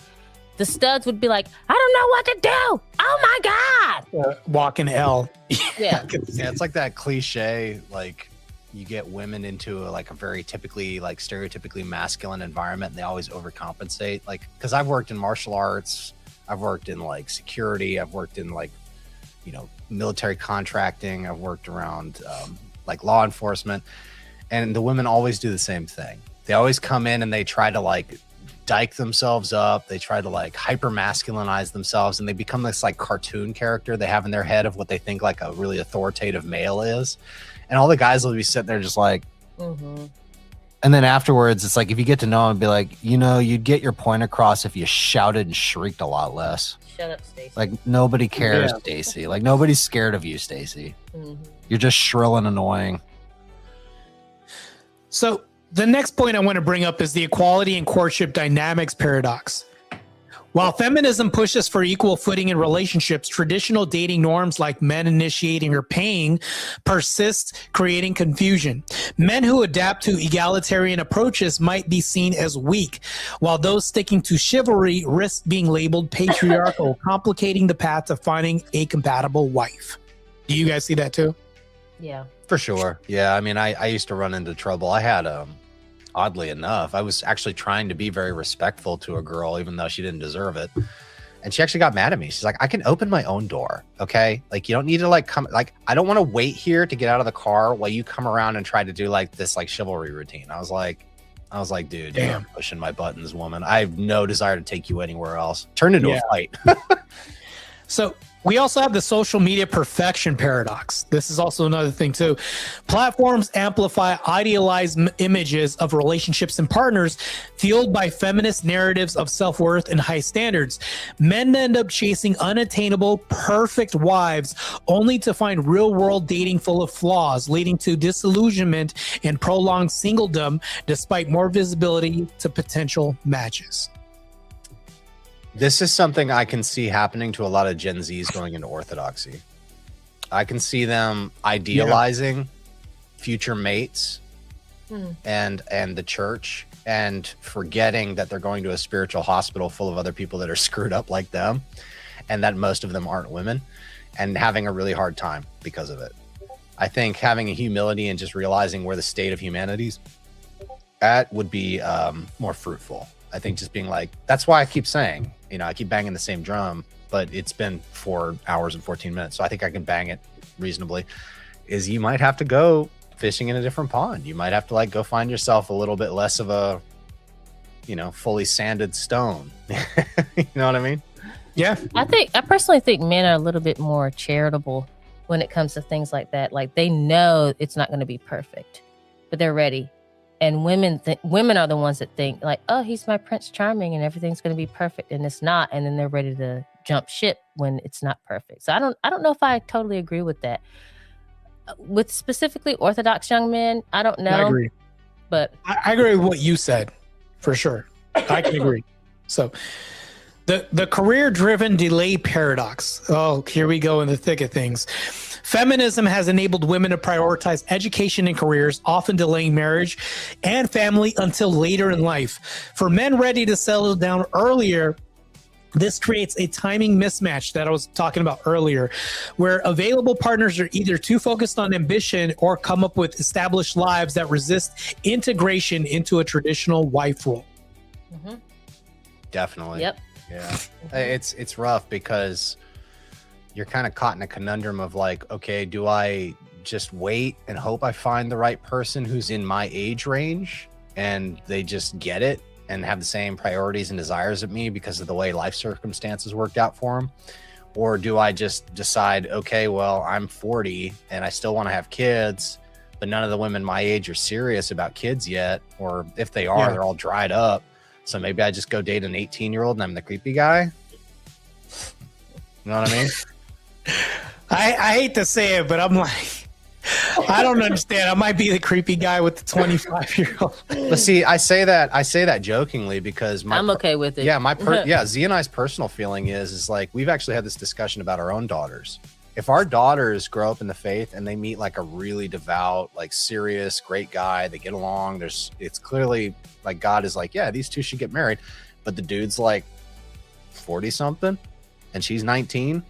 The studs would be like, "I don't know what to do. Oh my God." Walking L. Yeah, it's like that cliche, like you get women into a very typically like stereotypically masculine environment and they always overcompensate. Like, because I've worked in martial arts, I've worked in like security, I've worked in like, military contracting, I've worked around like law enforcement, and the women always do the same thing. They always come in and they try to like dyke themselves up. They try to like hyper masculinize themselves, and they become this like cartoon character they have in their head of what they think like a really authoritative male is. And all the guys will be sitting there just like, and then afterwards, it's like, if you get to know him, be like, you'd get your point across if you shouted and shrieked a lot less. Shut up, Stacey. Like nobody cares, Stacey. Like nobody's scared of you, Stacey. You're just shrill and annoying. So the next point I want to bring up is the equality and courtship dynamics paradox. While feminism pushes for equal footing in relationships, traditional dating norms like men initiating or paying persist, creating confusion. Men who adapt to egalitarian approaches might be seen as weak, while those sticking to chivalry risk being labeled patriarchal, complicating the path to finding a compatible wife. Do you guys see that too? Yeah. For sure. Yeah. I mean, I used to run into trouble. I had, oddly enough, I was actually trying to be very respectful to a girl, even though she didn't deserve it. And she actually got mad at me. She's like, I can open my own door. Okay. Like, you don't need to like come, like, I don't want to wait here to get out of the car while you come around and try to do like this, like chivalry routine. I was like, dude, you're pushing my buttons, woman. I have no desire to take you anywhere else. Turn into a fight. So we also have the social media perfection paradox. This is also another thing too. Platforms amplify idealized images of relationships and partners fueled by feminist narratives of self-worth and high standards. Men end up chasing unattainable, perfect wives only to find real-world dating full of flaws, leading to disillusionment and prolonged singledom despite more visibility to potential matches. This is something I can see happening to a lot of Gen Zs going into orthodoxy. I can see them idealizing future mates and the church and forgetting that they're going to a spiritual hospital full of other people that are screwed up like them and that most of them aren't women and having a really hard time because of it. I think having a humility and just realizing where the state of humanity's at would be more fruitful. I think just being like, that's why I keep saying, you know, I keep banging the same drum, but it's been 4 hours and 14 minutes. So I think I can bang it reasonably, is you might have to go fishing in a different pond. You might have to like go find yourself a little bit less of a, you know, fully sanded stone. You know what I mean? Yeah. I personally think men are a little bit more charitable when it comes to things like that. Like they know it's not going to be perfect, but they're ready. And women are the ones that think like, oh, he's my Prince Charming and everything's going to be perfect, and it's not. And then they're ready to jump ship when it's not perfect. So I don't know if I totally agree with that. With specifically Orthodox young men, I don't know. I agree. But I agree with what you said, for sure. I can agree. So the career-driven delay paradox. Oh, here we go in the thick of things. Feminism has enabled women to prioritize education and careers, often delaying marriage and family until later in life. For men ready to settle down earlier, this creates a timing mismatch that I was talking about earlier, where available partners are either too focused on ambition or come up with established lives that resist integration into a traditional wife role. Definitely. Yep. Yeah. It's rough because you're kind of caught in a conundrum of like, okay, do I just wait and hope I find the right person who's in my age range and they just get it and have the same priorities and desires of me because of the way life circumstances worked out for them? Or do I just decide, okay, well, I'm 40 and I still want to have kids, but none of the women my age are serious about kids yet. Or if they are, they're all dried up. So maybe I just go date an 18-year-old and I'm the creepy guy. You know what I mean? I hate to say it, but I'm like, I don't understand. I might be the creepy guy with the 25-year-old. But see, I say that jokingly because I'm okay with it. Yeah, Z and I's personal feeling is like we've actually had this discussion about our own daughters. If our daughters grow up in the faith and they meet like a really devout, like serious, great guy, they get along, it's clearly like God is like, yeah, these two should get married. But the dude's like 40 something and she's 19.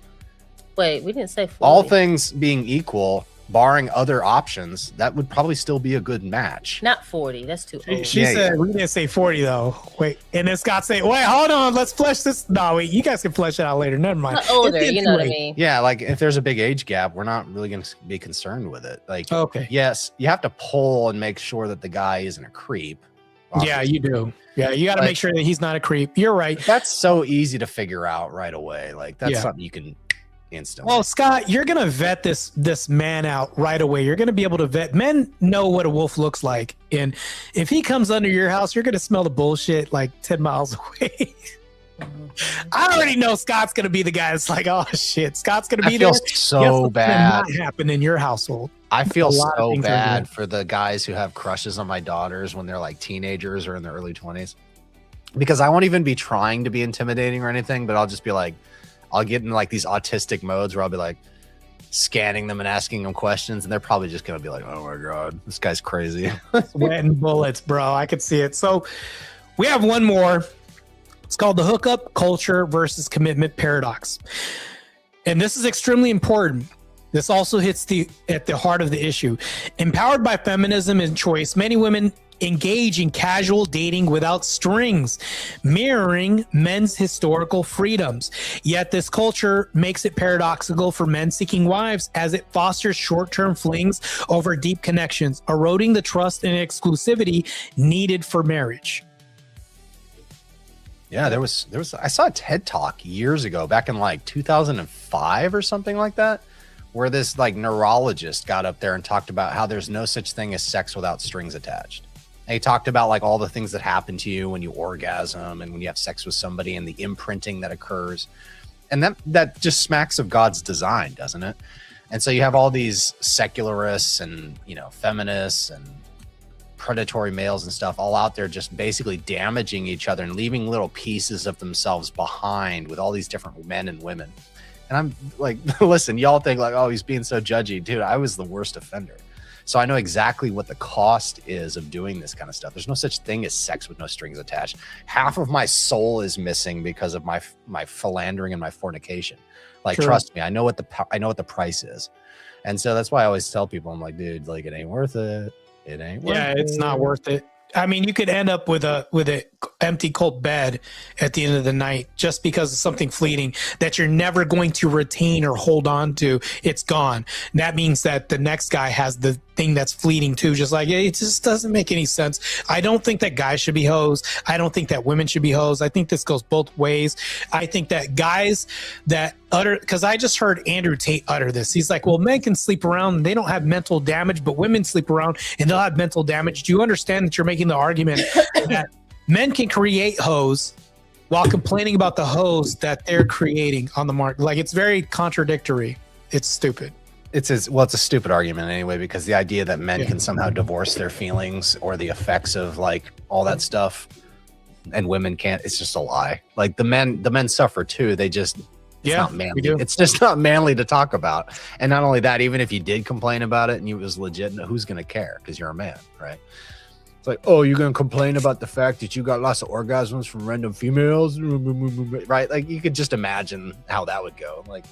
Wait, we didn't say 40. All things being equal, barring other options, that would probably still be a good match. Not 40. That's too old. She said we didn't say 40 though. Wait, and then Scott say, wait, hold on, let's flesh this. No, wait, you guys can flesh it out later. Never mind. Not older, you know what I mean? Yeah, like if there's a big age gap, we're not really going to be concerned with it. Like, okay, yes, you have to pull and make sure that the guy isn't a creep. Obviously. Yeah, you do. Yeah, you got to make sure that he's not a creep. You're right. That's so easy to figure out right away. Like that's something you can instantly. Well, Scott, you're gonna vet this man out right away. You're gonna be able to vet. Men know what a wolf looks like, and if he comes under your house, you're gonna smell the bullshit like 10 miles away. I already know Scott's gonna be the guy that's like, oh shit, Scott's gonna be there. So bad. Not happen in your household. I feel so bad for the guys who have crushes on my daughters when they're like teenagers or in their early 20s, because I won't even be trying to be intimidating or anything, but I'll just be like, I'll get in like these autistic modes where I'll be like scanning them and asking them questions, and they're probably just gonna be like, oh my god, this guy's crazy. Sweating bullets, bro. I could see it. So we have one more. It's called the hookup culture versus commitment paradox. And this is extremely important. This also hits at the heart of the issue. Empowered by feminism and choice, many women engage in casual dating without strings, mirroring men's historical freedoms. Yet this culture makes it paradoxical for men seeking wives, as it fosters short-term flings over deep connections, eroding the trust and exclusivity needed for marriage. Yeah, there was I saw a TED Talk years ago, back in like 2005 or something like that, where this like neurologist got up there and talked about how there's no such thing as sex without strings attached. And he talked about like all the things that happen to you when you orgasm and when you have sex with somebody and the imprinting that occurs. And that just smacks of God's design, doesn't it? And so you have all these secularists and, you know, feminists and predatory males and stuff all out there just basically damaging each other and leaving little pieces of themselves behind with all these different men and women. And I'm like, listen, y'all think like, oh, he's being so judgy. Dude, I was the worst offender. So I know exactly what the cost is of doing this kind of stuff. There's no such thing as sex with no strings attached. Half of my soul is missing because of my philandering and my fornication. Like, Sure. Trust me, I know what the price is. And so that's why I always tell people, I'm like, dude, like, it ain't worth it. It ain't worth it. It's not worth it. I mean, you could end up with a empty cold bed at the end of the night just because of something fleeting that you're never going to retain or hold on to. It's gone. And that means that the next guy has the thing that's fleeting too. Just like, it just doesn't make any sense. I don't think that guys should be hoes. I don't think that women should be hoes. I think this goes both ways. I think that guys that because I just heard Andrew Tate utter this. He's like, well, men can sleep around and they don't have mental damage, but women sleep around and they'll have mental damage. Do you understand that you're making the argument that men can create hoes while complaining about the hoes that they're creating on the market? Like, it's very contradictory. It's stupid. It's a stupid argument anyway, because the idea that men can somehow divorce their feelings or the effects of like all that stuff and women can't, it's just a lie. Like the men suffer too. They just, it's not manly. It's just not manly to talk about. And not only that, even if you did complain about it and it was legit, who's going to care? Because you're a man, right? It's like, oh, you're going to complain about the fact that you got lots of orgasms from random females, right? Like, you could just imagine how that would go. Like,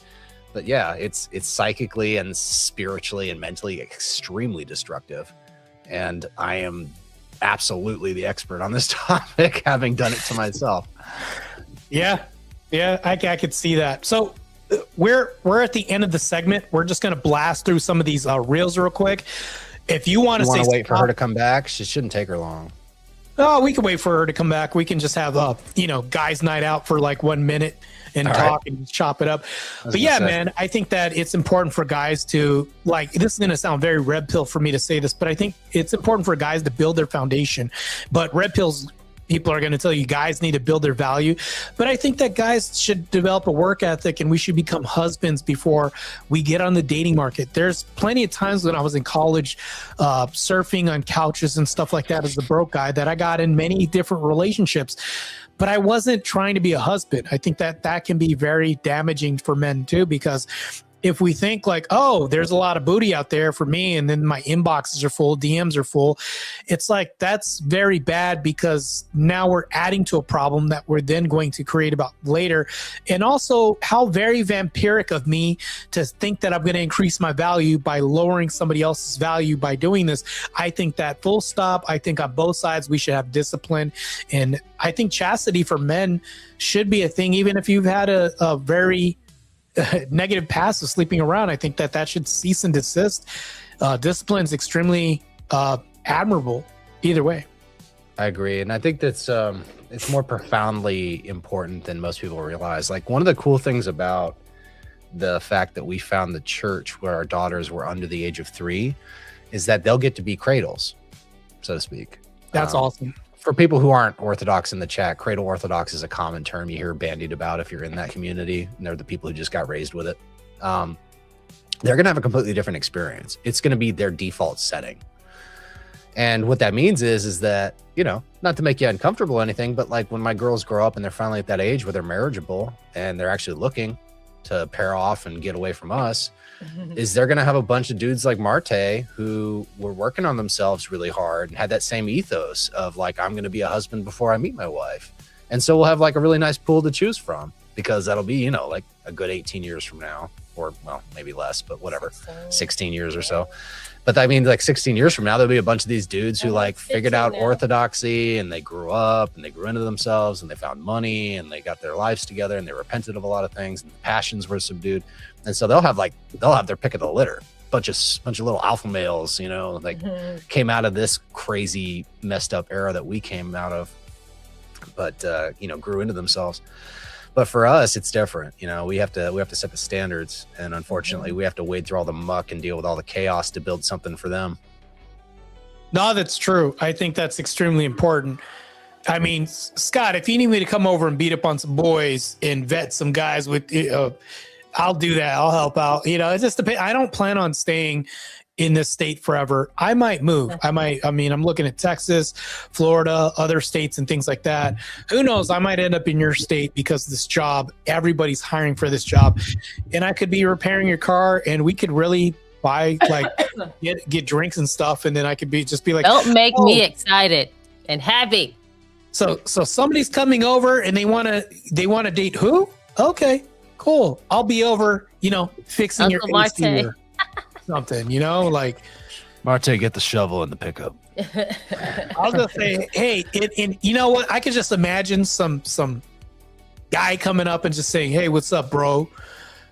but yeah, it's psychically and spiritually and mentally extremely destructive. And I am absolutely the expert on this topic, having done it to myself. Yeah, I could see that. So we're at the end of the segment. We're just going to blast through some of these reels real quick. If you want to wait for her to come back, she shouldn't take her long. Oh, we can wait for her to come back. We can just have guys' night out for like 1 minute and talk and chop it up. But yeah, man, I think that it's important for guys to, like, this is going to sound very red pill for me to say this, but I think it's important for guys to build their foundation. But red pills, people are going to tell you guys need to build their value. But I think that guys should develop a work ethic and we should become husbands before we get on the dating market. There's plenty of times when I was in college surfing on couches and stuff like that as the broke guy that I got in many different relationships. But I wasn't trying to be a husband. I think that can be very damaging for men too, because if we think like, oh, there's a lot of booty out there for me and then my inboxes are full, DMs are full, it's like that's very bad, because now we're adding to a problem that we're then going to create about later. And also, how very vampiric of me to think that I'm going to increase my value by lowering somebody else's value by doing this. I think that full stop, I think on both sides we should have discipline. And I think chastity for men should be a thing, even if you've had a very negative past of sleeping around. I think that should cease and desist. Discipline is extremely admirable either way. I agree. And I think that's it's more profoundly important than most people realize. Like, one of the cool things about the fact that we found the church where our daughters were under the age of 3 is that they'll get to be cradles, so to speak. That's awesome. For people who aren't Orthodox in the chat, cradle Orthodox is a common term you hear bandied about if you're in that community, and they're the people who just got raised with it. They're going to have a completely different experience. It's going to be their default setting. And what that means is that, not to make you uncomfortable or anything, but like when my girls grow up and they're finally at that age where they're marriageable and they're actually looking to pair off and get away from us, is they're going to have a bunch of dudes like Marte who were working on themselves really hard and had that same ethos of like, I'm going to be a husband before I meet my wife. And so we'll have like a really nice pool to choose from, because that'll be, like a good 18 years from now. or well, maybe less, but whatever, 16 years or so. But I mean, like 16 years from now, there'll be a bunch of these dudes who like figured out orthodoxy, and they grew up and they grew into themselves, and they found money, and they got their lives together, and they repented of a lot of things, and the passions were subdued. And so they'll have their pick of the litter. Bunch of little alpha males, you know, like came out of this crazy messed up era that we came out of, but you know, grew into themselves. But for us, it's different. You know, we have to set the standards, and unfortunately, we have to wade through all the muck and deal with all the chaos to build something for them. No, that's true. I think that's extremely important. I mean, Scott, if you need me to come over and beat up on some boys and vet some guys with, I'll do that. I'll help out. You know, it just depends. I don't plan on staying in this state forever. I might move. I'm looking at Texas, Florida, other states and things like that. Who knows? I might end up in your state because of this job. Everybody's hiring for this job. And I could be repairing your car, and we could really buy, like, get drinks and stuff. And then I could be like, don't make me excited and happy. So somebody's coming over and they want to date who? Okay, cool. I'll be over, you know, fixing Uncle your AC Marte. or something, you know, like Marte, get the shovel in the pickup. I'll just say, hey, and you know what? I could just imagine some guy coming up and just saying, hey, what's up, bro?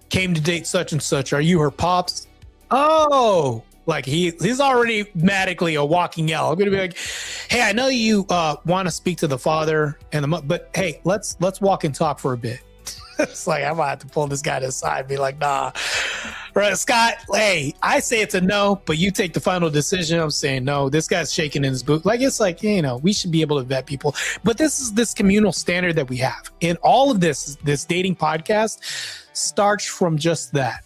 Came to date such and such. Are you her pops? Oh, like he's already automatically a walking L. I'm gonna be like, hey, I know you want to speak to the father and but hey, let's walk and talk for a bit. It's like I might have to pull this guy to the side and be like, nah. Right, Scott, hey, I say it's a no, but you take the final decision. I'm saying no. This guy's shaking in his boot. Like, it's like, you know, we should be able to vet people. But this is this communal standard that we have. And all of this dating podcast starts from just that.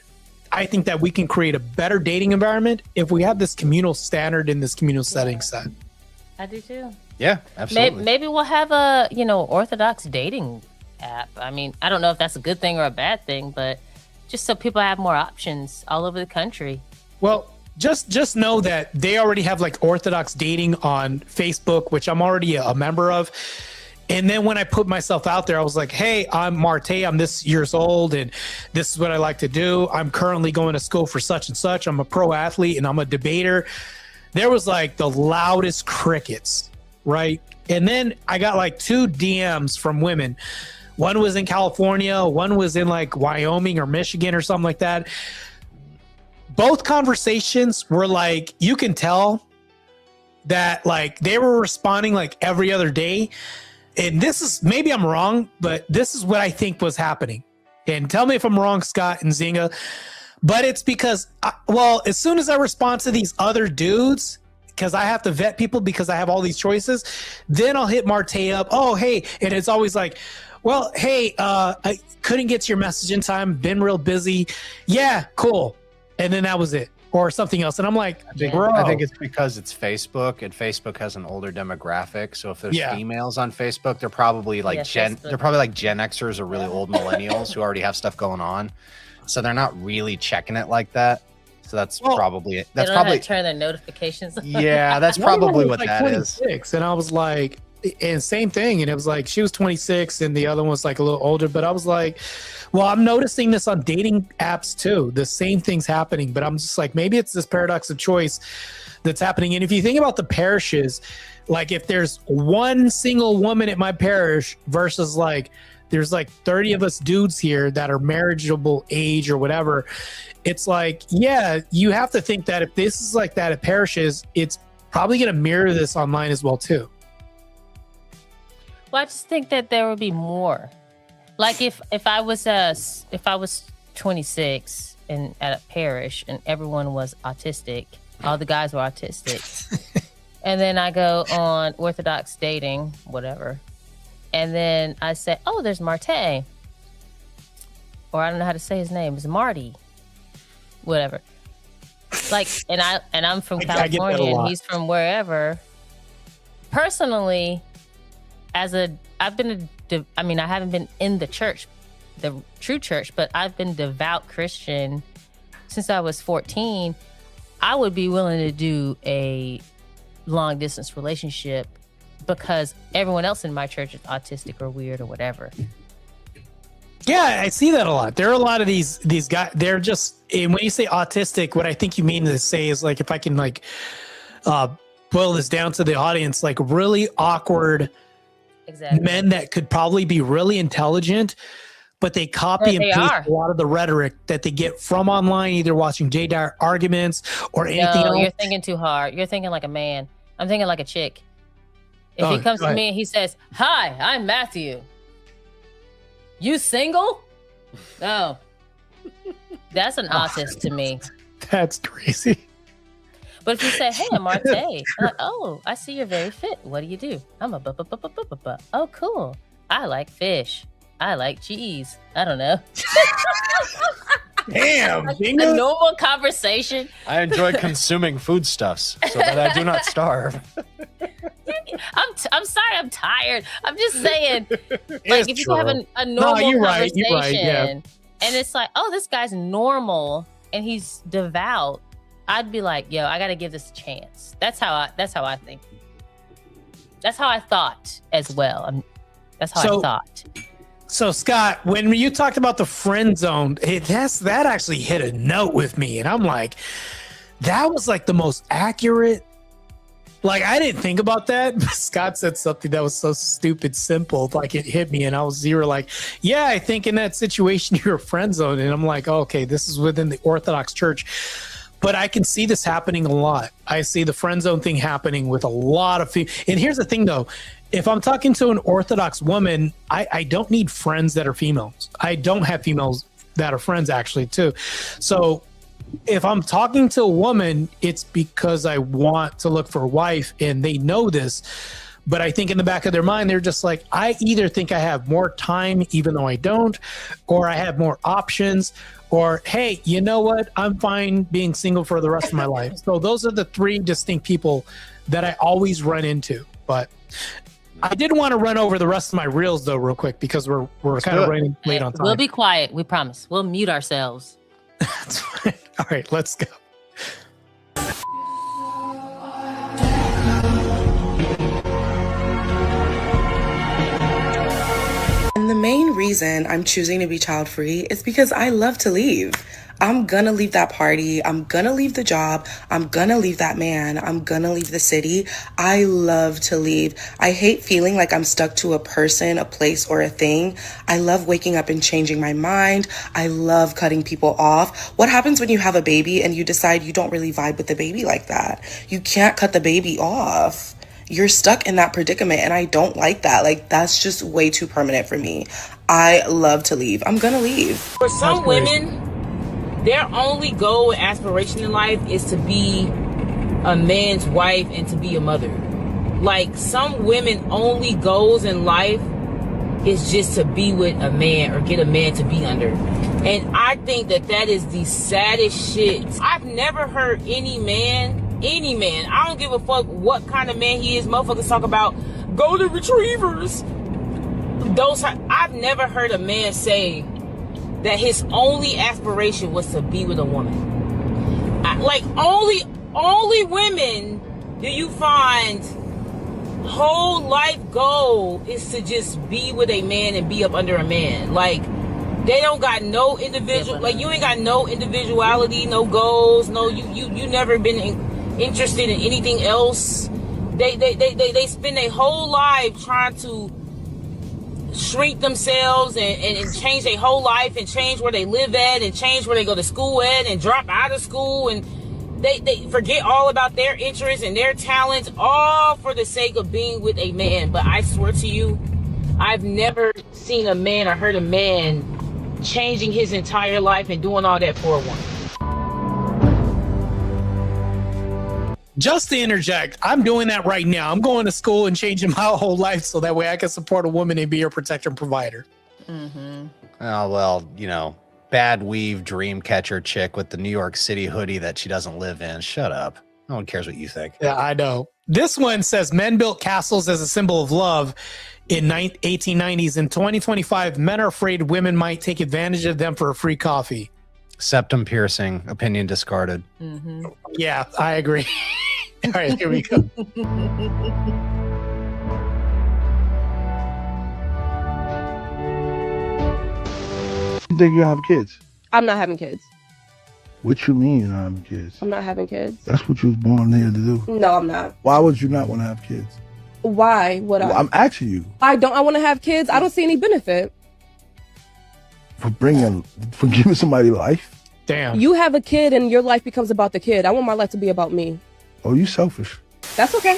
I think that we can create a better dating environment if we have this communal standard in this communal setting set. I do too. Yeah, absolutely. Maybe we'll have a, you know, orthodox dating app. I mean, I don't know if that's a good thing or a bad thing, but just so people have more options all over the country. Well, just know that they already have like orthodox dating on Facebook, which I'm already a member of. And then when I put myself out there, I was like, hey, I'm Marte. I'm this years old, and this is what I like to do. I'm currently going to school for such and such. I'm a pro athlete, and I'm a debater. There was like the loudest crickets, right? And then I got like 2 DMs from women. One was in California. One was in like Wyoming or Michigan or something like that. Both conversations were like, you can tell that like they were responding like every other day. And this is, maybe I'm wrong, but this is what I think was happening. And tell me if I'm wrong, Scott and Zinga. But it's because, as soon as I respond to these other dudes, because I have to vet people because I have all these choices, then I'll hit Marte up. Oh, hey. And it's always like, well, hey, I couldn't get to your message in time. Been real busy. Yeah, cool. And then that was it. Or something else. And I'm like, bro. I think it's because it's Facebook, and Facebook has an older demographic. So if there's females on Facebook, they're probably like Gen Xers or really old millennials who already have stuff going on. So they're not really checking it like that. So that's probably it. That's probably turn their notifications on. Yeah, that's probably what like that 26, is. And I was like, and same thing. And it was like she was 26 and the other one was like a little older. But I was like, well, I'm noticing this on dating apps too. The same thing's happening. But I'm just like, maybe it's this paradox of choice that's happening. And if you think about the parishes, like if there's one single woman at my parish versus like there's like 30 of us dudes here that are marriageable age or whatever, it's like, yeah, you have to think that if this is like that at parishes, it's probably going to mirror this online as well too. Well, I just think that there would be more. Like if I was 26 and at a parish and everyone was autistic, all the guys were autistic, and then I go on orthodox dating, whatever, and then I say, oh, there's Marte, or I don't know how to say his name, it's Marty, whatever. Like, and I'm from California and he's from wherever. Personally, I haven't been in the church, the true church, but I've been devout Christian since I was 14. I would be willing to do a long distance relationship because everyone else in my church is autistic or weird or whatever. Yeah, I see that a lot. There are a lot of these guys. They're just, and when you say autistic, what I think you mean to say is like, if I can like boil this down to the audience, like really awkward men that could probably be really intelligent, but they copy and paste a lot of the rhetoric that they get from online, either watching JDR arguments or anything else. You're thinking too hard. You're thinking like a man. I'm thinking like a chick. If he comes to me and he says, "Hi, I'm Matthew. You single?" No. That's an autist to me. That's crazy. But if you say, "Hey, I'm Marte," I'm like, "Oh, I see you're very fit. What do you do?" I'm a Oh, cool. I like fish. I like cheese. I don't know. Damn. A normal conversation. I enjoy consuming foodstuffs so that I do not starve. I'm sorry, I'm tired. I'm just saying, like, if you have a normal conversation, you're right, yeah. and it's like, oh, this guy's normal and he's devout, I'd be like, yo, I got to give this a chance. That's how I think. That's how I thought as well. That's how I thought. So Scott, when you talked about the friend zone, that actually hit a note with me, and I'm like, that was like the most accurate. Like, I didn't think about that. Scott said something that was so stupid simple, like it hit me, and I was zero. Like, yeah, I think in that situation you're a friend zone, and I'm like, oh, okay, this is within the Orthodox Church, but I can see this happening a lot. I see the friend zone thing happening with a lot of people. And here's the thing, though. If I'm talking to an Orthodox woman, I don't need friends that are females. I don't have females that are friends, actually, too. So if I'm talking to a woman, it's because I want to look for a wife, and they know this. But I think in the back of their mind, they're just like, I either think I have more time, even though I don't, or I have more options, or, hey, you know what? I'm fine being single for the rest of my life. So those are the three distinct people that I always run into. But I did want to run over the rest of my reels, though, real quick, because we're kind of running late on time. We'll be quiet. We promise. We'll mute ourselves. That's fine. All right, let's go. And the main reason I'm choosing to be child free is because I love to leave. I'm gonna leave that party. I'm gonna leave the job. I'm gonna leave that man. I'm gonna leave the city. I love to leave. I hate feeling like I'm stuck to a person, a place, or a thing. I love waking up and changing my mind. I love cutting people off. What happens when you have a baby and you decide you don't really vibe with the baby like that? You can't cut the baby off. You're stuck in that predicament, and I don't like that. Like, that's just way too permanent for me. I love to leave. I'm gonna leave. For some women, their only goal and aspiration in life is to be a man's wife and to be a mother. Like, some women only goals in life is just to be with a man or get a man to be under. And I think that is the saddest shit. I've never heard any man, I don't give a fuck what kind of man he is, motherfuckers talk about golden retrievers. I've never heard a man say that his only aspiration was to be with a woman. Like, only women do you find whole life goal is to just be with a man and be up under a man. Like, they don't got no individual, like, you ain't got no individuality, no goals, no, you never been interested in anything else. They spend their whole life trying to shrink themselves and change their whole life and change where they live at and change where they go to school at and drop out of school, and they forget all about their interests and their talents, all for the sake of being with a man. But I swear to you, I've never seen a man or heard a man changing his entire life and doing all that for a woman. Just to interject, I'm doing that right now. I'm going to school and changing my whole life so that way I can support a woman and be her protector and provider. Oh, well, you know, bad weave dream catcher chick with the New York City hoodie that she doesn't live in. Shut up. No one cares what you think. Yeah, I know. This one says men built castles as a symbol of love in 1890s. In 2025, men are afraid women might take advantage of them for a free coffee. Septum piercing, opinion discarded. Yeah, I agree. All right, here we go. you think you have kids? I'm not having kids. What you mean you're not having kids? I'm not having kids. That's what you was born here to do. No, I'm not. Why would you not want to have kids? Why would I? I'm asking you. I want to have kids. I don't see any benefit. For giving somebody life? Damn. You have a kid and your life becomes about the kid. I want my life to be about me. Oh, you selfish. That's okay.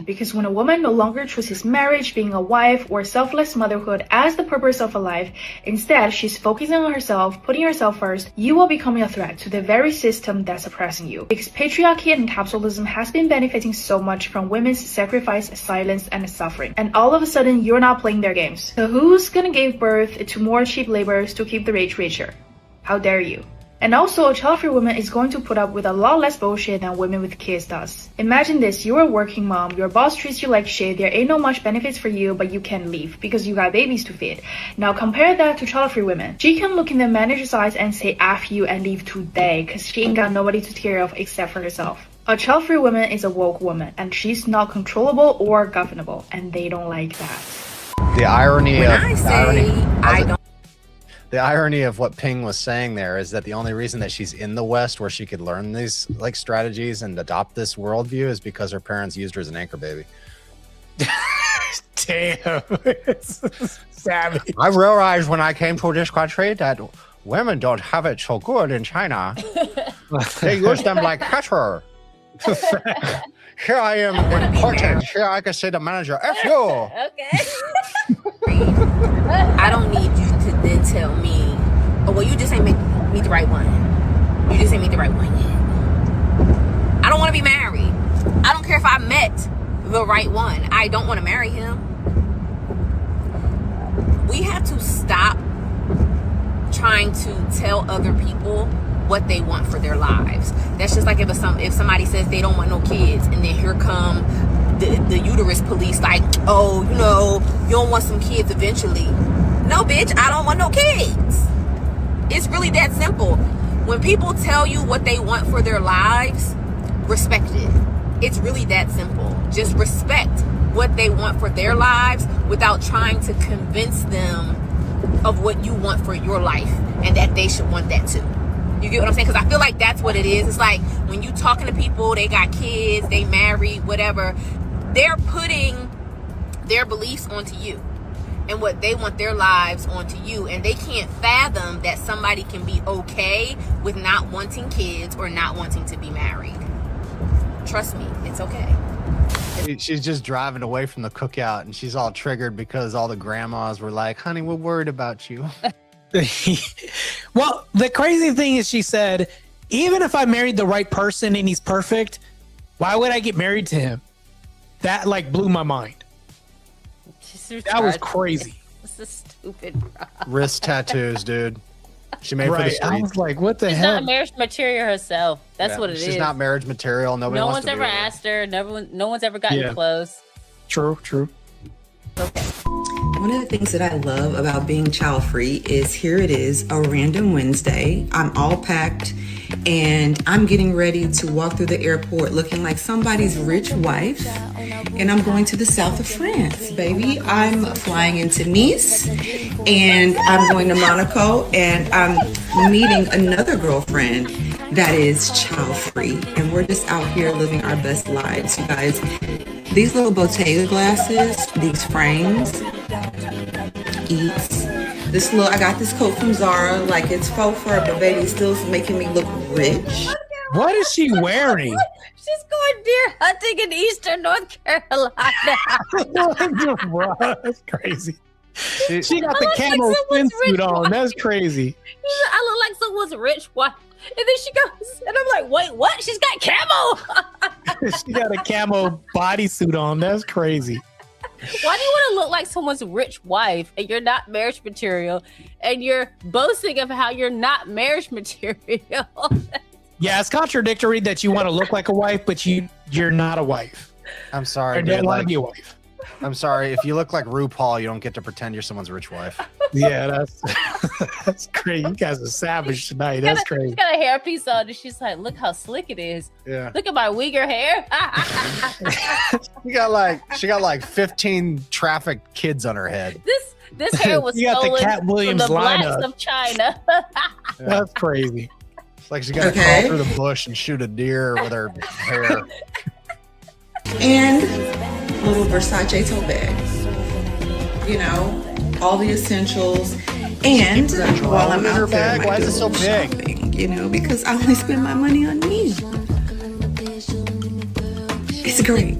Because when a woman no longer chooses marriage, being a wife, or selfless motherhood as the purpose of a life, instead she's focusing on herself, putting herself first, you are becoming a threat to the very system that's oppressing you. Because patriarchy and capitalism has been benefiting so much from women's sacrifice, silence, and suffering. And all of a sudden, you're not playing their games. So who's gonna give birth to more cheap laborers to keep the rich richer? How dare you? And also, a child-free woman is going to put up with a lot less bullshit than women with kids does. Imagine this, you're a working mom, your boss treats you like shit, there ain't no much benefits for you, but you can't leave because you got babies to feed. Now compare that to child-free women. She can look in the manager's eyes and say F you and leave today because she ain't got nobody to take care of except for herself. A child-free woman is a woke woman, and she's not controllable or governable, and they don't like that. The irony When of I the say irony, I don't. The irony of what Ping was saying there is that the only reason that she's in the West where she could learn these like strategies and adopt this worldview is because her parents used her as an anchor baby. Damn. Savage. I realized when I came to this country that women don't have it so good in China. They use them like catcher. Here I am important. Here I can say the manager, F you. Okay. I don't need you to then tell me, oh, well, you just ain't meet the right one. You just ain't meet the right one yet. I don't want to be married. I don't care if I met the right one. I don't want to marry him. We have to stop trying to tell other people what they want for their lives. That's just like if somebody says they don't want no kids, and then here come the uterus police like, oh, you know, you don't want some kids eventually. No, bitch, I don't want no kids. It's really that simple. When people tell you what they want for their lives, respect it. It's really that simple. Just respect what they want for their lives without trying to convince them of what you want for your life and that they should want that too. You get what I'm saying? Because I feel like that's what it is. It's like when you talking to people, they got kids, they married, whatever, they're putting their beliefs onto you and what they want their lives onto you, and they can't fathom that somebody can be okay with not wanting kids or not wanting to be married. Trust me, it's okay. She's just driving away from the cookout and she's all triggered because all the grandmas were like, honey, we're worried about you. Well, the crazy thing is she said, even if I married the right person and he's perfect, why would I get married to him? That like blew my mind. That was crazy. This is stupid, bro. Wrist tattoos, dude. She made for the street. I was like, what the She's hell? not marriage material herself. That's what it is. She's not marriage material. Nobody No wants one's to be ever with her. asked her. No one's ever gotten close. True. One of the things that I love about being child-free is here it is, a random Wednesday. I'm all packed and I'm getting ready to walk through the airport looking like somebody's rich wife. And I'm going to the south of France, baby. I'm flying into Nice and I'm going to Monaco and I'm meeting another girlfriend that is child-free. And we're just out here living our best lives, you guys. These little Bottega glasses, these frames, eats. I got this coat from Zara, like it's faux fur, but baby, it's still making me look rich. What is she wearing? She's going deer hunting in eastern North Carolina. That's crazy. She got the camo swimsuit on. That's crazy. I look like someone's rich wife. And then she goes, and I'm like, wait, what? She's got camo. She got a camo bodysuit on. That's crazy. Why do you want to look like someone's rich wife and you're not marriage material and you're boasting of how you're not marriage material? Yeah, it's contradictory that you want to look like a wife, but you're not a wife. I'm sorry. Or don't dude, want to like, be a wife. I'm sorry. If you look like RuPaul, you don't get to pretend you're someone's rich wife. Yeah, that's crazy. You guys are savage tonight. That's crazy. She's got a hairpiece on and she's like, look how slick it is. Yeah. Look at my wigger hair. She got like 15 trafficked kids on her head. This hair was You got the stolen Cat from Williams the blacks lineup. of China. That's crazy. It's like she got to crawl through the bush and shoot a deer with her hair. And little Versace tote bag. You know, all the essentials. And while I'm out there, why is it so big? Shopping, you know, because I only spend my money on me. It's great.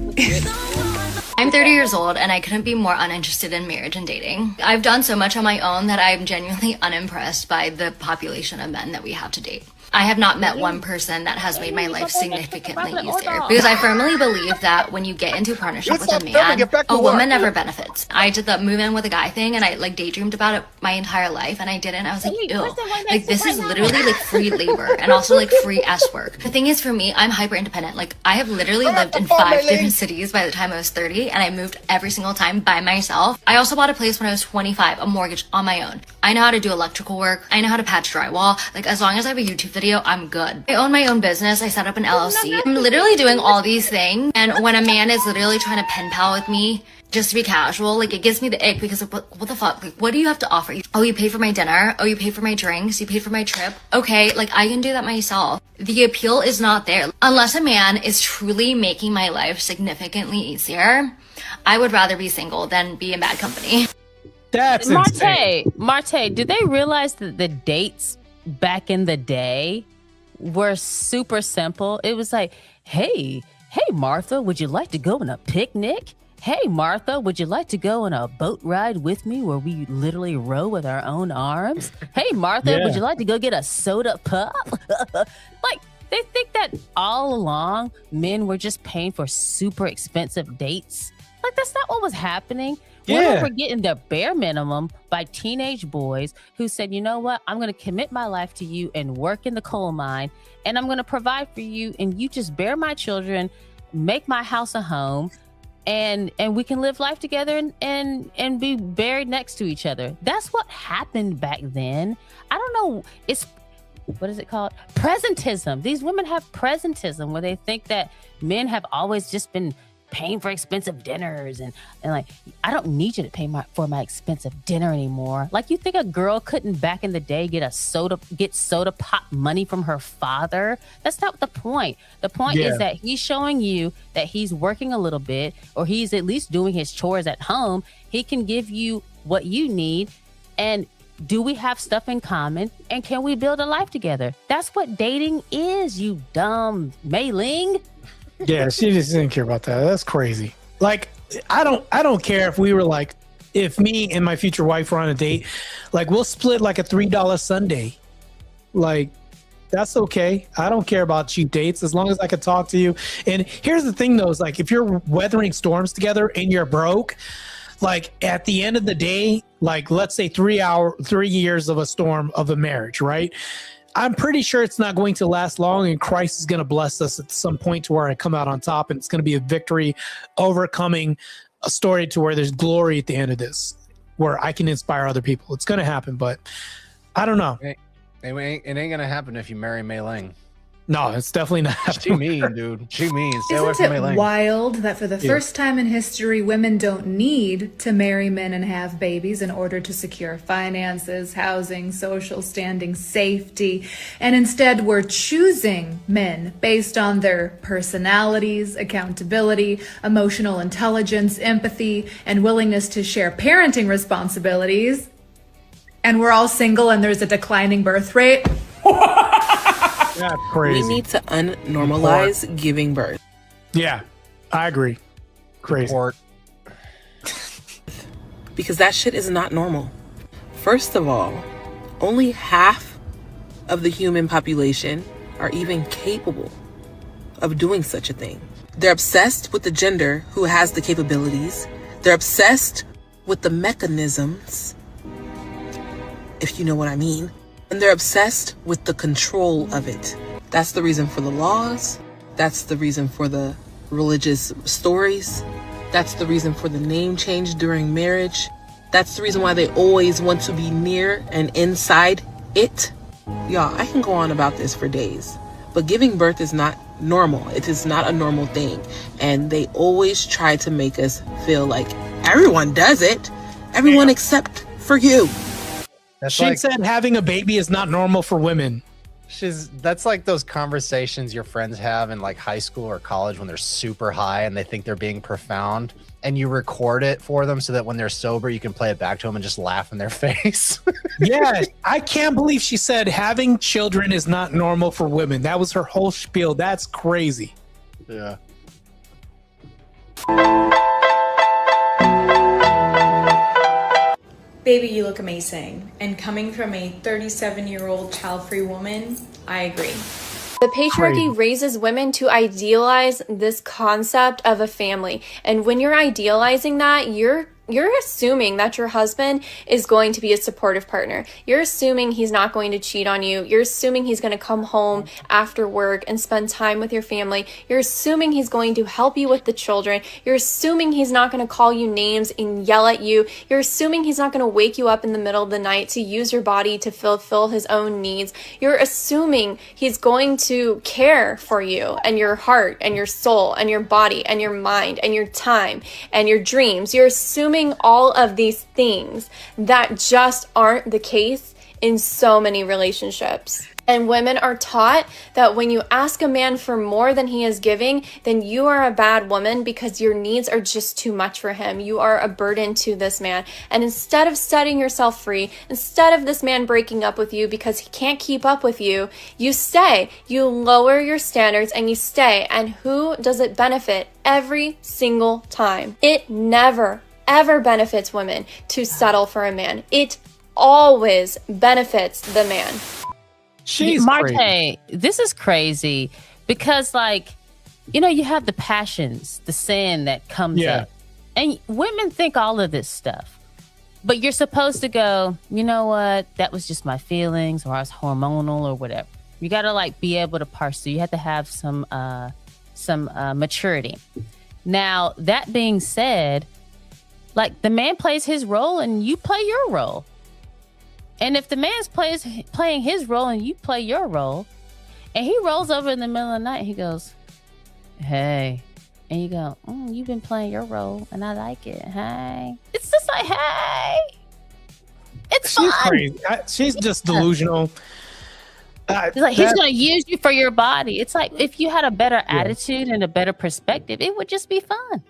I'm 30 years old and I couldn't be more uninterested in marriage and dating. I've done so much on my own that I'm genuinely unimpressed by the population of men that we have to date. I have not met one person that has made my life significantly easier because I firmly believe that when you get into a partnership with a man, a woman never benefits. I did the move in with a guy thing and I like daydreamed about it my entire life and I didn't. I was like, ew, like this is literally like free labor and also like free ass work. The thing is for me, I'm hyper independent. Like I have literally lived in 5 different cities by the time I was 30 and I moved every single time by myself. I also bought a place when I was 25, a mortgage on my own. I know how to do electrical work. I know how to patch drywall. Like as long as I have a YouTube video, I'm good. I own my own business. I set up an LLC. I'm literally doing all these things. And when a man is literally trying to pen pal with me just to be casual, like it gives me the ick because of what the fuck? Like what do you have to offer? Oh, you pay for my dinner? Oh, you pay for my drinks? You paid for my trip? Okay, like I can do that myself. The appeal is not there. Unless a man is truly making my life significantly easier, I would rather be single than be in bad company. That's Marte, did they realize that the dates back in the day were super simple? It was like, hey Martha, would you like to go on a picnic? Hey Martha, would you like to go on a boat ride with me where we literally row with our own arms? Hey Martha, would you like to go get a soda pop? Like they think that all along men were just paying for super expensive dates. Like that's not what was happening. Women were getting the bare minimum by teenage boys who said, you know what, I'm going to commit my life to you and work in the coal mine and I'm going to provide for you and you just bear my children, make my house a home and we can live life together and be buried next to each other. That's what happened back then. I don't know. What is it called? Presentism. These women have presentism where they think that men have always just been paying for expensive dinners and like I don't need you to pay for my expensive dinner anymore. Like you think a girl couldn't back in the day get soda pop money from her father? That's not the point. The point is that he's showing you that he's working a little bit or he's at least doing his chores at home. He can give you what you need. And do we have stuff in common? And can we build a life together? That's what dating is, you dumb Mei-Ling. Yeah, she just didn't care about that. That's crazy. Like, I don't care if we were like, if me and my future wife were on a date, like we'll split like a $3 sundae. Like, that's okay. I don't care about cheap dates as long as I can talk to you. And here's the thing though, is like if you're weathering storms together and you're broke, like at the end of the day, like let's say 3 years of a storm of a marriage, right? I'm pretty sure it's not going to last long and Christ is going to bless us at some point to where I come out on top and it's going to be a victory overcoming a story to where there's glory at the end of this, where I can inspire other people. It's going to happen, but I don't know. It ain't going to happen if you marry Mei-Ling. No, it's definitely not happening. She mean, dude. She mean. Stay away Isn't from it Mei-Ling. wild that for the first time in history, women don't need to marry men and have babies in order to secure finances, housing, social standing, safety, and instead we're choosing men based on their personalities, accountability, emotional intelligence, empathy, and willingness to share parenting responsibilities. And we're all single and there's a declining birth rate. That's crazy. We need to unnormalize giving birth. Yeah, I agree. Crazy. Because that shit is not normal. First of all, only half of the human population are even capable of doing such a thing. They're obsessed with the gender who has the capabilities. They're obsessed with the mechanisms, if you know what I mean. And they're obsessed with the control of it. That's the reason for the laws. That's the reason for the religious stories. That's the reason for the name change during marriage. That's the reason why they always want to be near and inside it. Y'all, I can go on about this for days. But giving birth is not normal. It is not a normal thing. And they always try to make us feel like everyone does it. Everyone except for you. She said having a baby is not normal for women. That's like those conversations your friends have in like high school or college when they're super high and they think they're being profound, and you record it for them so that when they're sober you can play it back to them and just laugh in their face. Yeah, I can't believe she said having children is not normal for women. That was her whole spiel. That's crazy. Yeah. Baby, you look amazing. And coming from a 37-year-old child-free woman, I agree. The patriarchy raises women to idealize this concept of a family. And when you're idealizing that, you're assuming that your husband is going to be a supportive partner. You're assuming he's not going to cheat on you. You're assuming he's going to come home after work and spend time with your family. You're assuming he's going to help you with the children. You're assuming he's not going to call you names and yell at you. You're assuming he's not going to wake you up in the middle of the night to use your body to fulfill his own needs. You're assuming he's going to care for you and your heart and your soul and your body and your mind and your time and your dreams. You're assuming all of these things that just aren't the case in so many relationships. And women are taught that when you ask a man for more than he is giving, then you are a bad woman because your needs are just too much for him. You are a burden to this man. And instead of setting yourself free, instead of this man breaking up with you because he can't keep up with you, you stay. You lower your standards and you stay. And who does it benefit every single time? It never, ever benefits women to settle for a man. It always benefits the man. Marte, this is crazy because, like, you know, you have the passions, the sin that comes up, and women think all of this stuff. But you're supposed to go, you know what? That was just my feelings, or I was hormonal, or whatever. You got to like be able to parse through. You have to have some maturity. Now, that being said, like the man plays his role and you play your role. And if the man's playing his role and you play your role, and he rolls over in the middle of the night, he goes, hey. And you go, you've been playing your role and I like it. Hey. It's just like, hey. It's She's fun. crazy. She's just delusional. It's like he's going to use you for your body. It's like if you had a better attitude and a better perspective, it would just be fun.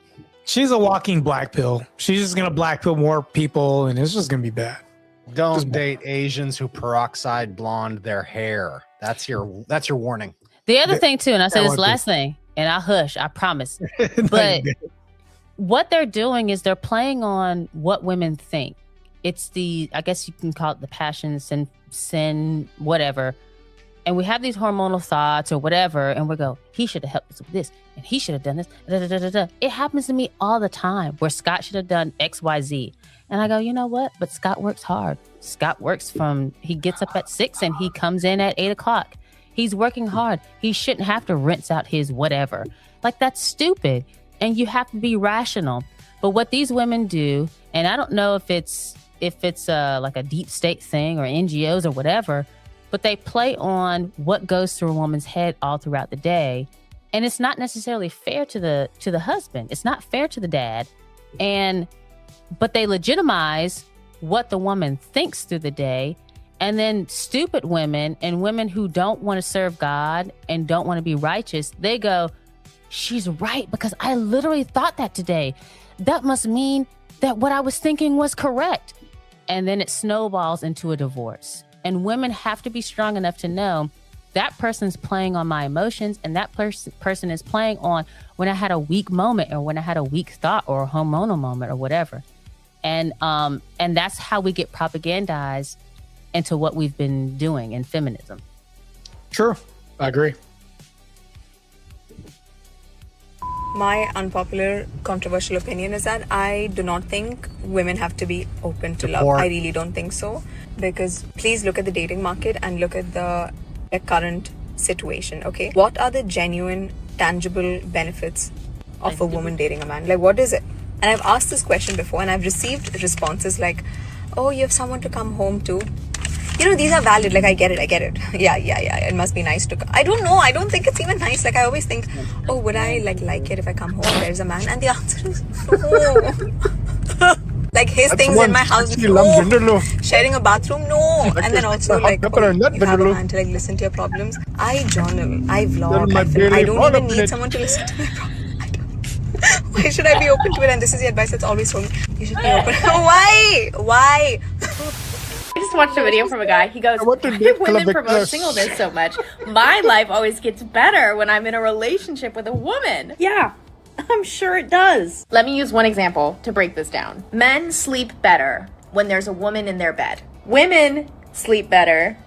She's a walking black pill. She's just going to black pill more people and it's just going to be bad. Don't date Asians who peroxide blonde their hair. That's your warning. The other thing too, and I'll say this last thing, and I'll hush, I promise. But what they're doing is they're playing on what women think. It's I guess you can call it the passion, sin, whatever. And we have these hormonal thoughts or whatever, and we go, he should have helped us with this, and he should have done this. Da, da, da, da, da. It happens to me all the time where Scott should have done X, Y, Z. And I go, you know what? But Scott works hard. Scott works he gets up at 6 and he comes in at 8 o'clock. He's working hard. He shouldn't have to rinse out his whatever. Like, that's stupid. And you have to be rational. But what these women do, and I don't know if it's like a deep state thing or NGOs or whatever, but they play on what goes through a woman's head all throughout the day. And it's not necessarily fair to the husband. It's not fair to the dad. But they legitimize what the woman thinks through the day. And then stupid women and women who don't want to serve God and don't want to be righteous, they go, she's right because I literally thought that today. That must mean that what I was thinking was correct. And then it snowballs into a divorce. And women have to be strong enough to know that person's playing on my emotions, and that person is playing on when I had a weak moment or when I had a weak thought or a hormonal moment or whatever. And that's how we get propagandized into what we've been doing in feminism. True. I agree. My unpopular, controversial opinion is that I do not think women have to be open to love. I really don't think so. Because please look at the dating market and look at the current situation, okay? What are the genuine, tangible benefits of a woman dating a man? Like, what is it? And I've asked this question before and I've received responses like, oh, you have someone to come home to. You know, these are valid. Like, I get it. Yeah. It must be nice to come. I don't know. I don't think it's even nice. Like, I always think, oh, would I like it if I come home, there's a man? And the answer is no. Like his things in my house, no. Sharing a bathroom, no. And then also like, you have a man to like listen to your problems. I journal, I vlog, I film. I don't even need someone to listen to my problems. I don't. Why should I be open to it? And this is the advice that's always told me. You should be open. Why? Why? I just watched a video from a guy. He goes, "Why do women promote singleness so much? My life always gets better when I'm in a relationship with a woman." Yeah, I'm sure it does. Let me use one example to break this down. Men sleep better when there's a woman in their bed. Women sleep better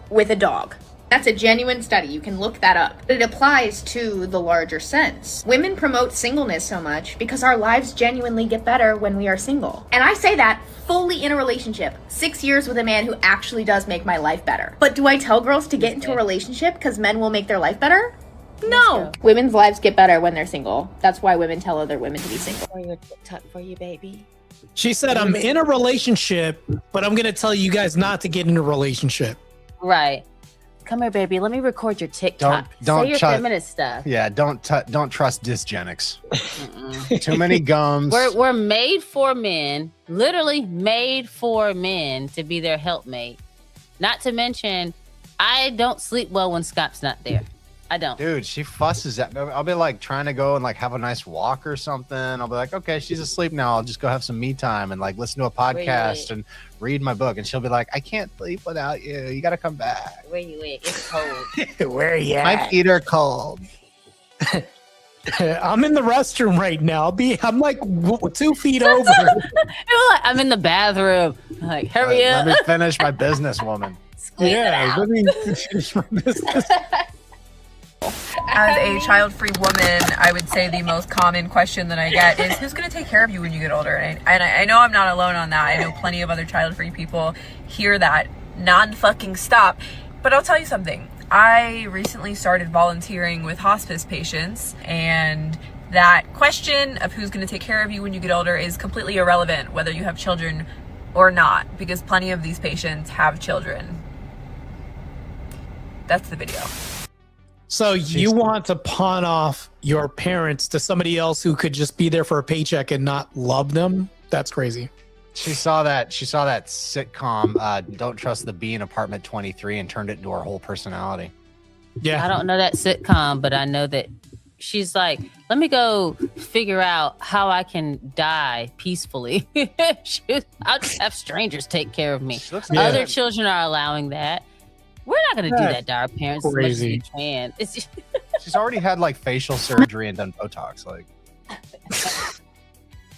with a dog. That's a genuine study. You can look that up. But it applies to the larger sense. Women promote singleness so much because our lives genuinely get better when we are single. And I say that fully in a relationship. 6 years with a man who actually does make my life better. But do I tell girls to get into a relationship because men will make their life better? No. Women's lives get better when they're single. That's why women tell other women to be single. For your TikTok for you, baby. She said, I'm in a relationship, but I'm going to tell you guys not to get in a relationship. Right. Come here, baby. Let me record your TikTok. Don't say your feminist stuff. Yeah, don't trust dysgenics. Too many gums. We're made for men, literally made for men to be their helpmate. Not to mention, I don't sleep well when Scott's not there. I don't. Dude, she fusses at me. I'll be like trying to go and like have a nice walk or something. I'll be like, okay, she's asleep now. I'll just go have some me time and like listen to a podcast and read my book. And she'll be like, I can't sleep without you. You got to come back. Where you at? It's cold. Where are you at? My feet are cold. I'm in the restroom right now. I'm like 2 feet over. I'm in the bathroom. I'm like, hurry up. Let me finish my business, woman. Let me finish my business. As a child-free woman, I would say the most common question that I get is, who's going to take care of you when you get older? And I know I'm not alone on that. I know plenty of other child-free people hear that non-fucking stop. But I'll tell you something. I recently started volunteering with hospice patients, and that question of who's going to take care of you when you get older is completely irrelevant, whether you have children or not, because plenty of these patients have children. That's the video. So you want to pawn off your parents to somebody else who could just be there for a paycheck and not love them? That's crazy. She saw that sitcom, Don't Trust the Bee in Apartment 23, and turned it into her whole personality. Yeah. I don't know that sitcom, but I know that she's like, let me go figure out how I can die peacefully. I'll just have strangers take care of me. Other children are allowing that. We're not going to do that to our parents Crazy. as much as we can. It's just She's already had like facial surgery and done Botox. Like,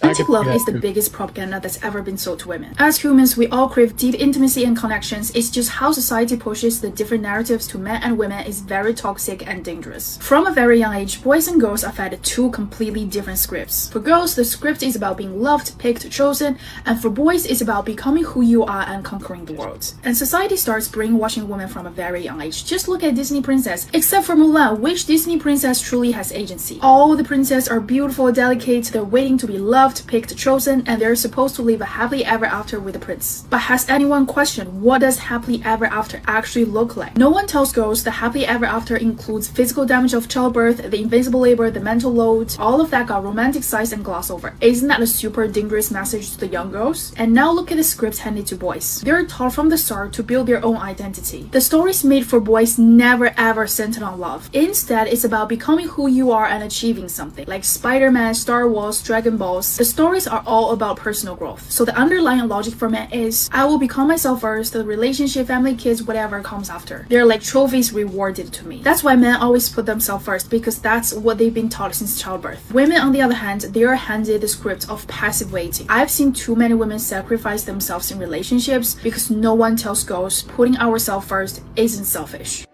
Romantic love is the biggest propaganda that's ever been sold to women. As humans, we all crave deep intimacy and connections. It's just how society pushes the different narratives to men and women is very toxic and dangerous. From a very young age, boys and girls are fed 2 completely different scripts. For girls, the script is about being loved, picked, chosen, and for boys, it's about becoming who you are and conquering the world. And society starts brainwashing women from a very young age. Just look at Disney princess. Except for Mulan, which Disney princess truly has agency? All the princesses are beautiful, delicate, they're waiting to be loved, picked, chosen, and they're supposed to live a happily ever after with the prince. But has anyone questioned what does happily ever after actually look like? No one tells girls the happily ever after includes physical damage of childbirth, the invisible labor, the mental load. All of that got romanticized and glossed over. Isn't that a super dangerous message to the young girls? And now look at the scripts handed to boys. They're taught from the start to build their own identity. The stories made for boys never ever centered on love. Instead, it's about becoming who you are and achieving something. Like Spider-Man, Star Wars, Dragon Balls. The stories are all about personal growth. So the underlying logic for men is, I will become myself first, the relationship, family, kids, whatever comes after. They're like trophies rewarded to me. That's why men always put themselves first, because that's what they've been taught since childbirth. Women, on the other hand, they are handed the script of passive waiting. I've seen too many women sacrifice themselves in relationships because no one tells girls putting ourselves first isn't selfish.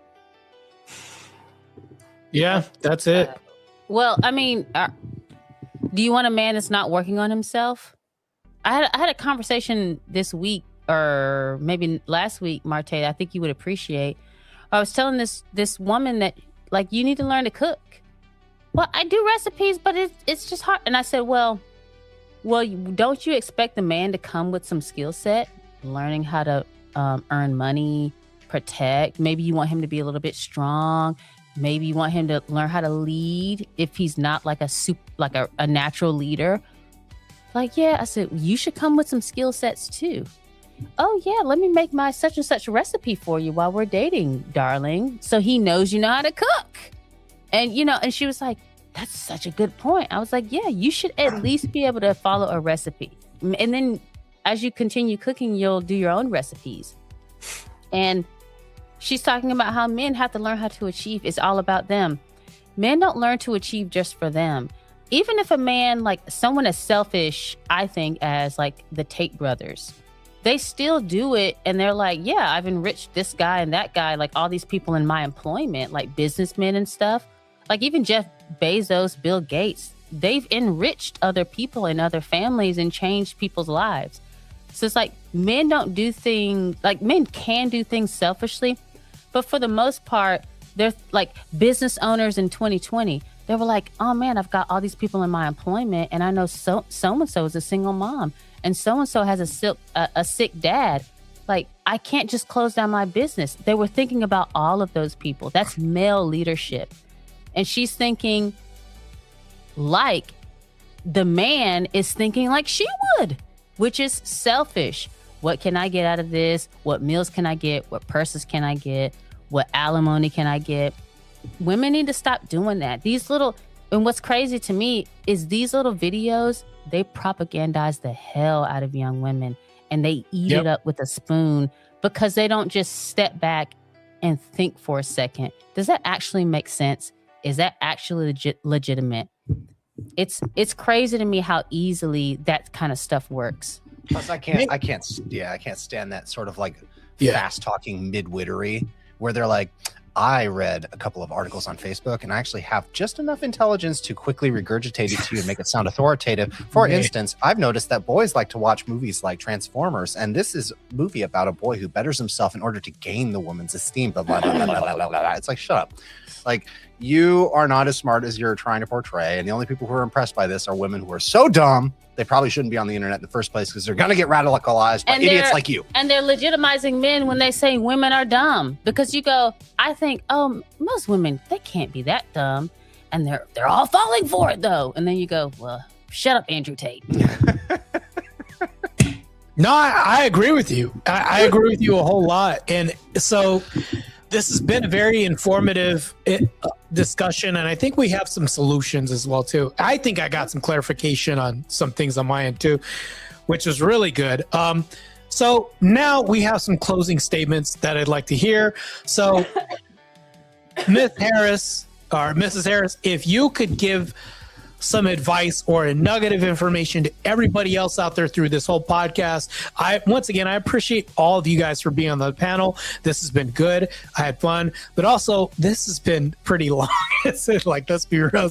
Yeah, that's it. Well, I mean, do you want a man that's not working on himself? I had a conversation this week, or maybe last week, Marte, I think you would appreciate. I was telling this woman that, like, you need to learn to cook. Well, I do recipes, but it's just hard. And I said, well, don't you expect the man to come with some skill set, learning how to earn money, protect? Maybe you want him to be a little bit strong. Maybe you want him to learn how to lead if he's not like a natural leader. Like, yeah. I said, you should come with some skill sets too. Oh yeah, let me make my such and such recipe for you while we're dating, darling. So he knows you know how to cook. And and she was like, that's such a good point. I was like, yeah, you should at least be able to follow a recipe. And then as you continue cooking, you'll do your own recipes. And she's talking about how men have to learn how to achieve. It's all about them. Men don't learn to achieve just for them. Even if a man, like someone as selfish, I think, as like the Tate brothers, they still do it. And they're like, yeah, I've enriched this guy and that guy, like all these people in my employment, like businessmen and stuff. Like even Jeff Bezos, Bill Gates, they've enriched other people and other families and changed people's lives. So it's like men don't do things, like men can do things selfishly, but for the most part, they're like business owners in 2020. They were like, oh man, I've got all these people in my employment and I know so-and-so is a single mom and so-and-so has a sick dad. Like, I can't just close down my business. They were thinking about all of those people. That's male leadership. And she's thinking like the man is thinking like she would, which is selfish. What can I get out of this? What meals can I get? What purses can I get? What alimony can I get? Women need to stop doing that. And what's crazy to me is these little videos, they propagandize the hell out of young women and they eat it up with a spoon because they don't just step back and think for a second. Does that actually make sense? Is that actually legitimate? It's crazy to me how easily that kind of stuff works. Plus, I can't stand that sort of like fast talking midwittery where they're like, I read a couple of articles on Facebook and I actually have just enough intelligence to quickly regurgitate it to you and make it sound authoritative. For instance, I've noticed that boys like to watch movies like Transformers, and this is a movie about a boy who betters himself in order to gain the woman's esteem. Blah, blah, blah, blah, blah, blah, blah. It's like, shut up. Like, you are not as smart as you're trying to portray, and the only people who are impressed by this are women who are so dumb they probably shouldn't be on the internet in the first place because they're going to get radicalized by idiots like you. And they're legitimizing men when they say women are dumb. Because you go, I think, oh, most women, they can't be that dumb. And they're all falling for it, though. And then you go, well, shut up, Andrew Tate. No, I agree with you. I agree with you a whole lot. And so this has been a very informative discussion, and I think we have some solutions as well, too. I think I got some clarification on some things on my end, too, which was really good. So now we have some closing statements that I'd like to hear. So Miss Harris, or Mrs. Harris, if you could give some advice or a nugget of information to everybody else out there through this whole podcast. Once again, I appreciate all of you guys for being on the panel. This has been good. I had fun, but also this has been pretty long. Like, let's be real.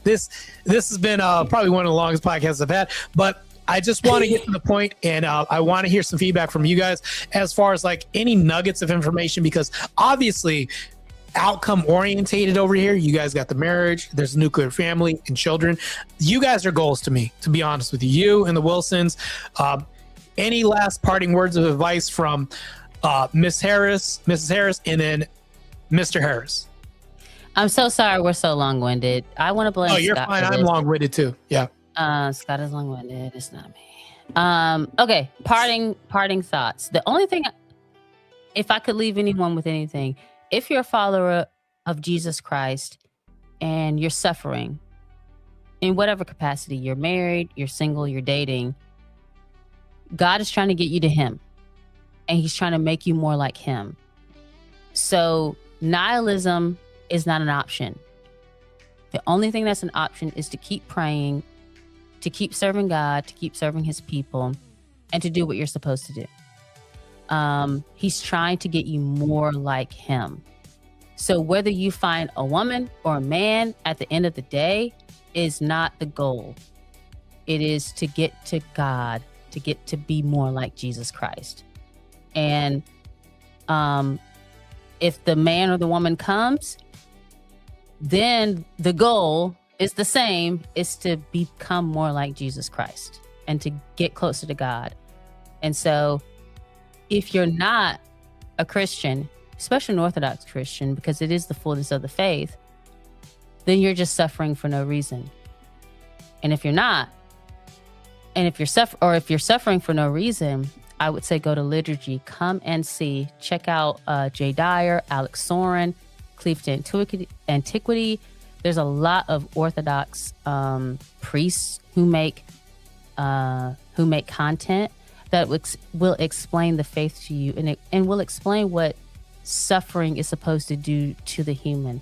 This has been probably one of the longest podcasts I've had, but I just want to get to the point, and I want to hear some feedback from you guys as far as like any nuggets of information, because obviously outcome orientated over here. You guys got the marriage, there's a nuclear family and children. You guys are goals to me, to be honest with you and the Wilsons. Any last parting words of advice from Mrs. Harris, and then Mr. Harris? I'm so sorry we're so long-winded. I want to blame you're Scott fine. I'm long-winded too. Yeah. Scott is long-winded. It's not me. Okay. Parting thoughts. The only thing, if I could leave anyone with anything, if you're a follower of Jesus Christ and you're suffering in whatever capacity, you're married, you're single, you're dating, God is trying to get you to him, and he's trying to make you more like him. So nihilism is not an option. The only thing that's an option is to keep praying, to keep serving God, to keep serving his people, and to do what you're supposed to do. He's trying to get you more like him. So whether you find a woman or a man at the end of the day is not the goal. It is to get to God, to get to be more like Jesus Christ. And if the man or the woman comes, then the goal is the same, is to become more like Jesus Christ and to get closer to God. And so if you're not a Christian, especially an Orthodox Christian, because it is the fullness of the faith, then you're just suffering for no reason. And if you're not, And if you're suffering for no reason, I would say go to liturgy. Come and see. Check out Jay Dyer, Alex Soren, Cleave to Antiquity. There's a lot of Orthodox priests who make content that will explain the faith to you, and will explain what suffering is supposed to do to the human.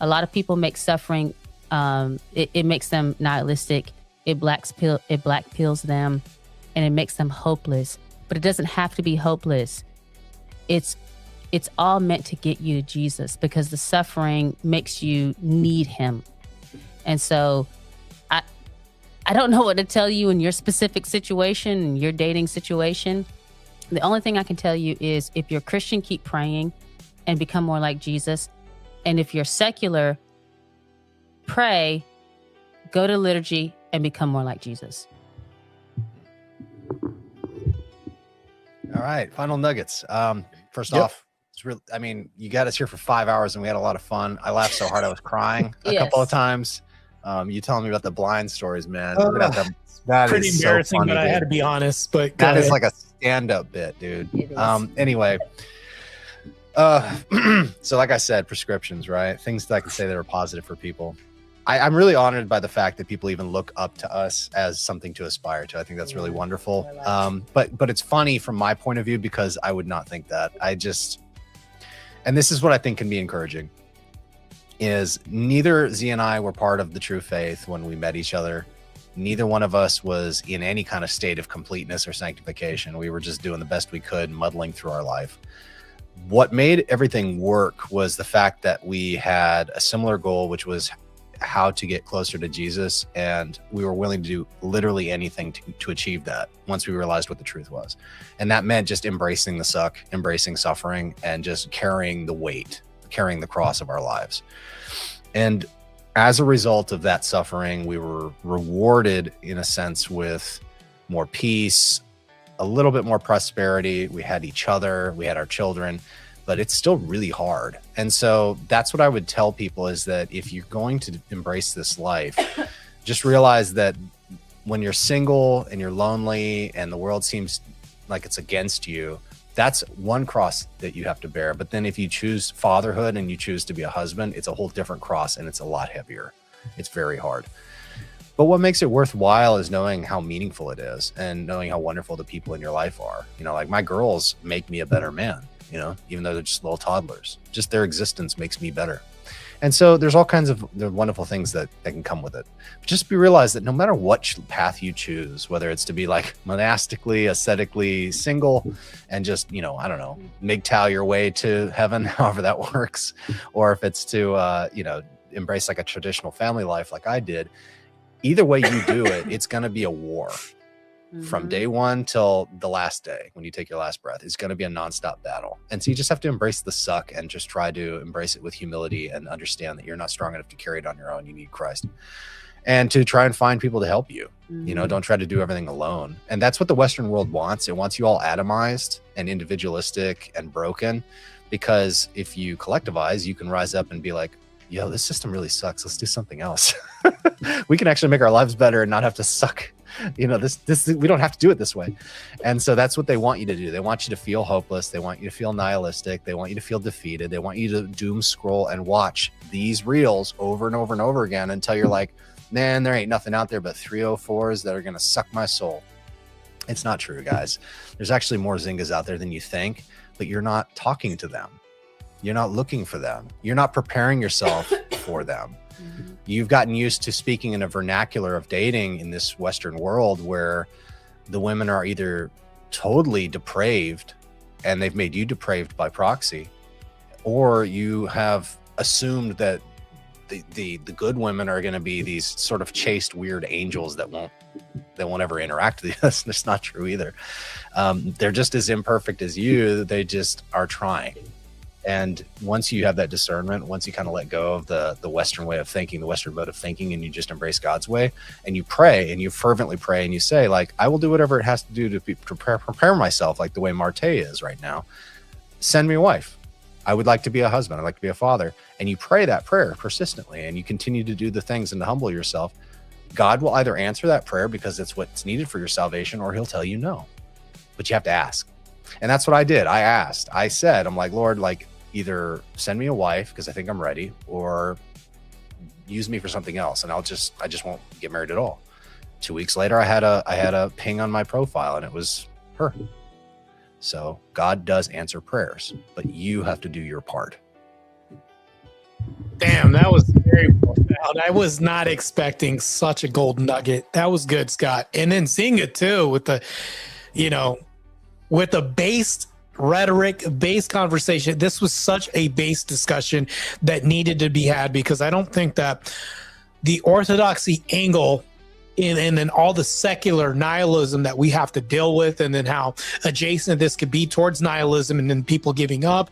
A lot of people make suffering, it makes them nihilistic. It black pills them, and it makes them hopeless. But it doesn't have to be hopeless. It's all meant to get you to Jesus, because the suffering makes you need him. And so I don't know what to tell you in your specific situation, in your dating situation. The only thing I can tell you is, if you're Christian, keep praying and become more like Jesus. And if you're secular, pray, go to liturgy, and become more like Jesus. All right, final nuggets. First off, it's really, I mean, you got us here for 5 hours and we had a lot of fun. I laughed so hard I was crying a couple of times. You telling me about the blind stories, man. That pretty is embarrassing, so funny, but I dude. had to be honest. But That is like a stand-up bit, dude. Anyway, so like I said, prescriptions, right? Things that I can say that are positive for people. I'm really honored by the fact that people even look up to us as something to aspire to. I think that's really wonderful. But it's funny from my point of view, because I would not think that. And this is what I think can be encouraging, is neither Z and I were part of the true faith when we met each other. Neither one of us was in any kind of state of completeness or sanctification. We were just doing the best we could, muddling through our life. What made everything work was the fact that we had a similar goal, which was how to get closer to Jesus, and we were willing to do literally anything to achieve that once we realized what the truth was. And that meant just embracing the suck, embracing suffering, and just carrying the weight, carrying the cross of our lives. And as a result of that suffering, we were rewarded in a sense with more peace, a little bit more prosperity. We had each other, we had our children, but it's still really hard. And so that's what I would tell people, is that if you're going to embrace this life, just realize that when you're single and you're lonely and the world seems like it's against you, that's one cross that you have to bear. But then if you choose fatherhood and you choose to be a husband, it's a whole different cross, and it's a lot heavier. It's very hard. But what makes it worthwhile is knowing how meaningful it is, and knowing how wonderful the people in your life are. You know, like my girls make me a better man, you know, even though they're just little toddlers. Just their existence makes me better. And so there's all kinds of wonderful things that can come with it. But just realize that no matter what path you choose, whether it's to be like monastically, ascetically single, and just, you know, I don't know, MGTOW your way to heaven, however that works, or if it's to, you know, embrace like a traditional family life like I did, either way you do it, it's going to be a war. From day one till the last day, when you take your last breath, it's going to be a nonstop battle. And so you just have to embrace the suck and just try to embrace it with humility, and understand that you're not strong enough to carry it on your own. You need Christ, and to try and find people to help you. You know, don't try to do everything alone. And that's what the Western world wants. It wants you all atomized and individualistic and broken, because if you collectivize, you can rise up and be like, yo, this system really sucks. Let's do something else. We can actually make our lives better and not have to suck. You know, this we don't have to do it this way. And so that's what they want you to do. They want you to feel hopeless. They want you to feel nihilistic. They want you to feel defeated. They want you to doom scroll and watch these reels over and over and over again until you're like, man, there ain't nothing out there but 304s that are going to suck my soul. It's not true, guys. There's actually more Zyngas out there than you think, but you're not talking to them. You're not looking for them. You're not preparing yourself for them. You've gotten used to speaking in a vernacular of dating in this Western world where the women are either totally depraved and they've made you depraved by proxy, or you have assumed that the good women are going to be these sort of chaste, weird angels that won't ever interact with us. That's not true either. They're just as imperfect as you. They just are trying. And once you have that discernment, once you kind of let go of the Western way of thinking, the Western mode of thinking, and you just embrace God's way, and you pray, and you fervently pray, and you say, like, I will do whatever it has to do to prepare myself, like the way Marte is right now. Send me a wife. I would like to be a husband. I'd like to be a father. And you pray that prayer persistently, and you continue to do the things and to humble yourself. God will either answer that prayer because it's what's needed for your salvation, or he'll tell you no. But you have to ask. And that's what I did. I asked. I said, I'm like, Lord, like, either send me a wife because I think I'm ready, or use me for something else, and I just won't get married at all. 2 weeks later, I had a ping on my profile, and it was her. So God does answer prayers, but you have to do your part. Damn, that was very profound. I was not expecting such a gold nugget. That was good, Scott. And then Zinga too, with the, with the based rhetoric, based conversation. This was such a base discussion that needed to be had, because I don't think that the orthodoxy angle and then all the secular nihilism that we have to deal with, and then how adjacent this could be towards nihilism and then people giving up.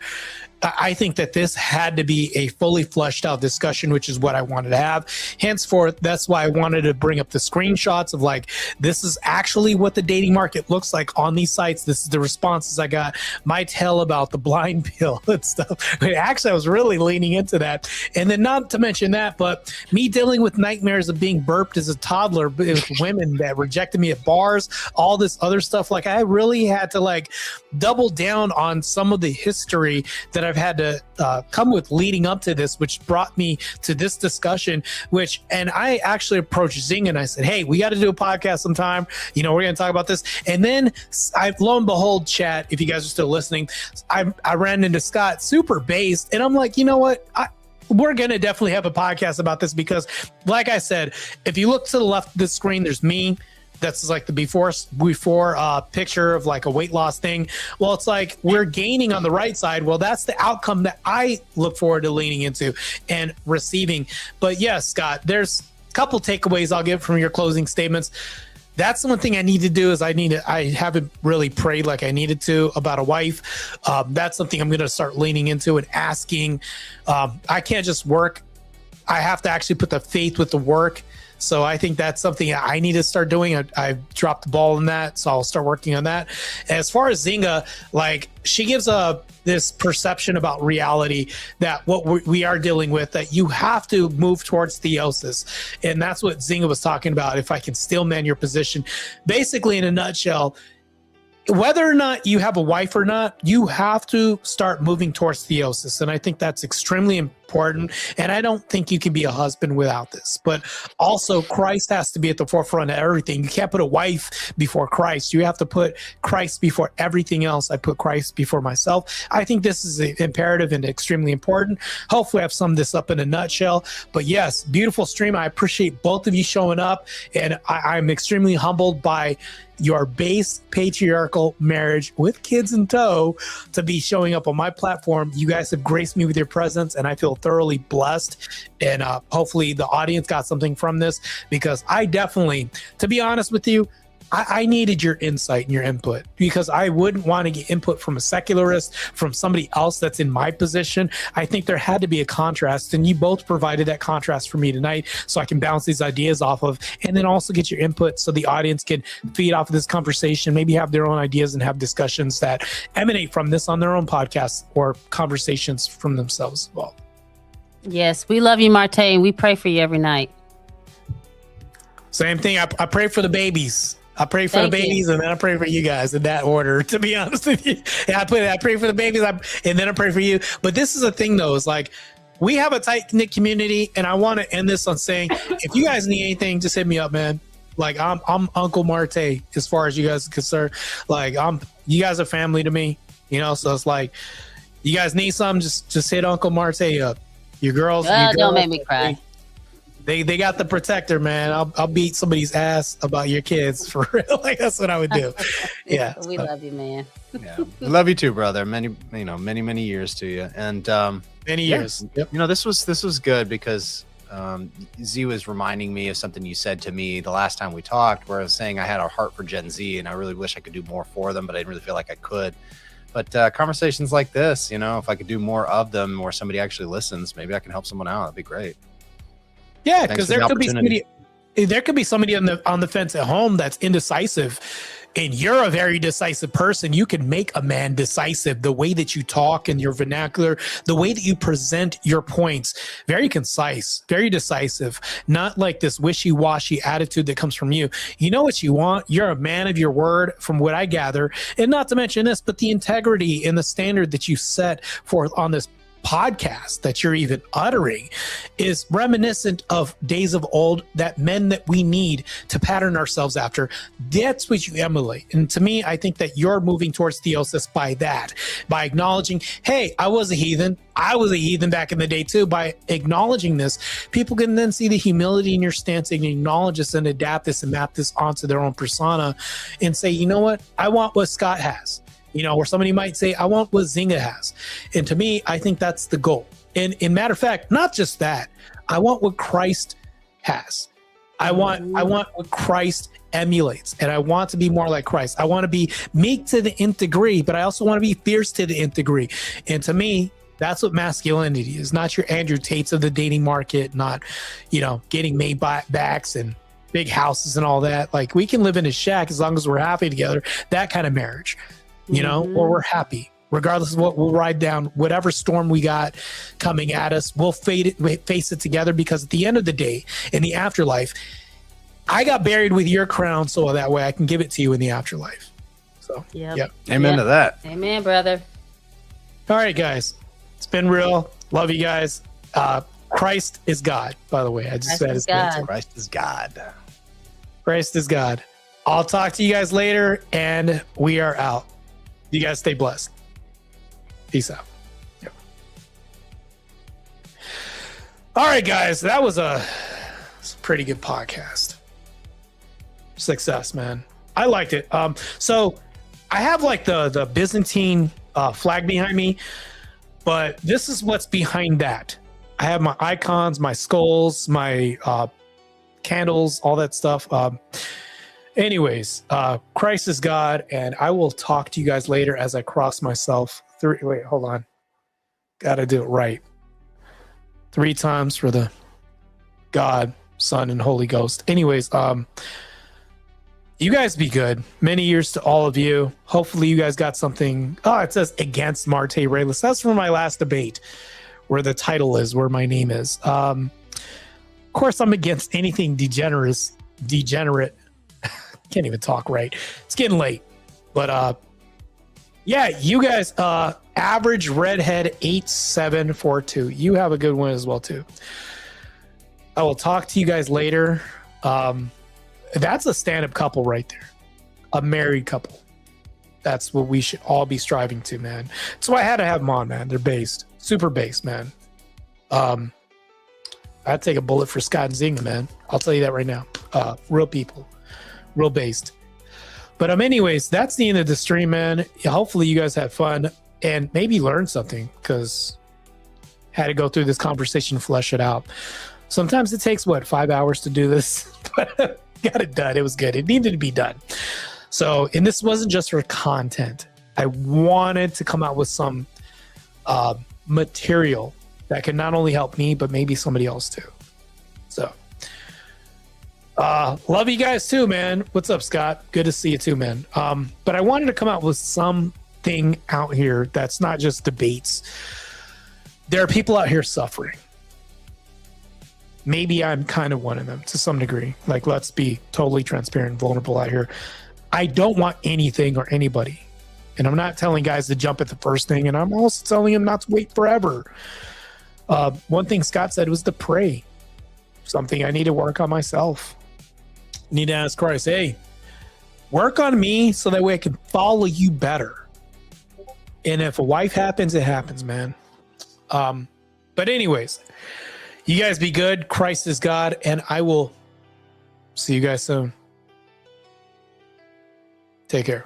I think that this had to be a fully fleshed out discussion, which is what I wanted to have. Henceforth, that's why I wanted to bring up the screenshots of like, this is actually what the dating market looks like on these sites. This is the responses I got. My tell about the blind pill and stuff. But actually, I was really leaning into that. And then not to mention that, but me dealing with nightmares of being burped as a toddler with women that rejected me at bars, all this other stuff. Like, I really had to like double down on some of the history that I've had to come with leading up to this, which brought me to this discussion, and I actually approached Zing and I said, hey, we got to do a podcast sometime. We're going to talk about this. And then lo and behold, chat, if you guys are still listening, I ran into Scott, super based. And I'm like, you know what? We're going to definitely have a podcast about this, because like I said, if you look to the left of the screen, there's me. That's like the before picture of like a weight loss thing. Well, it's like we're gaining on the right side. Well, that's the outcome that I look forward to leaning into and receiving. But yes, Scott, there's a couple takeaways I'll give from your closing statements. That's the one thing I need to do is I haven't really prayed like I needed to about a wife. That's something I'm going to start leaning into and asking. I can't just work. I have to actually put the faith with the work. So I think that's something I need to start doing. I've dropped the ball on that, so I'll start working on that. As far as Zinga, like, she gives this perception about reality that what we are dealing with, that you have to move towards theosis. And that's what Zinga was talking about, if I can still man your position. Basically, in a nutshell, whether or not you have a wife or not, you have to start moving towards theosis. And I think that's extremely important. And I don't think you can be a husband without this. But also, Christ has to be at the forefront of everything. You can't put a wife before Christ. You have to put Christ before everything else. I put Christ before myself. I think this is imperative and extremely important. Hopefully, I've summed this up in a nutshell. But yes, beautiful stream. I appreciate both of you showing up. And I'm extremely humbled by your base patriarchal marriage with kids in tow to be showing up on my platform. You guys have graced me with your presence, and I feel thoroughly blessed. And hopefully the audience got something from this, because I definitely, to be honest with you, I needed your insight and your input, because I wouldn't want to get input from a secularist, from somebody else that's in my position. I think there had to be a contrast, and you both provided that contrast for me tonight, so I can bounce these ideas off of, and then also get your input so the audience can feed off of this conversation, maybe have their own ideas and have discussions that emanate from this on their own podcasts or conversations from themselves as well. Yes, we love you, Marte, and we pray for you every night. Same thing. I pray for the babies. I pray for the babies, and then I pray for you guys in that order, to be honest with you. Yeah, I pray for the babies, and then I pray for you. But this is the thing, though, is like, we have a tight-knit community, and I want to end this on saying, if you guys need anything, just hit me up, man. Like, I'm Uncle Marte as far as you guys are concerned. Like, you guys are family to me, so it's like, you guys need something, just hit Uncle Marte up. Your girls, don't make me cry. They got the protector, man. I'll beat somebody's ass about your kids, for real. Like, that's what I would do. Yeah. We love you, man. Yeah. Love you too, brother. Many years to you. And many years. Yep. This was good, because Z was reminding me of something you said to me the last time we talked, where I was saying I had a heart for Gen Z, and I really wish I could do more for them, but I didn't really feel like I could. But conversations like this, if I could do more of them, where somebody actually listens, maybe I can help someone out. That'd be great. Yeah, because there could be somebody on the fence at home that's indecisive, and you're a very decisive person, you can make a man decisive. The way that you talk and your vernacular, the way that you present your points, very concise, very decisive, not like this wishy-washy attitude that comes from you. You know what you want. You're a man of your word, from what I gather. And not to mention this, but the integrity and the standard that you set forth on this podcast that you're even uttering is reminiscent of days of old, that men that we need to pattern ourselves after. That's what you emulate. And to me, I think that you're moving towards theosis by that, by acknowledging, hey, I was a heathen. I was a heathen back in the day too. By acknowledging this, people can then see the humility in your stance and acknowledge this and adapt this and map this onto their own persona and say, you know what? I want what Scott has. You know, or somebody might say, I want what Zynga has. And to me, I think that's the goal. And in matter of fact, not just that, I want what Christ has. I want what Christ emulates. And I want to be more like Christ. I want to be meek to the nth degree, but I also want to be fierce to the nth degree. And to me, that's what masculinity is. Not your Andrew Tates of the dating market, not, you know, getting made backs and big houses and all that. Like, we can live in a shack as long as we're happy together. That kind of marriage. You know, or we're happy, regardless of what. We'll ride down whatever storm we got coming at us. We'll face it together, because at the end of the day, in the afterlife, I got buried with your crown, so that way I can give it to you in the afterlife. So, yep. Amen to that. Amen, brother. All right, guys, it's been real. Love you guys. Christ is God, by the way. I just said it's God. Christ is God. Christ is God. I'll talk to you guys later, and we are out. You guys stay blessed. Peace out. Yep. All right, guys, that was a pretty good podcast. Success, man. I liked it. So I have like the Byzantine flag behind me, but this is what's behind that. I have my icons, my skulls, my candles, all that stuff. Anyways, Christ is God, and I will talk to you guys later as I cross myself through. Wait, hold on. Gotta do it right. 3 times for the God, Son, and Holy Ghost. Anyways, you guys be good. Many years to all of you. Hopefully you guys got something. Oh, it says against Marte Reyes. That's from my last debate, where the title is, where my name is. Of course, I'm against anything degenerate. Can't even talk right. It's getting late. But yeah, you guys, average redhead 8742. You have a good one as well too. I will talk to you guys later. That's a stand-up couple right there. A married couple. That's what we should all be striving to, man. That's why I had to have them on, man. They're based. Super based, man. I'd take a bullet for Scott and Zynga, man. I'll tell you that right now. Real people. Real based. But anyways, that's the end of the stream, man. Hopefully you guys had fun and maybe learned something, because had to go through this conversation, flesh it out. Sometimes it takes 5 hours to do this, but got it done. It was good. It needed to be done. So, and this wasn't just for content. I wanted to come out with some material that can not only help me, but maybe somebody else too. So, love you guys too, man. What's up, Scott? Good to see you too, man. But I wanted to come out with something out here that's not just debates. There are people out here suffering. Maybe I'm kind of one of them to some degree. Like, let's be totally transparent and vulnerable out here. I don't want anything or anybody. And I'm not telling guys to jump at the first thing. And I'm also telling them not to wait forever. One thing Scott said was to pray. Something I need to work on myself. Need to ask Christ, hey, work on me so that way I can follow you better. And if a wife happens, it happens, man. But anyways, you guys be good. Christ is God. And I will see you guys soon. Take care.